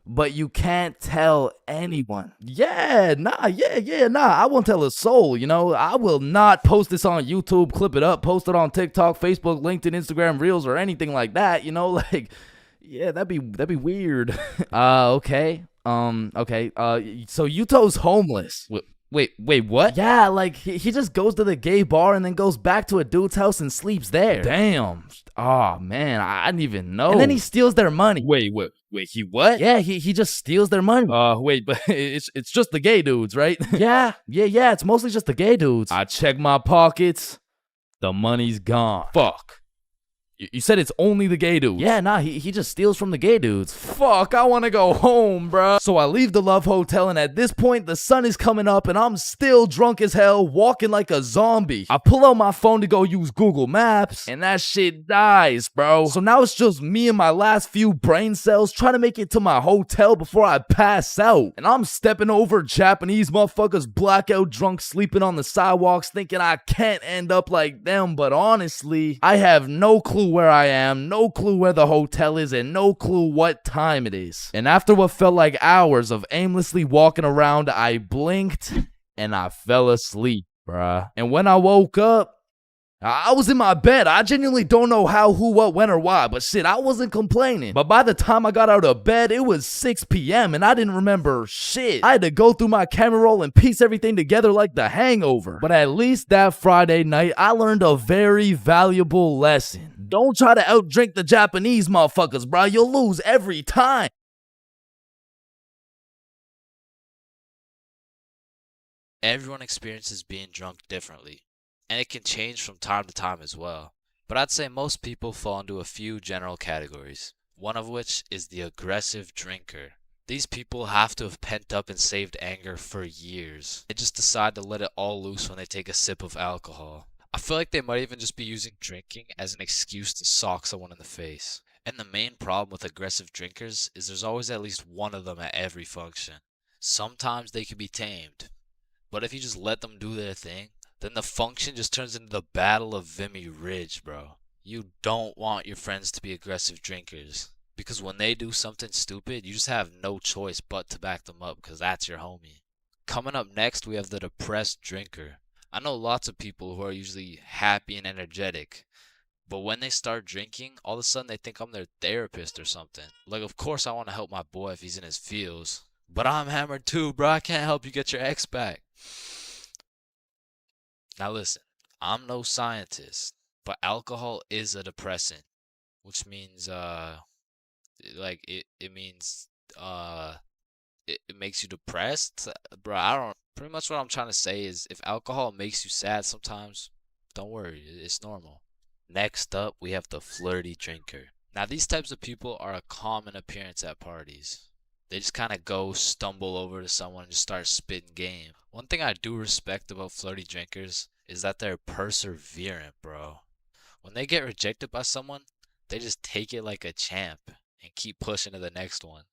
S2: but you can't tell anyone. Yeah, nah, I won't tell a soul, you know. I will not post this on YouTube, clip it up, post it on TikTok, Facebook, LinkedIn, Instagram, Reels, or anything like that, you know, like, yeah, that'd be weird. Okay, so Yuto's homeless. Wait, what?
S5: Yeah, like he just goes to the gay bar and then goes back to a dude's house and sleeps there.
S2: Damn. Oh, man, I didn't even know.
S5: And then he steals their money.
S2: Wait, he what?
S5: Yeah, he just steals their money.
S2: Wait, but it's just the gay dudes, right?
S5: yeah, it's mostly just the gay dudes.
S2: I check my pockets. The money's gone. Fuck. You said it's only the gay dudes.
S5: Yeah, nah, he just steals from the gay dudes.
S2: Fuck, I want to go home, bruh. So I leave the Love Hotel, and at this point, the sun is coming up, and I'm still drunk as hell, walking like a zombie. I pull out my phone to go use Google Maps, and that shit dies, bro. So now it's just me and my last few brain cells trying to make it to my hotel before I pass out. And I'm stepping over Japanese motherfuckers blackout drunk sleeping on the sidewalks thinking I can't end up like them, but honestly, I have no clue where I am, no clue where the hotel is, and no clue what time it is. And after what felt like hours of aimlessly walking around, I blinked and I fell asleep, bruh. And when I woke up, I was in my bed. I genuinely don't know how, who, what, when, or why, but shit, I wasn't complaining. But by the time I got out of bed, it was 6 p.m. and I didn't remember shit. I had to go through my camera roll and piece everything together like The Hangover. But at least that Friday night, I learned a very valuable lesson. Don't try to outdrink the Japanese motherfuckers, bro. You'll lose every time.
S3: Everyone experiences being drunk differently, and it can change from time to time as well. But I'd say most people fall into a few general categories, one of which is the aggressive drinker. These people have to have pent up and saved anger for years. They just decide to let it all loose when they take a sip of alcohol. I feel like they might even just be using drinking as an excuse to sock someone in the face. And the main problem with aggressive drinkers is there's always at least one of them at every function. Sometimes they can be tamed, but if you just let them do their thing, then the function just turns into the Battle of Vimy Ridge, bro. You don't want your friends to be aggressive drinkers, because when they do something stupid, you just have no choice but to back them up, because that's your homie. Coming up next, we have the depressed drinker. I know lots of people who are usually happy and energetic, but when they start drinking, all of a sudden they think I'm their therapist or something. Like, of course I want to help my boy if he's in his feels, but I'm hammered too, bro. I can't help you get your ex back. Now listen, I'm no scientist, but alcohol is a depressant, which means it makes you depressed, bro. I don't. Pretty much what I'm trying to say is, if alcohol makes you sad sometimes, don't worry, it's normal. Next up, we have the flirty drinker. Now these types of people are a common appearance at parties. They just kind of stumble over to someone and just start spitting game. One thing I do respect about flirty drinkers is that they're perseverant, bro. When they get rejected by someone, they just take it like a champ and keep pushing to the next one.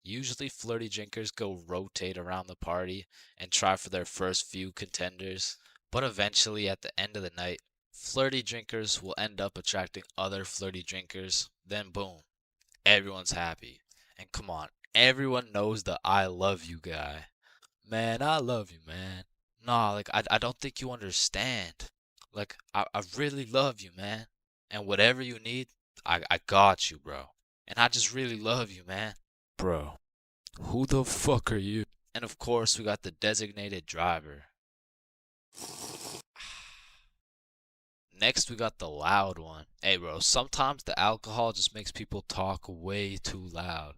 S3: Usually flirty drinkers go rotate around the party and try for their first few contenders, but eventually at the end of the night, flirty drinkers will end up attracting other flirty drinkers, then boom, everyone's happy. And come on, everyone knows the I love you guy. Man, I love you, man. Nah, like, I don't think you understand. Like, I really love you, man. And whatever you need, I got you, bro. And I just really love you, man. Bro, who the fuck are you? And of course, we got the designated driver. Next, we got the loud one. Hey, bro, sometimes the alcohol just makes people talk way too loud.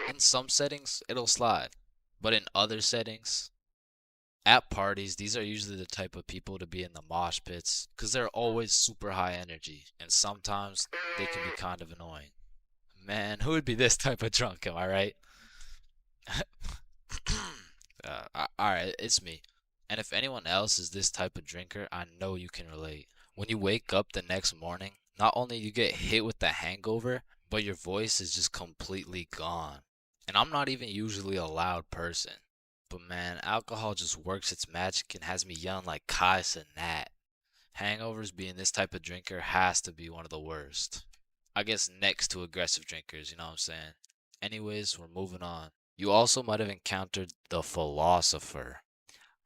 S3: In some settings, it'll slide. But in other settings, at parties, these are usually the type of people to be in the mosh pits, because they're always super high energy, and sometimes they can be kind of annoying. Man, who would be this type of drunk, am I right? Alright, it's me. And if anyone else is this type of drinker, I know you can relate. When you wake up the next morning, not only you get hit with the hangover, but your voice is just completely gone. And I'm not even usually a loud person. But man, alcohol just works its magic and has me yelling like Kais and Nat. Hangovers being this type of drinker has to be one of the worst. I guess next to aggressive drinkers, you know what I'm saying? Anyways, we're moving on. You also might have encountered the philosopher.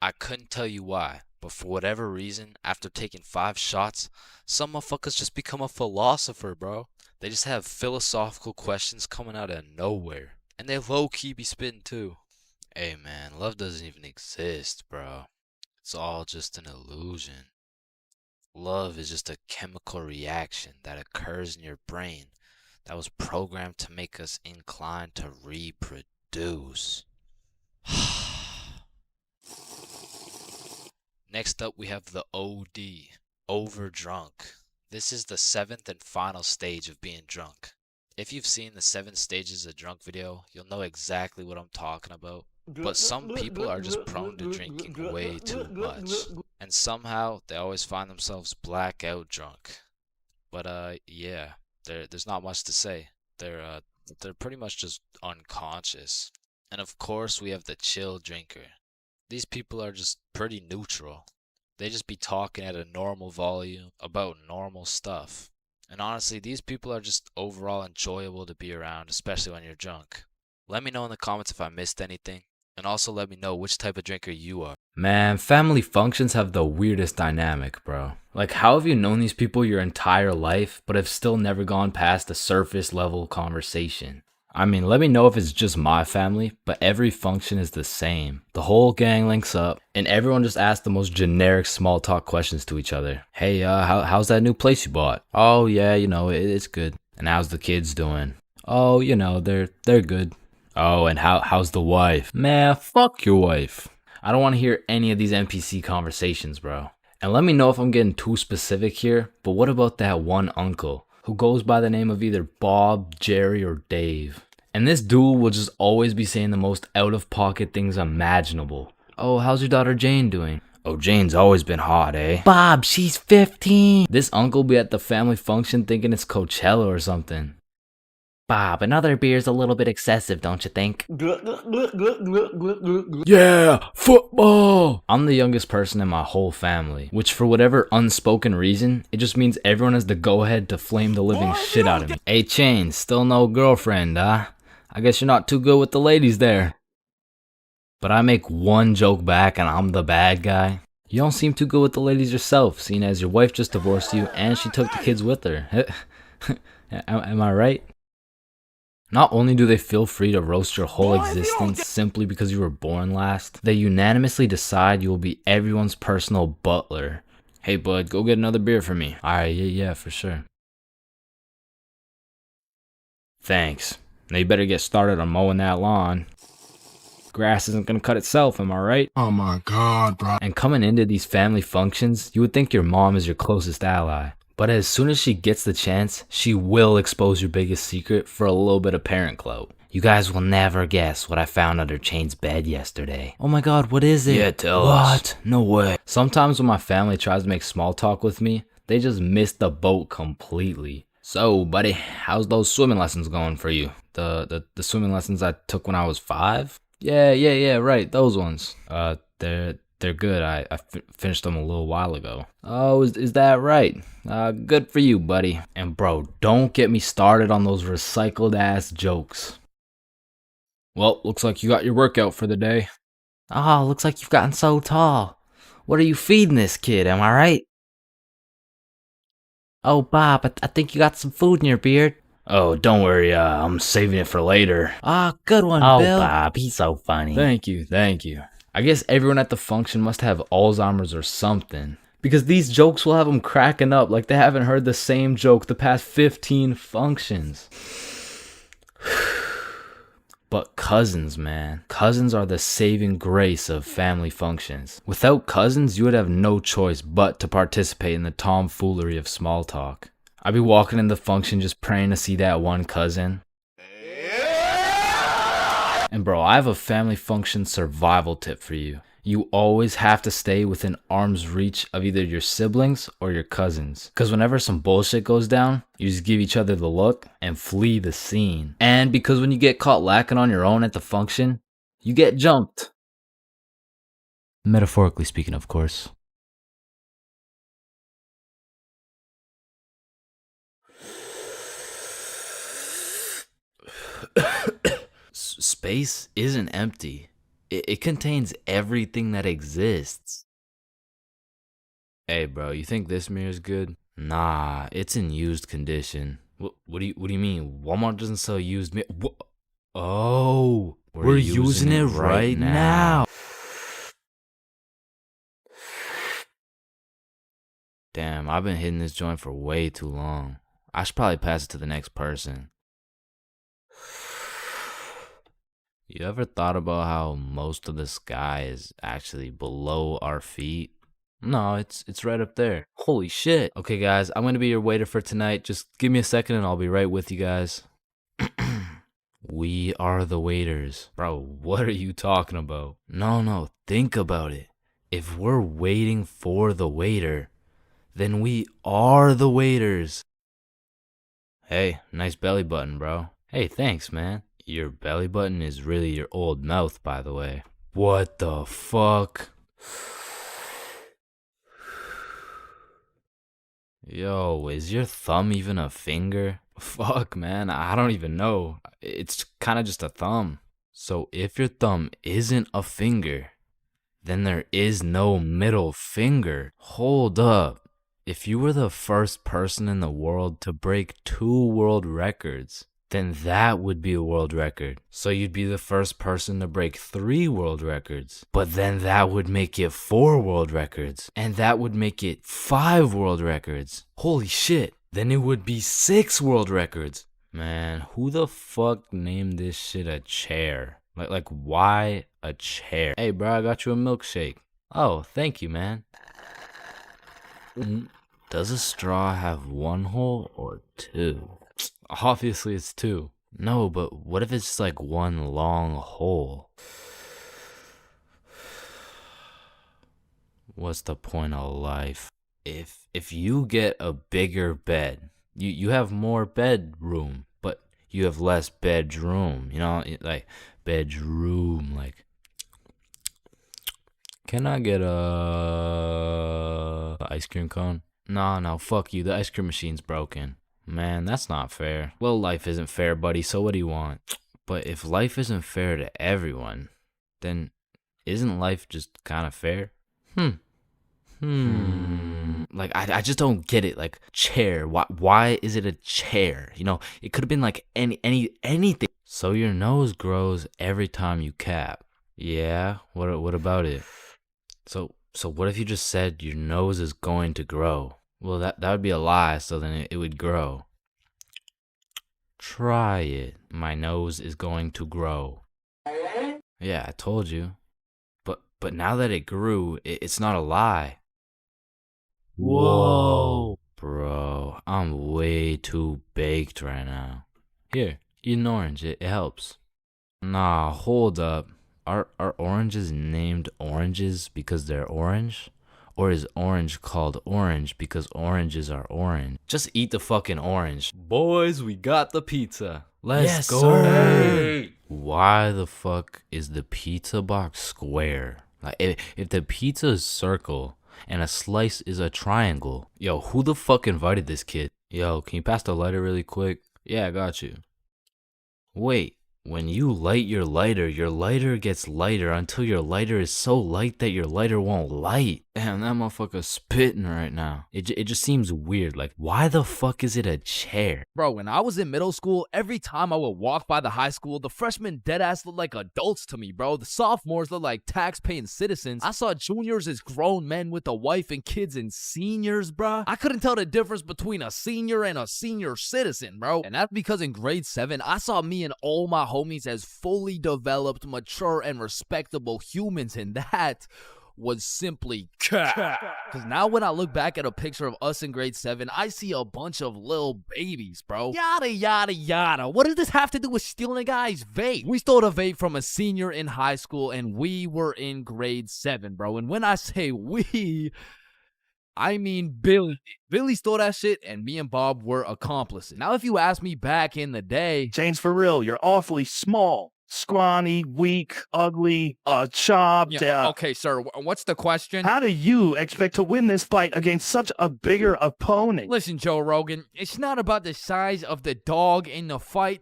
S3: I couldn't tell you why, but for whatever reason, after taking 5 shots, some motherfuckers just become a philosopher, bro. They just have philosophical questions coming out of nowhere. And they low-key be spitting too. Hey man, love doesn't even exist, bro. It's all just an illusion. Love is just a chemical reaction that occurs in your brain that was programmed to make us inclined to reproduce. Next up, we have the OD, overdrunk. This is the 7th and final stage of being drunk. If you've seen the 7 stages of drunk video, you'll know exactly what I'm talking about. But some people are just prone to drinking way too much, and somehow they always find themselves blackout drunk. But yeah, there's not much to say. They're pretty much just unconscious. And of course, we have the chill drinker. These people are just pretty neutral. They just be talking at a normal volume about normal stuff. And honestly, these people are just overall enjoyable to be around, especially when you're drunk. Let me know in the comments if I missed anything, and also let me know which type of drinker you are.
S8: Man, family functions have the weirdest dynamic, bro. Like, how have you known these people your entire life, but have still never gone past a surface level conversation? I mean, let me know if it's just my family, but every function is the same. The whole gang links up, and everyone just asks the most generic small talk questions to each other. Hey, how's that new place you bought? Oh, yeah, it's good. And how's the kids doing? Oh, they're good. Oh, and how's the wife? Man, fuck your wife. I don't want to hear any of these NPC conversations, bro. And let me know if I'm getting too specific here, but what about that one uncle who goes by the name of either Bob, Jerry, or Dave? And this dude will just always be saying the most out-of-pocket things imaginable. Oh, how's your daughter Jane doing? Oh, Jane's always been hot, eh?
S17: Bob, she's 15.
S8: This uncle be at the family function thinking it's Coachella or something.
S17: Bob, another beer's a little bit excessive, don't you think?
S8: Yeah, football! I'm the youngest person in my whole family, which for whatever unspoken reason, it just means everyone has the go-ahead to flame the living shit out of me. Hey, Chains, still no girlfriend, huh? I guess you're not too good with the ladies there. But I make one joke back and I'm the bad guy. You don't seem too good with the ladies yourself, seeing as your wife just divorced you and she took the kids with her. Am I right? Not only do they feel free to roast your whole existence simply because you were born last, they unanimously decide you will be everyone's personal butler. Hey bud, go get another beer for me. Alright, yeah, for sure. Thanks. Now you better get started on mowing that lawn. Grass isn't gonna cut itself, am I right?
S15: Oh my god, bro.
S8: And coming into these family functions, you would think your mom is your closest ally. But as soon as she gets the chance, she will expose your biggest secret for a little bit of parent clout.
S17: You guys will never guess what I found under Chain's bed yesterday.
S8: Oh my god, what is it?
S6: Yeah, tell us.
S8: What? No way. Sometimes when my family tries to make small talk with me, they just miss the boat completely. So, buddy, how's those swimming lessons going for you? The swimming lessons I took when I was 5? Yeah, right, those ones. They're good. I finished them a little while ago. Oh, is that right? Good for you, buddy. And bro, don't get me started on those recycled ass jokes. Well, looks like you got your workout for the day.
S17: Oh, looks like you've gotten so tall. What are you feeding this kid, am I right? Oh, Bob, I think you got some food in your beard.
S8: Oh, don't worry, I'm saving it for later.
S17: Ah, good one, Bill.
S6: Oh, Bob, he's so funny.
S8: Thank you. I guess everyone at the function must have Alzheimer's or something, because these jokes will have them cracking up like they haven't heard the same joke the past 15 functions. But cousins, man. Cousins are the saving grace of family functions. Without cousins, you would have no choice but to participate in the tomfoolery of small talk. I'd be walking in the function just praying to see that one cousin. And bro, I have a family function survival tip for you. You always have to stay within arm's reach of either your siblings or your cousins. Because whenever some bullshit goes down, you just give each other the look and flee the scene. And because when you get caught lacking on your own at the function, you get jumped. Metaphorically speaking, of course. Space isn't empty. It contains everything that exists. Hey bro, you think this mirror's good? Nah, it's in used condition. What do you mean? Walmart doesn't sell used mirror? Oh, we're using it right now. Damn, I've been hitting this joint for way too long. I should probably pass it to the next person. You ever thought about how most of the sky is actually below our feet? No, it's right up there. Holy shit. Okay, guys, I'm gonna be your waiter for tonight. Just give me a second and I'll be right with you guys. We are the waiters. Bro, what are you talking about? No, think about it. If we're waiting for the waiter, then we are the waiters. Hey, nice belly button, bro. Hey, thanks, man. Your belly button is really your old mouth, by the way. What the fuck? Yo, is your thumb even a finger? Fuck, man, I don't even know. It's kind of just a thumb. So if your thumb isn't a finger, then there is no middle finger. Hold up. If you were the first person in the world to break 2 world records, then that would be a world record. So you'd be the first person to break 3 world records. But then that would make it 4 world records. And that would make it 5 world records. Holy shit. Then it would be 6 world records. Man, who the fuck named this shit a chair? Like why a chair? Hey, bro, I got you a milkshake. Oh, thank you, man. Does a straw have 1 hole or 2? Obviously it's 2. No, but what if it's just like 1 long hole? What's the point of life? If you get a bigger bed, you have more bedroom, but you have less bedroom. You know, like bedroom, like. Can I get a ice cream cone? No, fuck you. The ice cream machine's broken. Man, that's not fair. Well, life isn't fair, buddy, so what do you want? But if life isn't fair to everyone, then isn't life just kind of fair? Like, I just don't get it. Like, chair. Why is it a chair? You know, it could have been like anything. So your nose grows every time you cap. Yeah, what about it? So what if you just said your nose is going to grow? Well, that would be a lie, so then it would grow. Try it. My nose is going to grow. Yeah, I told you. But now that it grew, it's not a lie. Whoa. Bro, I'm way too baked right now. Here, eat an orange. It helps. Nah, hold up. Are oranges named oranges because they're orange? Or is orange called orange because oranges are orange? Just eat the fucking orange. Boys, we got the pizza. Let's go. Sir. Why the fuck is the pizza box square? Like, if the pizza is circle and a slice is a triangle, yo, who the fuck invited this kid? Yo, can you pass the lighter really quick? Yeah, I got you. Wait. When you light your lighter gets lighter until your lighter is so light that your lighter won't light. Damn, that motherfucker's spitting right now. It just seems weird. Like, why the fuck is it a chair?
S2: Bro, when I was in middle school, every time I would walk by the high school, the freshmen deadass looked like adults to me, bro. The sophomores looked like tax-paying citizens. I saw juniors as grown men with a wife and kids, and seniors, bro. I couldn't tell the difference between a senior and a senior citizen, bro. And that's because in grade 7, I saw me and all my homies as fully developed, mature, and respectable humans, and that was simply cap. Because now when I look back at a picture of us in grade 7, I see a bunch of little babies, bro. Yada, yada, yada. What does this have to do with stealing a guy's vape? We stole a vape from a senior in high school, and we were in grade 7, bro. And when I say we, I mean Billy. Billy stole that shit, and me and Bob were accomplices. Now, if you ask me back in the day,
S20: ChainsFR, you're awfully small, scrawny, weak, ugly, chopped.
S2: Yeah, okay, sir, what's the question?
S20: How do you expect to win this fight against such a bigger opponent?
S2: Listen, Joe Rogan, it's not about the size of the dog in the fight.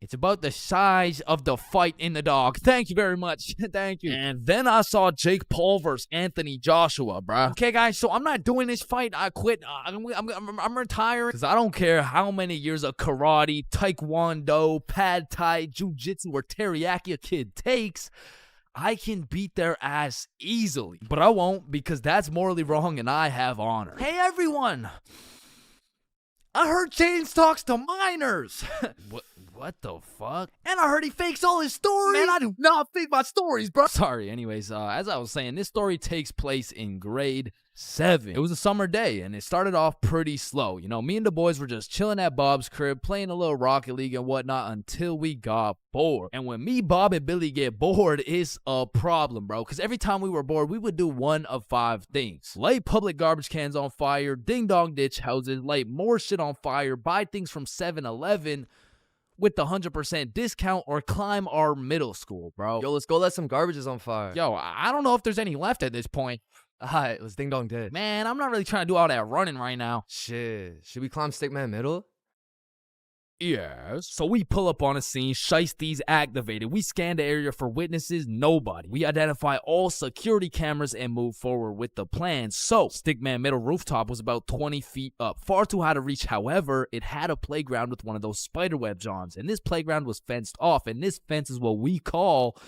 S2: It's about the size of the fight in the dog. Thank you very much. Thank you. And then I saw Jake Paul versus Anthony Joshua, bruh. Okay, guys, so I'm not doing this fight. I quit. I'm retiring. Because I don't care how many years of karate, taekwondo, pad thai, jujitsu, or teriyaki a kid takes. I can beat their ass easily. But I won't, because that's morally wrong and I have honor. Hey, everyone. I heard Chains talks to minors. What the fuck? And I heard he fakes all his stories. Man, I do not fake my stories, bro. Sorry, anyways, as I was saying, this story takes place in grade 7. It was a summer day, and it started off pretty slow. You know, me and the boys were just chilling at Bob's crib, playing a little Rocket League and whatnot until we got bored. And when me, Bob, and Billy get bored, it's a problem, bro. Because every time we were bored, we would do one of 5 things. Light public garbage cans on fire, ding-dong ditch houses, light more shit on fire, buy things from 7-Eleven, with the 100% discount, or climb our middle school, bro.
S21: Yo, let's go let some garbages on fire.
S2: Yo, I don't know if there's any left at this point.
S21: Alright, let's ding dong ditch.
S2: Man, I'm not really trying to do all that running right now.
S21: Shit, should we climb Stickman Middle?
S2: Yes. So we pull up on a scene, shiesties activated. We scan the area for witnesses, nobody. We identify all security cameras and move forward with the plan. So, Stickman Middle rooftop was about 20 feet up, far too high to reach. However, it had a playground with one of those spiderweb johns, and this playground was fenced off, and this fence is what we call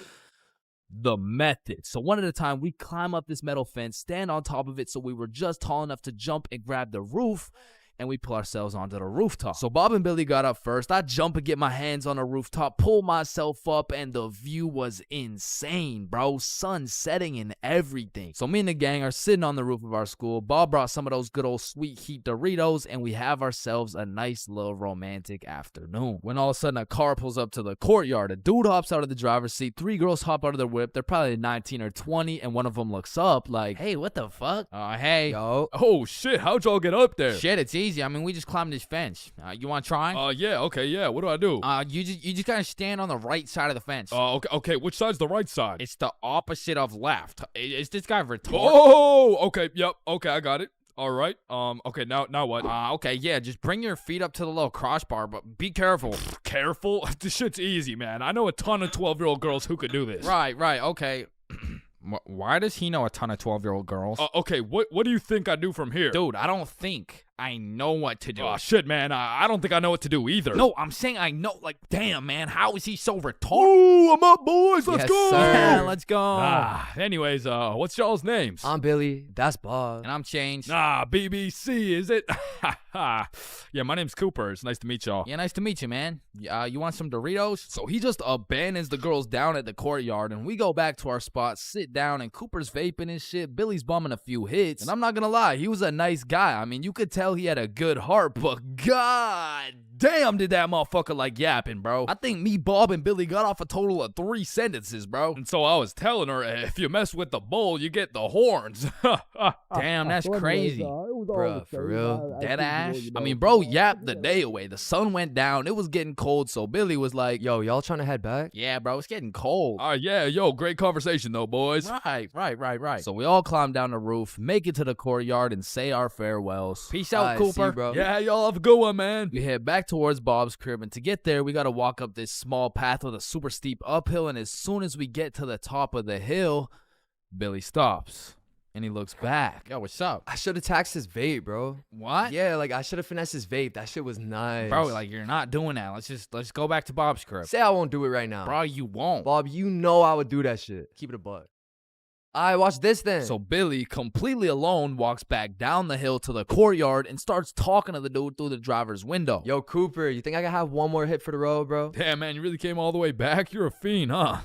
S2: the method. So one at a time, we climb up this metal fence, stand on top of it so we were just tall enough to jump and grab the roof, and we pull ourselves onto the rooftop. So Bob and Billy got up first. I jump and get my hands on the rooftop, pull myself up, and the view was insane, bro. Sun setting and everything. So me and the gang are sitting on the roof of our school. Bob brought some of those good old sweet heat Doritos, and we have ourselves a nice little romantic afternoon. When all of a sudden a car pulls up to the courtyard. A dude hops out of the driver's seat. 3 girls hop out of their whip. They're probably 19 or 20, and one of them looks up like,
S17: hey, what the fuck?
S2: Hey.
S21: Yo.
S1: Oh, shit. How'd y'all get up there?
S2: Shit, it's easy. I mean, we just climbed this fence. You want to try?
S1: Yeah, okay, yeah. What do I do?
S2: You just gotta stand on the right side of the fence.
S1: Okay. Which side's the right side?
S2: It's the opposite of left. Is this guy retarded?
S1: Oh, okay, yep, okay, I got it. All right. Okay, now what?
S2: Okay, yeah, just bring your feet up to the little crossbar, but be careful.
S1: Careful? This shit's easy, man. I know a ton of 12-year-old girls who could do this.
S2: Right, okay. Why does he know a ton of 12-year-old girls?
S1: Okay, what do you think I do from here?
S2: Dude, I don't think I know what to do.
S1: Oh, shit, man. I don't think I know what to do either.
S2: No, I'm saying I know. Like, damn, man. How is he so retarded?
S1: Ooh, I'm up, boys. Let's
S21: Yes,
S1: go.
S21: sir.
S2: Yeah, let's go.
S1: Anyways, what's y'all's names?
S21: I'm Billy. That's Bob.
S2: And I'm Chains.
S1: BBC, is it? Yeah, my name's Cooper. It's nice to meet y'all.
S2: Yeah, nice to meet you, man. You want some Doritos? So he just abandons the girls down at the courtyard, and we go back to our spot, sit down, and Cooper's vaping and shit. Billy's bumming a few hits. And I'm not gonna lie, he was a nice guy. I mean, you could tell he had a good heart, but god damn did that motherfucker like yapping, bro. I think me, Bob, and Billy got off a total of 3 sentences, bro.
S1: And so I was telling her, if you mess with the bull, you get the horns.
S2: Damn, that's crazy.
S21: Bruh, for real?
S2: Dead ass? I mean, bro yapped the day away. The sun went down. It was getting cold, so Billy was like,
S21: yo, y'all trying to head back?
S2: Yeah, bro, it's getting cold.
S1: Yeah, yo, great conversation though, boys.
S2: Right. So we all climb down the roof, make it to the courtyard, and say our farewells. Peace out,
S21: See
S2: Cooper.
S21: you, bro.
S1: Yeah, y'all have a good one, man.
S2: We head back towards Bob's crib, and to get there, we gotta walk up this small path with a super steep uphill, and as soon as we get to the top of the hill, Billy stops. And he looks back. Yo, what's up?
S21: I should have taxed his vape, bro.
S2: What?
S21: Yeah, like I should have finessed his vape. That shit was nice.
S2: Bro, like you're not doing that. Let's go back to Bob's crib.
S21: Say I won't do it right now.
S2: Bro, you won't.
S21: Bob, you know I would do that shit. Keep it a buck. Alright, watch this then.
S2: So Billy, completely alone, walks back down the hill to the courtyard and starts talking to the dude through the driver's window.
S21: Yo, Cooper, you think I can have one more hit for the road, bro?
S1: Damn, man, you really came all the way back? You're a fiend, huh?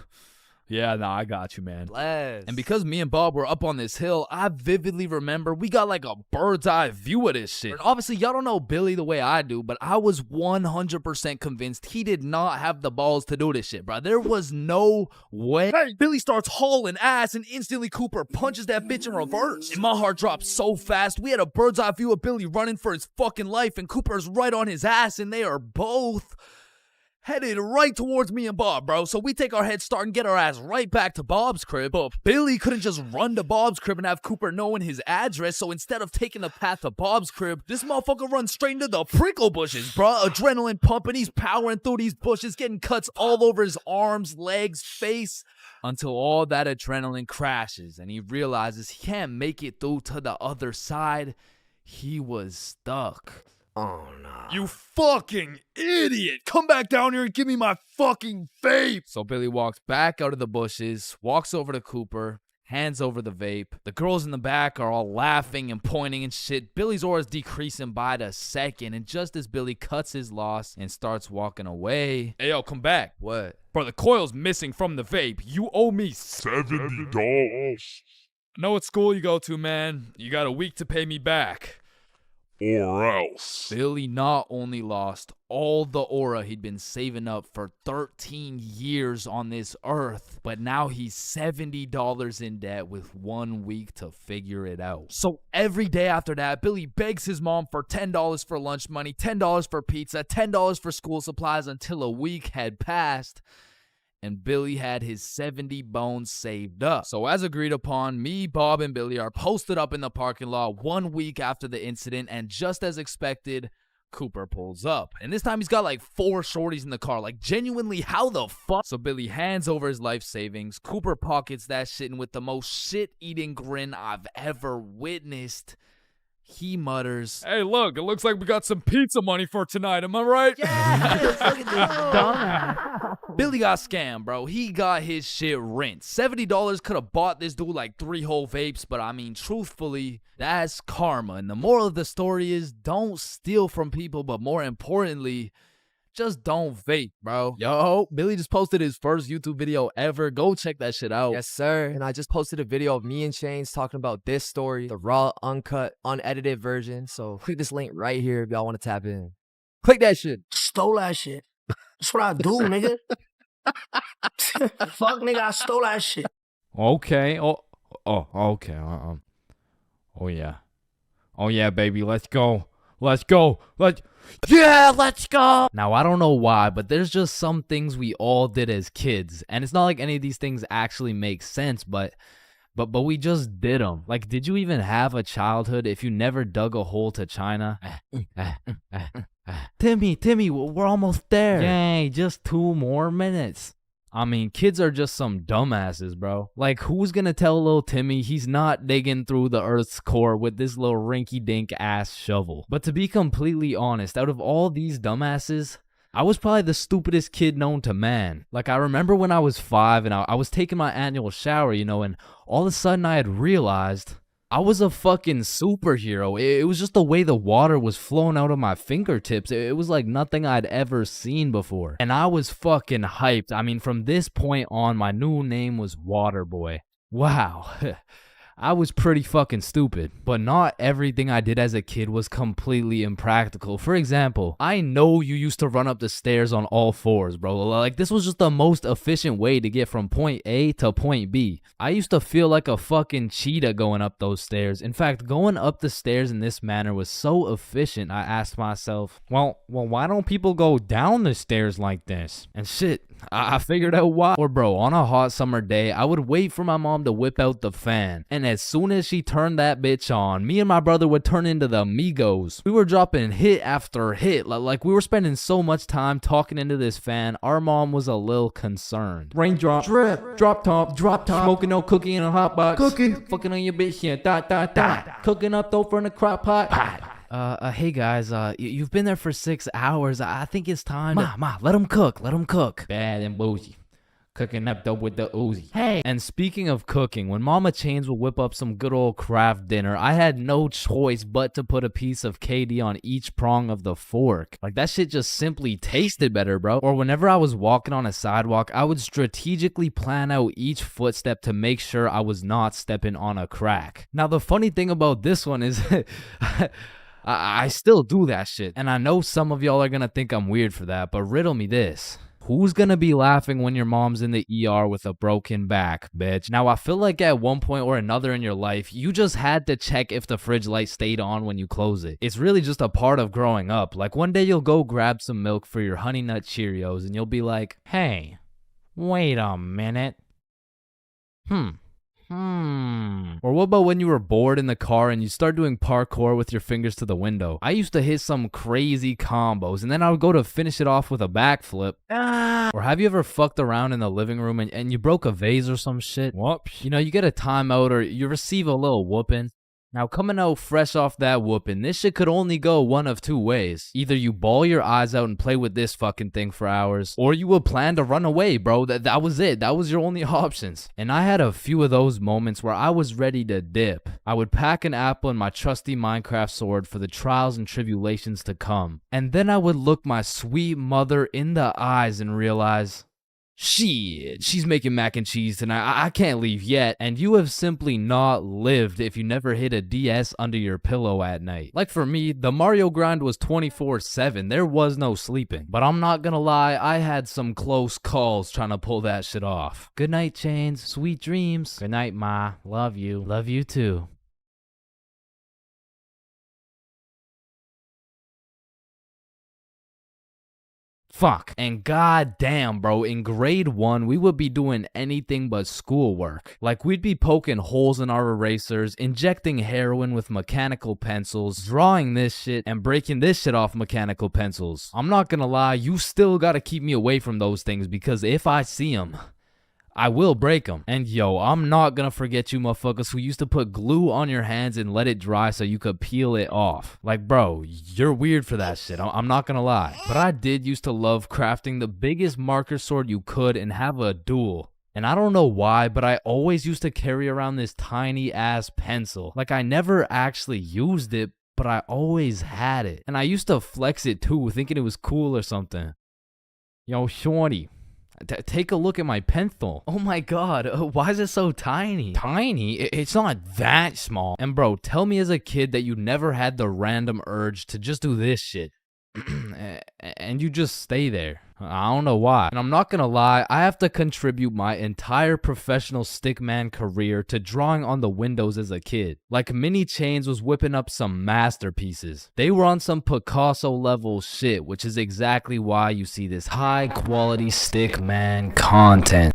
S1: Yeah, nah, I got you, man.
S21: Bless.
S2: And because me and Bob were up on this hill, I vividly remember we got like a bird's eye view of this shit. And obviously, y'all don't know Billy the way I do, but I was 100% convinced he did not have the balls to do this shit, bro. There was no way. Hey, Billy starts hauling ass, and instantly Cooper punches that bitch in reverse. And my heart dropped so fast. We had a bird's eye view of Billy running for his fucking life, and Cooper's right on his ass, and they are both headed right towards me and Bob, bro. So we take our head start and get our ass right back to Bob's crib. But Billy couldn't just run to Bob's crib and have Cooper knowing his address. So instead of taking the path to Bob's crib, this motherfucker runs straight into the prickle bushes, bro. Adrenaline pumping. He's powering through these bushes, getting cuts all over his arms, legs, face, until all that adrenaline crashes and he realizes he can't make it through to the other side. He was stuck.
S21: Oh, no.
S2: You fucking idiot! Come back down here and give me my fucking vape! So Billy walks back out of the bushes, walks over to Cooper, hands over the vape. The girls in the back are all laughing and pointing and shit. Billy's aura is decreasing by the second, and just as Billy cuts his loss and starts walking away... Hey, yo, come back.
S21: What?
S2: Bro, the coil's missing from the vape. You owe me
S4: $70.
S2: I know what school you go to, man. You got a week to pay me back.
S4: Or else.
S2: Billy not only lost all the aura he'd been saving up for 13 years on this earth, but now he's $70 in debt with 1 week to figure it out. So every day after that, Billy begs his mom for $10 for lunch money, $10 for pizza, $10 for school supplies until a week had passed. And Billy had his 70 bones saved up. So as agreed upon, me, Bob, and Billy are posted up in the parking lot 1 week after the incident, and just as expected, Cooper pulls up. And this time he's got like 4 shorties in the car. Like, genuinely, how the fuck? So Billy hands over his life savings. Cooper pockets that shit, and with the most shit-eating grin I've ever witnessed, he mutters, "Hey, look, it looks like we got some pizza money for tonight, am I right?"
S21: Yes, look at this dumbass.
S2: Billy got scammed, bro. He got his shit rinsed. $70 could have bought this dude like 3 whole vapes, but I mean, truthfully, that's karma. And the moral of the story is, don't steal from people, but more importantly, just don't vape, bro. Yo, Billy just posted his first YouTube video ever. Go check that shit out.
S21: Yes, sir. And I just posted a video of me and Chains talking about this story, the raw, uncut, unedited version. So click this link right here if y'all want to tap in. Click that shit.
S9: Stole that shit. That's what I do, nigga. Fuck, nigga, I stole that shit.
S1: Okay. Okay. Oh yeah, baby. Let's go. Let's go. Let's go.
S2: Now, I don't know why, but there's just some things we all did as kids. And it's not like any of these things actually make sense, but we just did them. Like, did you even have a childhood if you never dug a hole to China? Timmy, we're almost there. Yay, just 2 more minutes. I mean, kids are just some dumbasses, bro. Like, who's gonna tell little Timmy he's not digging through the Earth's core with this little rinky-dink ass shovel? But to be completely honest, out of all these dumbasses, I was probably the stupidest kid known to man. Like, I remember when I was 5 and I was taking my annual shower, you know, and all of a sudden I had realized I was a fucking superhero. It was just the way the water was flowing out of my fingertips. It was like nothing I'd ever seen before. And I was fucking hyped. I mean, from this point on, my new name was Waterboy. Wow. I was pretty fucking stupid, but not everything I did as a kid was completely impractical. For example, I know you used to run up the stairs on all 4s, bro. Like, this was just the most efficient way to get from point A to point B. I used to feel like a fucking cheetah going up those stairs. In fact, going up the stairs in this manner was so efficient, I asked myself, well, why don't people go down the stairs like this? And shit, I figured out why. Or bro, on a hot summer day, I would wait for my mom to whip out the fan, and as soon as she turned that bitch on, me and my brother would turn into the Migos. We were dropping hit after hit, like we were spending so much time talking into this fan, our mom was a little concerned.
S15: Raindrop, drip, drop top, smoking no cookie in a hot box, fucking on your bitch, yeah, cooking up dope from the crock pot.
S2: Hey guys, you've been there for 6 hours. I think it's time to... Ma, let him cook.
S15: Bad and bougie. Cooking up dope with the Uzi.
S2: Hey! And speaking of cooking, when Mama Chains would whip up some good old craft dinner, I had no choice but to put a piece of KD on each prong of the fork. Like, that shit just simply tasted better, bro. Or whenever I was walking on a sidewalk, I would strategically plan out each footstep to make sure I was not stepping on a crack. Now, the funny thing about this one is... I still do that shit. And I know some of y'all are gonna think I'm weird for that, but riddle me this. Who's gonna be laughing when your mom's in the ER with a broken back, bitch? Now, I feel like at one point or another in your life, you just had to check if the fridge light stayed on when you close it. It's really just a part of growing up. Like, one day you'll go grab some milk for your Honey Nut Cheerios and you'll be like, hey, wait a minute. Or what about when you were bored in the car and you start doing parkour with your fingers to the window? I used to hit some crazy combos and then I would go to finish it off with a backflip. Or have you ever fucked around in the living room and you broke a vase or some shit? Whoops. You know, you get a timeout or you receive a little whooping. Now, coming out fresh off that whooping, this shit could only go one of two ways. Either you bawl your eyes out and play with this fucking thing for hours, or you would plan to run away, bro. That was it. That was your only options. And I had a few of those moments where I was ready to dip. I would pack an apple and my trusty Minecraft sword for the trials and tribulations to come. And then I would look my sweet mother in the eyes and realize, shit, she's making mac and cheese tonight. I can't leave yet. And you have simply not lived if you never hid a DS under your pillow at night. Like for me, the Mario grind was 24/7. There was no sleeping. But I'm not gonna lie, I had some close calls trying to pull that shit off. Good night, Chains. Sweet dreams. Good night, Ma. Love you. Love you too. Fuck. And goddamn, bro, in grade 1, we would be doing anything but schoolwork. Like, we'd be poking holes in our erasers, injecting heroin with mechanical pencils, drawing this shit, and breaking this shit off mechanical pencils. I'm not gonna lie, you still gotta keep me away from those things, because if I see them, I will break them. And yo, I'm not gonna forget you motherfuckers who used to put glue on your hands and let it dry so you could peel it off. Like, bro, you're weird for that shit. I'm not gonna lie. But I did used to love crafting the biggest marker sword you could and have a duel. And I don't know why, but I always used to carry around this tiny ass pencil. Like, I never actually used it, but I always had it. And I used to flex it too, thinking it was cool or something. Yo, shorty, take a look at my pencil. Oh my god, why is it so tiny? Tiny? It's not that small. And bro, tell me as a kid that you never had the random urge to just do this shit. And you just stay there. I don't know why. And I'm not gonna lie, I have to contribute my entire professional stickman career to drawing on the windows as a kid. Like, Mini Chains was whipping up some masterpieces. They were on some Picasso level shit, which is exactly why you see this high quality stickman content.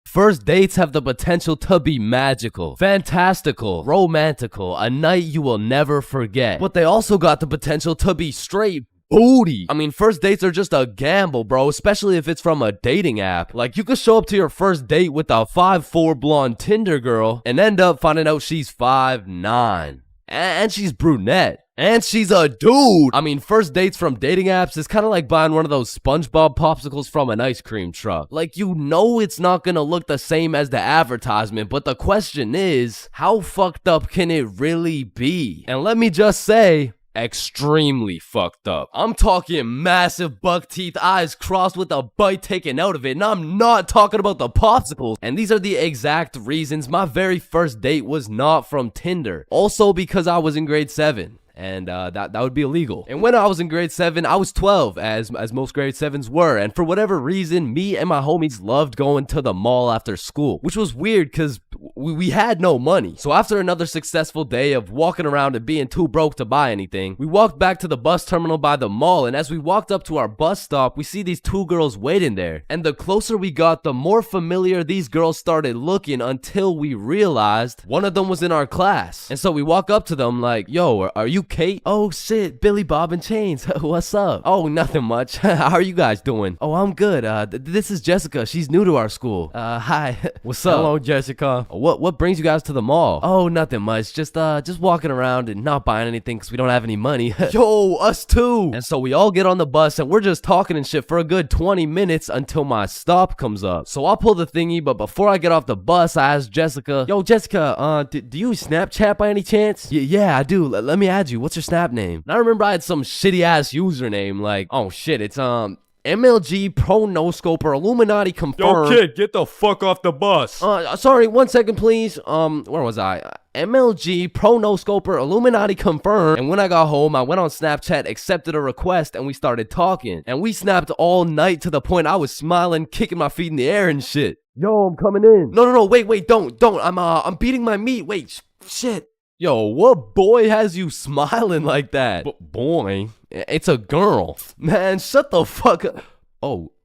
S5: First dates have the potential to be magical, fantastical, romantical, a night you will never forget. But they also got the potential to be straight booty. I mean, first dates are just a gamble, bro, especially if it's from a dating app. Like, you could show up to your first date with a 5'4" blonde Tinder girl and end up finding out she's 5'9". And she's brunette. And she's a dude. I mean, first dates from dating apps is kind of like buying one of those SpongeBob popsicles from an ice cream truck. Like, you know it's not gonna look the same as the advertisement, but the question is, how fucked up can it really be? And let me just say, extremely fucked up. I'm talking massive buck teeth, eyes crossed with a bite taken out of it, and I'm not talking about the popsicles. And these are the exact reasons my very first date was not from Tinder. Also because I was in grade 7. And that would be illegal. And when I was in grade 7, I was 12, as most grade 7s were. And for whatever reason, me and my homies loved going to the mall after school, which was weird because we had no money. So after another successful day of walking around and being too broke to buy anything, we walked back to the bus terminal by the mall. And as we walked up to our bus stop, we see these two girls waiting there. And the closer we got, the more familiar these girls started looking, until we realized one of them was in our class. And so we walk up to them like, yo, are you Kate? Oh shit, Billy Bob and Chains. What's up? Oh, nothing much. How are you guys doing? Oh, I'm good. This is Jessica. She's new to our school. Hi. What's up? Hello, Jessica. What brings you guys to the mall? Oh, nothing much. Just walking around and not buying anything because we don't have any money. Yo, us too. And so we all get on the bus and we're just talking and shit for a good 20 minutes until my stop comes up. So I'll pull the thingy, but before I get off the bus, I ask Jessica, yo, Jessica, do you Snapchat by any chance? Yeah, I do. Let me add you. What's your Snap name? And I remember I had some shitty ass username like, oh shit, it's MLG Pro Noscoper Illuminati confirmed.
S1: Yo, kid, get the fuck off the bus.
S5: Sorry, 1 second, please. Where was I? MLG, Pro No Scoper, Illuminati confirmed. And when I got home, I went on Snapchat, accepted a request, and we started talking. And we snapped all night to the point I was smiling, kicking my feet in the air and shit. Yo, I'm coming in. No, wait, don't. I'm beating my meat. Wait, shit. Yo, what boy has you smiling like that? Boy, it's a girl. Man, shut the fuck up.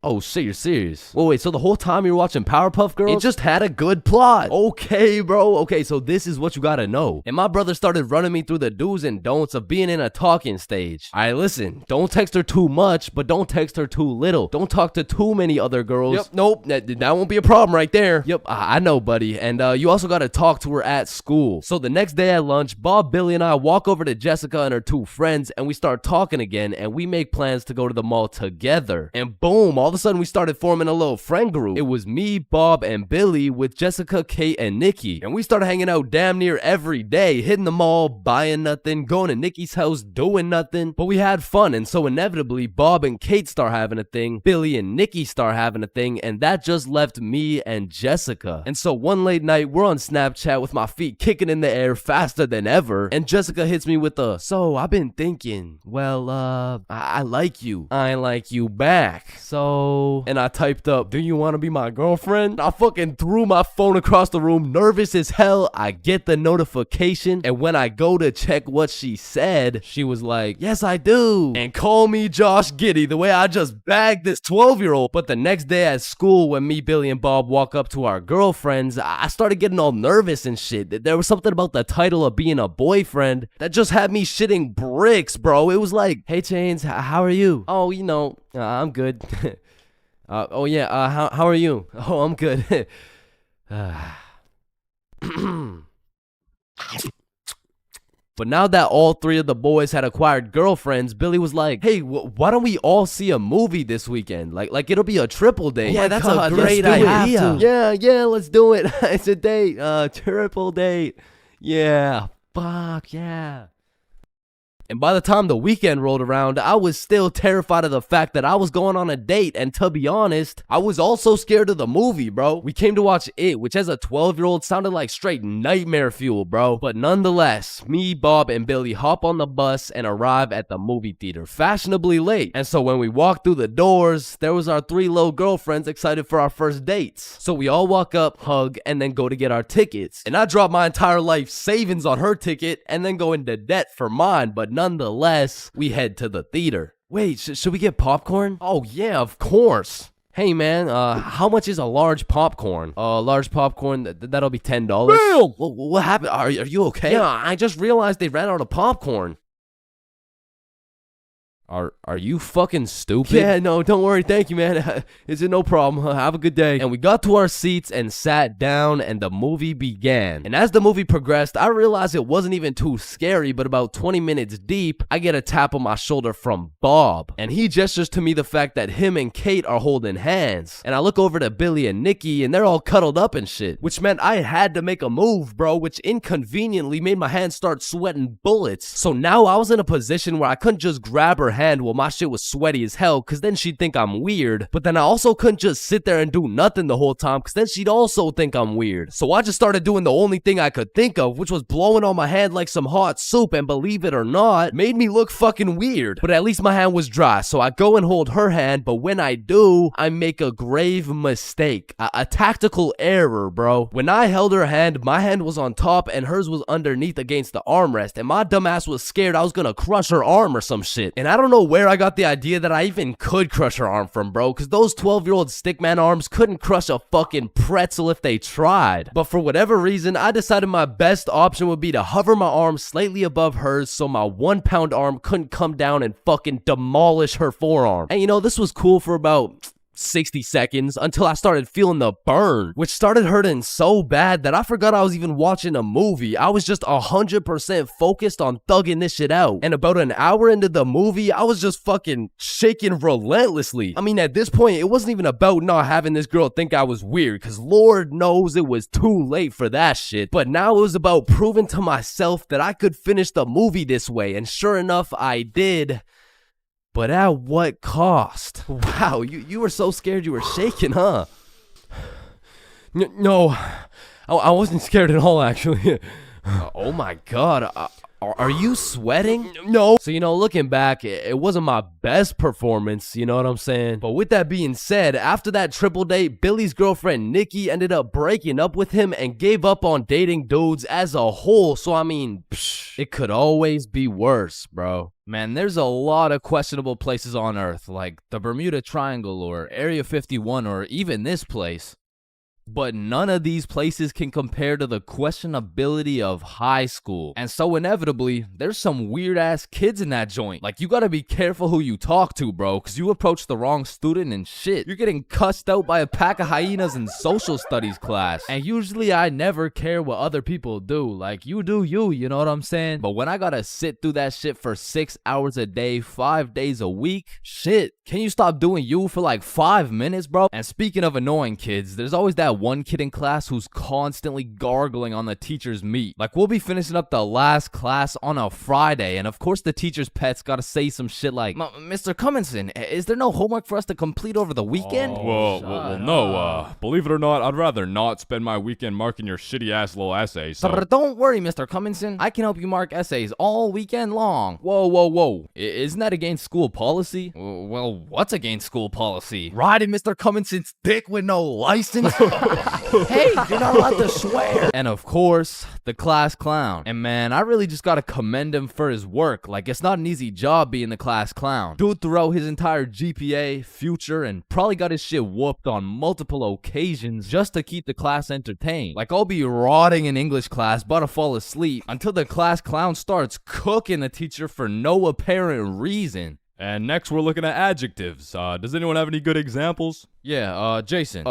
S5: Oh shit, you're serious. Wait, so the whole time you were watching Powerpuff Girls? It just had a good plot. Okay, bro. Okay, so this is what you gotta know. And my brother started running me through the do's and don'ts of being in a talking stage. Alright, listen, don't text her too much, but don't text her too little. Don't talk to too many other girls. Yep, nope, that won't be a problem right there. Yep, I know, buddy. And you also gotta talk to her at school. So the next day at lunch, Bob, Billy, and I walk over to Jessica and her two friends, and we start talking again, and we make plans to go to the mall together. And boom, all of a sudden we started forming a little friend group. It was me, Bob, and Billy with Jessica, Kate, and Nikki. And we started hanging out damn near every day, hitting the mall, buying nothing, going to Nikki's house, doing nothing. But we had fun, and so inevitably, Bob and Kate start having a thing, Billy and Nikki start having a thing, and that just left me and Jessica. And so one late night, we're on Snapchat with my feet kicking in the air faster than ever, and Jessica hits me with a, so I've been thinking, well, I like you. I like you back. So... And I typed up, do you want to be my girlfriend? I fucking threw my phone across the room, nervous as hell. I get the notification, and when I go to check what she said, she was like, yes, I do. And call me Josh Giddy, the way I just bagged this 12-year-old. But the next day at school, when me, Billy, and Bob walk up to our girlfriends, I started getting all nervous and shit. There was something about the title of being a boyfriend that just had me shitting bricks, bro. It was like, hey, Chains, how are you? Oh, you know, I'm good. How are you? Oh, I'm good. But now that all three of the boys had acquired girlfriends, Billy was like, hey, why don't we all see a movie this weekend? Like it'll be a triple date. Yeah, that's a great idea. Yeah, let's do it. It's a date, triple date. Yeah, fuck yeah. And by the time the weekend rolled around, I was still terrified of the fact that I was going on a date, and to be honest, I was also scared of the movie, bro. We came to watch It, which as a 12-year-old sounded like straight nightmare fuel, bro. But nonetheless, me, Bob, and Billy hop on the bus and arrive at the movie theater, fashionably late. And so when we walked through the doors, there was our three little girlfriends excited for our first dates. So we all walk up, hug, and then go to get our tickets. And I dropped my entire life savings on her ticket and then go into debt for mine, but nonetheless, we head to the theater. Wait, should we get popcorn? Oh yeah, of course. Hey man, how much is a large popcorn? Large popcorn, that'll be $10. Bill! What happened? Are you okay? Yeah, I just realized they ran out of popcorn. Are you fucking stupid? Yeah, no, don't worry. Thank you, man. Is it no problem? Have a good day. And we got to our seats and sat down, and the movie began. And as the movie progressed, I realized it wasn't even too scary, but about 20 minutes deep, I get a tap on my shoulder from Bob. And he gestures to me the fact that him and Kate are holding hands. And I look over to Billy and Nikki, and they're all cuddled up and shit. Which meant I had to make a move, bro, which inconveniently made my hands start sweating bullets. So now I was in a position where I couldn't just grab her hand while my shit was sweaty as hell, cause then she'd think I'm weird. But then I also couldn't just sit there and do nothing the whole time, cause then she'd also think I'm weird. So I just started doing the only thing I could think of, which was blowing on my hand like some hot soup, and believe it or not, made me look fucking weird. But at least my hand was dry, so I go and hold her hand, but when I do, I make a grave mistake. A tactical error, bro. When I held her hand, my hand was on top and hers was underneath against the armrest, and my dumbass was scared I was gonna crush her arm or some shit. And I don't know where I got the idea that I even could crush her arm from, bro, because those 12-year-old stickman arms couldn't crush a fucking pretzel if they tried. But for whatever reason, I decided my best option would be to hover my arm slightly above hers so my 1-pound arm couldn't come down and fucking demolish her forearm. And you know, this was cool for about 60 seconds until I started feeling the burn, which started hurting so bad that I forgot I was even watching a movie. I was just 100% focused on thugging this shit out. And about an hour into the movie, I was just fucking shaking relentlessly. I mean, at this point, it wasn't even about not having this girl think I was weird, because Lord knows it was too late for that shit. But now it was about proving to myself that I could finish the movie this way, and sure enough, I did. But at what cost? Wow, you were so scared you were shaking, huh? No, I wasn't scared at all, actually. Oh my god. Are you sweating? No. So, looking back, it wasn't my best performance, you know what I'm saying? But with that being said, after that triple date, Billy's girlfriend Nikki ended up breaking up with him and gave up on dating dudes as a whole. So, I mean, it could always be worse, bro.
S2: Man, there's a lot of questionable places on Earth, like the Bermuda Triangle or Area 51 or even this place. But none of these places can compare to the questionability of high school. And so inevitably, there's some weird ass kids in that joint. Like, you gotta be careful who you talk to, bro, cause you approach the wrong student and shit, you're getting cussed out by a pack of hyenas in social studies class. And usually I never care what other people do. Like, you do you know what I'm saying? But when I gotta sit through that shit for 6 hours a day, 5 days a week, shit, can you stop doing you for like 5 minutes, bro? And speaking of annoying kids, there's always that one kid in class who's constantly gargling on the teacher's meat. Like, we'll be finishing up the last class on a Friday, and of course the teacher's pet's gotta say some shit like, Mr. Cummingson, is there no homework for us to complete over the weekend?
S1: Well, no, believe it or not, I'd rather not spend my weekend marking your shitty ass little essay, so...
S2: Don't worry, Mr. Cummingson, I can help you mark essays all weekend long. Whoa. Isn't that against school policy? Well, what's against school policy? Riding Mr. Cumminson's dick with no license? Hey, you're not allowed to swear. And of course, the class clown. And man, I really just gotta commend him for his work. Like, it's not an easy job being the class clown. Dude threw out his entire GPA, future, and probably got his shit whooped on multiple occasions just to keep the class entertained. Like, I'll be rotting in English class, about to fall asleep, until the class clown starts cooking the teacher for no apparent reason.
S1: And next we're looking at adjectives. Does anyone have any good examples?
S2: Yeah, Jason.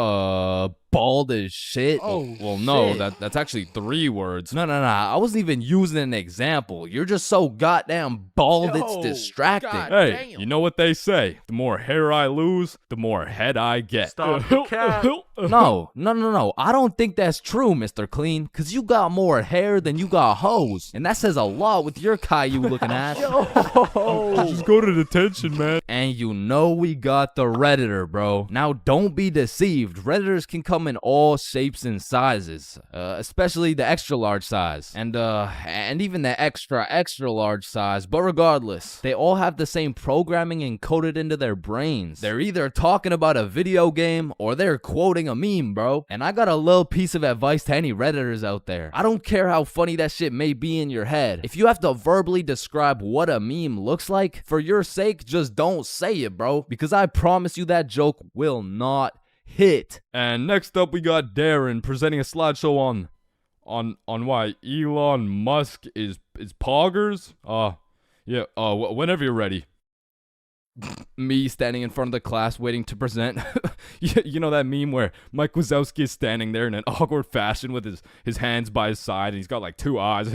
S2: Bald as shit.
S1: Well, no, that's actually 3 words.
S2: No. I wasn't even using an example. You're just so goddamn bald, it's distracting.
S1: Hey, you know what they say? The more hair I lose, the more head I get.
S14: Stop the cat.
S2: No. I don't think that's true, Mr. Clean, because you got more hair than you got hoes. And that says a lot with your Caillou looking ass.
S1: Just go to detention, man.
S2: And you know we got the Redditor, bro. Now, don't be deceived. Redditors can come in all shapes and sizes, especially the extra large size, and even the extra large size. But regardless, they all have the same programming encoded into their brains. They're either talking about a video game or they're quoting a meme, bro. And I got a little piece of advice to any Redditors out there. I don't care how funny that shit may be in your head. If you have to verbally describe what a meme looks like, for your sake, just don't say it, bro, because I promise you that joke will not hit.
S1: And next up we got Darren presenting a slideshow on why Elon Musk is poggers. Whenever you're ready.
S2: Me standing in front of the class waiting to present. You know that meme where Mike Wazowski is standing there in an awkward fashion with his hands by his side and he's got like 2 eyes.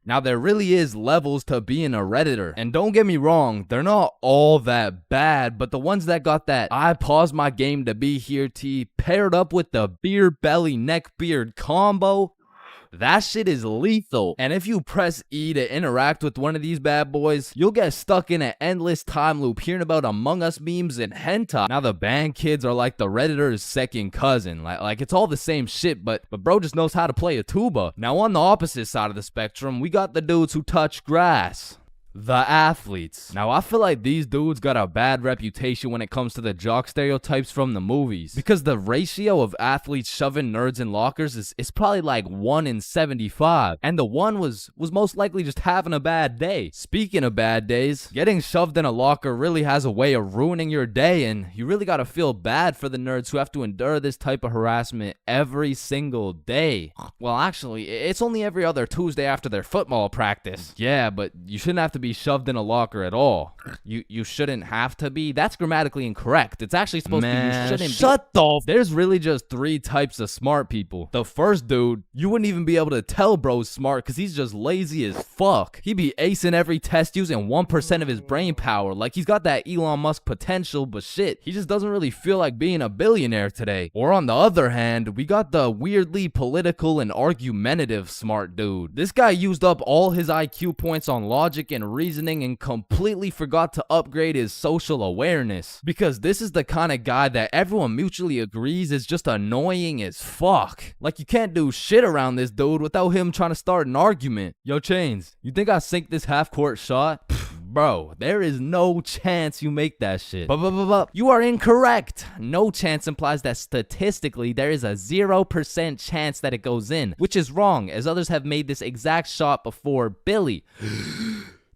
S2: Now, there really is levels to being a Redditor. And don't get me wrong, they're not all that bad, but the ones that got that I paused my game to be here T paired up with the beer belly neck beard combo, that shit is lethal. And if you press E to interact with one of these bad boys, you'll get stuck in an endless time loop hearing about Among Us memes and hentai. Now, the band kids are like the Redditor's second cousin. Like it's all the same shit, but bro just knows how to play a tuba. Now, on the opposite side of the spectrum, we got the dudes who touch grass. The athletes. Now, I feel like these dudes got a bad reputation when it comes to the jock stereotypes from the movies, because the ratio of athletes shoving nerds in lockers is probably like 1 in 75, and the one was most likely just having a bad day. Speaking of bad days, getting shoved in a locker really has a way of ruining your day, and you really gotta feel bad for the nerds who have to endure this type of harassment every single day. Well, actually, it's only every other Tuesday after their football practice. Yeah, but you shouldn't have to be shoved in a locker at all. You shouldn't have to be. That's grammatically incorrect. It's actually supposed to be you shouldn't shut the There's really just 3 types of smart people. The first dude, you wouldn't even be able to tell bro's smart because he's just lazy as fuck. He be acing every test using 1% of his brain power. Like, he's got that Elon Musk potential, but shit, he just doesn't really feel like being a billionaire today. Or on the other hand, we got the weirdly political and argumentative smart dude. This guy used up all his IQ points on logic and reasoning and completely forgot to upgrade his social awareness. Because this is the kind of guy that everyone mutually agrees is just annoying as fuck. Like, you can't do shit around this dude without him trying to start an argument. Yo, Chains, you think I sink this half-court shot? Bro, there is no chance you make that shit. But you are incorrect. No chance implies that statistically there is a 0% chance that it goes in, which is wrong, as others have made this exact shot before Billy.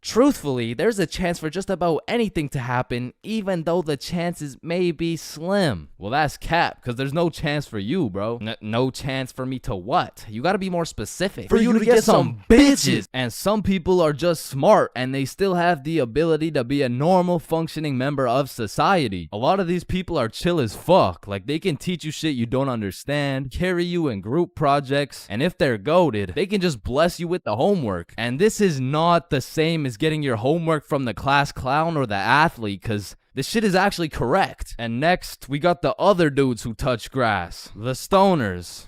S2: Truthfully, there's a chance for just about anything to happen, even though the chances may be slim. Well, that's cap, because there's no chance for you, bro. No chance for me to what? You gotta be more specific. For you to get some bitches. And some people are just smart, and they still have the ability to be a normal, functioning member of society. A lot of these people are chill as fuck. Like, they can teach you shit you don't understand, carry you in group projects, and if they're goated, they can just bless you with the homework. And this is not the same as getting your homework from the class clown or the athlete, because this shit is actually correct. And next, we got the other dudes who touch grass. The stoners.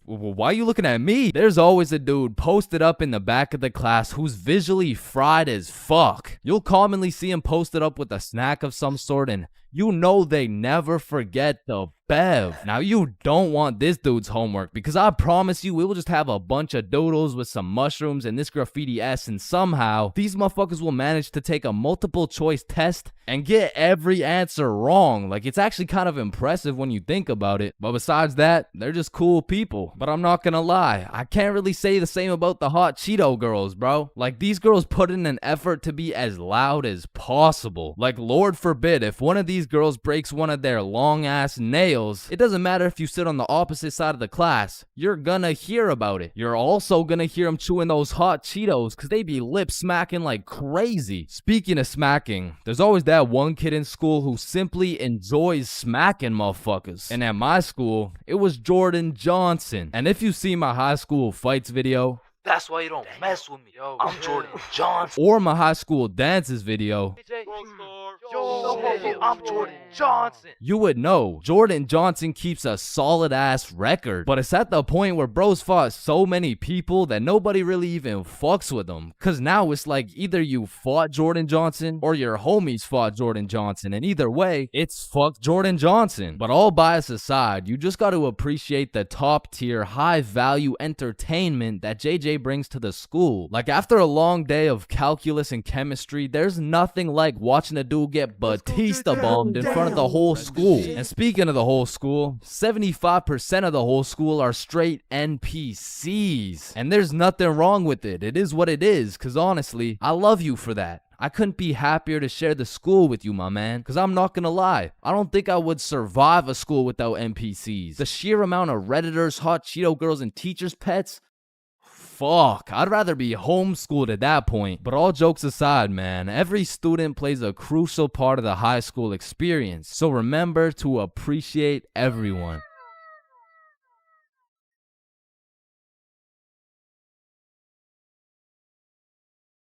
S2: Why are you looking at me? There's always a dude posted up in the back of the class who's visually fried as fuck. You'll commonly see him posted up with a snack of some sort, and you know they never forget the bev. Now, you don't want this dude's homework, because I promise you, we will just have a bunch of doodles with some mushrooms and this graffiti S, and somehow these motherfuckers will manage to take a multiple choice test and get every answer wrong. Like, it's actually kind of impressive when you think about it. But besides that, they're just cool people. But I'm not gonna lie, I can't really say the same about the hot Cheeto girls, bro. Like, these girls put in an effort to be as loud as possible. Like, Lord forbid, if one of these girls breaks one of their long ass nails, it doesn't matter if you sit on the opposite side of the class, you're gonna hear about it. You're also gonna hear them chewing those hot Cheetos, because they be lip smacking like crazy. Speaking of smacking, there's always that one kid in school who simply enjoys smacking motherfuckers. And at my school, it was Jordan Johnson. And if you see my high school fights video,
S11: that's why you don't mess with me. Yo, I'm Jordan Johnson.
S2: or my high school dances video,
S11: I'm Jordan Johnson.
S2: you would know Jordan Johnson keeps a solid ass record. But it's at the point where bros fought so many people that nobody really even fucks with them. Cause now it's like either you fought Jordan Johnson or your homies fought Jordan Johnson. And either way, it's fuck Jordan Johnson. But all bias aside, you just got to appreciate the top tier, high value entertainment that JJ brings to the school. Like, after a long day of calculus and chemistry, there's nothing like watching a dude get Batista bombed in front of the whole school. And speaking of the whole school, 75% of the whole school are straight NPCs. And there's nothing wrong with it. It is what it is, cause honestly, I love you for that. I couldn't be happier to share the school with you, my man. Cause I'm not gonna lie, I don't think I would survive a school without NPCs. The sheer amount of Redditors, hot Cheeto girls, and teachers' pets, fuck, I'd rather be homeschooled at that point. But all jokes aside, man, every student plays a crucial part of the high school experience. So remember to appreciate everyone.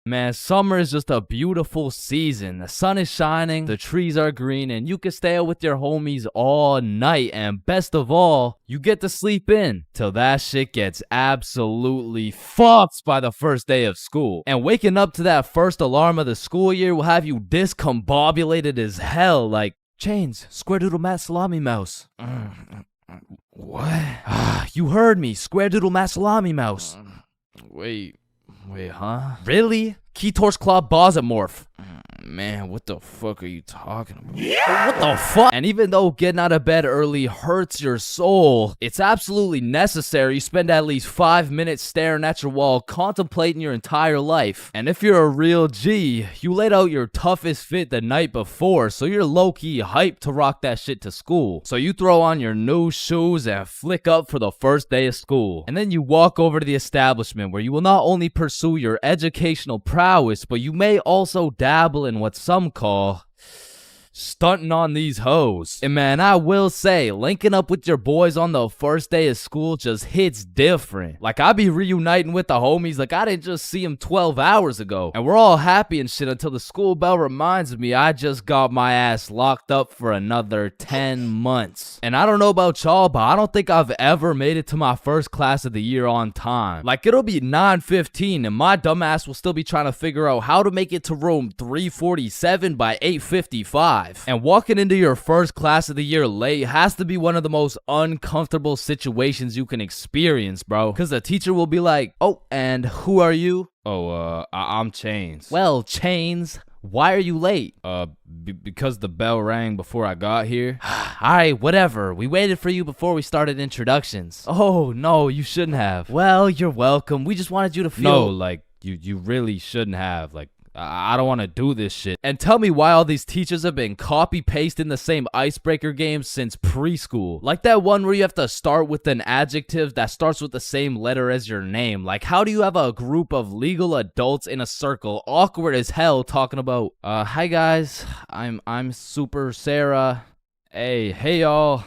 S2: Man, summer is just a beautiful season. The sun is shining, the trees are green, and you can stay out with your homies all night. And best of all, you get to sleep in till that shit gets absolutely fucked by the first day of school. And waking up to that first alarm of the school year will have you discombobulated as hell. Like, Chains, square doodle mat salami mouse. What? You heard me, square doodle mat salami mouse. Wait, huh? Really? Keytorch Claw Bosamorph. Man, what the fuck are you talking about? What the fuck? And even though getting out of bed early hurts your soul, it's absolutely necessary you spend at least 5 minutes staring at your wall, contemplating your entire life. And if you're a real G, you laid out your toughest fit the night before, so you're low-key hyped to rock that shit to school. So you throw on your new shoes and flick up for the first day of school. And then you walk over to the establishment where you will not only pursue your educational prowess, but you may also dabble in what some call stunting on these hoes. And man, I will say, linking up with your boys on the first day of school just hits different. Like, I be reuniting with the homies like I didn't just see them 12 hours ago. And we're all happy and shit until the school bell reminds me I just got my ass locked up for another 10 months. And I don't know about y'all, but I don't think I've ever made it to my first class of the year on time. Like, it'll be 9:15 and my dumbass will still be trying to figure out how to make it to room 347 by 8:55. And walking into your first class of the year late has to be one of the most uncomfortable situations you can experience, bro. Because the teacher will be like, oh, and who are you? Oh, I'm Chains. Well, Chains, why are you late? Because the bell rang before I got here. Alright, whatever. We waited for you before we started introductions. Oh, no, you shouldn't have. Well, you're welcome. We just wanted you to feel... No, like, you really shouldn't have. Like, I don't want to do this shit. And tell me why all these teachers have been copy-pasting the same icebreaker games since preschool. Like that one where you have to start with an adjective that starts with the same letter as your name. Like, how do you have a group of legal adults in a circle, awkward as hell, talking about, hi guys, I'm Super Sarah. Hey y'all.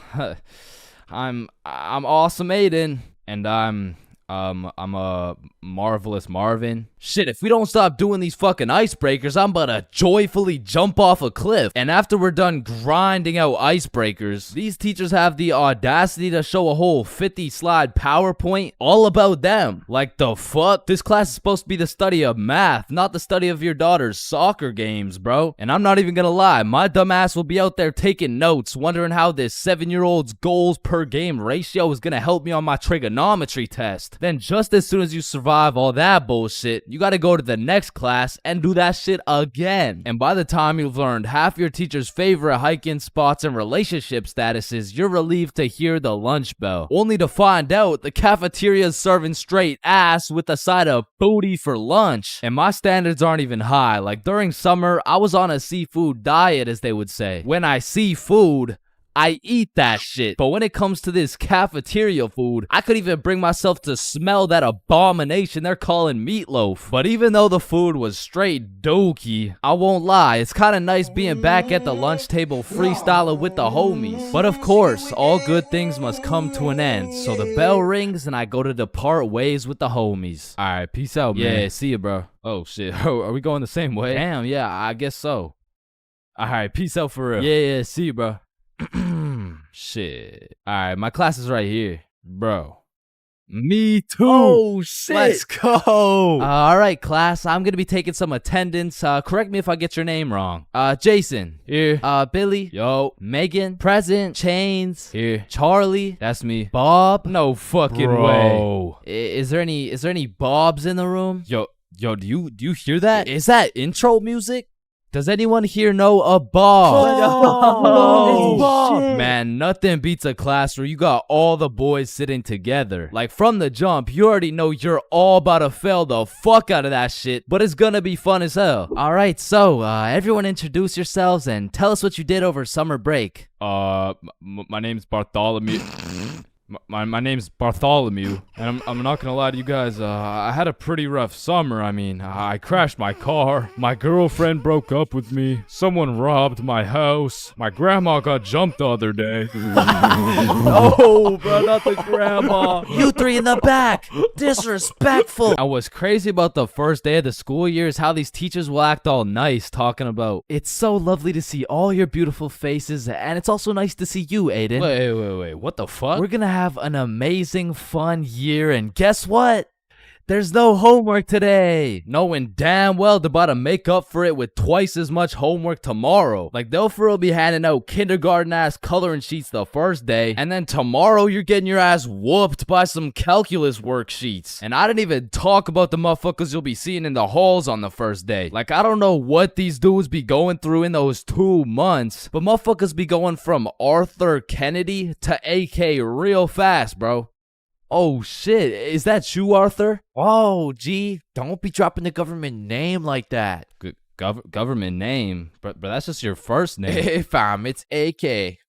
S2: I'm Awesome Aiden. And I'm a Marvelous Marvin. Shit, if we don't stop doing these fucking icebreakers, I'm about to joyfully jump off a cliff. And after we're done grinding out icebreakers, these teachers have the audacity to show a whole 50-slide PowerPoint all about them. Like, the fuck? This class is supposed to be the study of math, not the study of your daughter's soccer games, bro. And I'm not even gonna lie, my dumb ass will be out there taking notes, wondering how this 7-year-old's goals per game ratio is gonna help me on my trigonometry test. Then just as soon as you survive all that bullshit, you gotta go to the next class and do that shit again. And by the time you've learned half your teacher's favorite hiking spots and relationship statuses, you're relieved to hear the lunch bell. Only to find out the cafeteria's serving straight ass with a side of booty for lunch. And my standards aren't even high. Like, during summer, I was on a seafood diet, as they would say. When I see food, I eat that shit. But when it comes to this cafeteria food, I could even bring myself to smell that abomination they're calling meatloaf. But even though the food was straight dookie, I won't lie, it's kind of nice being back at the lunch table freestyling with the homies. But of course, all good things must come to an end. So the bell rings and I go to depart ways with the homies. Alright, peace out, man. Yeah, see ya, bro. Oh shit, are we going the same way? Damn, yeah, I guess so. Alright, peace out for real. Yeah, see you, bro. Shit. Alright, my class is right here. Bro. Me too.
S21: Oh, shit.
S2: Let's go. Alright, class. I'm gonna be taking some attendance. Correct me if I get your name wrong. Jason. Here. Billy. Yo. Megan. Present. Chains. Here. Charlie. That's me. Bob. No fucking way. Is there any Bobs in the room? Yo, do you hear that? Is that intro music? Does anyone here know a Bob?
S21: Oh, Bob.
S2: Man, nothing beats a class where you got all the boys sitting together. Like, from the jump, you already know you're all about to fail the fuck out of that shit, but it's gonna be fun as hell. Alright, so, everyone introduce yourselves and tell us what you did over summer break.
S1: My name's Bartholomew. My name's Bartholomew, and I'm not gonna lie to you guys, I had a pretty rough summer. I mean, I crashed my car, my girlfriend broke up with me, someone robbed my house, my grandma got jumped the other day.
S2: No, bro, not the grandma. You three in the back, disrespectful. And what's crazy about the first day of the school year is how these teachers will act all nice, talking about, it's so lovely to see all your beautiful faces, and it's also nice to see you, Aiden.
S1: Wait, what the fuck?
S2: We're gonna have an amazing fun year, and guess what? There's no homework today. Knowing damn well they're about to make up for it with twice as much homework tomorrow. Like, they'll for real be handing out kindergarten ass coloring sheets the first day, and then tomorrow you're getting your ass whooped by some calculus worksheets. And I didn't even talk about the motherfuckers you'll be seeing in the halls on the first day. Like, I don't know what these dudes be going through in those 2 months, but motherfuckers be going from Arthur Kennedy to AK real fast, bro. Oh shit, is that you, Arthur? Oh, gee, don't be dropping the government name like that. Government name? But that's just your first name. Hey fam, it's AK.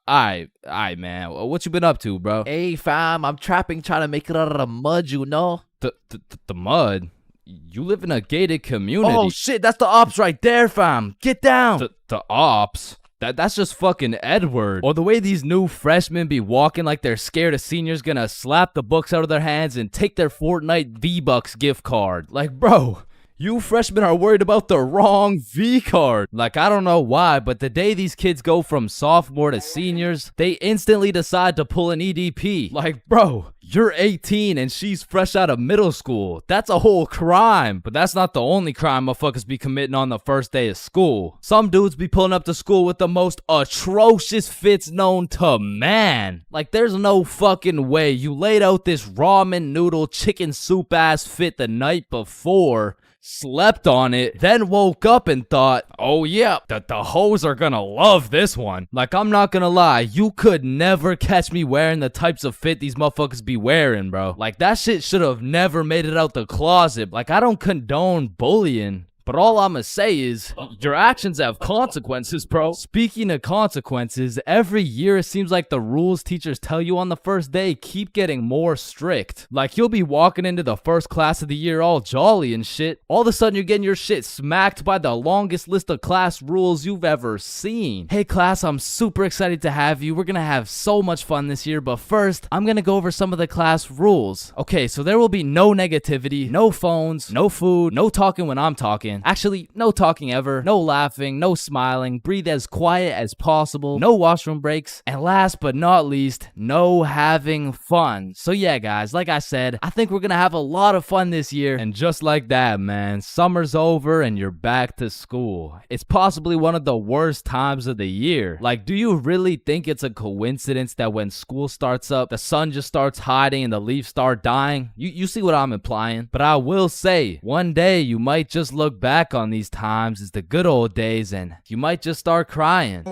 S2: Aight, man, what you been up to, bro? Hey fam, I'm trapping, trying to make it out of the mud, you know? The mud? You live in a gated community. Oh shit, that's the ops right there, fam. Get down. The ops? That's just fucking Edward. Or the way these new freshmen be walking like they're scared a senior's gonna slap the books out of their hands and take their Fortnite V-Bucks gift card. Like, bro, you freshmen are worried about the wrong V card. Like, I don't know why, but the day these kids go from sophomore to seniors, they instantly decide to pull an EDP. Like, bro, you're 18 and she's fresh out of middle school. That's a whole crime. But that's not the only crime motherfuckers be committing on the first day of school. Some dudes be pulling up to school with the most atrocious fits known to man. Like, there's no fucking way you laid out this ramen noodle chicken soup ass fit the night before, slept on it, then woke up and thought, oh yeah, the hoes are gonna love this one. Like, I'm not gonna lie, you could never catch me wearing the types of fit these motherfuckers be wearing, bro. Like, that shit should have never made it out the closet. Like, I don't condone bullying, but all I'ma say is, your actions have consequences, bro. Speaking of consequences, every year it seems like the rules teachers tell you on the first day keep getting more strict. Like, you'll be walking into the first class of the year all jolly and shit. All of a sudden you're getting your shit smacked by the longest list of class rules you've ever seen. Hey class, I'm super excited to have you. We're gonna have so much fun this year, but first, I'm gonna go over some of the class rules. Okay, so there will be no negativity, no phones, no food, no talking when I'm talking. Actually, no talking ever, no laughing, no smiling, breathe as quiet as possible, no washroom breaks, and last but not least, no having fun. So yeah, guys, like I said, I think we're gonna have a lot of fun this year, and just like that, man, summer's over and you're back to school. It's possibly one of the worst times of the year. Like, do you really think it's a coincidence that when school starts up, the sun just starts hiding and the leaves start dying? You see what I'm implying? But I will say, one day you might just look back on these times as the good old days and you might just start crying.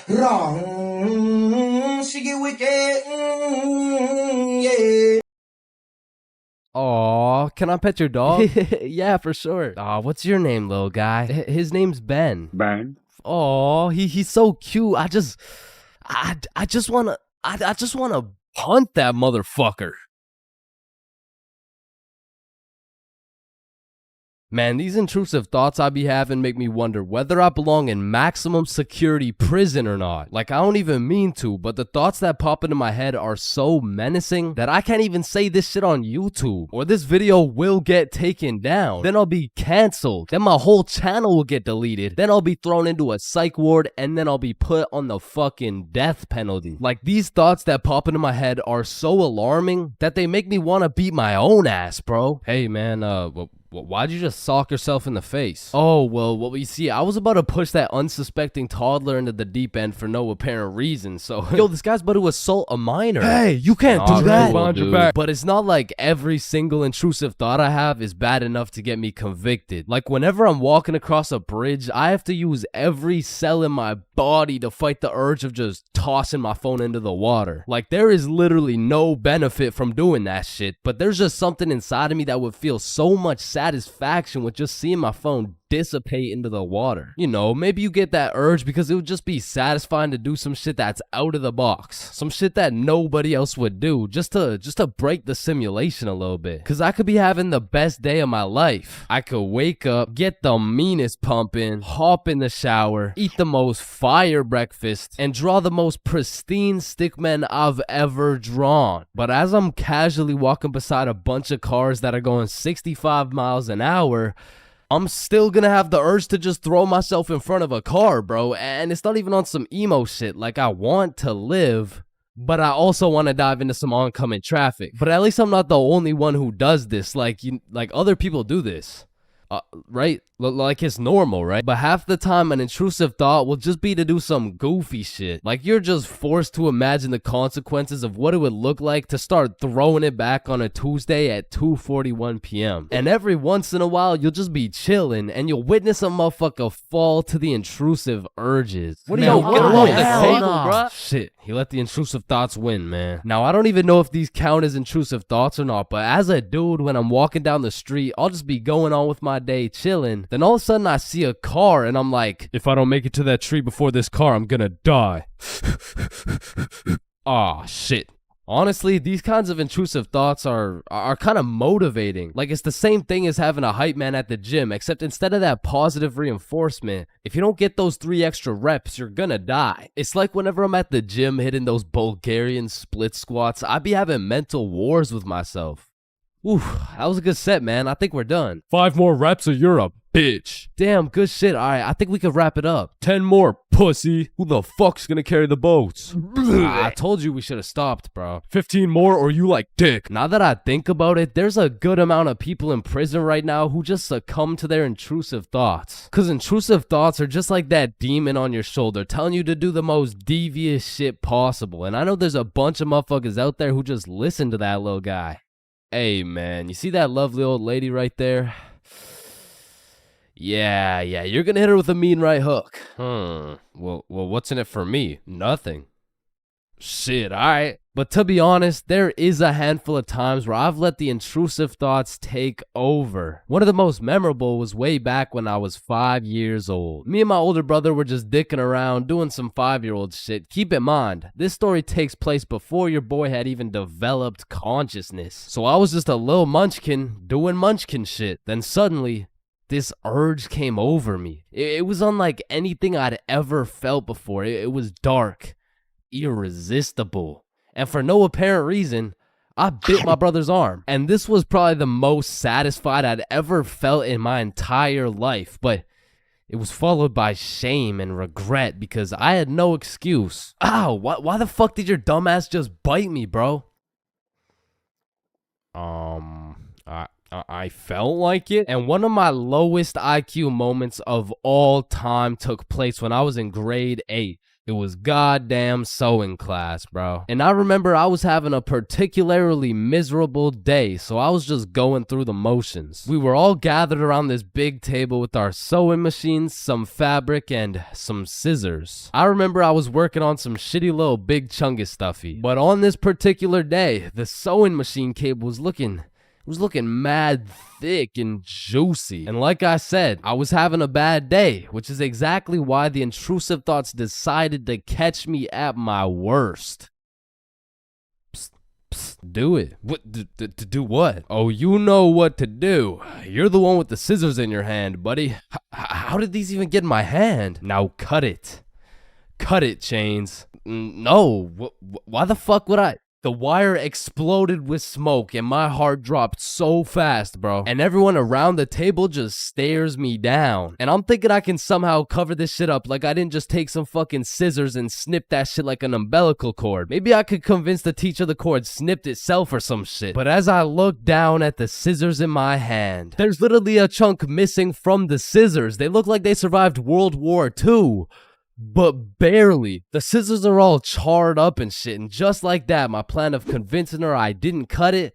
S9: Wrong, she get wicked, yeah.
S5: Aw, can I pet your dog? Yeah, for sure. Aw, what's your name, little guy? His name's Ben.
S16: Ben?
S5: Aw, he's so cute. I just wanna punt that motherfucker. Man, these intrusive thoughts I be having make me wonder whether I belong in maximum security prison or not. Like, I don't even mean to, but the thoughts that pop into my head are so menacing that I can't even say this shit on YouTube, or this video will get taken down. Then I'll be canceled. Then my whole channel will get deleted. Then I'll be thrown into a psych ward, and then I'll be put on the fucking death penalty. Like, these thoughts that pop into my head are so alarming that they make me want to beat my own ass, bro. Hey, man, why'd you just sock yourself in the face? Oh, well, you see, I was about to push that unsuspecting toddler into the deep end for no apparent reason, so... Yo, this guy's about to assault a minor. Hey, you can't do that! Cool, but it's not like every single intrusive thought I have is bad enough to get me convicted. Like, whenever I'm walking across a bridge, I have to use every cell in my body to fight the urge of just tossing my phone into the water. Like, there is literally no benefit from doing that shit, but there's just something inside of me that would feel so much satisfaction with just seeing my phone dissipate into the water. You know, maybe you get that urge because it would just be satisfying to do some shit that's out of the box. Some shit that nobody else would do, just to break the simulation a little bit. Cause I could be having the best day of my life. I could wake up, get the meanest pump in, hop in the shower, eat the most fire breakfast, and draw the most pristine stickmen I've ever drawn. But as I'm casually walking beside a bunch of cars that are going 65 miles an hour, I'm still gonna have the urge to just throw myself in front of a car, bro. And it's not even on some emo shit. Like, I want to live, but I also want to dive into some oncoming traffic. But at least I'm not the only one who does this. Like, other people do this. Right? Like, it's normal, right? But half the time an intrusive thought will just be to do some goofy shit. Like, you're just forced to imagine the consequences of what it would look like to start throwing it back on a Tuesday at 2:41 p.m. And every once in a while, you'll just be chilling and you'll witness a motherfucker fall to the intrusive urges. What are you get along the table, bruh? Shit, he let the intrusive thoughts win, man. Now, I don't even know if these count as intrusive thoughts or not, but as a dude, when I'm walking down the street, I'll just be going on with my day chilling. Then all of a sudden I see a car and I'm like, if I don't make it to that tree before this car, I'm gonna die. Aw, shit. Honestly, these kinds of intrusive thoughts are kind of motivating. Like, it's the same thing as having a hype man at the gym, except instead of that positive reinforcement, if you don't get those 3 extra reps, you're gonna die. It's like whenever I'm at the gym hitting those Bulgarian split squats, I be having mental wars with myself. Ooh, that was a good set, man. I think we're done.
S1: 5 more reps or you're a bitch.
S5: Damn, good shit. All right, I think we could wrap it up.
S1: 10 more, pussy. Who the fuck's gonna carry the boats?
S5: I told you we should have stopped, bro.
S1: 15 more or you like dick.
S5: Now that I think about it, there's a good amount of people in prison right now who just succumb to their intrusive thoughts. Cause intrusive thoughts are just like that demon on your shoulder telling you to do the most devious shit possible. And I know there's a bunch of motherfuckers out there who just listen to that little guy. Hey man, you see that lovely old lady right there? Yeah, you're gonna hit her with a mean right hook. Well, what's in it for me? Nothing. Shit, alright. But to be honest, there is a handful of times where I've let the intrusive thoughts take over. One of the most memorable was way back when I was 5 years old. Me and my older brother were just dicking around, doing some 5-year-old shit. Keep in mind, this story takes place before your boy had even developed consciousness. So I was just a little munchkin doing munchkin shit. Then suddenly, this urge came over me. It was unlike anything I'd ever felt before. It was dark, irresistible. And for no apparent reason, I bit my brother's arm. And this was probably the most satisfied I'd ever felt in my entire life. But it was followed by shame and regret because I had no excuse. Ow, why the fuck did your dumbass just bite me, bro? I felt like it. And one of my lowest IQ moments of all time took place when I was in grade 8. It was goddamn sewing class, bro. And I remember I was having a particularly miserable day, so I was just going through the motions. We were all gathered around this big table with our sewing machines, some fabric, and some scissors. I remember I was working on some shitty little big chungus stuffy. But on this particular day, the sewing machine cable was looking mad thick and juicy. And like I said, I was having a bad day, which is exactly why the intrusive thoughts decided to catch me at my worst. Psst, do it. What? To do what? Oh, you know what to do. You're the one with the scissors in your hand, buddy. How did these even get in my hand? Now cut it. Cut it, Chains. No. Why the fuck would I? The wire exploded with smoke and my heart dropped so fast, bro. And everyone around the table just stares me down. And I'm thinking I can somehow cover this shit up like I didn't just take some fucking scissors and snip that shit like an umbilical cord. Maybe I could convince the teacher the cord snipped itself or some shit. But as I look down at the scissors in my hand, there's literally a chunk missing from the scissors. They look like they survived World War II. But barely. The scissors are all charred up and shit, and just like that, my plan of convincing her I didn't cut it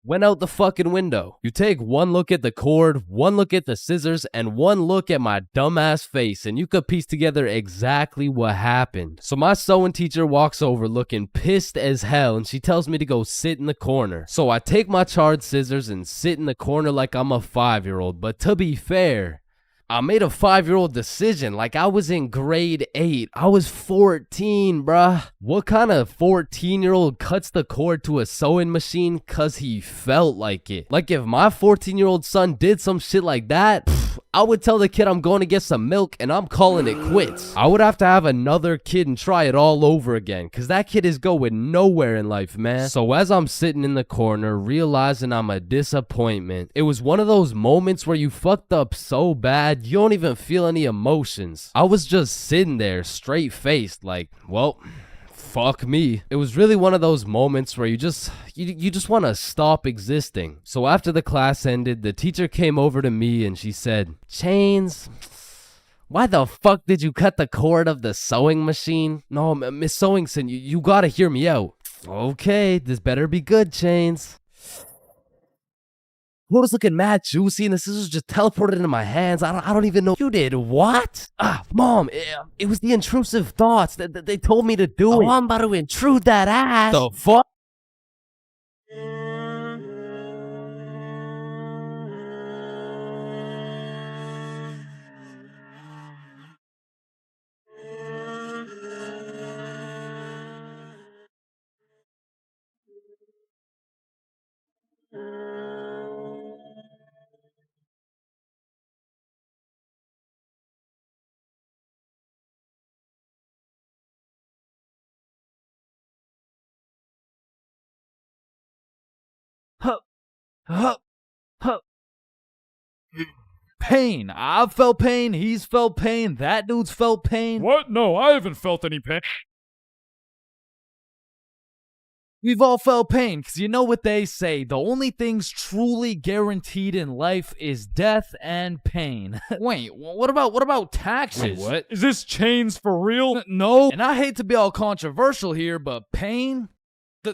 S5: went out the fucking window. You take one look at the cord, one look at the scissors, and one look at my dumbass face, and you could piece together exactly what happened. So my sewing teacher walks over looking pissed as hell, and she tells me to go sit in the corner. So I take my charred scissors and sit in the corner like I'm a 5-year-old, but to be fair, I made a 5-year-old decision like I was in grade 8. I was 14, bruh. What kind of 14-year-old cuts the cord to a sewing machine cause he felt like it? Like if my 14-year-old son did some shit like that, I would tell the kid I'm going to get some milk and I'm calling it quits. I would have to have another kid and try it all over again cause that kid is going nowhere in life, man. So as I'm sitting in the corner realizing I'm a disappointment, it was one of those moments where you fucked up so bad you don't even feel any emotions. I was just sitting there straight faced like, well, fuck me. It was really one of those moments where you just want to stop existing. So after the class ended, the teacher came over to me and she said, Chains, why the fuck did you cut the cord of the sewing machine? No, Miss Sewingson, you gotta hear me out. Okay, this better be good, Chains. What was looking mad juicy and the scissors just teleported into my hands. I don't even know. You did what? Mom, it was the intrusive thoughts that they told me to do it.
S17: I'm about to intrude that ass.
S5: The fuck?
S2: Huh. Huh. Pain. I've felt pain. He's felt pain. That dude's felt pain.
S1: What? No, I haven't felt any pain.
S2: We've all felt pain, because you know what they say, the only things truly guaranteed in life is death and pain. Wait, what about taxes?
S1: Wait, what? Is this chains for real?
S2: No. And I hate to be all controversial here, but pain?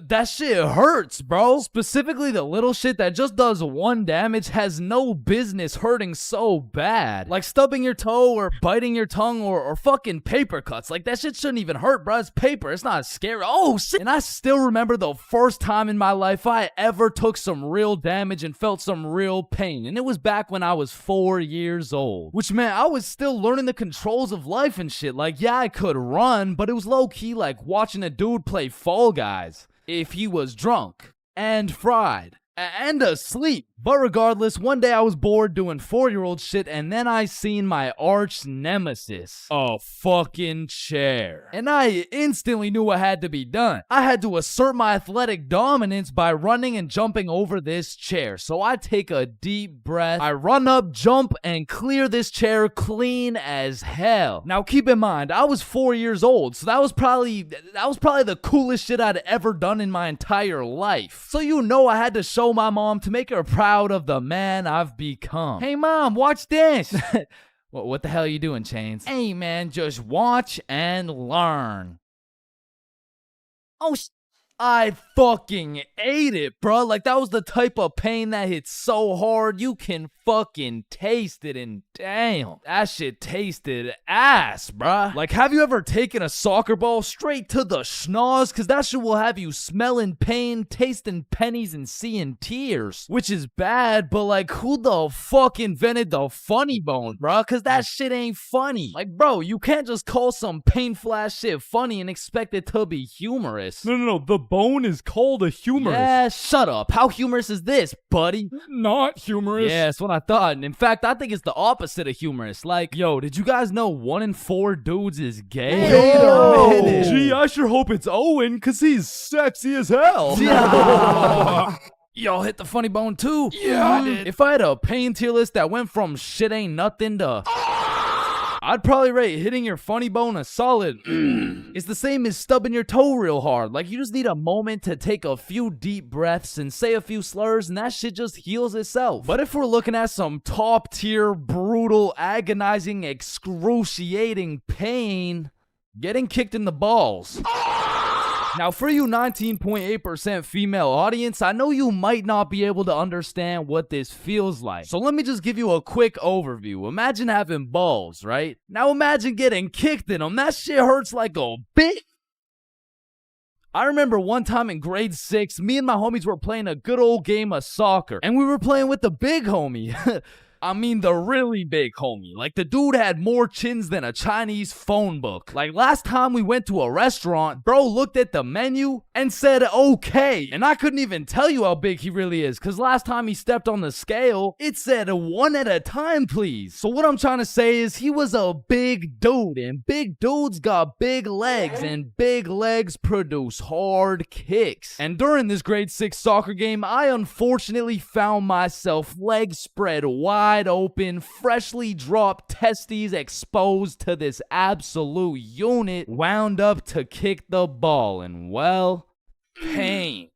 S2: That shit hurts, bro. Specifically, the little shit that just does 1 damage has no business hurting so bad. Like stubbing your toe or biting your tongue or fucking paper cuts. Like that shit shouldn't even hurt, bro. It's paper. It's not scary. Oh, shit. And I still remember the first time in my life I ever took some real damage and felt some real pain. And it was back when I was 4 years old. Which meant I was still learning the controls of life and shit. Like, yeah, I could run, but it was low-key like watching a dude play Fall Guys. If he was drunk and fried and asleep. But regardless, one day I was bored doing 4-year-old shit, and then I seen my arch nemesis, a fucking chair. And I instantly knew what had to be done. I had to assert my athletic dominance by running and jumping over this chair. So I take a deep breath, I run up, jump, and clear this chair clean as hell. Now keep in mind, I was 4 years old, so that was probably the coolest shit I'd ever done in my entire life. So you know I had to show my mom to make her proud of the man I've become. Hey mom, watch this. What the hell are you doing, Chains? Hey man, just watch and learn. Oh, I fucking ate it, bro. Like, that was the type of pain that hits so hard, you can fucking taste it, and damn, that shit tasted ass, bruh. Like, have you ever taken a soccer ball straight to the schnoz? Cause that shit will have you smelling pain, tasting pennies, and seeing tears. Which is bad, but like, who the fuck invented the funny bone, bruh? Cause that shit ain't funny. Like, bro, you can't just call some painful ass shit funny and expect it to be humorous.
S1: No, the bone is called a humorous.
S2: Yeah, shut up. How humorous is this, buddy?
S1: Not humorous.
S2: Yeah, that's what I thought. And in fact, I think it's the opposite of humorous. Like, yo, did you guys know 1 in 4 dudes is gay?
S1: Wait a minute. Gee, I sure hope it's Owen, cause he's sexy as hell.
S2: Yeah. Y'all hit the funny bone too?
S1: Yeah, I did.
S2: If I had a pain tier list that went from shit ain't nothing to... I'd probably rate hitting your funny bone a solid. It's the same as stubbing your toe real hard. Like, you just need a moment to take a few deep breaths and say a few slurs, and that shit just heals itself. But if we're looking at some top tier, brutal, agonizing, excruciating pain, getting kicked in the balls. Now, for you 19.8% female audience, I know you might not be able to understand what this feels like. So let me just give you a quick overview. Imagine having balls, right? Now imagine getting kicked in them. That shit hurts like a bitch. I remember one time in grade 6, me and my homies were playing a good old game of soccer. And we were playing with the big homie. I mean the really big homie. Like, the dude had more chins than a Chinese phone book. Like, last time we went to a restaurant, bro looked at the menu and said okay. And I couldn't even tell you how big he really is, cause last time he stepped on the scale, it said 1 at a time, please. So what I'm trying to say is he was a big dude, and big dudes got big legs, and big legs produce hard kicks. And during this grade 6 soccer game, I unfortunately found myself legs spread wide open, freshly dropped testes exposed to this absolute unit, wound up to kick the ball, and well, pain.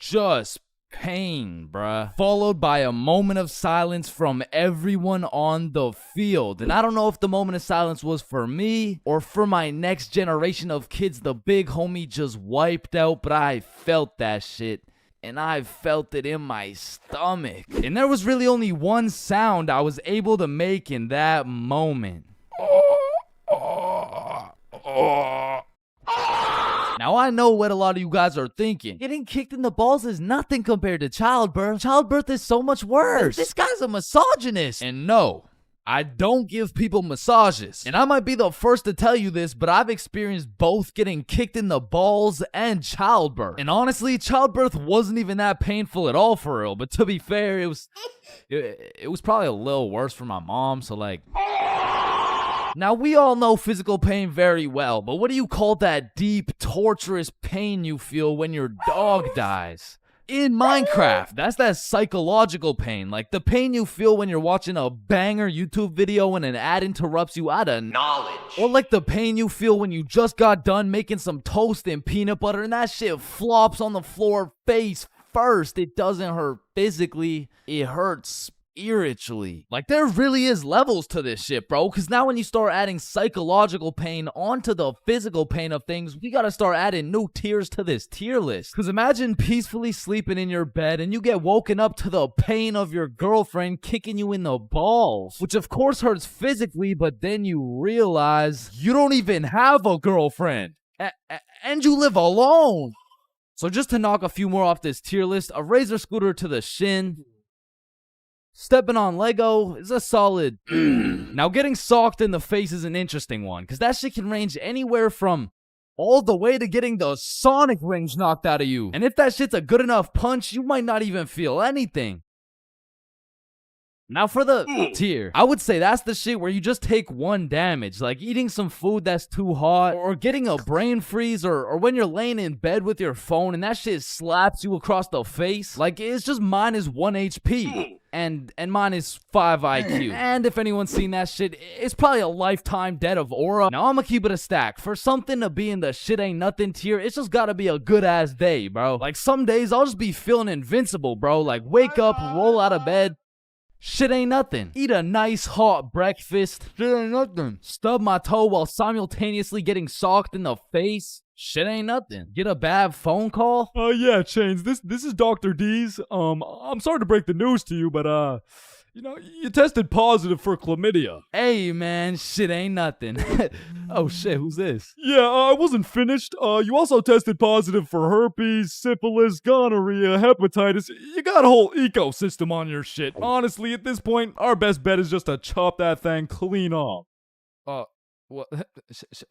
S2: Just pain, bruh. Followed by a moment of silence from everyone on the field. And I don't know if the moment of silence was for me or for my next generation of kids the big homie just wiped out, but I felt that shit. And I felt it in my stomach. And there was really only one sound I was able to make in that moment. Now, I know what a lot of you guys are thinking. Getting kicked in the balls is nothing compared to childbirth. Childbirth is so much worse. This guy's a misogynist. And no, I don't give people massages. And I might be the first to tell you this, but I've experienced both getting kicked in the balls and childbirth. And honestly, childbirth wasn't even that painful at all for real. But to be fair, it was probably a little worse for my mom, so like... Now, we all know physical pain very well, but what do you call that deep, torturous pain you feel when your dog dies? in Minecraft. That's that psychological pain. Like the pain you feel when you're watching a banger YouTube video and an ad interrupts you out of knowledge. Or like the pain you feel when you just got done making some toast and peanut butter and that shit flops on the floor face first. It doesn't hurt physically, it hurts spiritually. Like there really is levels to this shit, bro, because now when you start adding psychological pain onto the physical pain of things, we gotta start adding new tiers to this tier list. Because imagine peacefully sleeping in your bed and you get woken up to the pain of your girlfriend kicking you in the balls, which of course hurts physically, but then you realize you don't even have a girlfriend and you live alone. So just to knock a few more off this tier list, a razor scooter to the shin. Stepping on Lego is a solid. Now getting socked in the face is an interesting one, because that shit can range anywhere from all the way to getting the Sonic rings knocked out of you. And if that shit's a good enough punch, you might not even feel anything. Now for the tier, I would say that's the shit where you just take one damage, like eating some food that's too hot, or getting a brain freeze, or when you're laying in bed with your phone and that shit slaps you across the face. Like it's just minus 1 HP and minus 5 IQ. And if anyone's seen that shit, it's probably a lifetime debt of aura. Now I'm gonna keep it a stack. For something to be in the shit ain't nothing tier, it's just gotta be a good ass day, bro. Like some days I'll just be feeling invincible, bro. Like wake up, roll out of bed. Shit ain't nothing. Eat a nice hot breakfast. Shit ain't nothing. Stub my toe while simultaneously getting socked in the face. Shit ain't nothing. Get a bad phone call.
S1: Yeah, Chains. This is Dr. D's. I'm sorry to break the news to you, but you tested positive for chlamydia.
S2: Hey man, shit ain't nothing. Oh shit, who's this?
S1: Yeah, I wasn't finished. You also tested positive for herpes, syphilis, gonorrhea, hepatitis. You got a whole ecosystem on your shit. Honestly, at this point, our best bet is just to chop that thing clean off.
S2: What?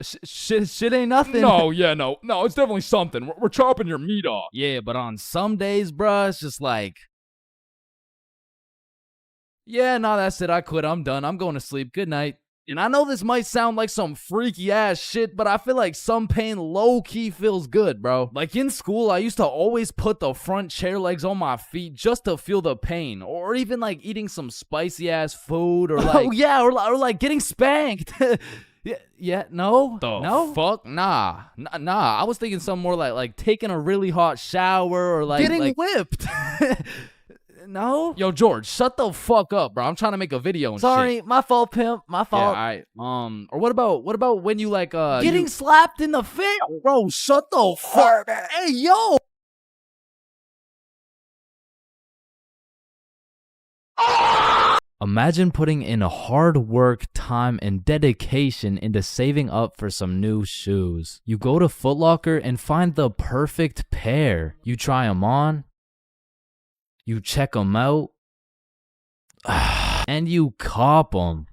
S2: Shit ain't nothing.
S1: No, it's definitely something. We're chopping your meat off.
S2: Yeah, but on some days, bruh, it's just like, yeah, no, that's it. I quit. I'm done. I'm going to sleep. Good night. And I know this might sound like some freaky ass shit, but I feel like some pain low-key feels good, bro. Like in school, I used to always put the front chair legs on my feet just to feel the pain. Or even like eating some spicy ass food or like... Oh yeah, or like getting spanked. No? No? Fuck? Nah. I was thinking something more like taking a really hot shower or like... Getting whipped. No? Yo, George, shut the fuck up, bro. I'm trying to make a video and
S21: Sorry,
S2: shit.
S21: my fault, pimp. My fault.
S2: Yeah, alright. Or what about when you like
S21: getting slapped in the face?
S2: Bro, shut the fuck. Hey, yo. Imagine putting in hard work, time, and dedication into saving up for some new shoes. You go to Foot Locker and find the perfect pair. You try them on. You check them out, and you cop them.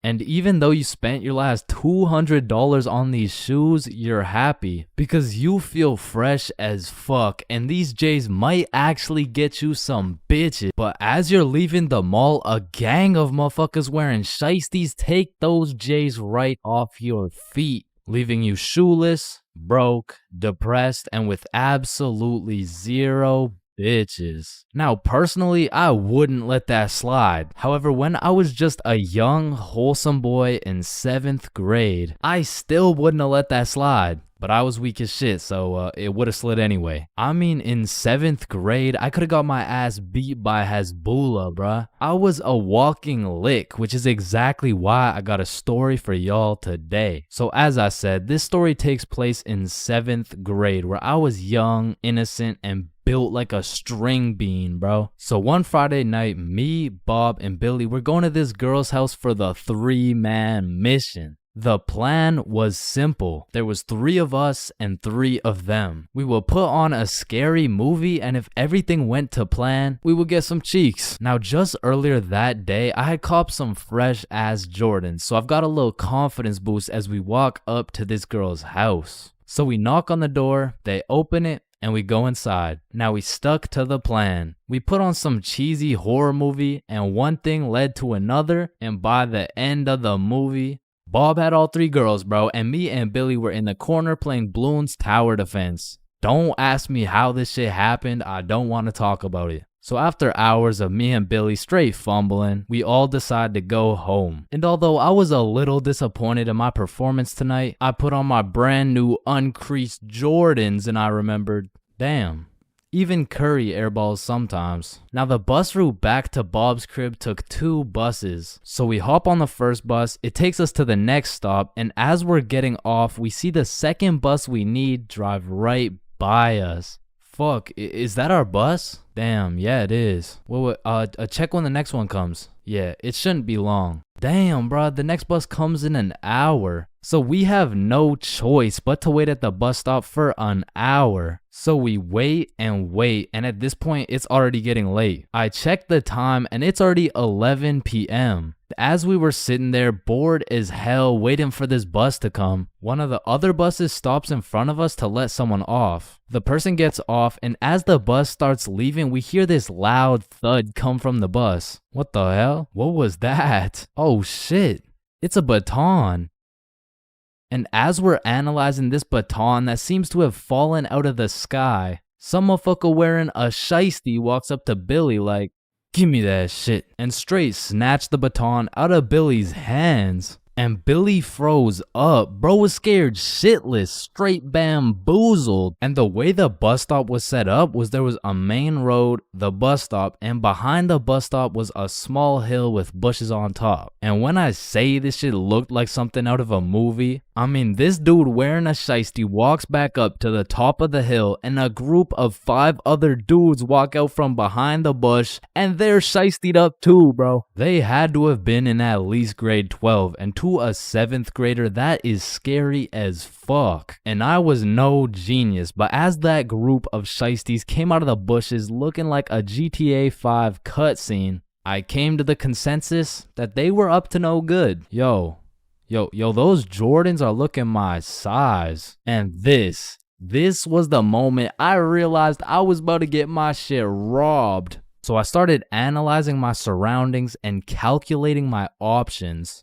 S2: And even though you spent your last $200 on these shoes, you're happy because you feel fresh as fuck, and these J's might actually get you some bitches. But as you're leaving the mall, a gang of motherfuckers wearing shiesties take those J's right off your feet, leaving you shoeless, broke, depressed, and with absolutely zero bitches. Now, personally, I wouldn't let that slide. However, when I was just a young, wholesome boy in 7th grade, I still wouldn't have let that slide. But I was weak as shit, so it would have slid anyway. I mean, in 7th grade, I could have got my ass beat by Hezbollah, bruh. I was a walking lick, which is exactly why I got a story for y'all today. So as I said, this story takes place in 7th grade, where I was young, innocent, and built like a string bean, bro. So one Friday night, me, Bob, and Billy were going to this girl's house for the 3-man mission. The plan was simple. There was 3 of us and 3 of them. We would put on a scary movie, and if everything went to plan, we would get some cheeks. Now, just earlier that day, I had copped some fresh ass Jordans, so I've got a little confidence boost as we walk up to this girl's house. So we knock on the door, they open it, and we go inside. Now we stuck to the plan. We put on some cheesy horror movie, and one thing led to another, and by the end of the movie, Bob had all 3 girls, bro, and me and Billy were in the corner playing Bloons Tower Defense. Don't ask me how this shit happened. I don't want to talk about it. So after hours of me and Billy straight fumbling, we all decided to go home. And although I was a little disappointed in my performance tonight, I put on my brand new uncreased Jordans and I remembered, damn, even Curry airballs sometimes. Now the bus route back to Bob's crib took 2 buses. So we hop on the first bus, it takes us to the next stop, and as we're getting off, we see the second bus we need drive right by us. Fuck, is that our bus? Damn, yeah, it is. Wait, check when the next one comes. Yeah, it shouldn't be long. Damn, bro, the next bus comes in an hour. So we have no choice but to wait at the bus stop for an hour. So we wait, and at this point, it's already getting late. I checked the time, and it's already 11 p.m. As we were sitting there, bored as hell, waiting for this bus to come, one of the other buses stops in front of us to let someone off. The person gets off, and as the bus starts leaving, we hear this loud thud come from the bus. What the hell? What was that? Oh shit, it's a baton. And as we're analyzing this baton that seems to have fallen out of the sky, some motherfucker wearing a shiesty walks up to Billy like, "Give me that shit," and straight snatched the baton out of Billy's hands. And Billy froze up. Bro was scared shitless, straight bamboozled. And the way the bus stop was set up was there was a main road, the bus stop, and behind the bus stop was a small hill with bushes on top. And when I say this shit looked like something out of a movie, I mean this dude wearing a shiesty walks back up to the top of the hill and a group of 5 other dudes walk out from behind the bush and they're shiestied up too, bro. They had to have been in at least grade 12, and to a 7th grader, that is scary as fuck. And I was no genius, but as that group of shiesties came out of the bushes looking like a GTA 5 cutscene, I came to the consensus that they were up to no good. Yo, those Jordans are looking my size. And this was the moment I realized I was about to get my shit robbed. So I started analyzing my surroundings and calculating my options.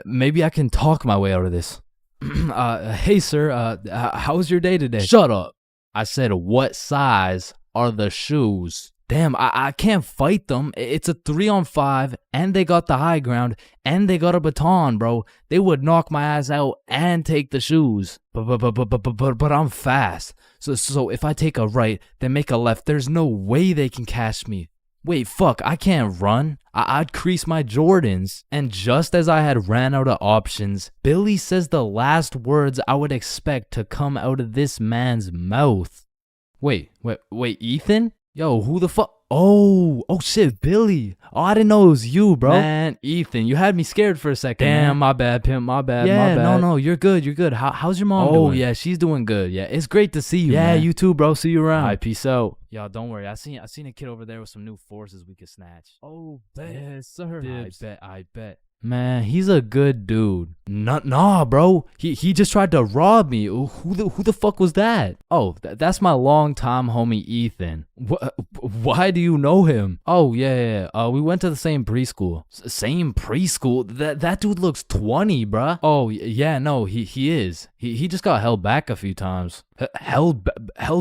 S2: Maybe I can talk my way out of this. Hey sir, how was your day today? Shut up. I said, what size are the shoes? Damn, I can't fight them. It's a 3-on-5, and they got the high ground, and they got a baton, bro. They would knock my ass out and take the shoes. But I'm fast. So if I take a right, then make a left, there's no way they can catch me. Wait, fuck, I can't run. I'd crease my Jordans. And just as I had ran out of options, Billy says the last words I would expect to come out of this man's mouth. Wait, Ethan? Yo, who the fuck? Oh shit, Billy. Oh, I didn't know it was you, bro. Man, Ethan, you had me scared for a second. Damn, man. My bad, pimp, my bad, my bad. No, you're good, How's your mom doing? Oh, yeah, she's doing good. Yeah, it's great to see you, man. You too, bro. See you around. All right, peace out. Y'all, don't worry. I seen a kid over there with some new forces we could snatch. Oh, bet. Yes, sir. I bet. Man, he's a good dude. Nah, bro. He just tried to rob me. Who the fuck was that? Oh, that's my longtime homie Ethan. Why do you know him? Oh, yeah. We went to the same preschool. Same preschool? That dude looks 20, bruh. Oh, yeah, no, he is. He just got held back a few times. Held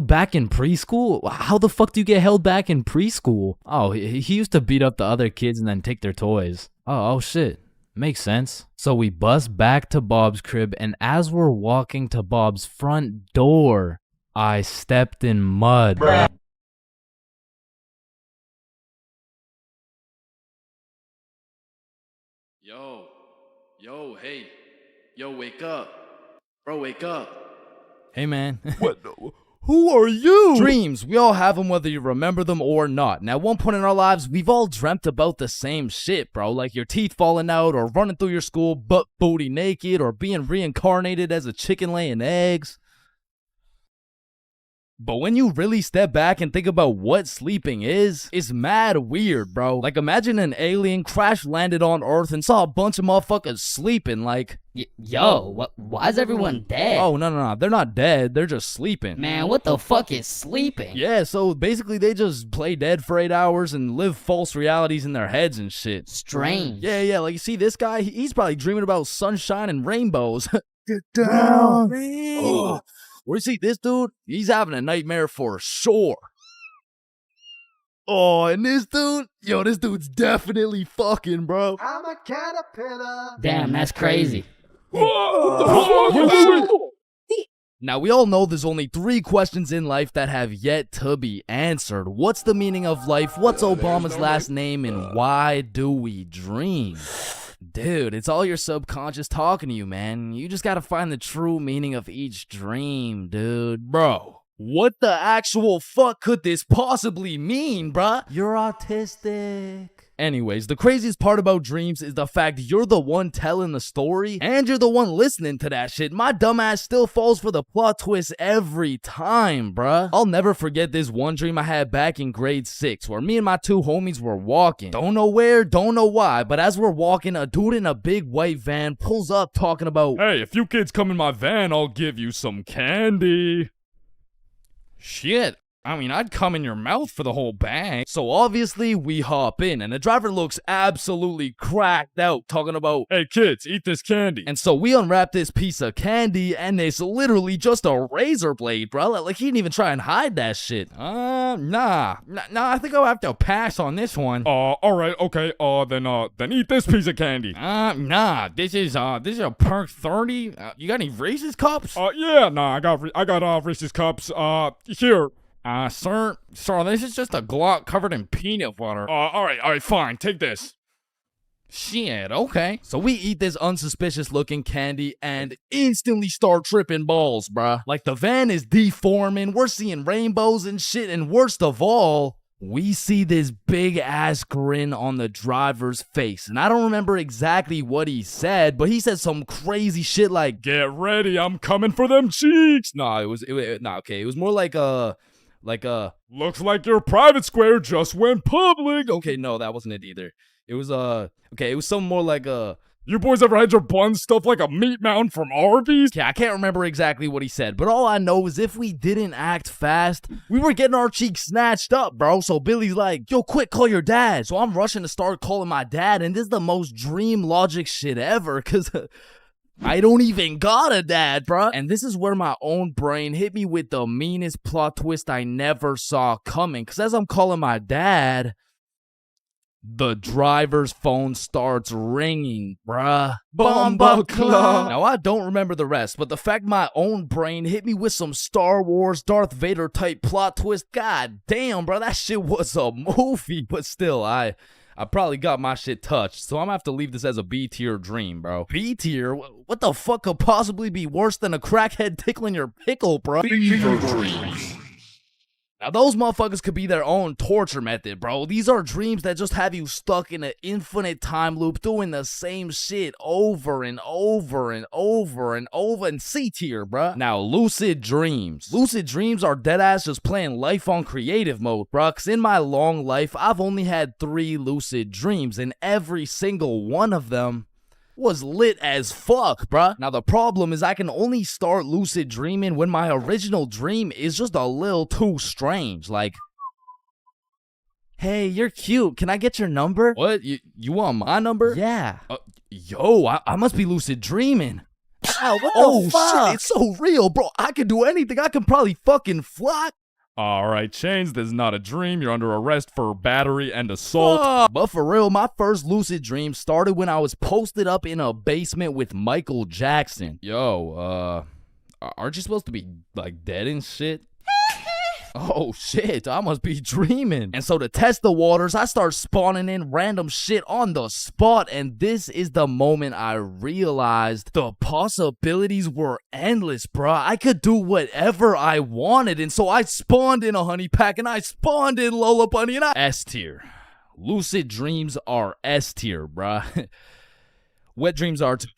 S2: back in preschool? How the fuck do you get held back in preschool? Oh, he used to beat up the other kids and then take their toys. Oh shit. Makes sense. So we bust back to Bob's crib, and as we're walking to Bob's front door, I stepped in mud. Hey. Yo, wake up. Bro, wake up. Hey, man.
S1: What? Who are you?
S2: Dreams. We all have them whether you remember them or not. And at one point in our lives, we've all dreamt about the same shit, bro. Like your teeth falling out, or running through your school butt booty naked, or being reincarnated as a chicken laying eggs. But when you really step back and think about what sleeping is, it's mad weird, bro. Like imagine an alien crash landed on Earth and saw a bunch of motherfuckers sleeping like...
S7: Why is everyone dead?
S2: Oh, no. They're not dead. They're just sleeping.
S7: Man, what the fuck is sleeping?
S2: Yeah, so basically they just play dead for 8 hours and live false realities in their heads and shit.
S7: Strange.
S2: Yeah, like you see this guy, he's probably dreaming about sunshine and rainbows.
S20: Get down.
S2: Where you see this dude, he's having a nightmare for sure. Oh, and this dude, yo, this dude's definitely fucking, bro.
S9: I'm a caterpillar.
S7: Damn, that's crazy.
S2: Now, we all know there's only 3 questions in life that have yet to be answered. What's the meaning of life? What's Obama's last name? And why do we dream? Dude, it's all your subconscious talking to you, man. You just gotta find the true meaning of each dream, dude. Bro, what the actual fuck could this possibly mean, bruh?
S15: You're autistic.
S2: Anyways, the craziest part about dreams is the fact you're the one telling the story and you're the one listening to that shit. My dumbass still falls for the plot twist every time, bruh. I'll never forget this one dream I had back in grade 6 where me and my 2 homies were walking. Don't know where, don't know why, but as we're walking, a dude in a big white van pulls up talking about,
S1: "Hey, if you kids come in my van, I'll give you some candy."
S2: shit. I mean, I'd come in your mouth for the whole bag. So obviously, we hop in, and the driver looks absolutely cracked out, talking about,
S1: "Hey kids, eat this candy."
S2: and so we unwrap this piece of candy, and it's literally just a razor blade, bro. Like, he didn't even try and hide that shit. Nah, I think I'll have to pass on this one.
S1: Alright, okay, then eat this piece of candy.
S2: Nah, this is a perk 30. You got any Reese's cups?
S1: Yeah, nah, I got Reese's cups. Here.
S2: Sir, this is just a Glock covered in peanut butter.
S1: Alright, fine, take this.
S2: Shit, okay. So we eat this unsuspicious looking candy and instantly start tripping balls, bruh. Like, the van is deforming, we're seeing rainbows and shit, and worst of all, we see this big ass grin on the driver's face. And I don't remember exactly what he said, but he said some crazy shit like,
S1: "Get ready, I'm coming for them cheeks."
S2: It was more like
S1: "Looks like your private square just went public."
S2: okay, no, that wasn't it either. It was it was something more like
S1: "You boys ever had your buns stuffed like a meat mountain from Arby's?"
S2: Yeah, I can't remember exactly what he said, but all I know is if we didn't act fast, we were getting our cheeks snatched up, bro. So Billy's like, "Yo, quick, call your dad." So I'm rushing to start calling my dad, and this is the most dream logic shit ever, cause I don't even got a dad, bruh. And this is where my own brain hit me with the meanest plot twist I never saw coming. Cause as I'm calling my dad, the driver's phone starts ringing, bruh.
S1: Bomba Club.
S2: Now, I don't remember the rest, but the fact my own brain hit me with some Star Wars Darth Vader type plot twist, god damn, bruh, that shit was a movie. But still, I probably got my shit touched, so I'm gonna have to leave this as a B tier dream, bro. B tier? What the fuck could possibly be worse than a crackhead tickling your pickle, bro?
S4: Fever dreams.
S2: Now, those motherfuckers could be their own torture method, bro. These are dreams that just have you stuck in an infinite time loop doing the same shit over and over and over and over. And C tier, bro. Now, lucid dreams. Lucid dreams are deadass just playing life on creative mode, bro. Cause in my long life, I've only had 3 lucid dreams, and every single one of them was lit as fuck, bruh. Now, the problem is I can only start lucid dreaming when my original dream is just a little too strange. Like, "Hey, you're cute. Can I get your number?" What? You want my number? Yeah. Yo, I must be lucid dreaming.
S21: Ow, what the fuck?
S2: Shit, it's so real, bro. I can do anything. I can probably fucking fly.
S1: Alright, Chains, this is not a dream. You're under arrest for battery and assault.
S2: But for real, my first lucid dream started when I was posted up in a basement with Michael Jackson. Yo, aren't you supposed to be, like, dead and shit? Oh shit, I must be dreaming. And so to test the waters, I start spawning in random shit on the spot, and this is the moment I realized the possibilities were endless, bruh. I could do whatever I wanted, and so I spawned in a honey pack, and I spawned in Lola Bunny, and I S tier. Lucid dreams are S tier, bruh. Wet dreams are too.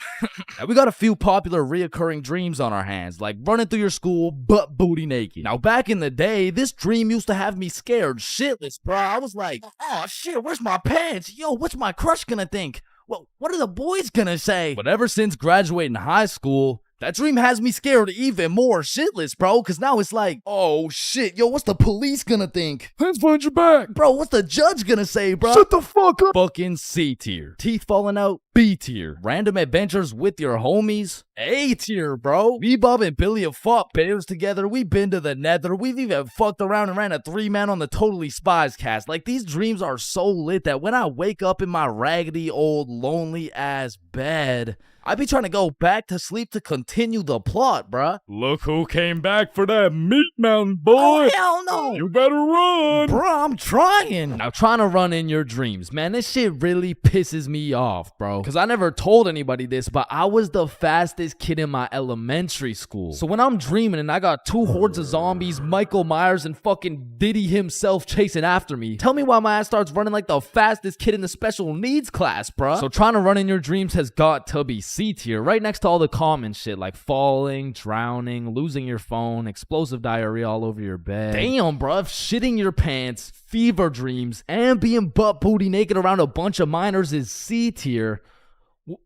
S2: Now, we got a few popular reoccurring dreams on our hands, like running through your school butt booty naked. Now, back in the day, this dream used to have me scared shitless, bro. I was like, "Oh shit, where's my pants? Yo, what's my crush gonna think? Well, what are the boys gonna say?" But ever since graduating high school, that dream has me scared even more shitless, bro. Cause now it's like, "Oh shit, yo, what's the police gonna think?
S1: Hands behind your back.
S2: Bro, what's the judge gonna say, bro?"
S1: Shut the fuck up.
S2: Fucking C tier. Teeth falling out, B tier. Random adventures with your homies, A tier, bro. Me, Bob, and Billy have fought bears together. We've been to the nether. We've even fucked around and ran a 3-man on the Totally Spies cast. Like, these dreams are so lit that when I wake up in my raggedy old lonely ass bed, I be trying to go back to sleep to continue the plot, bruh.
S1: Look who came back for that meat mountain, boy.
S2: Oh, hell no.
S1: You better run.
S2: Bro, I'm trying. Now, trying to run in your dreams, man, this shit really pisses me off, bro. Because I never told anybody this, but I was the fastest kid in my elementary school. So when I'm dreaming and I got 2 hordes of zombies, Michael Myers, and fucking Diddy himself chasing after me, tell me why my ass starts running like the fastest kid in the special needs class, bro. So trying to run in your dreams has got to be C tier, right next to all the common shit like falling, drowning, losing your phone, explosive diarrhea all over your bed. Damn, bruh, shitting your pants, fever dreams, and being butt booty naked around a bunch of minors is C tier.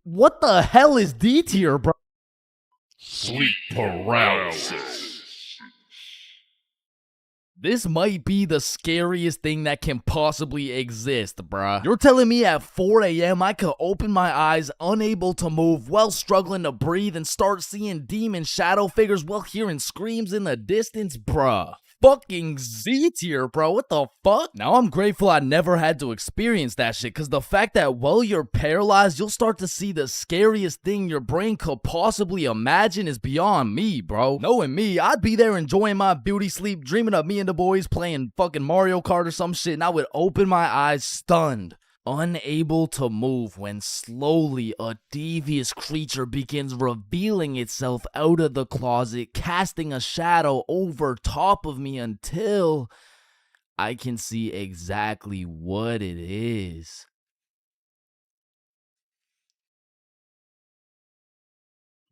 S2: What the hell is D tier, bro?
S4: Sleep paralysis.
S2: This might be the scariest thing that can possibly exist, bruh. You're telling me at 4 a.m. I could open my eyes, unable to move, while struggling to breathe, and start seeing demon shadow figures while hearing screams in the distance, bruh. Fucking Z tier, bro. What the fuck? Now I'm grateful I never had to experience that shit, because the fact that while you're paralyzed, you'll start to see the scariest thing your brain could possibly imagine is beyond me, bro. Knowing me, I'd be there enjoying my beauty sleep, dreaming of me and the boys playing fucking Mario Kart or some shit, and I would open my eyes stunned, unable to move, when slowly a devious creature begins revealing itself out of the closet, casting a shadow over top of me until I can see exactly what it is.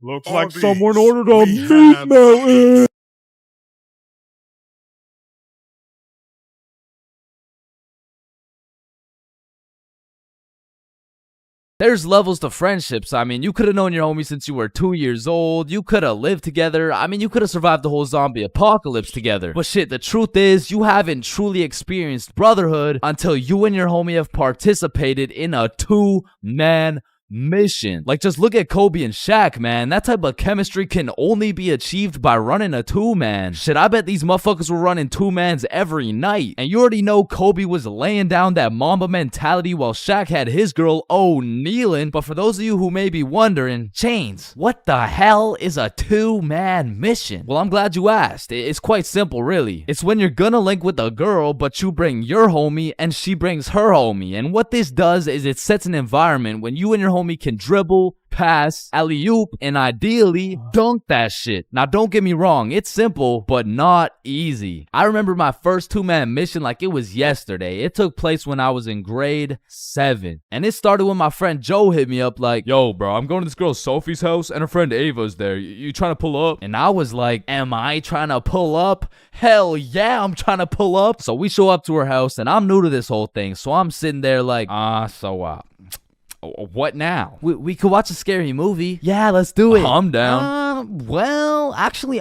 S4: Looks like someone ordered a meat mountain.
S2: There's levels to friendships. I mean, you could have known your homie since you were 2 years old. You could have lived together. I mean, you could have survived the whole zombie apocalypse together. But shit, the truth is, you haven't truly experienced brotherhood until you and your homie have participated in a 2-man mission. Like, just look at Kobe and Shaq, man. That type of chemistry can only be achieved by running a 2-man. Shit, I bet these motherfuckers were running 2-mans every night. And you already know Kobe was laying down that Mamba mentality while Shaq had his girl kneeling. But for those of you who may be wondering, Chains, what the hell is a 2-man mission? Well, I'm glad you asked. It's quite simple, really. It's when you're gonna link with a girl, but you bring your homie and she brings her homie. And what this does is it sets an environment when you and your homie can dribble, pass, alley-oop, and ideally dunk that shit. Now, don't get me wrong, it's simple, but not easy. I remember my first 2-man mission like it was yesterday. It took place when I was in grade 7. And it started when my friend Joe hit me up like,
S1: yo, bro, I'm going to this girl Sophie's house and her friend Ava's there. You trying to pull up?
S2: And I was like, am I trying to pull up? Hell yeah, I'm trying to pull up. So we show up to her house, and I'm new to this whole thing. So I'm sitting there like, what now? We could watch a scary movie. Yeah, let's do it.
S1: I'm down.
S2: Well, actually,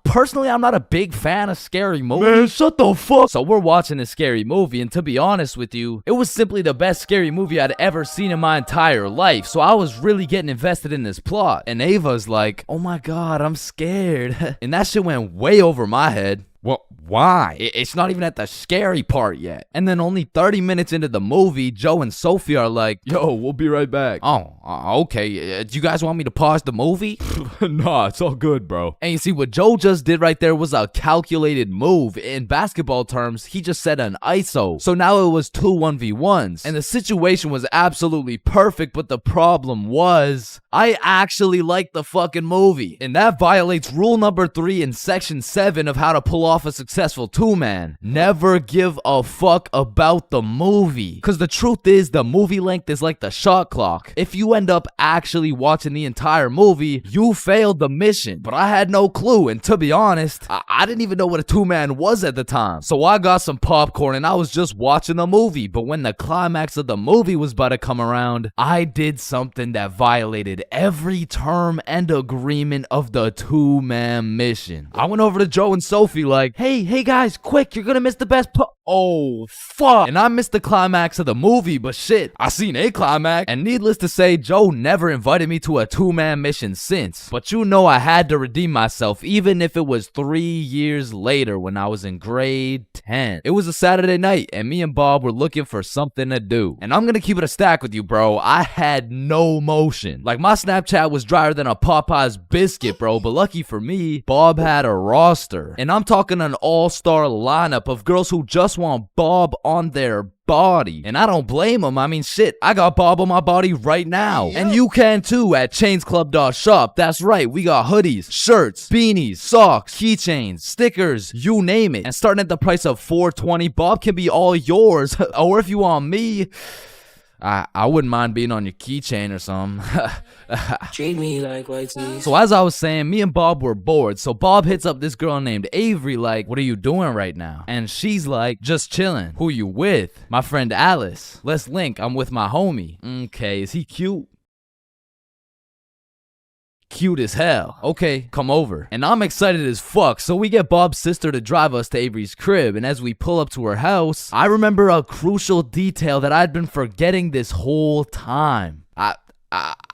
S2: personally, I'm not a big fan of scary movies.
S1: Man, shut the fuck.
S2: So we're watching a scary movie, and to be honest with you, it was simply the best scary movie I'd ever seen in my entire life. So I was really getting invested in this plot. And Ava's like, oh my god, I'm scared. And that shit went way over my head.
S1: What? Why?
S2: It's not even at the scary part yet. And then only 30 minutes into the movie, Joe and Sophie are like,
S1: yo, we'll be right back.
S2: Oh, okay. Do you guys want me to pause the movie?
S1: Nah, it's all good, bro.
S2: And you see, what Joe just did right there was a calculated move. In basketball terms, he just set an ISO. So now it was 2 1v1s. And the situation was absolutely perfect, but the problem was, I actually liked the fucking movie. And that violates rule number 3 in section 7 of how to pull off a successful 2-man. Never give a fuck about the movie. Because the truth is, the movie length is like the shot clock. If you end up actually watching the entire movie, you failed the mission. But I had no clue, and to be honest, I didn't even know what a 2-man was at the time. So I got some popcorn and I was just watching the movie. But when the climax of the movie was about to come around, I did something that violated every term and agreement of the 2-man mission. I went over to Joe and Sophie like, hey guys, quick, you're gonna miss the best oh fuck. And I missed the climax of the movie, but shit, I seen a climax. And needless to say, Joe never invited me to a 2-man mission since. But you know I had to redeem myself, even if it was 3 years later when I was in grade 10. It was a Saturday night, and me and Bob were looking for something to do. And I'm gonna keep it a stack with you, bro. I had no motion. Like, my Snapchat was drier than a Popeye's biscuit, bro. But lucky for me, Bob had a roster. And I'm talking an all-star lineup of girls who just want Bob on their body. And I don't blame him. I mean, shit, I got Bob on my body right now. And you can too at chainsclub.shop. That's right, we got hoodies, shirts, beanies, socks, keychains, stickers, you name it. And starting at the price of $4.20, Bob can be all yours. Or if you want me, I wouldn't mind being on your keychain or something.
S10: Treat me like white teeth.
S2: So as I was saying, me and Bob were bored. So Bob hits up this girl named Avery like, what are you doing right now? And she's like, just chilling. Who you with? My friend Alice. Let's link. I'm with my homie. Okay, is he cute? Cute as hell. Okay, come over. And I'm excited as fuck, so we get Bob's sister to drive us to Avery's crib, and as we pull up to her house, I remember a crucial detail that I'd been forgetting this whole time.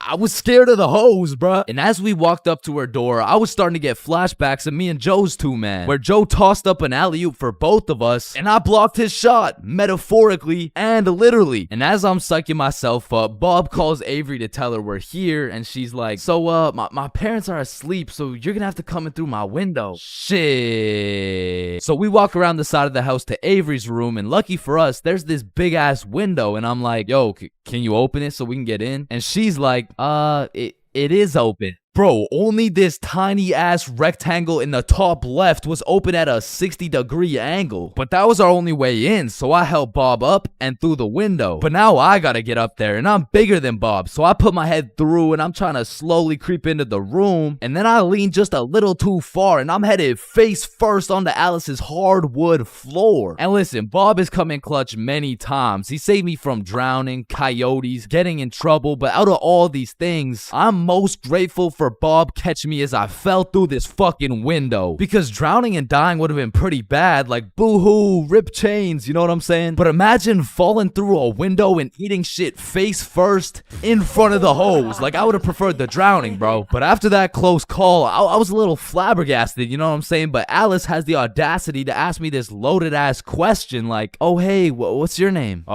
S2: I was scared of the hoes, bruh. And as we walked up to her door, I was starting to get flashbacks of me and Joe's 2-man, where Joe tossed up an alley-oop for both of us, and I blocked his shot, metaphorically and literally. And as I'm psyching myself up, Bob calls Avery to tell her we're here, and she's like, so, my parents are asleep, so you're gonna have to come in through my window. Shit. So we walk around the side of the house to Avery's room, and lucky for us, there's this big-ass window, and I'm like, yo, can you open it so we can get in? And she's like, it is open. Bro, only this tiny ass rectangle in the top left was open at a 60-degree angle. But that was our only way in, so I helped Bob up and through the window. But now I gotta get up there, and I'm bigger than Bob, so I put my head through and I'm trying to slowly creep into the room. And then I lean just a little too far, and I'm headed face first onto Alice's hardwood floor. And listen, Bob has come in clutch many times. He saved me from drowning, coyotes, getting in trouble, but out of all these things, I'm most grateful for Bob catching me as I fell through this fucking window. Because drowning and dying would have been pretty bad, like boo-hoo, rip chains, you know what I'm saying? But imagine falling through a window and eating shit face first in front of the hose. Like, I would have preferred the drowning, bro. But after that close call, I was a little flabbergasted, you know what I'm saying? But Alice has the audacity to ask me this loaded ass question like, oh hey, what's your name?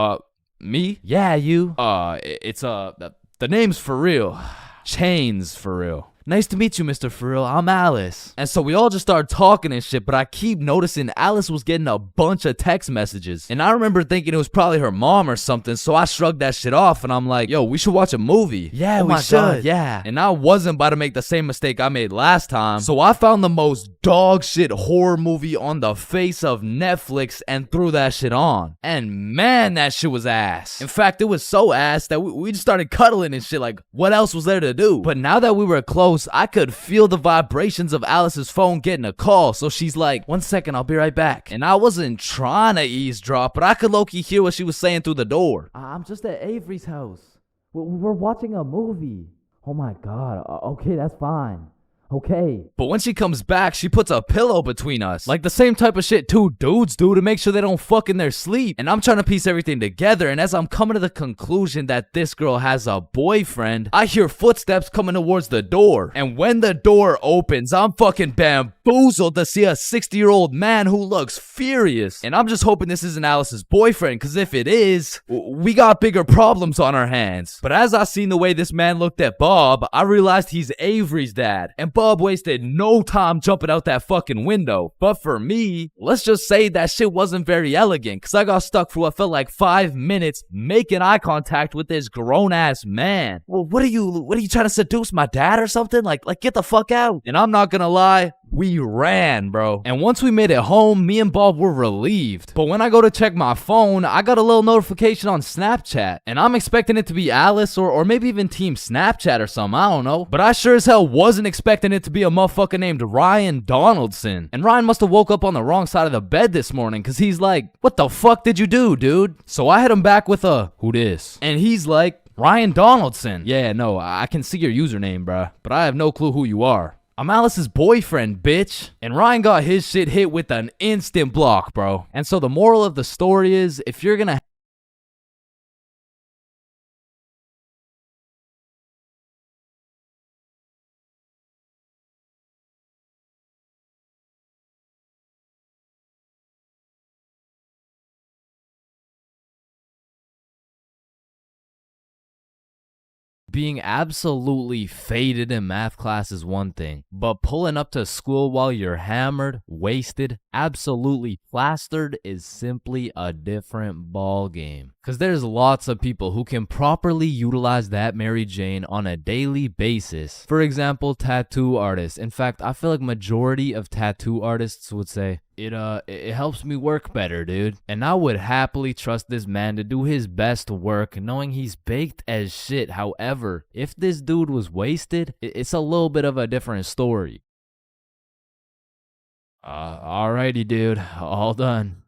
S2: Me? Yeah, you. It's the name's for real. Chains for real. Nice to meet you, Mr. Frill. I'm Alice. And so we all just started talking and shit, but I keep noticing Alice was getting a bunch of text messages. And I remember thinking it was probably her mom or something, so I shrugged that shit off and I'm like, yo, we should watch a movie. Yeah, we should. God, yeah. And I wasn't about to make the same mistake I made last time, so I found the most dog shit horror movie on the face of Netflix and threw that shit on. And man, that shit was ass. In fact, it was so ass that we just started cuddling and shit, like, what else was there to do? But now that we were close, I could feel the vibrations of Alice's phone getting a call, so she's like, 1 second, I'll be right back. And I wasn't trying to eavesdrop, but I could low-key hear what she was saying through the door. I'm just at Avery's house. We're watching a movie. Oh my god, okay, that's fine. Okay. But when she comes back, she puts a pillow between us. Like the same type of shit two dudes do to make sure they don't fuck in their sleep. And I'm trying to piece everything together, and as I'm coming to the conclusion that this girl has a boyfriend, I hear footsteps coming towards the door. And when the door opens, I'm fucking bamboozled to see a 60-year-old man who looks furious. And I'm just hoping this isn't Alice's boyfriend, because if it is, we got bigger problems on our hands. But as I seen the way this man looked at Bob, I realized he's Avery's dad. And Bob wasted no time jumping out that fucking window. But for me, let's just say that shit wasn't very elegant, because I got stuck for what felt like 5 minutes making eye contact with this grown-ass man. Well, what are you trying to seduce my dad or something? Like get the fuck out. And I'm not gonna lie, we ran, bro. And once we made it home, me and Bob were relieved. But when I go to check my phone, I got a little notification on Snapchat. And I'm expecting it to be Alice or maybe even Team Snapchat or something, I don't know. But I sure as hell wasn't expecting it to be a motherfucker named Ryan Donaldson. And Ryan must have woke up on the wrong side of the bed this morning, because he's like, what the fuck did you do, dude? So I hit him back with a, who dis? And he's like, Ryan Donaldson. Yeah, no, I can see your username, bruh, but I have no clue who you are. I'm Alice's boyfriend, bitch. And Ryan got his shit hit with an instant block, bro. And so the moral of the story is, if you're gonna being absolutely faded in math class is one thing, but pulling up to school while you're hammered, wasted, absolutely plastered is simply a different ball game. Cause there's lots of people who can properly utilize that Mary Jane on a daily basis. For example, tattoo artists. In fact, I feel like majority of tattoo artists would say, it helps me work better, dude. And I would happily trust this man to do his best work knowing he's baked as shit. However, if this dude was wasted, it's a little bit of a different story. Alrighty, dude. All done.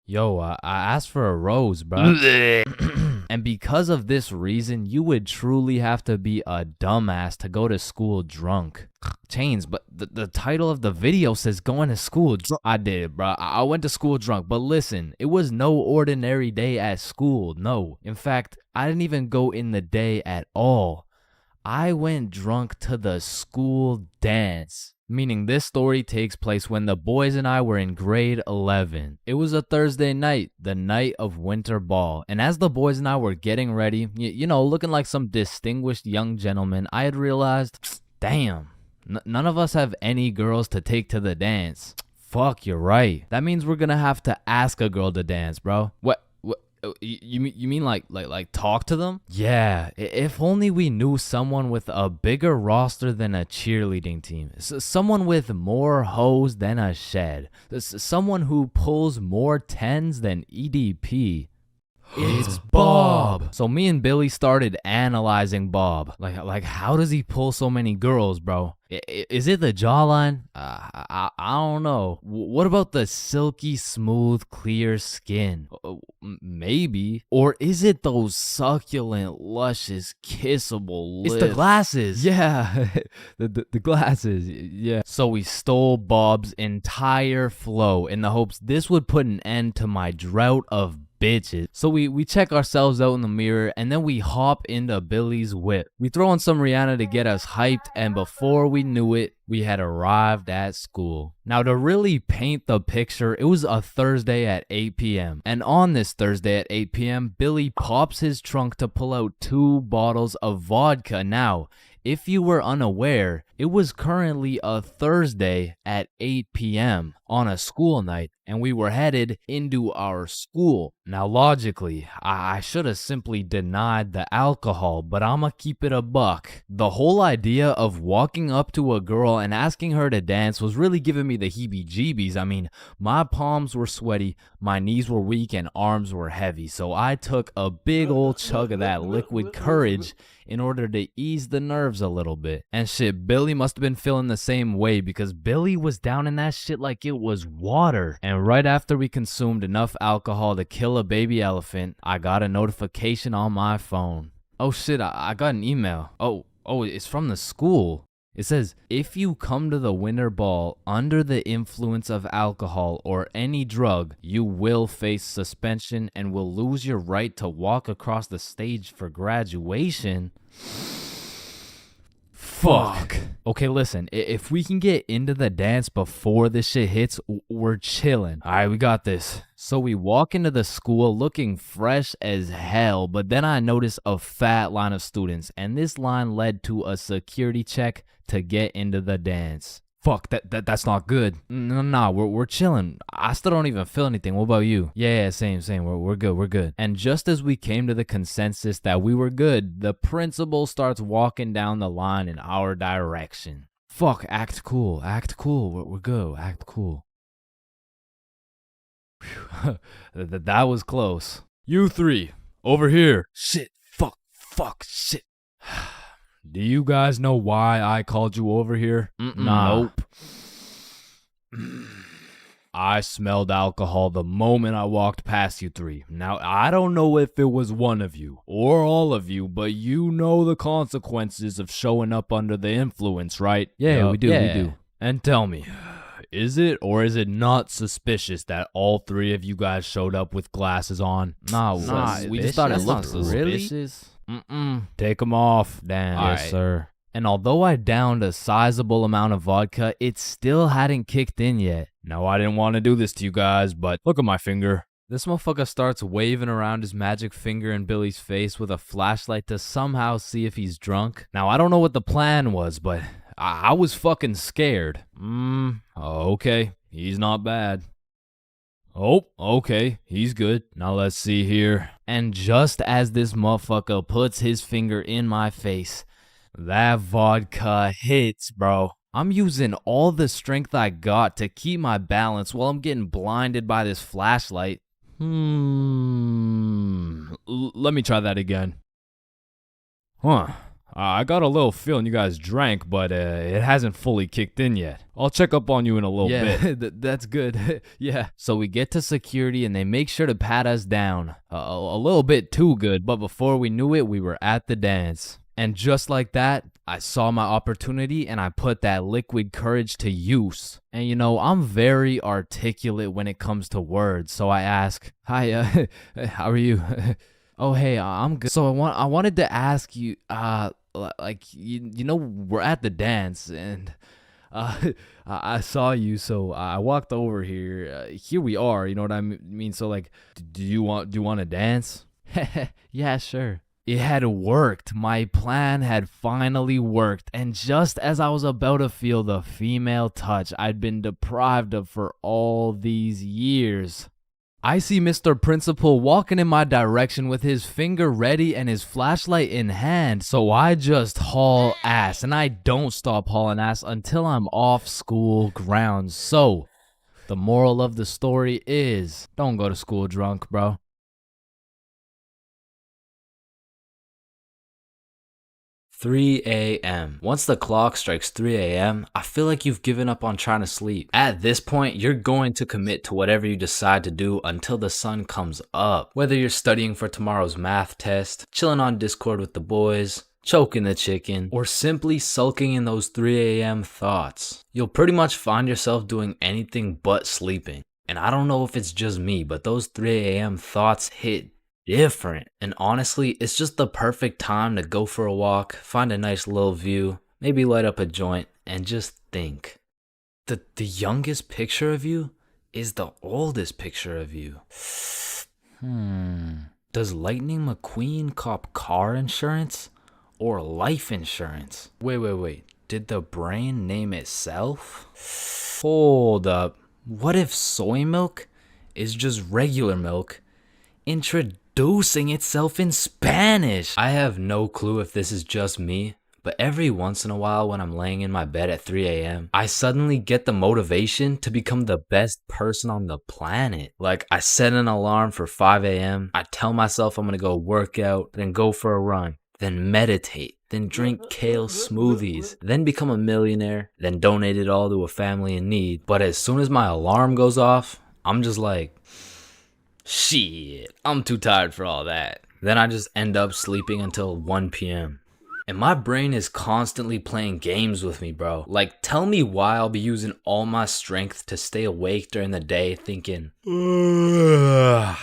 S2: Yo, I asked for a rose, bro. And because of this reason, you would truly have to be a dumbass to go to school drunk. Chains, but the title of the video says going to school drunk. I did, bro. I went to school drunk, but listen, it was no ordinary day at school. No. In fact, I didn't even go in the day at all. I went drunk to the school dance. Meaning this story takes place when the boys and I were in grade 11. It was a Thursday night, the night of winter ball. And as the boys and I were getting ready, you know, looking like some distinguished young gentlemen, I had realized, damn, none of us have any girls to take to the dance. Fuck, you're right. That means we're gonna have to ask a girl to dance, bro. What? You mean like talk to them? Yeah, if only we knew someone with a bigger roster than a cheerleading team. Someone with more hoes than a shed. Someone who pulls more tens than EDP. It's Bob. So me and Billy started analyzing Bob. Like how does he pull so many girls, bro? Is it the jawline? I don't know. What about the silky smooth clear skin? Maybe. Or is it those succulent luscious kissable lips? It's the glasses. Yeah. the glasses. Yeah. So we stole Bob's entire flow in the hopes this would put an end to my drought of bitches. So we check ourselves out in the mirror and then we hop into Billy's whip. We throw on some Rihanna to get us hyped, and before we knew it, we had arrived at school. Now to really paint the picture, it was a Thursday at 8 p.m. And on this Thursday at 8 p.m., Billy pops his trunk to pull out 2 bottles of vodka. Now, if you were unaware, it was currently a Thursday at 8 p.m. on a school night, and we were headed into our school. Now, logically, I should have simply denied the alcohol, but I'ma keep it a buck. The whole idea of walking up to a girl and asking her to dance was really giving me the heebie-jeebies. I mean, my palms were sweaty, my knees were weak, and arms were heavy, so I took a big old chug of that liquid courage in order to ease the nerves a little bit. And shit, Billy must have been feeling the same way because Billy was down in that shit like it was water. And right after we consumed enough alcohol to kill a baby elephant, I got a notification on my phone. Oh shit, I got an email. Oh, it's from the school. It says, if you come to the winter ball under the influence of alcohol or any drug, you will face suspension and will lose your right to walk across the stage for graduation. Fuck. Okay, listen, if we can get into the dance before this shit hits, we're chilling. All right, we got this. So we walk into the school looking fresh as hell, but then I notice a fat line of students, and this line led to a security check to get into the dance. Fuck, that's not good. Nah, we're chilling. I still don't even feel anything. What about you? Yeah, same. We're good. And just as we came to the consensus that we were good, the principal starts walking down the line in our direction. Fuck, act cool. We're good. Act cool. That was close. You 3, over here. Shit, fuck, shit. Do you guys know why I called you over here? Nah. Nope.
S1: I smelled alcohol the moment I walked past you three. Now, I don't know if it was one of you or all of you, but you know the consequences of showing up under the influence, right?
S2: Yeah, we do, we
S1: Yeah.
S2: do.
S1: And tell me, is it or is it not suspicious that all three of you guys showed up with glasses on?
S2: Nah, we just thought it looked
S1: suspicious. Take them off, Dan.
S2: Yes,
S1: sir. And although I downed a sizable amount of vodka, it still hadn't kicked in yet. Now, I didn't want to do this to you guys, but look at my finger. This motherfucker starts waving around his magic finger in Billy's face with a flashlight to somehow see if he's drunk. Now, I don't know what the plan was, but I was fucking scared. Okay, he's not bad. Oh, okay, he's good. Now let's see here. And just as this motherfucker puts his finger in my face, that vodka hits, bro. I'm using all the strength I got to keep my balance while I'm getting blinded by this flashlight. Let me try that again. I got a little feeling you guys drank, but it hasn't fully kicked in yet. I'll check up on you in a little bit.
S2: Yeah, that's good. Yeah.
S1: So we get to security and they make sure to pat us down. A little bit too good, but before we knew it, we were at the dance. And just like that, I saw my opportunity and I put that liquid courage to use. And you know, I'm very articulate when it comes to words, so I ask, "Hi, how are you?" "Oh, hey, I'm good." So I wanted to ask you, like, you know, we're at the dance and I saw you, so I walked over here. Here we are, you know what I mean? So like, do you want to dance?
S2: Yeah, sure.
S1: It had worked. My plan had finally worked. And just as I was about to feel the female touch I'd been deprived of for all these years, I see Mr. Principal walking in my direction with his finger ready and his flashlight in hand. So I just haul ass, and I don't stop hauling ass until I'm off school grounds. So the moral of the story is, don't go to school drunk, bro.
S8: 3 a.m. Once the clock strikes 3 a.m., I feel like you've given up on trying to sleep. At this point, you're going to commit to whatever you decide to do until the sun comes up. Whether you're studying for tomorrow's math test, chilling on Discord with the boys, choking the chicken, or simply sulking in those 3 a.m. thoughts. You'll pretty much find yourself doing anything but sleeping. And I don't know if it's just me, but those 3 a.m. thoughts hit different. And honestly, it's just the perfect time to go for a walk, find a nice little view, maybe light up a joint, and just think. The youngest picture of you is the oldest picture of you. Does Lightning McQueen cop car insurance or life insurance? Wait. Did the brain name itself? Hold up. What if soy milk is just regular milk introducing itself in Spanish? I have no clue if this is just me, but every once in a while when I'm laying in my bed at 3 a.m., I suddenly get the motivation to become the best person on the planet. Like, I set an alarm for 5 a.m., I tell myself I'm gonna go work out, then go for a run, then meditate, then drink kale smoothies, then become a millionaire, then donate it all to a family in need. But as soon as my alarm goes off, I'm just like, shit, I'm too tired for all that. Then I just end up sleeping until 1 p.m. And my brain is constantly playing games with me, bro. Like, tell me why I'll be using all my strength to stay awake during the day thinking, ugh,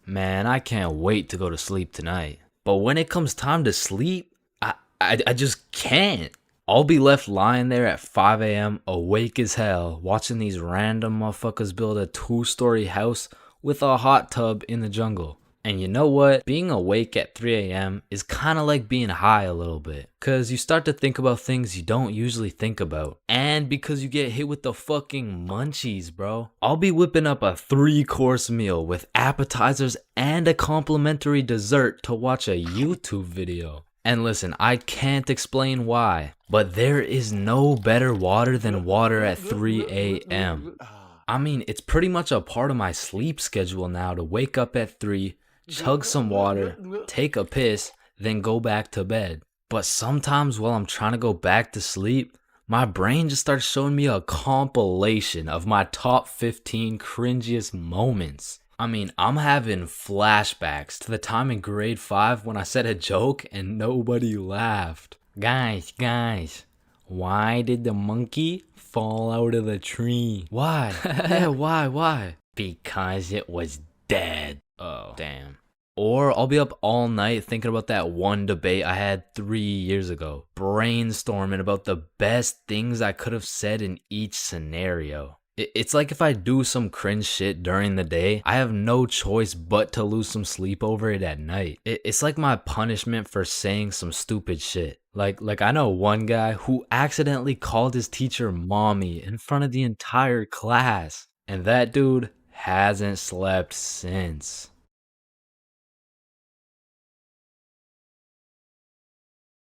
S8: man, I can't wait to go to sleep tonight. But when it comes time to sleep, I just can't. I'll be left lying there at 5 a.m. awake as hell, watching these random motherfuckers build a 2-story house with a hot tub in the jungle. And you know what? Being awake at 3 a.m. is kind of like being high a little bit. Because you start to think about things you don't usually think about. And because you get hit with the fucking munchies, bro. I'll be whipping up a 3-course meal with appetizers and a complimentary dessert to watch a YouTube video. And listen, I can't explain why, but there is no better water than water at 3 a.m. I mean, it's pretty much a part of my sleep schedule now to wake up at 3, chug some water, take a piss, then go back to bed. But sometimes while I'm trying to go back to sleep, my brain just starts showing me a compilation of my top 15 cringiest moments. I mean, I'm having flashbacks to the time in grade 5 when I said a joke and nobody laughed. Guys, why did the monkey fall out of the tree? Why? Yeah, why? Because it was dead. Oh, damn. Or I'll be up all night thinking about that one debate I had 3 years ago, brainstorming about the best things I could have said in each scenario. It's like if I do some cringe shit during the day, I have no choice but to lose some sleep over it at night. It's like my punishment for saying some stupid shit. Like I know one guy who accidentally called his teacher mommy in front of the entire class, and that dude hasn't slept since.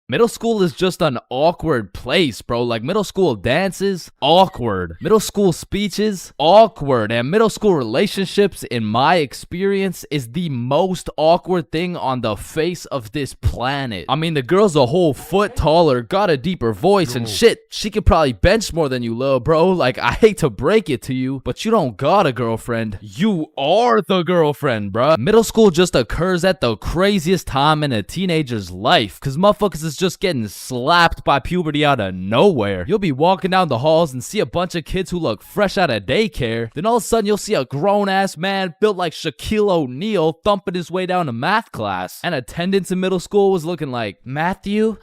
S2: Middle school is just an awkward place, bro. Like, middle school dances, awkward. Middle school speeches, awkward. And middle school relationships, in my experience, is the most awkward thing on the face of this planet. I mean, the girl's a whole foot taller, got a deeper voice, and shit, she could probably bench more than you, lil' bro. Like, I hate to break it to you, but you don't got a girlfriend. You are the girlfriend, bruh. Middle school just occurs at the craziest time in a teenager's life, because motherfuckers is just getting slapped by puberty out of nowhere. You'll be walking down the halls and see a bunch of kids who look fresh out of daycare. Then all of a sudden you'll see a grown-ass man built like Shaquille O'Neal thumping his way down to math class. And attendance in middle school was looking like, Matthew?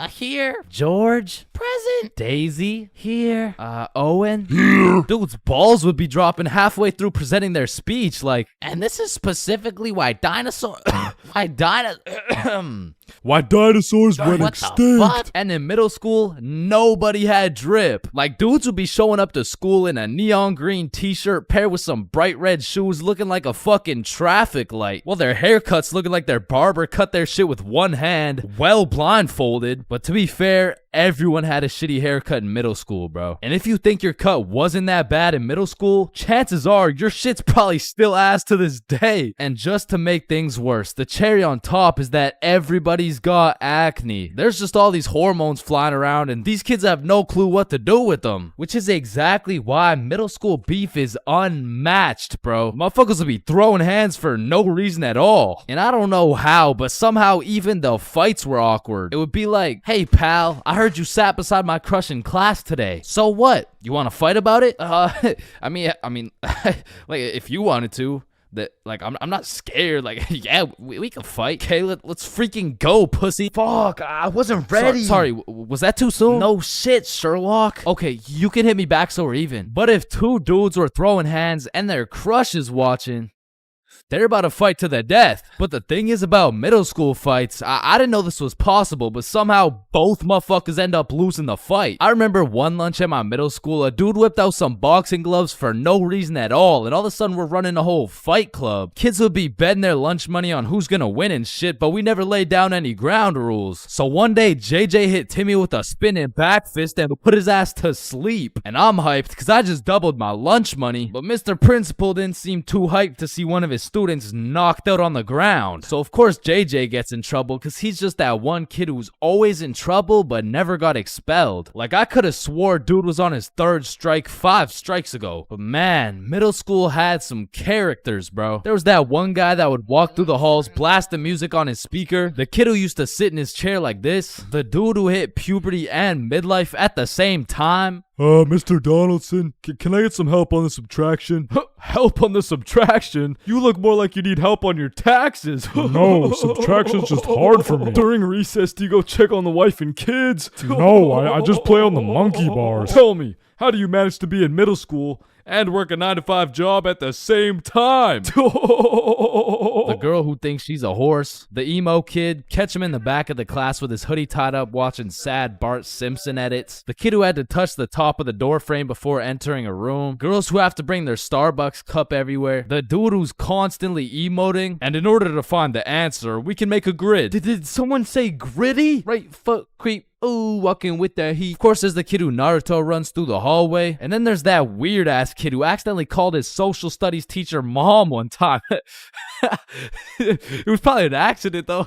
S7: Here.
S2: George?
S7: Present.
S2: Daisy? Here. Owen?
S4: Here.
S2: Dude's balls would be dropping halfway through presenting their speech, like,
S7: And this is specifically why dinosaurs
S4: went
S7: What the
S4: extinct.
S7: fuck?
S2: And in middle school, nobody had drip. Like, dudes would be showing up to school in a neon green t-shirt paired with some bright red shoes looking like a fucking traffic light. Well, their haircuts looking like their barber cut their shit with one hand, well blindfolded. But to be fair, everyone had a shitty haircut in middle school, bro. And if you think your cut wasn't that bad in middle school, chances are your shit's probably still ass to this day. And just to make things worse, the cherry on top is that everybody's got acne. There's just all these hormones flying around and these kids have no clue what to do with them. Which is exactly why middle school beef is unmatched, bro. Motherfuckers will be throwing hands for no reason at all. And I don't know how, but somehow even the fights were awkward. It would be like, hey pal, I heard you sat beside my crush in class today. So what? You want to fight about it? I mean, like if you wanted to. That, like, I'm not scared. Like, yeah, we can fight. Okay, let's freaking go, pussy.
S21: Fuck, I wasn't ready.
S2: Sorry, was that too soon? No shit, Sherlock. Okay, you can hit me back so we're even. But if two dudes were throwing hands and their crush is watching, they're about to fight to the death. But the thing is about middle school fights, I didn't know this was possible, but somehow both motherfuckers end up losing the fight. I remember one lunch at my middle school, a dude whipped out some boxing gloves for no reason at all, and all of a sudden we're running a whole fight club. Kids would be betting their lunch money on who's gonna win and shit, but we never laid down any ground rules. So one day, JJ hit Timmy with a spinning back fist and put his ass to sleep. And I'm hyped, cause I just doubled my lunch money, but Mr. Principal didn't seem too hyped to see one of his students knocked out on the ground. So of course JJ gets in trouble because he's just that one kid who's always in trouble but never got expelled. Like, I could have swore dude was on his third strike 5 strikes ago. But man, middle school had some characters, bro. There was that one guy that would walk through the halls blasting music on his speaker. The kid who used to sit in his chair like this. The dude who hit puberty and midlife at the same time.
S4: Mr. Donaldson, can I get some help on the subtraction?
S1: Help on the subtraction? You look more like you need help on your taxes.
S4: No, subtraction's just hard for me.
S1: During recess, do you go check on the wife and kids?
S4: No, I just play on the monkey bars.
S1: Tell me, how do you manage to be in middle school and work a 9-to-5 job at the same time?
S2: The girl who thinks she's a horse. The emo kid. Catch him in the back of the class with his hoodie tied up watching sad Bart Simpson edits. The kid who had to touch the top of the door frame before entering a room. Girls who have to bring their Starbucks cup everywhere. The dude who's constantly emoting. And in order to find the answer, we can make a grid. Did someone say gritty? Right foot creep, Ooh, walking with that heat. Of course, there's the kid who Naruto runs through the hallway. And then there's that weird ass kid who accidentally called his social studies teacher mom one time. It was probably an accident though.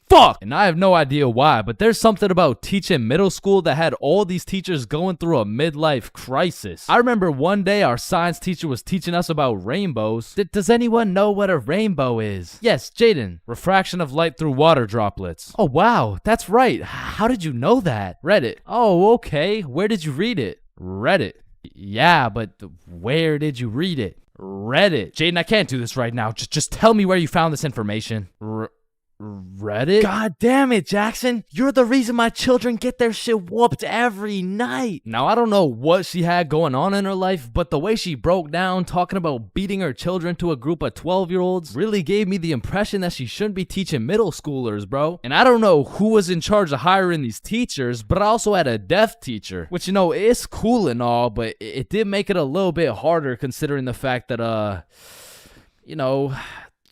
S2: Fuck! And I have no idea why, but there's something about teaching middle school that had all these teachers going through a midlife crisis. I remember one day our science teacher was teaching us about rainbows. Does anyone know what a rainbow is? Yes, Jaden. Refraction of light through water droplets. Oh wow, that's right. How did you know that? Reddit. Oh, okay. Where did you read it? Reddit. Yeah, but where did you read it? Reddit. Jaden, I can't do this right now. Just tell me where you found this information. Reddit? God damn it, Jackson. You're the reason my children get their shit whooped every night. Now, I don't know what she had going on in her life, but the way she broke down talking about beating her children to a group of 12-year-olds really gave me the impression that she shouldn't be teaching middle schoolers, bro. And I don't know who was in charge of hiring these teachers, but I also had a deaf teacher, which, you know, it's cool and all, but it did make it a little bit harder considering the fact that, you know,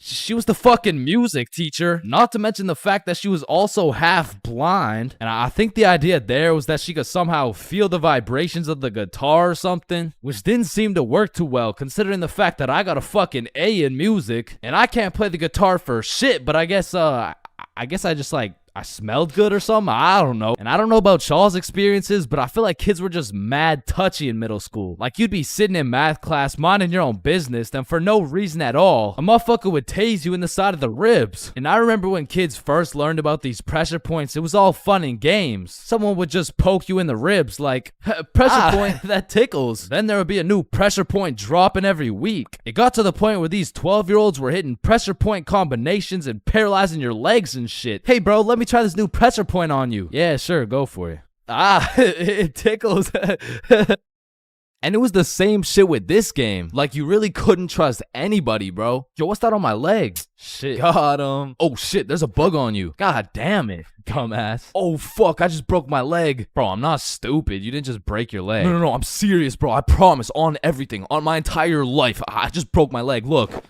S2: she was the fucking music teacher, not to mention the fact that she was also half blind. And I think the idea there was that she could somehow feel the vibrations of the guitar or something, which didn't seem to work too well considering the fact that I got a fucking A in music and I can't play the guitar for shit, but I guess I just like I smelled good or something. I don't know. And I don't know about y'all's experiences, but I feel like kids were just mad touchy in middle school. Like you'd be sitting in math class, minding your own business, and for no reason at all, a motherfucker would tase you in the side of the ribs. And I remember when kids first learned about these pressure points, it was all fun and games. Someone would just poke you in the ribs like, pressure point, that tickles. Then there would be a new pressure point dropping every week. It got to the point where these 12-year-olds were hitting pressure point combinations and paralyzing your legs and shit. Hey bro, let me try this new pressure point on you. Yeah, sure, go for it. It tickles. And it was the same shit with this game. Like, you really couldn't trust anybody, bro. Yo, what's that on my legs? Shit. Got him. Oh, shit, there's a bug on you. God damn it, dumbass. Oh, fuck, I just broke my leg. Bro, I'm not stupid. You didn't just break your leg. No, I'm serious, bro. I promise, on everything, on my entire life. I just broke my leg, look.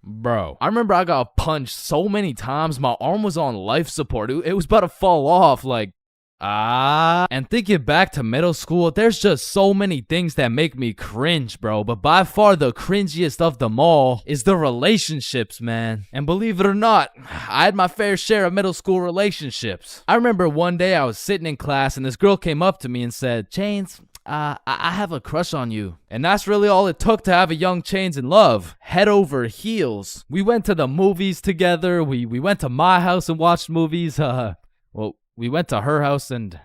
S2: Bro, I remember I got punched so many times, my arm was on life support. It was about to fall off, like, And thinking back to middle school, there's just so many things that make me cringe, bro. But by far the cringiest of them all is the relationships, man. And believe it or not, I had my fair share of middle school relationships. I remember one day I was sitting in class and this girl came up to me and said, Chains, I have a crush on you. And that's really all it took to have a young Chains in love. Head over heels. We went to the movies together. We went to my house and watched movies. We went to her house and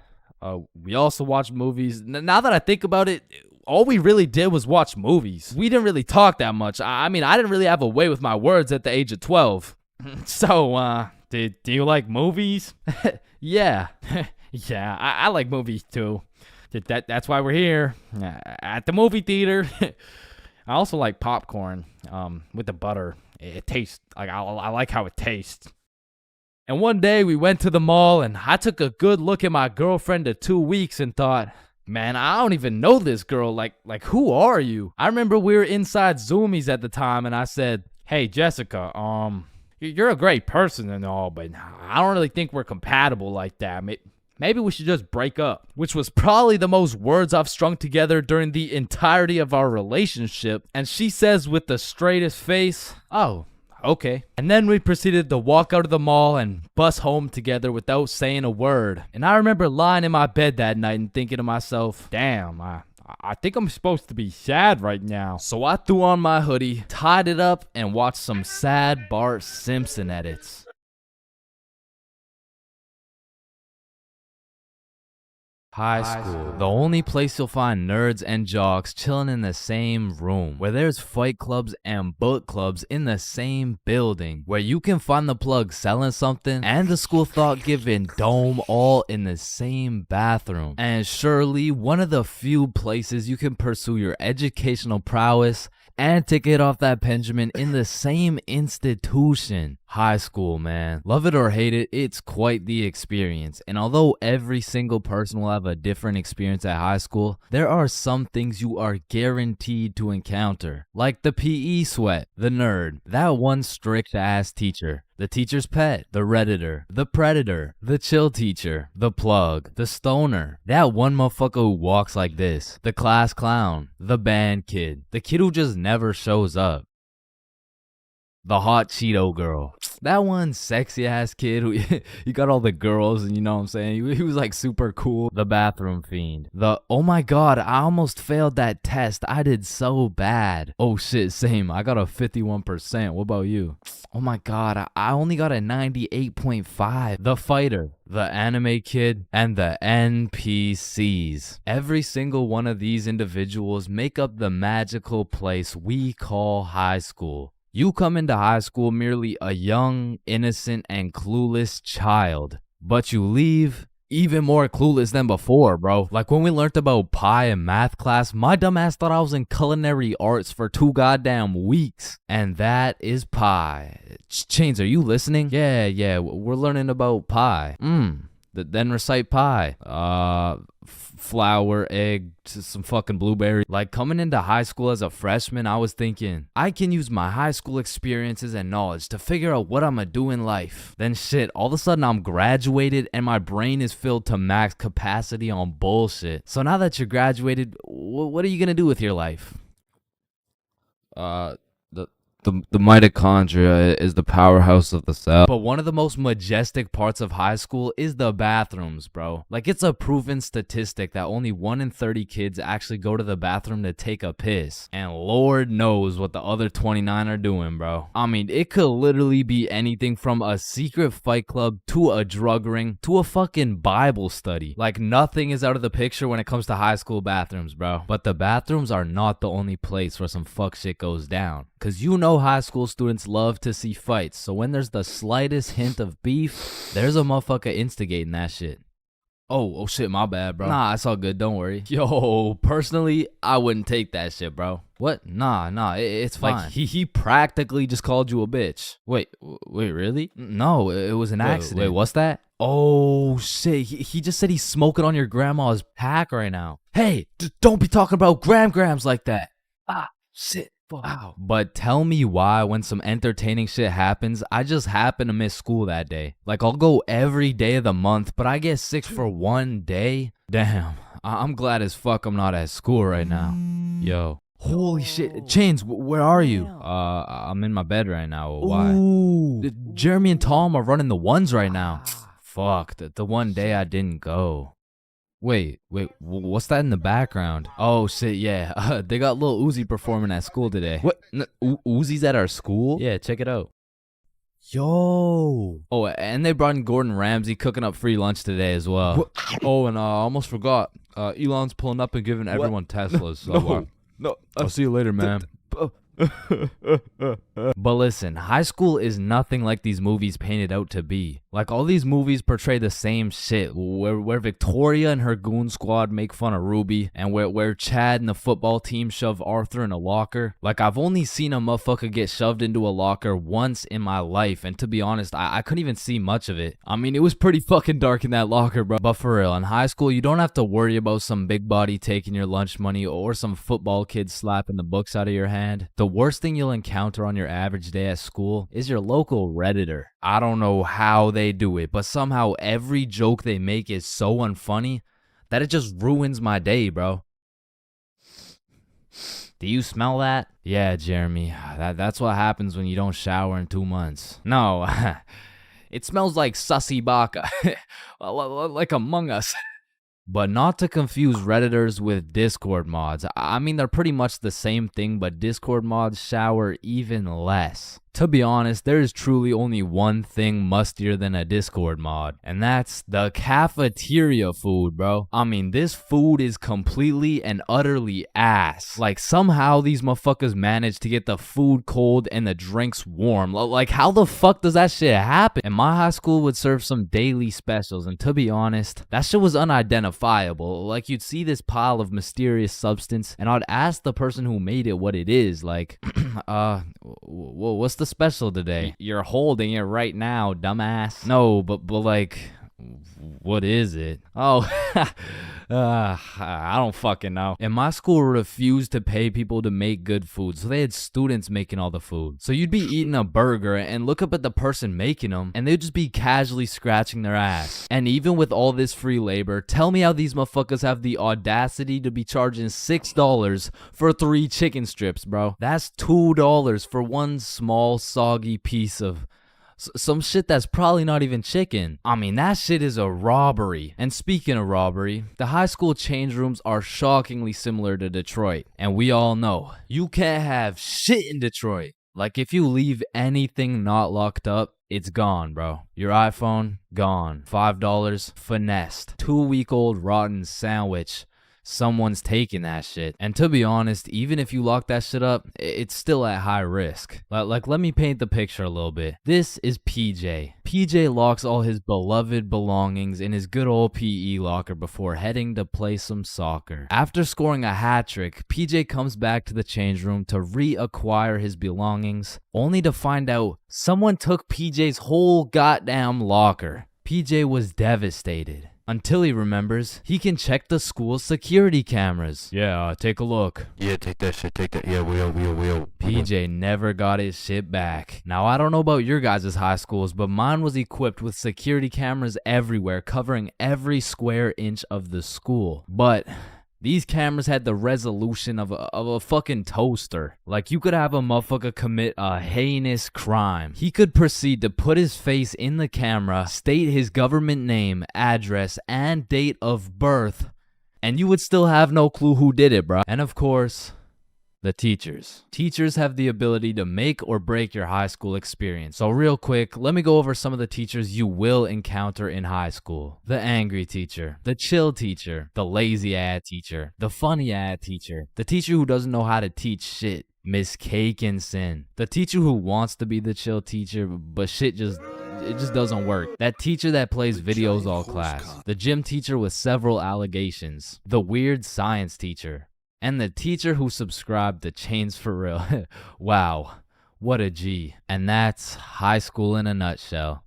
S2: we also watched movies. Now that I think about it, all we really did was watch movies. We didn't really talk that much. I mean, I didn't really have a way with my words at the age of 12. So, do you like movies? Yeah. Yeah, I like movies too. That's why we're here at the movie theater. I also like popcorn with the butter. It tastes like I like how it tastes. And one day we went to the mall and I took a good look at my girlfriend of 2 weeks and thought, man, I don't even know this girl. Like who are you? I remember we were inside Zoomies at the time and I said, hey Jessica, you're a great person and all, but I don't really think we're compatible like that. Maybe we should just break up, which was probably the most words I've strung together during the entirety of our relationship. And she says with the straightest face, oh, okay. And then we proceeded to walk out of the mall and bus home together without saying a word. And I remember lying in my bed that night and thinking to myself, damn, I think I'm supposed to be sad right now. So I threw on my hoodie, tied it up, and watched some sad Bart Simpson edits. High school, the only place you'll find nerds and jocks chilling in the same room, where there's fight clubs and book clubs in the same building, where you can find the plug selling something and the school thought-giving dome all in the same bathroom, and surely one of the few places you can pursue your educational prowess and take it off that Benjamin in the same institution. High school, man. Love it or hate it, it's quite the experience. And although every single person will have a different experience at high school, there are some things you are guaranteed to encounter. Like the PE sweat, the nerd, that one strict ass teacher, the teacher's pet, the redditor, the predator, the chill teacher, the plug, the stoner, that one motherfucker who walks like this, the class clown, the band kid, the kid who just never shows up. The hot Cheeto girl. That one sexy ass kid who he got all the girls and you know what I'm saying? He was like super cool. The bathroom fiend. The oh my god, I almost failed that test. I did so bad. Oh shit, same. I got a 51%. What about you? Oh my god, I only got a 98.5. The fighter. The anime kid, and the NPCs. Every single one of these individuals make up the magical place we call high school. You come into high school merely a young, innocent, and clueless child. But you leave even more clueless than before, bro. Like when we learned about pie in math class, my dumb ass thought I was in culinary arts for 2 goddamn weeks. And that is pie. Chains, are you listening? Yeah, we're learning about pie. Then recite pie. Flour, egg, some fucking blueberry. Like coming into high school as a freshman, I was thinking, I can use my high school experiences and knowledge to figure out what I'm gonna do in life. Then shit, all of a sudden I'm graduated and my brain is filled to max capacity on bullshit. So now that you're graduated, what are you gonna do with your life? The mitochondria is the powerhouse of the cell. But one of the most majestic parts of high school is the bathrooms, bro. Like it's a proven statistic that only 1 in 30 kids actually go to the bathroom to take a piss. And Lord knows what the other 29 are doing, bro. I mean, it could literally be anything from a secret fight club to a drug ring to a fucking Bible study. Like nothing is out of the picture when it comes to high school bathrooms, bro. But the bathrooms are not the only place where some fuck shit goes down. Cause you know high school students love to see fights, so when there's the slightest hint of beef, there's a motherfucker instigating that shit. Oh shit, my bad, bro. Nah, it's all good, don't worry. Yo, personally, I wouldn't take that shit, bro. What? Nah, it's fine. Like, he practically just called you a bitch. Wait, really? No, it was an accident. Wait, what's that? Oh shit, he just said he's smoking on your grandma's pack right now. Hey, don't be talking about grams like that. Shit. Wow. But tell me why when some entertaining shit happens, I just happen to miss school that day. Like I'll go every day of the month, but I get sick for 1 day? Damn, I'm glad as fuck I'm not at school right now. Yo. Holy shit. Chains, where are you? I'm in my bed right now. Why? Ooh. Jeremy and Tom are running the ones right now. Fuck, the one day I didn't go. Wait, what's that in the background? Oh shit, yeah, they got Lil Uzi performing at school today. What? Uzi's at our school? Yeah, check it out. Yo. Oh, and they brought in Gordon Ramsay cooking up free lunch today as well. What? Oh, and I almost forgot, Elon's pulling up and giving everyone Teslas. So, no, I'll see you later, man. But listen, high school is nothing like these movies paint it out to be. Like all these movies portray the same shit, where Victoria and her goon squad make fun of Ruby, and where Chad and the football team shove Arthur in a locker. Like I've only seen a motherfucker get shoved into a locker once in my life, and to be honest, I couldn't even see much of it. I mean, it was pretty fucking dark in that locker, bro. But for real, in high school, you don't have to worry about some big body taking your lunch money or some football kid slapping the books out of your hand. The worst thing you'll encounter on your average day at school is your local Redditor. I don't know how they do it, but somehow every joke they make is so unfunny that it just ruins my day, bro. Do you smell that? Yeah, Jeremy, that's what happens when you don't shower in 2 months. No, it smells like sussy baka, like Among Us. But not to confuse Redditors with Discord mods. I mean, they're pretty much the same thing, but Discord mods shower even less. To be honest, there is truly only one thing mustier than a Discord mod, and that's the cafeteria food, bro. I mean, this food is completely and utterly ass. Like, somehow these motherfuckers manage to get the food cold and the drinks warm. Like, how the fuck does that shit happen? And my high school would serve some daily specials, and to be honest, that shit was unidentifiable. Like, you'd see this pile of mysterious substance, and I'd ask the person who made it what it is. Like, what's the special today? You're holding it right now, dumbass. No, but like, what is it? Oh, I don't fucking know. And my school refused to pay people to make good food, so they had students making all the food. So you'd be eating a burger and look up at the person making them, and they'd just be casually scratching their ass. And even with all this free labor, tell me how these motherfuckers have the audacity to be charging $6 for 3 chicken strips, bro. That's $2 for one small soggy piece of some shit that's probably not even chicken. I mean, that shit is a robbery. And speaking of robbery, the high school change rooms are shockingly similar to Detroit. And we all know, you can't have shit in Detroit. Like, if you leave anything not locked up, it's gone, bro. Your iPhone, gone. $5, finessed. 2-week-old rotten sandwich. Someone's taking that shit. And to be honest, even if you lock that shit up, it's still at high risk. Like, let me paint the picture a little bit. This is PJ. PJ locks all his beloved belongings in his good old PE locker before heading to play some soccer. After scoring a hat trick, PJ comes back to the change room to reacquire his belongings, only to find out someone took PJ's whole goddamn locker. PJ was devastated. Until he remembers, he can check the school's security cameras. Yeah, take a look.
S13: Yeah, take that shit, take that. Yeah, we'll.
S2: PJ never got his shit back. Now, I don't know about your guys' high schools, but mine was equipped with security cameras everywhere, covering every square inch of the school. But these cameras had the resolution of a fucking toaster. Like, you could have a motherfucker commit a heinous crime. He could proceed to put his face in the camera, state his government name, address, and date of birth, and you would still have no clue who did it, bro. And of course, the teachers. Teachers have the ability to make or break your high school experience. So real quick, let me go over some of the teachers you will encounter in high school. The angry teacher, the chill teacher, the lazy ass teacher, the funny ass teacher, the teacher who doesn't know how to teach shit, Miss Cakinson, the teacher who wants to be the chill teacher, but shit just doesn't work. That teacher that plays videos all class. The gym teacher with several allegations. The weird science teacher. And the teacher who subscribed to ChainsFR. Wow, what a G. And that's high school in a nutshell.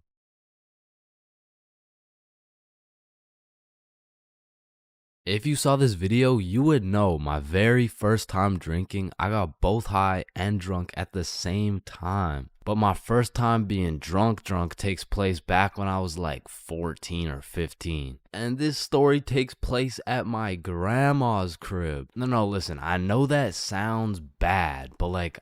S2: If you saw this video, you would know my very first time drinking, I got both high and drunk at the same time. But my first time being drunk takes place back when I was like 14 or 15. And this story takes place at my grandma's crib. No, listen, I know that sounds bad, but like,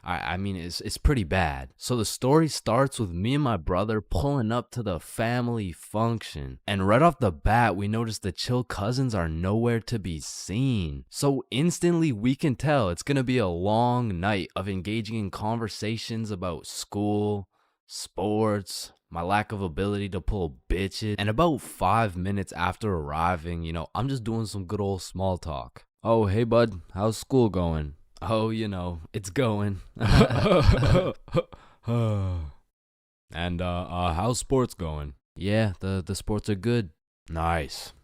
S2: I mean, it's pretty bad. So the story starts with me and my brother pulling up to the family function. And right off the bat, we notice the chill cousins are nowhere to be seen. So instantly we can tell it's gonna be a long night of engaging in conversations about school, sports, my lack of ability to pull bitches. And about 5 minutes after arriving, you know, I'm just doing some good old small talk. Oh, hey bud, how's school going? Oh, you know, it's going. And, how's sports going? Yeah, the sports are good. Nice.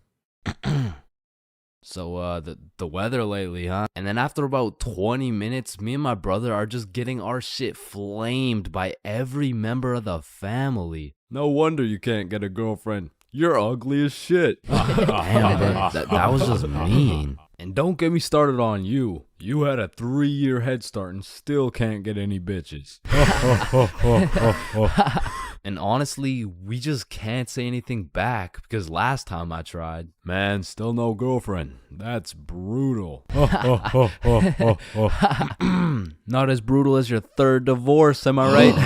S2: So, the weather lately, huh? And then after about 20 minutes, me and my brother are just getting our shit flamed by every member of the family.
S1: No wonder you can't get a girlfriend. You're ugly as shit.
S2: Damn, that was just mean.
S1: And don't get me started on you. You had a 3-year head start and still can't get any bitches.
S2: And honestly, we just can't say anything back because last time I tried,
S1: man, still no girlfriend. That's brutal.
S2: Not as brutal as your third divorce, am I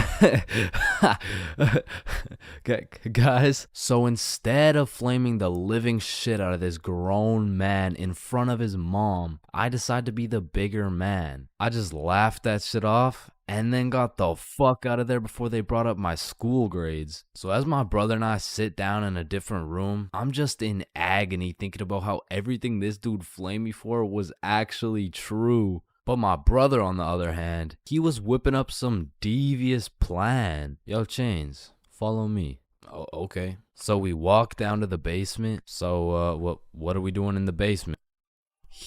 S2: right? Guys, so instead of flaming the living shit out of this grown man in front of his mom, I decided to be the bigger man. I just laughed that shit off and then got the fuck out of there before they brought up my school grades. So as my brother and I sit down in a different room, I'm just in agony thinking about how everything this dude flamed me for was actually true. But my brother, on the other hand, he was whipping up some devious plan. Yo, Chains, follow me. Oh, okay. So we walk down to the basement. So, what are we doing in the basement?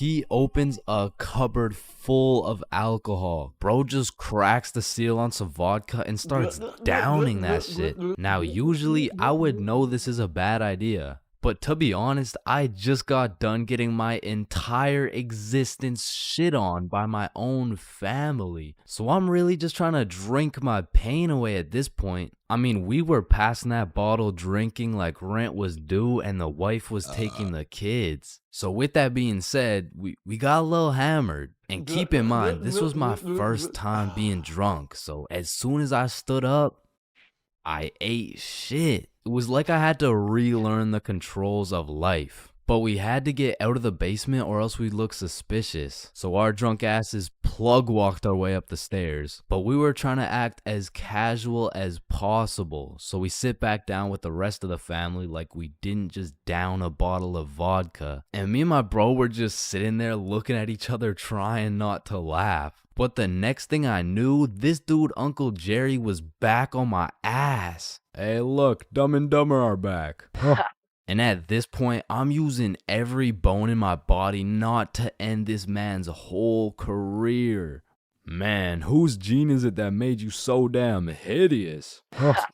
S2: he opens a cupboard full of alcohol. Bro just cracks the seal on some vodka and starts downing that shit. Now, usually I would know this is a bad idea, but to be honest, I just got done getting my entire existence shit on by my own family. So I'm really just trying to drink my pain away at this point. I mean, we were passing that bottle drinking like rent was due and the wife was taking the kids. So with that being said, we got a little hammered. And keep in mind, this was my first time being drunk. So as soon as I stood up, I ate shit. It was like I had to relearn the controls of life. But we had to get out of the basement or else we'd look suspicious. So our drunk asses plug walked our way up the stairs. But we were trying to act as casual as possible. So we sit back down with the rest of the family like we didn't just down a bottle of vodka. And me and my bro were just sitting there looking at each other trying not to laugh. But the next thing I knew, this dude, Uncle Jerry, was back on my ass.
S1: Hey, look, Dumb and Dumber are back.
S2: And at this point, I'm using every bone in my body not to end this man's whole career.
S1: Man, whose gene is it that made you so damn hideous?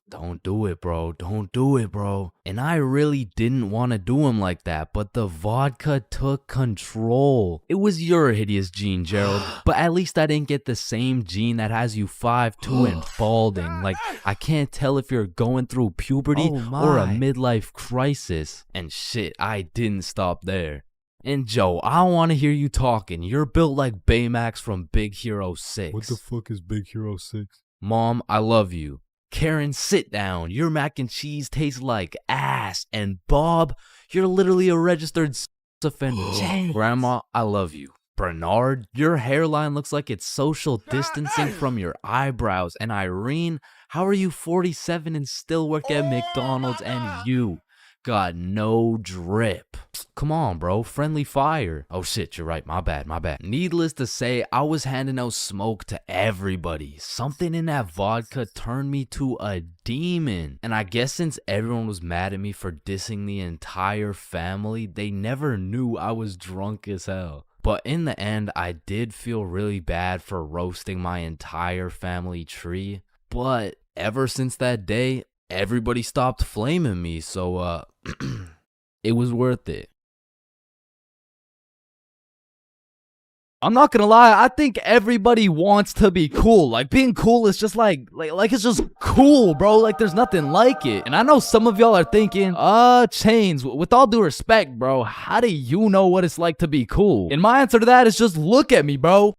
S2: Don't do it, bro. Don't do it, bro. And I really didn't want to do him like that, but the vodka took control. It was your hideous gene, Gerald, but at least I didn't get the same gene that has you 5'2" and balding. Like, I can't tell if you're going through puberty or a midlife crisis. And shit, I didn't stop there. And Joe, I don't want to hear you talking. You're built like Baymax from Big Hero 6.
S1: What the fuck is Big Hero 6?
S2: Mom, I love you. Karen, sit down. Your mac and cheese tastes like ass. And Bob, you're literally a registered offender. Grandma, I love you. Bernard, your hairline looks like it's social distancing from your eyebrows. And Irene, how are you 47 and still work at McDonald's? And you got no drip. Come on, bro. Friendly fire. Oh shit, you're right. My bad. Needless to say, I was handing out smoke to everybody. Something in that vodka turned me to a demon. And I guess since everyone was mad at me for dissing the entire family, they never knew I was drunk as hell. But in the end, I did feel really bad for roasting my entire family tree. But ever since that day, everybody stopped flaming me, so it was worth it. I'm not gonna lie, I think everybody wants to be cool. Like, being cool is just like it's just cool, bro. Like, there's nothing like it. And I know some of y'all are thinking, Chains, with all due respect, bro, how do you know what it's like to be cool? And my answer to that is just look at me, bro.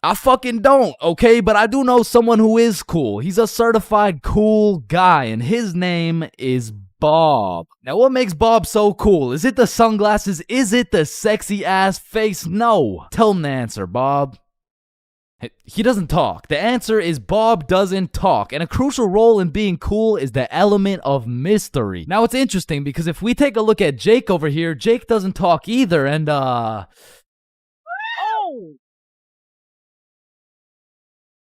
S2: I fucking don't, okay? But I do know someone who is cool. He's a certified cool guy, and his name is Bob. Now, what makes Bob so cool? Is it the sunglasses? Is it the sexy ass face? No. Tell him the answer, Bob. He doesn't talk. The answer is Bob doesn't talk. And a crucial role in being cool is the element of mystery. Now, it's interesting because if we take a look at Jake over here, Jake doesn't talk either, and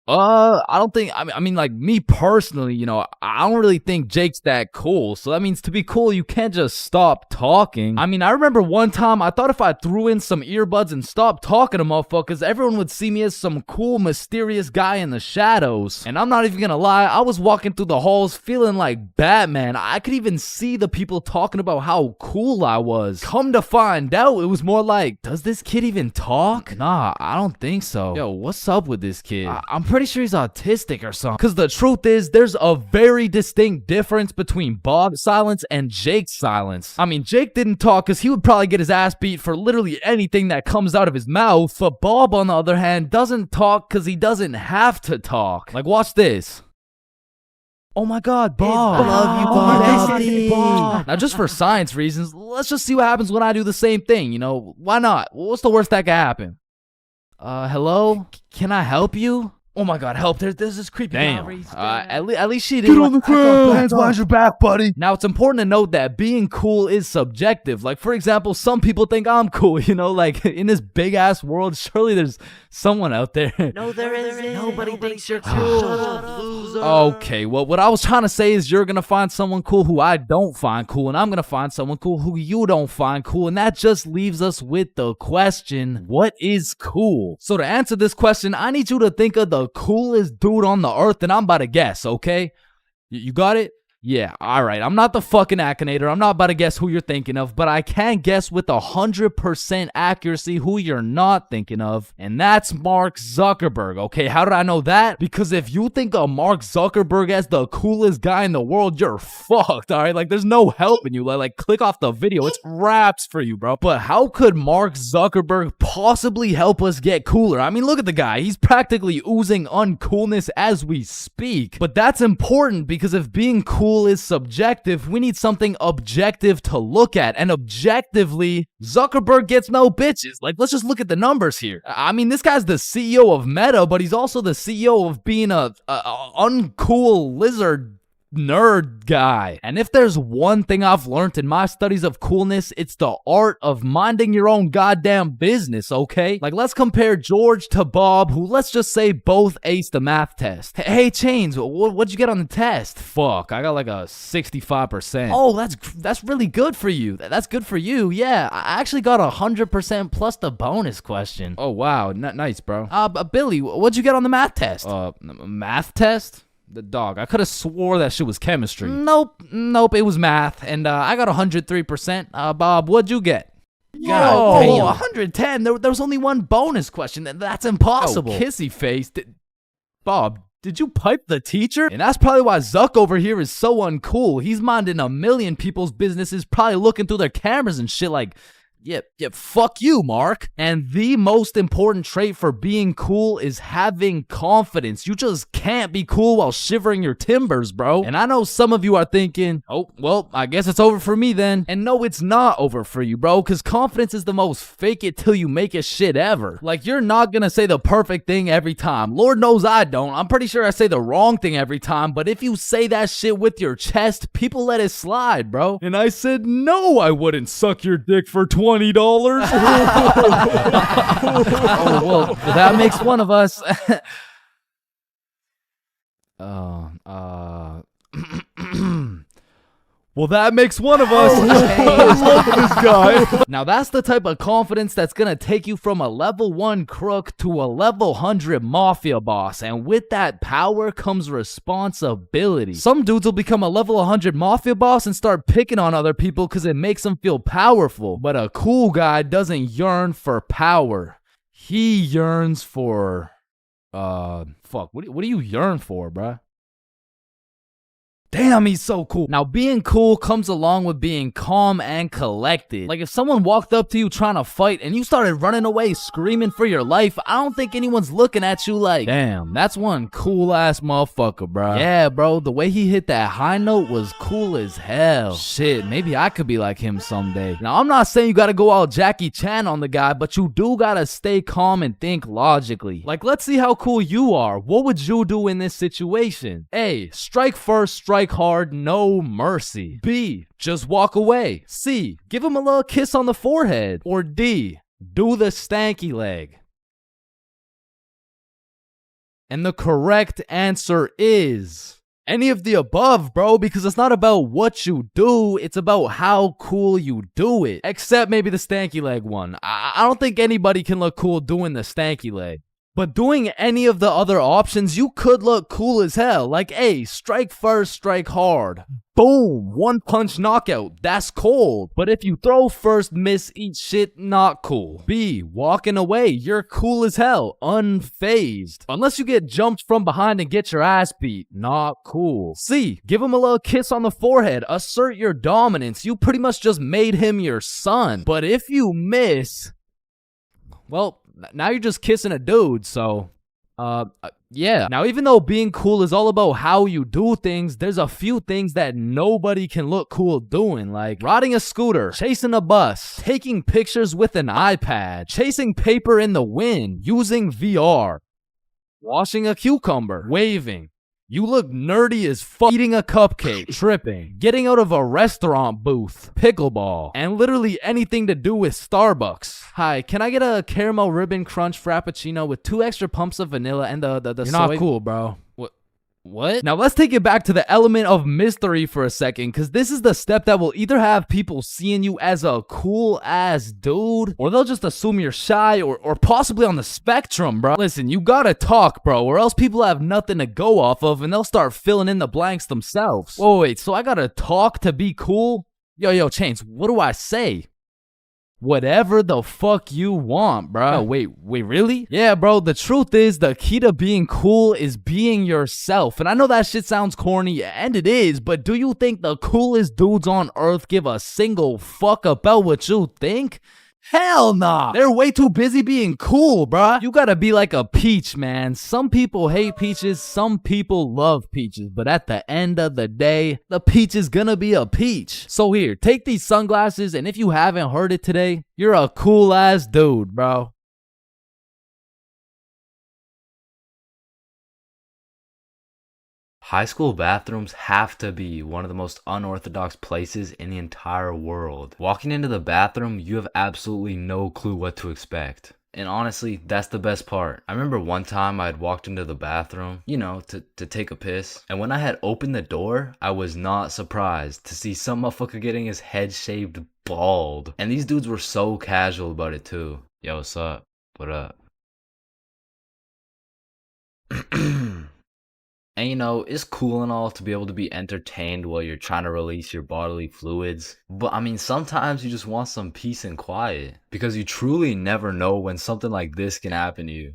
S2: I don't think, I mean, like, me personally, you know, I don't really think Jake's that cool. So that means to be cool, you can't just stop talking. I mean, I remember one time I thought if I threw in some earbuds and stopped talking to motherfuckers, everyone would see me as some cool, mysterious guy in the shadows. And I'm not even gonna lie, I was walking through the halls feeling like Batman. I could even see the people talking about how cool I was. Come to find out, it was more like, does this kid even talk? Nah, I don't think so. Yo, what's up with this kid? I'm pretty sure he's autistic or something. Because the truth is, there's a very distinct difference between Bob's silence and Jake's silence. I mean, Jake didn't talk because he would probably get his ass beat for literally anything that comes out of his mouth. But Bob, on the other hand, doesn't talk because he doesn't have to talk. Like, watch this. Oh my god, Bob. I love you, Bob. Now, just for science reasons, let's just see what happens when I do the same thing, you know? Why not? What's the worst that could happen? Hello? Can I help you? Oh my god, help. There's this creepy
S5: Damn.
S2: guy. At least she didn't.
S20: Get on the ground. Hands behind your back, buddy.
S2: Now, it's important to note that being cool is subjective. Like, for example, some people think I'm cool, you know? Like, in this big-ass world, surely there's someone out there.
S11: No, there isn't. Nobody thinks you're cool. Shut up, loser.
S2: Okay, well, what I was trying to say is you're gonna find someone cool who I don't find cool, and I'm gonna find someone cool who you don't find cool, and that just leaves us with the question, what is cool? So to answer this question, I need you to think of the coolest dude on the earth, and I'm about to guess, okay? You got it? Yeah, alright. I'm not the fucking Akinator. I'm not about to guess who you're thinking of, but I can guess with 100% accuracy who you're not thinking of, and that's Mark Zuckerberg, okay? How did I know that? Because if you think of Mark Zuckerberg as the coolest guy in the world, you're fucked, alright? Like, there's no helping you. Like, click off the video. It's wraps for you, bro. But how could Mark Zuckerberg possibly help us get cooler? I mean, look at the guy. He's practically oozing uncoolness as we speak. But that's important because if being cool is subjective, we need something objective to look at, and objectively, Zuckerberg gets no bitches. Like, let's just look at the numbers here. I mean, this guy's the CEO of Meta, but he's also the CEO of being a uncool lizard nerd guy. And if there's one thing I've learned in my studies of coolness, it's the art of minding your own goddamn business, okay? Like, let's compare George to Bob, who, let's just say, both aced the math test. Hey, Chains, what'd you get on the test? Fuck, I got like a 65%. Oh, that's really good for you. That's good for you, yeah. I actually got 100% plus the bonus question. Oh, wow, nice, bro. Billy, what'd you get on the math test? Math test? The dog. I could have swore that shit was chemistry. Nope, it was math, and I got 103%. Bob, what'd you get? God damn. 110. There was only one bonus question. That's impossible. Oh, kissy face. Bob, did you pipe the teacher? And that's probably why Zuck over here is so uncool. He's minding a million people's businesses, probably looking through their cameras and shit like, yeah, fuck you, Mark. And the most important trait for being cool is having confidence. You just can't be cool while shivering your timbers, bro. And I know some of you are thinking, oh, well, I guess it's over for me then. And no, it's not over for you, bro, because confidence is the most fake it till you make it shit ever. Like, you're not gonna say the perfect thing every time. Lord knows I don't. I'm pretty sure I say the wrong thing every time, but if you say that shit with your chest, people let it slide, bro. And I said, no, I wouldn't suck your dick for $20. Oh, well, that makes one of us. Well, that makes one of us. I love this guy. Now, that's the type of confidence that's gonna take you from a level 1 crook to a level 100 mafia boss. And with that power comes responsibility. Some dudes will become a level 100 mafia boss and start picking on other people because it makes them feel powerful. But a cool guy doesn't yearn for power. He yearns for... fuck, what do you yearn for, bruh? Damn, he's so cool. Now, being cool comes along with being calm and collected. Like, if someone walked up to you trying to fight and you started running away screaming for your life, I don't think anyone's looking at you like, damn, that's one cool-ass motherfucker, bro. Yeah, bro, the way he hit that high note was cool as hell. Shit, maybe I could be like him someday. Now, I'm not saying you gotta go all Jackie Chan on the guy, but you do gotta stay calm and think logically. Like, let's see how cool you are. What would you do in this situation? A, strike first, strike hard, no mercy. B, just walk away. C, give him a little kiss on the forehead. Or D, do the stanky leg. And the correct answer is any of the above, bro, because it's not about what you do, it's about how cool you do it. Except maybe the stanky leg one. I don't think anybody can look cool doing the stanky leg. But doing any of the other options, you could look cool as hell. Like, A, strike first, strike hard. Boom, one punch knockout. That's cold. But if you throw first, miss, eat shit, not cool. B, walking away. You're cool as hell. Unfazed. Unless you get jumped from behind and get your ass beat. Not cool. C, give him a little kiss on the forehead. Assert your dominance. You pretty much just made him your son. But if you miss, well, now you're just kissing a dude, so, yeah. Now, even though being cool is all about how you do things, there's a few things that nobody can look cool doing, like riding a scooter, chasing a bus, taking pictures with an iPad, chasing paper in the wind, using VR. washing a cucumber, waving. You look nerdy as fuck, eating a cupcake, tripping, getting out of a restaurant booth, pickleball, and literally anything to do with Starbucks. Hi, can I get a caramel ribbon crunch frappuccino with 2 extra pumps of vanilla and the
S15: You're
S2: soy?
S15: not cool, bro.
S2: What? Now let's take it back to the element of mystery for a second, because this is the step that will either have people seeing you as a cool ass dude, or they'll just assume you're shy or possibly on the spectrum, bro. Listen, you gotta talk, bro, or else people have nothing to go off of and they'll start filling in the blanks themselves. Whoa, wait, so I gotta talk to be cool? Yo, Chains, what do I say? Whatever the fuck you want, bro. No, wait, really? Yeah, bro, the truth is the key to being cool is being yourself. And I know that shit sounds corny, and it is, but do you think the coolest dudes on earth give a single fuck about what you think? Hell nah. They're way too busy being cool, bruh. You gotta be like a peach, man. Some people hate peaches, some people love peaches. But at the end of the day, the peach is gonna be a peach. So here, take these sunglasses, and if you haven't heard it today, you're a cool ass dude, bro.
S6: High school bathrooms have to be one of the most unorthodox places in the entire world. Walking into the bathroom, you have absolutely no clue what to expect. And honestly, that's the best part. I remember one time I had walked into the bathroom, you know, to take a piss. And when I had opened the door, I was not surprised to see some motherfucker getting his head shaved bald. And these dudes were so casual about it too. Yo, what's up? What up? And you know, it's cool and all to be able to be entertained while you're trying to release your bodily fluids. But I mean, sometimes you just want some peace and quiet. Because you truly never know when something like this can happen to you.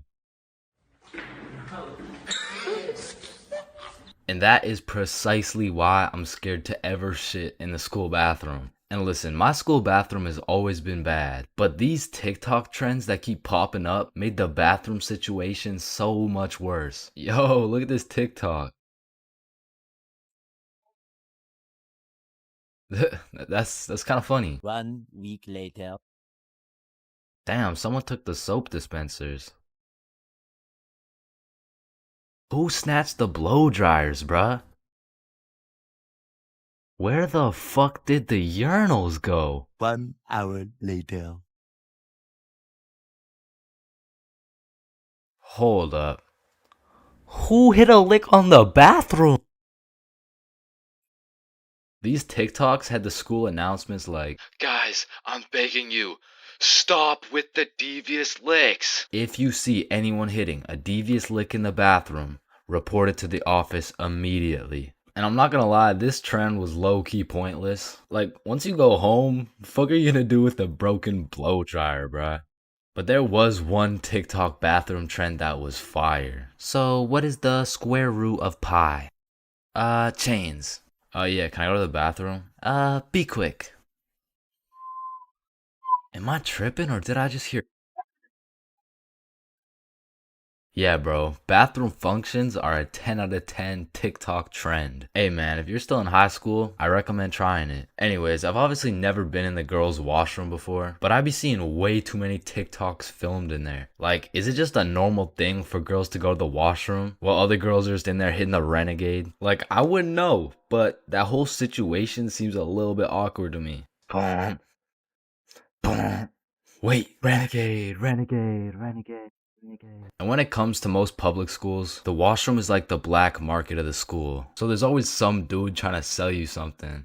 S6: And that is precisely why I'm scared to ever shit in the school bathroom. And listen, my school bathroom has always been bad, but these TikTok trends that keep popping up made the bathroom situation so much worse. Yo, look at this TikTok. That's kind of funny.
S12: 1 week later.
S6: Damn, someone took the soap dispensers. Who snatched the blow dryers, bruh? Where the fuck did the urinals go?
S12: 1 hour later.
S6: Hold up. Who hit a lick on the bathroom? These TikToks had the school announcements like,
S1: Guys, I'm begging you, stop with the devious licks.
S6: if you see anyone hitting a devious lick in the bathroom, report it to the office immediately. And I'm not gonna lie, this trend was low-key pointless. Like, once you go home, the fuck are you gonna do with the broken blow dryer, bruh? But there was one TikTok bathroom trend that was fire. So, what is the square root of pi? Chains. Yeah, can I go to the bathroom? Be quick. Am I tripping or did I just hear? Yeah, bro, bathroom functions are a 10 out of 10 TikTok trend. Hey man, if you're still in high school, I recommend trying it. Anyways, I've obviously never been in the girls' washroom before, but I be seeing way too many TikToks filmed in there. Like, is it just a normal thing for girls to go to the washroom while other girls are just in there hitting the renegade? Like, I wouldn't know, but that whole situation seems a little bit awkward to me. Boom. Boom. Wait, renegade. And when it comes to most public schools, the washroom is like the black market of the school. So there's always some dude trying to sell you something.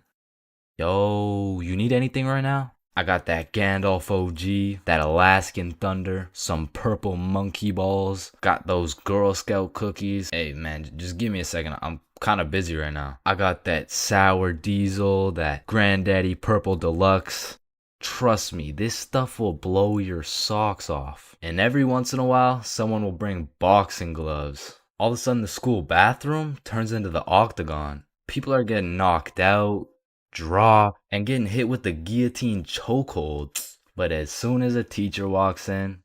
S6: Yo, you need anything right now? I got that Gandalf OG, that Alaskan Thunder, some purple monkey balls, got those Girl Scout cookies. Hey man, just give me a second, I'm kind of busy right now. I got that Sour Diesel, that Granddaddy Purple Deluxe. Trust me, this stuff will blow your socks off. And every once in a while, someone will bring boxing gloves. All of a sudden, the school bathroom turns into the octagon. People are getting knocked out, dropped, and getting hit with the guillotine chokehold. But as soon as a teacher walks in,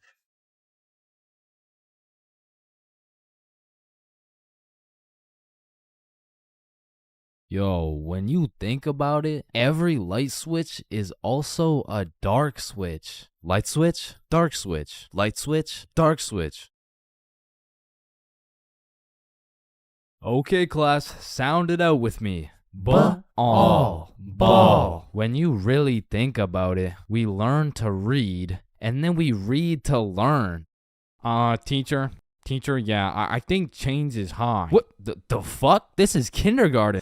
S2: Yo, when you think about it, every light switch is also a dark switch. Light switch, dark switch. Light switch, dark switch. Okay, class, sound it out with me. Ball. When you really think about it, we learn to read, and then we read to learn. Teacher, yeah, I think Chains is high. What the fuck? This is kindergarten.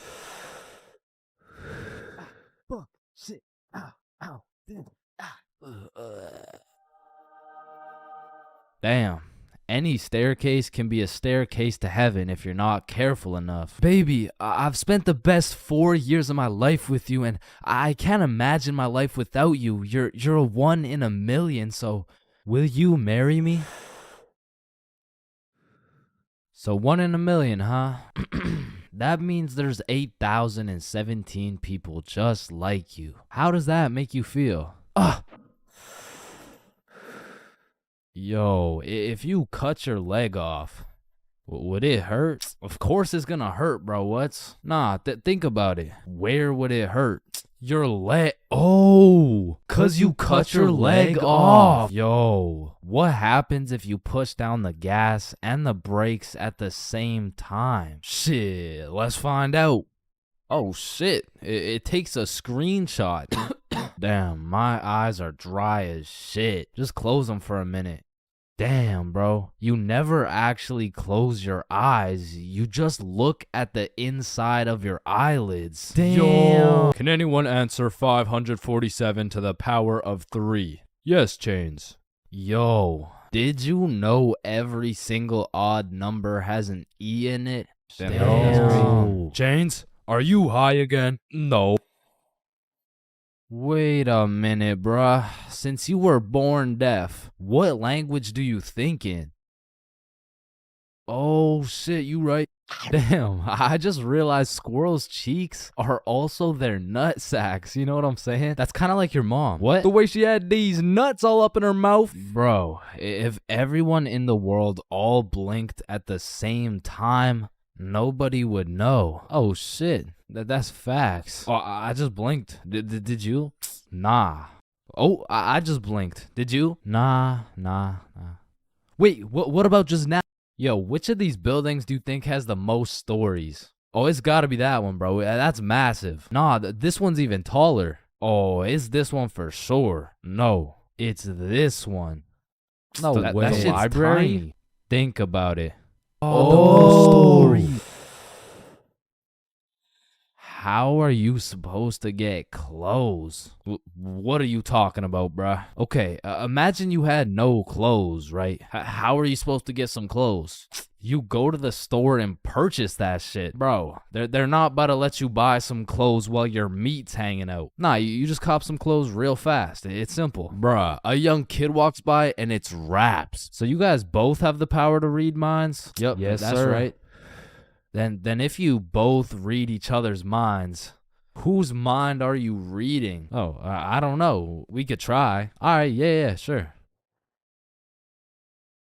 S21: Fuck, shit, ow,
S2: Damn. Any staircase can be a staircase to heaven if you're not careful enough. Baby, I've spent the best 4 years of my life with you, and I can't imagine my life without you. You're a 1 in a million, so will you marry me? So 1 in a million, huh? That means there's 8,017 people just like you. How does that make you feel? Yo, if you cut your leg off, would it hurt? Of course it's gonna hurt, bro. Nah, think about it. Where would it hurt? Your leg. Oh, cause you cut your leg off. Yo, what happens if you push down the gas and the brakes at the same time? Shit, let's find out. Oh shit, it takes a screenshot. Damn, my eyes are dry as shit. Just close them for a minute. Damn, bro. You never actually close your eyes. You just look at the inside of your eyelids. Damn. Yo. Can anyone answer 547 to the power of 3? Yes, Chains. Yo, did you know every single odd number has an E in it? Damn. Chains, are you high again? No. Wait a minute, bruh. Since you were born deaf, what language do you think in? Oh shit, you right. Damn, I just realized squirrels' cheeks are also their nut sacks. You know what I'm saying? That's kind of like your mom. What? The way she had these nuts all up in her mouth. Bro, if everyone in the world all blinked at the same time, nobody would know. Oh shit, that's facts. Oh, I just blinked. Did you? Nah. Oh, I just blinked. Did you? Nah. Wait, what about just now? Yo, which of these buildings do you think has the most stories? Oh, it's gotta be that one, bro. That's massive. Nah, this one's even taller. Oh, it's this one for sure. No, it's this one. No way. That shit's library? Tiny. Think about it. Oh, story. How are you supposed to get clothes? What are you talking about, bruh? Okay, imagine you had no clothes, right? How are you supposed to get some clothes? You go to the store and purchase that shit. Bro, they're not about to let you buy some clothes while your meat's hanging out. Nah, you just cop some clothes real fast. It's simple. Bruh, a young kid walks by and it's raps. So you guys both have the power to read minds? Yep, yes, that's sir. Right. Then if you both read each other's minds, whose mind are you reading? Oh, I don't know. We could try. All right, yeah, sure.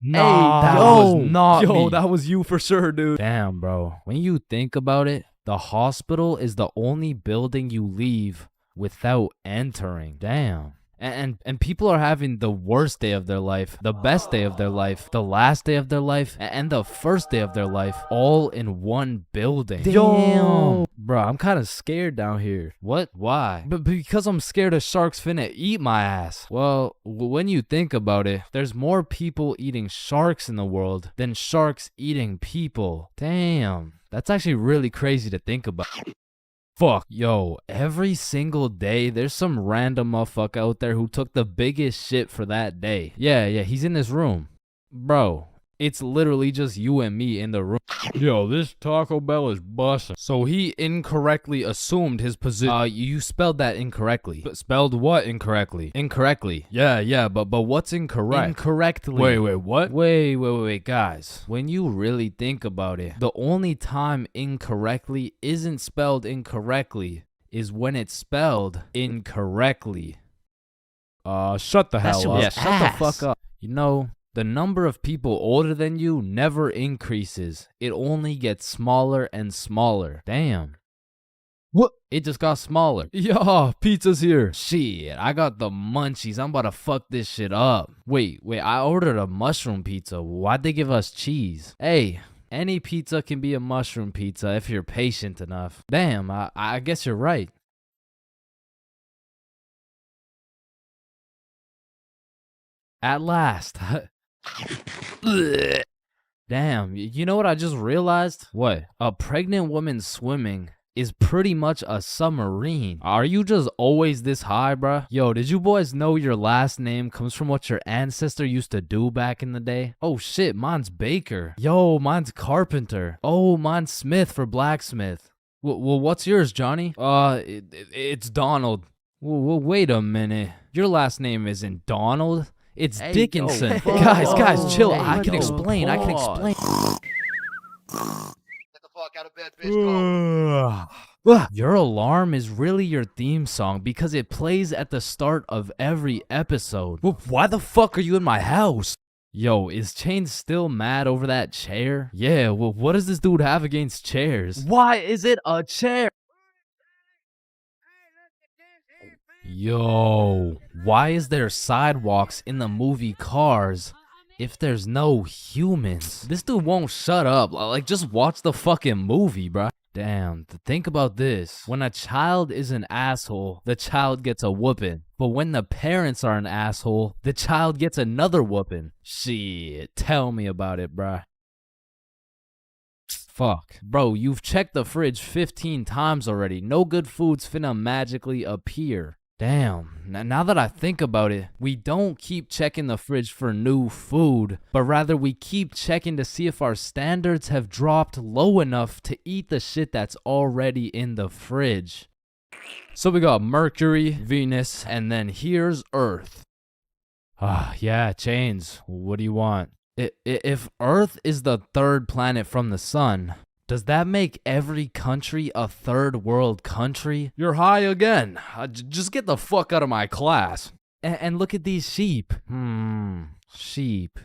S2: Nah, that was not me. That was you for sure, dude. Damn, bro. When you think about it, the hospital is the only building you leave without entering. Damn. And people are having the worst day of their life, the best day of their life, the last day of their life, and the first day of their life, all in one building. Damn. Yo. Bro, I'm kind of scared down here. What? Why? But because I'm scared a shark's finna eat my ass. Well, when you think about it, there's more people eating sharks in the world than sharks eating people. Damn. That's actually really crazy to think about. Fuck, yo, every single day, there's some random motherfucker out there who took the biggest shit for that day. Yeah, he's in this room. Bro, it's literally just you and me in the room. Yo, this Taco Bell is bussin'. So he incorrectly assumed his position. You spelled that incorrectly. But spelled what incorrectly? Incorrectly. Yeah, but what's incorrect? Incorrectly. Wait, what? Wait, guys. When you really think about it, the only time incorrectly isn't spelled incorrectly is when it's spelled incorrectly. Shut the hell up. Yeah, shut the fuck up. You know, the number of people older than you never increases. It only gets smaller and smaller. Damn. What? It just got smaller. Yo, pizza's here. Shit, I got the munchies. I'm about to fuck this shit up. Wait, I ordered a mushroom pizza. Why'd they give us cheese? Hey, Any pizza can be a mushroom pizza if you're patient enough. Damn, I guess you're right. At last. Damn, you know what I just realized? What? A pregnant woman swimming is pretty much a submarine. Are you just always this high, bruh? Yo, did you boys know your last name comes from what your ancestor used to do back in the day? Oh shit, mine's Baker. Yo, mine's Carpenter. Oh, mine's Smith for blacksmith. Well, what's yours, Johnny? It's Donald. Well, wait a minute. Your last name isn't Donald. It's Dickinson. Guys, chill. I can explain.
S9: Get the fuck out of bed, bitch.
S2: Your alarm is really your theme song because it plays at the start of every episode. Well, why the fuck are you in my house? Yo, is Chains still mad over that chair? Yeah, well, what does this dude have against chairs? Why is it a chair? Yo, why is there sidewalks in the movie Cars if there's no humans? This dude won't shut up. Like, just watch the fucking movie, bruh. Damn, think about this. When a child is an asshole, the child gets a whooping. But when the parents are an asshole, the child gets another whooping. Shit, tell me about it, bruh. Fuck. Bro, you've checked the fridge 15 times already. No good food's finna magically appear. Damn, now that I think about it, we don't keep checking the fridge for new food, but rather we keep checking to see if our standards have dropped low enough to eat the shit that's already in the fridge. So we got Mercury, Venus, and then here's Earth. Yeah, Chains, what do you want? If Earth is the third planet from the sun, does that make every country a third world country? You're high again. Just get the fuck out of my class. And look at these sheep. Sheep.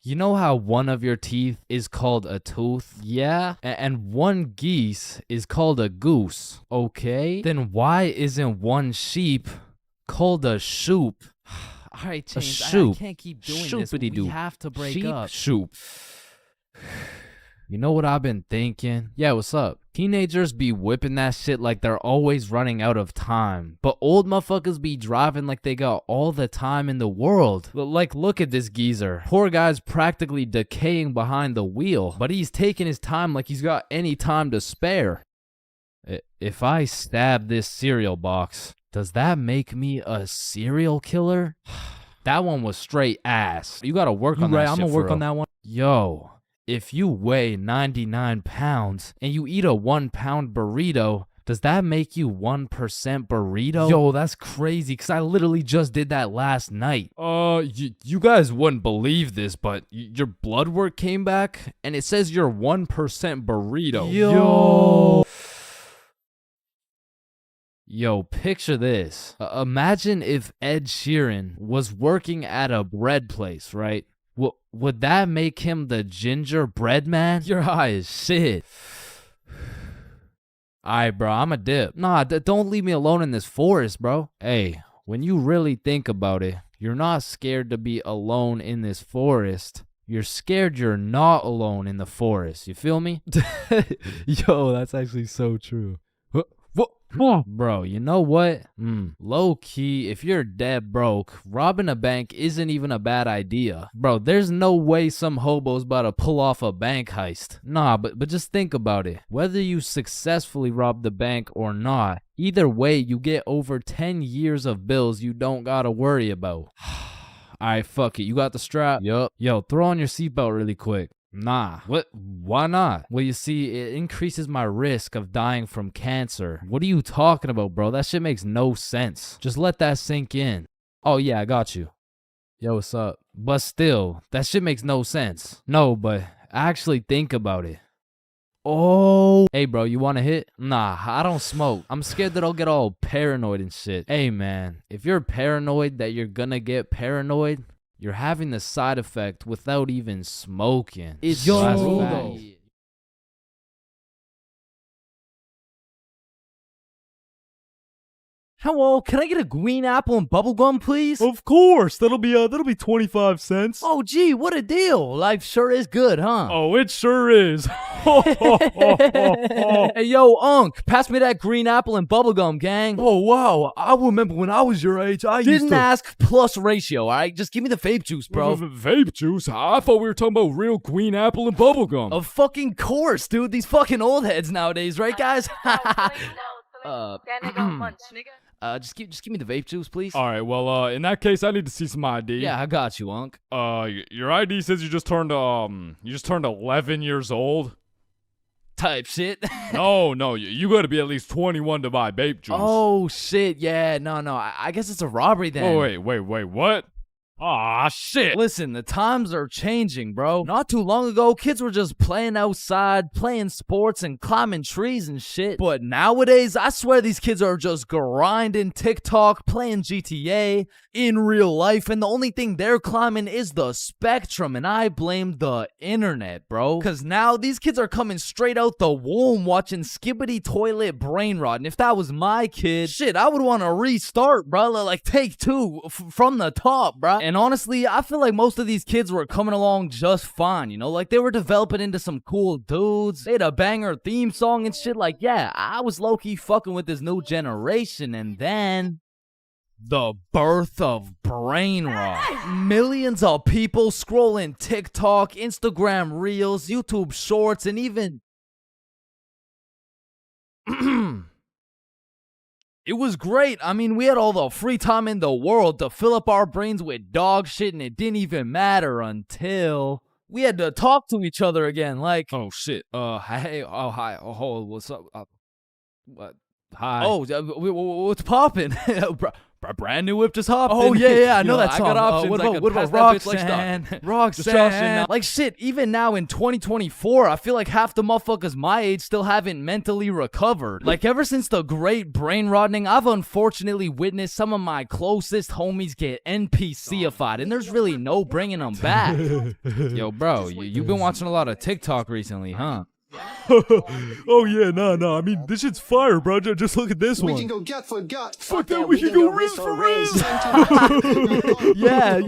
S2: You know how one of your teeth is called a tooth? Yeah? And one geese is called a goose. Okay? Then why isn't one sheep called a shoop? Alright, Chains, I can't keep doing this. We have to break up. Shoop. You know what I've been thinking? Yeah, what's up? Teenagers be whipping that shit like they're always running out of time. But old motherfuckers be driving like they got all the time in the world. Like, look at this geezer. Poor guy's practically decaying behind the wheel. But he's taking his time like he's got any time to spare. If I stab this cereal box, does that make me a serial killer? That one was straight ass. You gotta work on that shit. I'm gonna work on that one. Yo. If you weigh 99 pounds and you eat a 1 pound burrito, does that make you 1% burrito? Yo, that's crazy, because I literally just did that last night. You guys wouldn't believe this, but your blood work came back and it says you're 1% burrito. Yo, picture this. Imagine if Ed Sheeran was working at a bread place, right? Would that make him the gingerbread man? Your high as shit. Alright, bro, I'm a dip. Nah, don't leave me alone in this forest, bro. Hey, when you really think about it, you're not scared to be alone in this forest. You're scared you're not alone in the forest. You feel me? Yo, that's actually so true. Bro, you know what? Low key, if you're dead broke, robbing a bank isn't even a bad idea. Bro, there's no way some hobo's about to pull off a bank heist. Nah, but just think about it. Whether you successfully rob the bank or not, either way, you get over 10 years of bills you don't gotta worry about. Alright, fuck it. You got the strap? Yup. Yo, throw on your seatbelt really quick. Nah. What? Why not? Well, you see, it increases my risk of dying from cancer. What are you talking about, bro? That shit makes no sense. Just let that sink in. Oh, yeah, I got you. Yo, what's up? But still, that shit makes no sense. No, but actually think about it. Oh. Hey, bro, you want to hit? Nah, I don't smoke. I'm scared that I'll get all paranoid and shit. Hey, man, if you're paranoid that you're gonna get paranoid, you're having the side effect without even smoking. It's yo. Hello, can I get a green apple and bubblegum, please?
S1: Of course, that'll be 25 cents.
S2: Oh, gee, what a deal. Life sure is good, huh?
S1: Oh, it sure is.
S2: Hey, yo, Unc, pass me that green apple and bubblegum, gang.
S1: Oh, wow. I remember when I was your age, I used
S2: Didn't
S1: to...
S2: ask plus ratio, all right? Just give me the vape juice, bro.
S1: Vape juice? I thought we were talking about real green apple and bubblegum.
S2: Of fucking course, dude. These fucking old heads nowadays, right, guys? Just give me the vape juice, please.
S1: All right, well, in that case, I need to see some ID.
S2: Yeah, I got you, Unc.
S1: Your ID says you just turned 11 years old.
S2: Type shit.
S1: No, you gotta be at least 21 to buy vape juice.
S2: Oh, shit, yeah, no, I guess it's a robbery then.
S1: Oh, wait, what? Ah, shit.
S2: Listen, the times are changing, bro. Not too long ago, kids were just playing outside, playing sports, and climbing trees and shit. But nowadays, I swear these kids are just grinding TikTok, playing GTA in real life, and the only thing they're climbing is the spectrum, and I blame the internet, bro. Because now these kids are coming straight out the womb watching Skibbity Toilet Brain Rot, and if that was my kid, shit, I would want to restart, bro. Like, take two from the top, bro. And honestly, I feel like most of these kids were coming along just fine, you know? Like, they were developing into some cool dudes. They had a banger theme song and shit. Like, yeah, I was low-key fucking with this new generation. And then... the birth of brain rot. Millions of people scrolling TikTok, Instagram Reels, YouTube Shorts, and even... It was great. I mean, we had all the free time in the world to fill up our brains with dog shit, and it didn't even matter until we had to talk to each other again. Like,
S1: oh shit. Hey. Oh, hi. Oh, what's up? What? Hi.
S2: Oh, what's poppin'? Brand new whip just hopped.
S1: Oh, yeah, I know that song.
S2: I got options.
S1: What about Roxanne?
S2: Roxanne. Like, shit, even now in 2024, I feel like half the motherfuckers my age still haven't mentally recovered. Like, ever since the great brain rotting, I've unfortunately witnessed some of my closest homies get NPC-ified, and there's really no bringing them back. Yo, bro, you've been watching a lot of TikTok recently, huh?
S1: Oh yeah, no. I mean, this shit's fire, bro. Just look at this one.
S18: We can go gut for gut.
S1: Fuck that, we can go riz for riz.
S2: Yeah,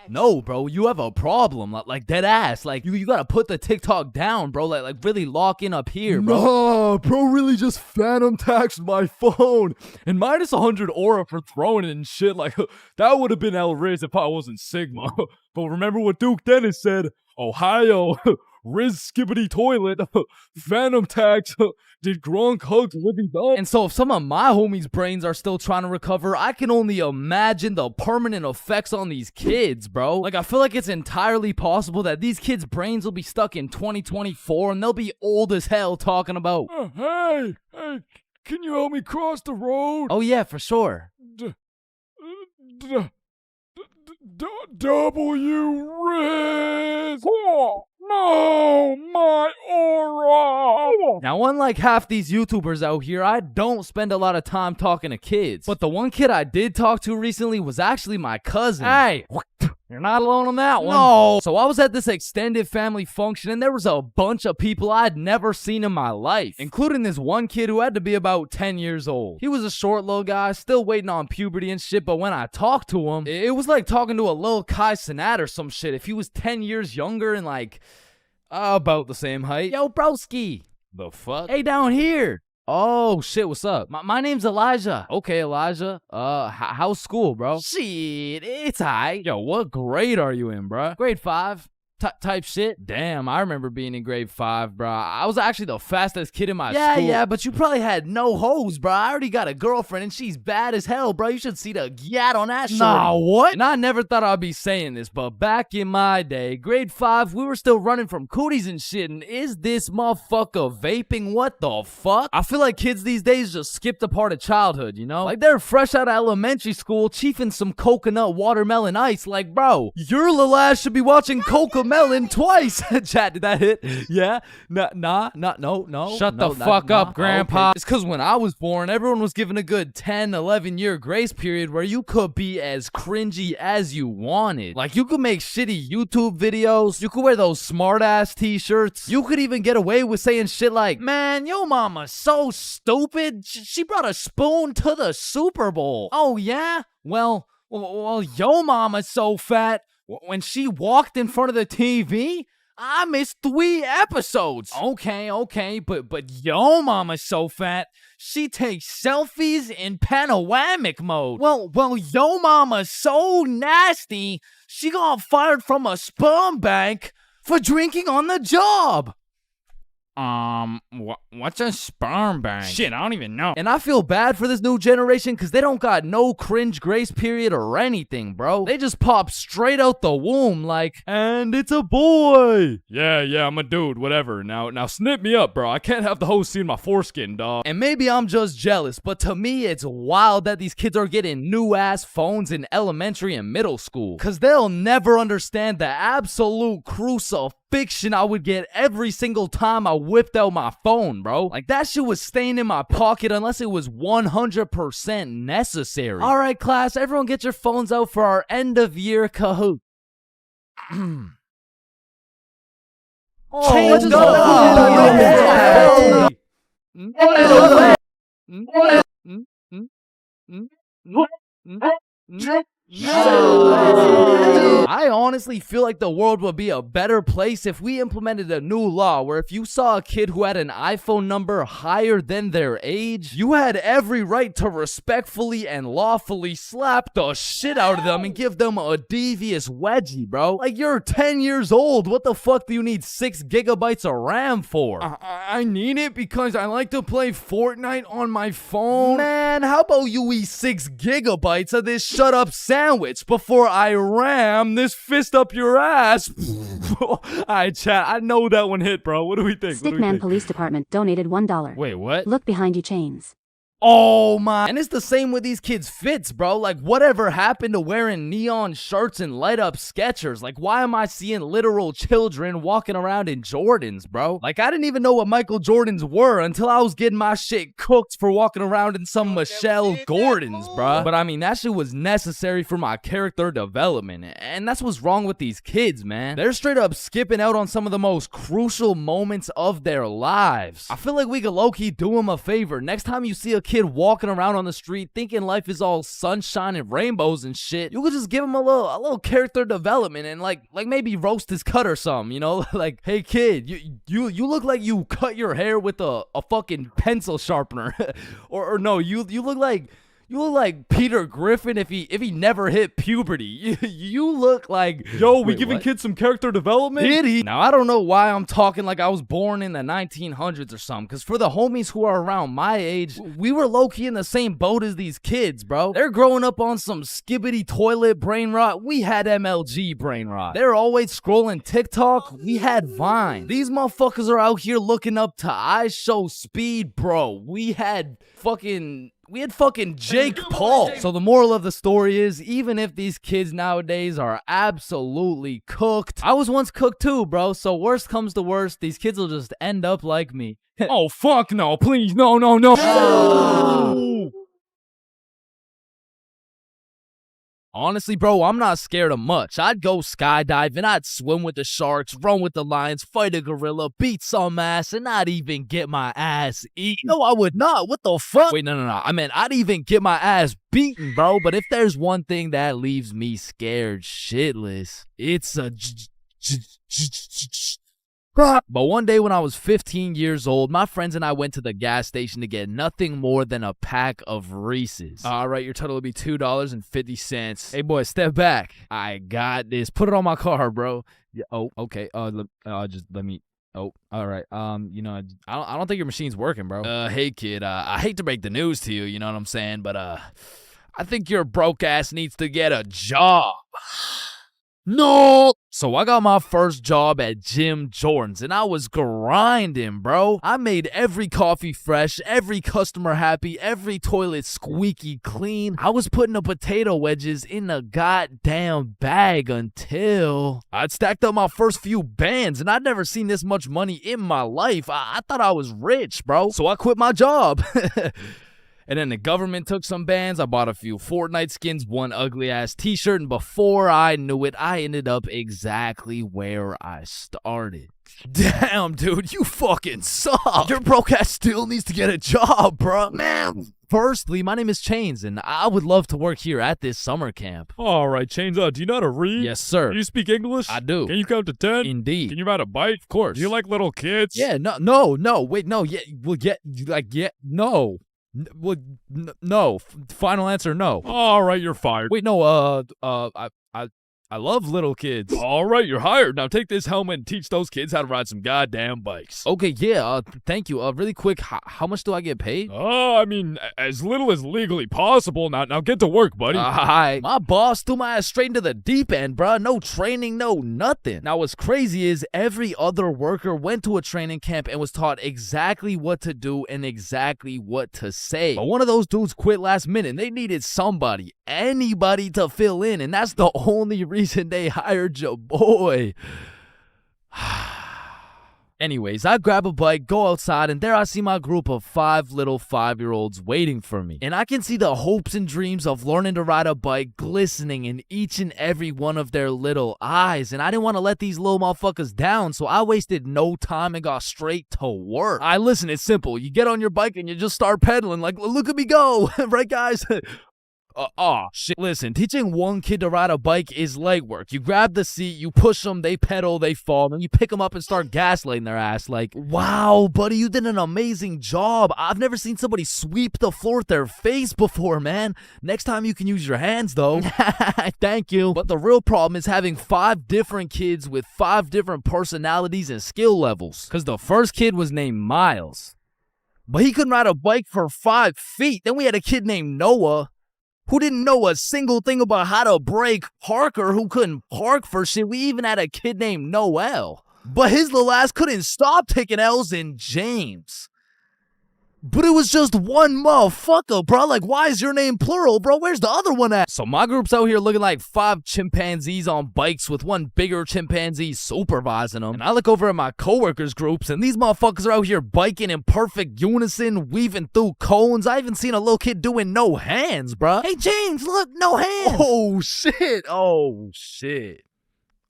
S2: no, bro. You have a problem, like dead ass. Like you gotta put the TikTok down, bro. Like really lock in up here, bro.
S1: No, bro, really just phantom taxed my phone and minus 100 aura for throwing it and shit. Like that would have been El Riz if I wasn't Sigma. But remember what Duke Dennis said? Ohio. Riz Skibbity Toilet, Phantom Tax, did Gronk hugs Libby Dub?
S2: And so if some of my homies' brains are still trying to recover, I can only imagine the permanent effects on these kids, bro. Like, I feel like it's entirely possible that these kids' brains will be stuck in 2024 and they'll be old as hell talking about,
S1: hey, can you help me cross the road?
S2: Oh yeah, for sure.
S1: W Riz! No, my aura!
S2: Now, unlike half these YouTubers out here, I don't spend a lot of time talking to kids. But the one kid I did talk to recently was actually my cousin. Hey! You're not alone on that one. No. So I was at this extended family function and there was a bunch of people I'd never seen in my life, including this one kid who had to be about 10 years old. He was a short little guy, still waiting on puberty and shit, but when I talked to him, it was like talking to a little Kai Cenat or some shit. If he was 10 years younger and like, about the same height. Yo, broski.
S1: The fuck?
S2: Hey, down here. Oh, shit, what's up? My name's Elijah. Okay, Elijah. How's school, bro? Shit, it's alright. Yo, what grade are you in, bro? Grade 5. Type shit. Damn, I remember being in grade 5, bro. I was actually the fastest kid in my school. Yeah, but you probably had no hoes, bro. I already got a girlfriend and she's bad as hell, bro. You should see the gyat on that shit. Nah, what? And I never thought I'd be saying this, but back in my day, grade 5, we were still running from cooties and shit, and is this motherfucker vaping? What the fuck? I feel like kids these days just skipped a part of childhood, you know? Like they're fresh out of elementary school, chiefing some coconut watermelon ice. Like, bro, your little ass should be watching Coca melon twice. Chat, did that hit? Yeah? No.
S17: Shut the
S2: no,
S17: fuck up, Grandpa.
S2: Okay. It's because when I was born, everyone was given a good 10, 11-year grace period where you could be as cringy as you wanted. Like, you could make shitty YouTube videos. You could wear those smart-ass t-shirts. You could even get away with saying shit like, man, yo mama's so stupid. She brought a spoon to the Super Bowl. Oh, yeah? Well, yo mama's so fat. When she walked in front of the TV, I missed 3 episodes. Okay, but yo mama's so fat, she takes selfies in panoramic mode. Well, yo mama's so nasty, she got fired from a sperm bank for drinking on the job.
S17: What's a sperm bank? Shit, I don't even know.
S2: And I feel bad for this new generation because they don't got no cringe grace period or anything, bro. They just pop straight out the womb like, and it's a boy.
S1: Yeah, I'm a dude, whatever. Now snip me up, bro. I can't have the host seeing my foreskin, dog.
S2: And maybe I'm just jealous, but to me, it's wild that these kids are getting new-ass phones in elementary and middle school. Because they'll never understand the absolute crucifixion I would get every single time I whipped out my phone, bro. Like, that shit was staying in my pocket unless it was 100% necessary. All right, class, everyone get your phones out for our end-of-year Kahoot.
S17: Change
S2: let's go. I honestly feel like the world would be a better place if we implemented a new law where if you saw a kid who had an iPhone number higher than their age, you had every right to respectfully and lawfully slap the shit out of them and give them a devious wedgie, bro. Like, you're 10 years old. What the fuck do you need 6 gigabytes of RAM for?
S1: I need it because I like to play Fortnite on my phone.
S2: Man, how about you eat 6 gigabytes of this shut up sandwich before I ram this fist up your ass?
S1: Alright, chat, I know that one hit, bro. What do we think?
S18: Stickman Police Department donated $1.
S1: Wait, what?
S18: Look behind you, Chains.
S2: Oh my. And it's the same with these kids' fits, bro. Like, whatever happened to wearing neon shirts and light up Skechers? Like, why am I seeing literal children walking around in Jordans, bro? Like, I didn't even know what Michael Jordans were until I was getting my shit cooked for walking around in some Michelle Gordons, bro. But I mean, that shit was necessary for my character development. And that's what's wrong with these kids, man. They're straight up skipping out on some of the most crucial moments of their lives. I feel like we could low-key do them a favor. Next time you see a kid walking around on the street thinking life is all sunshine and rainbows and shit, you could just give him a little character development and like maybe roast his cut or something, you know? Like, hey kid, you look like you cut your hair with a fucking pencil sharpener. or no, you look like Peter Griffin if he never hit puberty. You look like...
S1: Yo, we giving kids some character development?
S2: Did he? Now, I don't know why I'm talking like I was born in the 1900s or something, because for the homies who are around my age, we were low-key in the same boat as these kids, bro. They're growing up on some skibbity toilet brain rot. We had MLG brain rot. They're always scrolling TikTok. We had Vine. These motherfuckers are out here looking up to I Show Speed, bro. We had fucking Jake Paul. So the moral of the story is, even if these kids nowadays are absolutely cooked, I was once cooked too, bro. So worst comes to worst, these kids will just end up like me.
S1: Oh, fuck no, please, no.
S2: Honestly, bro, I'm not scared of much. I'd go skydiving, I'd swim with the sharks, run with the lions, fight a gorilla, beat some ass, and not even get my ass eaten. No, I would not. What the fuck? Wait, no. I mean, I'd even get my ass beaten, bro. But if there's one thing that leaves me scared shitless, it's a... But one day when I was 15 years old, my friends and I went to the gas station to get nothing more than a pack of Reese's. All right, your total will be $2.50. Hey, boy, step back. I got this. Put it on my car, bro. Yeah, oh, okay. Just let me... Oh, all right. I don't think your machine's working, bro. Hey, kid. I hate to break the news to you, you know what I'm saying? But, I think your broke ass needs to get a job. No! So I got my first job at Jim Jordan's and I was grinding, bro. I made every coffee fresh, every customer happy, every toilet squeaky clean. I was putting the potato wedges in a goddamn bag until I'd stacked up my first few bands and I'd never seen this much money in my life. I thought I was rich, bro. So I quit my job. And then the government took some bands. I bought a few Fortnite skins, one ugly ass t-shirt, and before I knew it, I ended up exactly where I started. Damn, dude, you fucking suck. Your broke ass still needs to get a job, bro. Man. Firstly, my name is Chains, and I would love to work here at this summer camp.
S4: All right, Chains, do you know how to read?
S2: Yes, sir.
S4: Do you speak English?
S2: I do.
S4: Can you count to 10?
S2: Indeed.
S4: Can you ride a bike?
S2: Of course.
S4: Do you like little kids?
S2: Yeah, no, wait, no, yeah, well, yeah, no. No. Final answer, no.
S4: All right, you're fired.
S2: Wait, no, I love little kids.
S4: All right, you're hired. Now take this helmet and teach those kids how to ride some goddamn bikes.
S2: Okay, yeah, thank you. Really quick, how much do I get paid?
S4: I mean, as little as legally possible. Now get to work, buddy.
S2: Hi. My boss threw my ass straight into the deep end, bruh. No training, no nothing. Now, what's crazy is every other worker went to a training camp and was taught exactly what to do and exactly what to say. But one of those dudes quit last minute and they needed somebody, anybody to fill in, and that's the only reason they hired your boy. Anyways, I grab a bike, go outside, and there I see my group of 5 little 5-year-olds waiting for me. And I can see the hopes and dreams of learning to ride a bike glistening in each and every one of their little eyes. And I didn't want to let these little motherfuckers down, so I wasted no time and got straight to work. Listen, it's simple. You get on your bike and you just start pedaling like, look at me go. Right, guys? Shit. Listen, teaching one kid to ride a bike is legwork. You grab the seat, you push them, they pedal, they fall, and you pick them up and start gaslighting their ass like, wow, buddy, you did an amazing job. I've never seen somebody sweep the floor with their face before, man. Next time you can use your hands, though. Thank you. But the real problem is having 5 different kids with 5 different personalities and skill levels. Because the first kid was named Miles, but he couldn't ride a bike for 5 feet. Then we had a kid named Noah, who didn't know a single thing about how to brake. Parker, who couldn't park for shit. We even had a kid named Noel, but his little ass couldn't stop taking L's. In James. But it was just one motherfucker, bro. Like, why is your name plural, bro? Where's the other one at? So my group's out here looking like 5 chimpanzees on bikes with one bigger chimpanzee supervising them. And I look over at my coworkers' groups, and these motherfuckers are out here biking in perfect unison, weaving through cones. I even seen a little kid doing no hands, bro. Hey, James, look, no hands. Oh, shit. Oh, shit.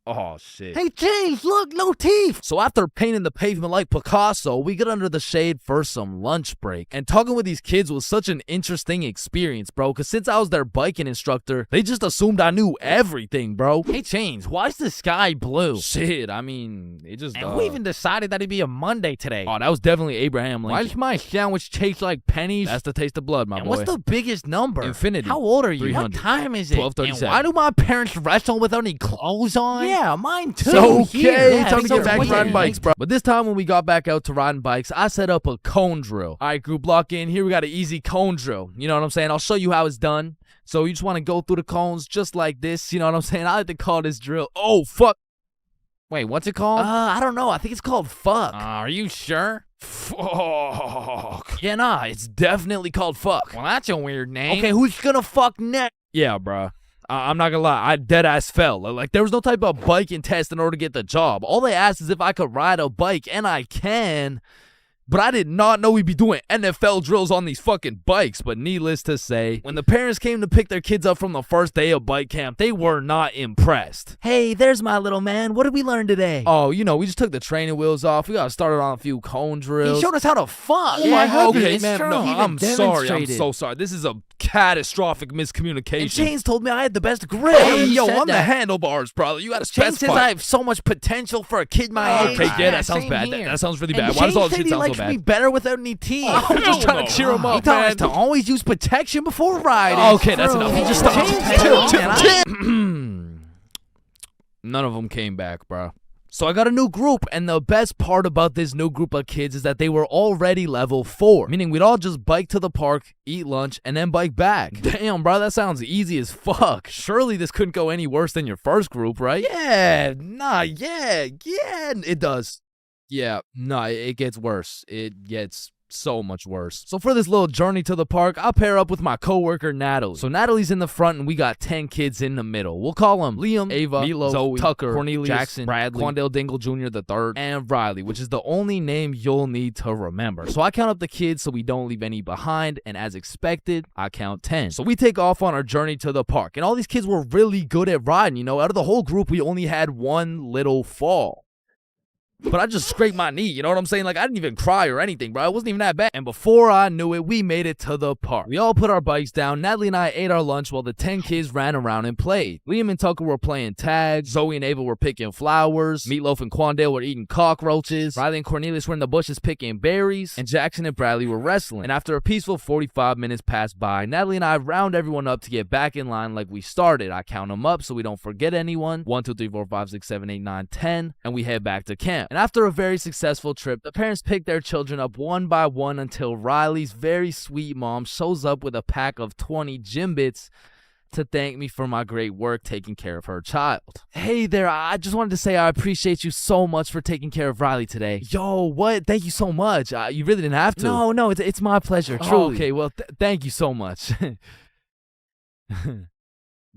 S2: Oh, shit. Hey, James, look, no teeth. So after painting the pavement like Picasso, we get under the shade for some lunch break. And talking with these kids was such an interesting experience, bro, because since I was their biking instructor, they just assumed I knew everything, bro. Hey, James, why is the sky blue? Shit, I mean, it just...
S7: And we even decided that it'd be a Monday today.
S2: Oh, that was definitely Abraham Lincoln.
S7: Why does my sandwich taste like pennies?
S2: That's the taste of blood, my boy.
S7: What's the biggest number?
S2: Infinity.
S7: How old are you?
S2: 300.
S7: What time is it?
S2: 12:37.
S7: And why do my parents wrestle without any clothes on? Yeah, mine too.
S2: So okay, time to
S7: so
S2: get back to
S7: weird.
S2: riding bikes, bro. But this time when we got back out to riding bikes, I set up a cone drill. All right, group, lock in. Here we got an easy cone drill. You know what I'm saying? I'll show you how it's done. So you just want to go through the cones just like this. You know what I'm saying? I like to call this drill. Oh, fuck. Wait, what's it called? I don't know. I think it's called fuck.
S7: Are you sure?
S2: Fuck. Yeah, nah, it's definitely called fuck.
S7: Well, that's a weird name.
S2: Okay, who's gonna fuck next? Yeah, bro. I'm not gonna lie, I dead ass fell. Like, there was no type of biking test in order to get the job. All they asked is if I could ride a bike, and I can. But I did not know we'd be doing NFL drills on these fucking bikes. But needless to say, when the parents came to pick their kids up from the first day of bike camp, they were not impressed. Hey, there's my little man. What did we learn today? Oh, you know, we just took the training wheels off. We got started on a few cone drills.
S7: He showed us how to fuck.
S2: Oh my
S7: goodness,
S2: okay,
S7: it's
S2: man.
S7: true.
S2: No,
S7: He
S2: I'm
S7: even
S2: sorry. I'm
S7: demonstrated.
S2: so sorry. This is a catastrophic miscommunication.
S7: And Chains told me I had the best grip.
S2: Hey,
S7: He
S2: yo,
S7: said
S2: I'm the
S7: that.
S2: handlebars, brother. You gotta
S7: Chains
S2: specify.
S7: says I have so much potential for a kid my age.
S2: Okay, yeah, that sounds
S7: same
S2: bad.
S7: here.
S2: That sounds really
S7: And
S2: bad. Why does all
S7: Chains
S2: this
S7: said
S2: shit
S7: he
S2: sound so
S7: likes
S2: bad?
S7: me better without any teeth.
S2: I'm just trying to cheer him
S7: He
S2: up,
S7: taught
S2: man.
S7: us to always use protection before riding.
S2: Okay, that's enough.
S7: He
S2: Just
S7: just
S2: stop.
S7: Chains,
S2: Chill. None of them came back, bro. So I got a new group, and the best part about this new group of kids is that they were already level 4, meaning we'd all just bike to the park, eat lunch, and then bike back. Damn, bro, that sounds easy as fuck. Surely this couldn't go any worse than your first group, right? Yeah, it does. Yeah, no, it gets worse. It gets so much worse. So for this little journey to the park, I'll pair up with my coworker Natalie. So Natalie's in the front and we got 10 kids in the middle. We'll call them Liam, Ava, Milo, Zoe, Tucker, Cornelius, Jackson, Bradley, Quandale Dingle Jr. the third, and Riley, which is the only name you'll need to remember. So I count up the kids so we don't leave any behind, and as expected, I count 10. So we take off on our journey to the park, and all these kids were really good at riding. You know, out of the whole group, we only had one little fall. But I just scraped my knee, you know what I'm saying? Like, I didn't even cry or anything, bro. It wasn't even that bad. And before I knew it, we made it to the park. We all put our bikes down. Natalie and I ate our lunch while the 10 kids ran around and played. Liam and Tucker were playing tag. Zoe and Ava were picking flowers. Meatloaf and Quandale were eating cockroaches. Riley and Cornelius were in the bushes picking berries. And Jackson and Bradley were wrestling. And after a peaceful 45 minutes passed by, Natalie and I round everyone up to get back in line like we started. I count them up so we don't forget anyone. 1, 2, 3, 4, 5, 6, 7, 8, 9, 10. And we head back to camp. And after a very successful trip, the parents pick their children up one by one until Riley's very sweet mom shows up with a pack of 20 gym bits to thank me for my great work taking care of her child. Hey there, I just wanted to say I appreciate you so much for taking care of Riley today. Yo, what? Thank you so much. You really didn't have to. No, it's my pleasure, truly. Oh, okay, well, thank you so much.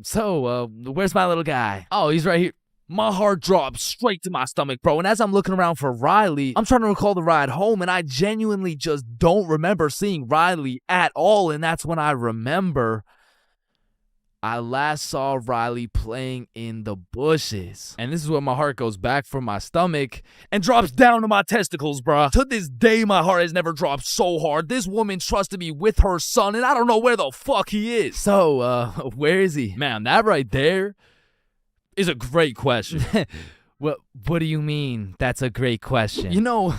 S2: So, where's my little guy? Oh, he's right here. My heart dropped straight to my stomach, bro. And as I'm looking around for Riley, I'm trying to recall the ride home, and I genuinely just don't remember seeing Riley at all. And that's when I remember I last saw Riley playing in the bushes. And this is when my heart goes back from my stomach and drops down to my testicles, bruh. To this day, my heart has never dropped so hard. This woman trusted me with her son, and I don't know where the fuck he is. So, where is he? Man, that right there is a great question. What do you mean that's a great question? You know,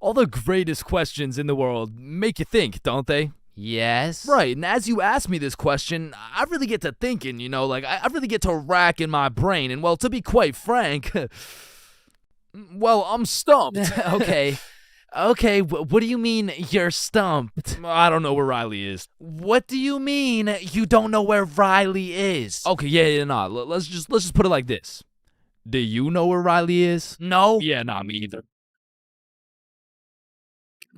S2: all the greatest questions in the world make you think, don't they? Yes. Right, and as you ask me this question, I really get to thinking, you know, like I really get to rack in my brain, and well, to be quite frank, well, I'm stumped. Okay, what do you mean you're stumped? I don't know where Riley is. What do you mean you don't know where Riley is? Okay, nah. Let's just put it like this. Do you know where Riley is? No. Yeah, nah, me either.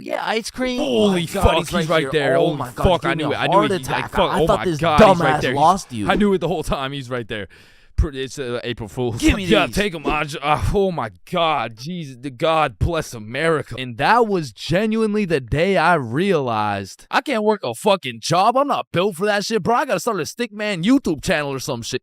S17: Yeah, ice cream.
S2: Holy fuck, he's right there.
S17: Oh my god,
S2: fuck, I knew it. I knew it.
S17: I
S2: oh
S17: thought
S2: my
S17: this
S2: god, he's right
S17: dumbass
S2: there.
S17: lost you.
S2: I knew it the whole time. He's right there. It's April Fool's.
S17: Give me
S2: Yeah,
S17: these.
S2: take them. Oh my God, Jesus, God bless America. And that was genuinely the day I realized I can't work a fucking job. I'm not built for that shit, bro. I gotta start a Stickman YouTube channel or some shit.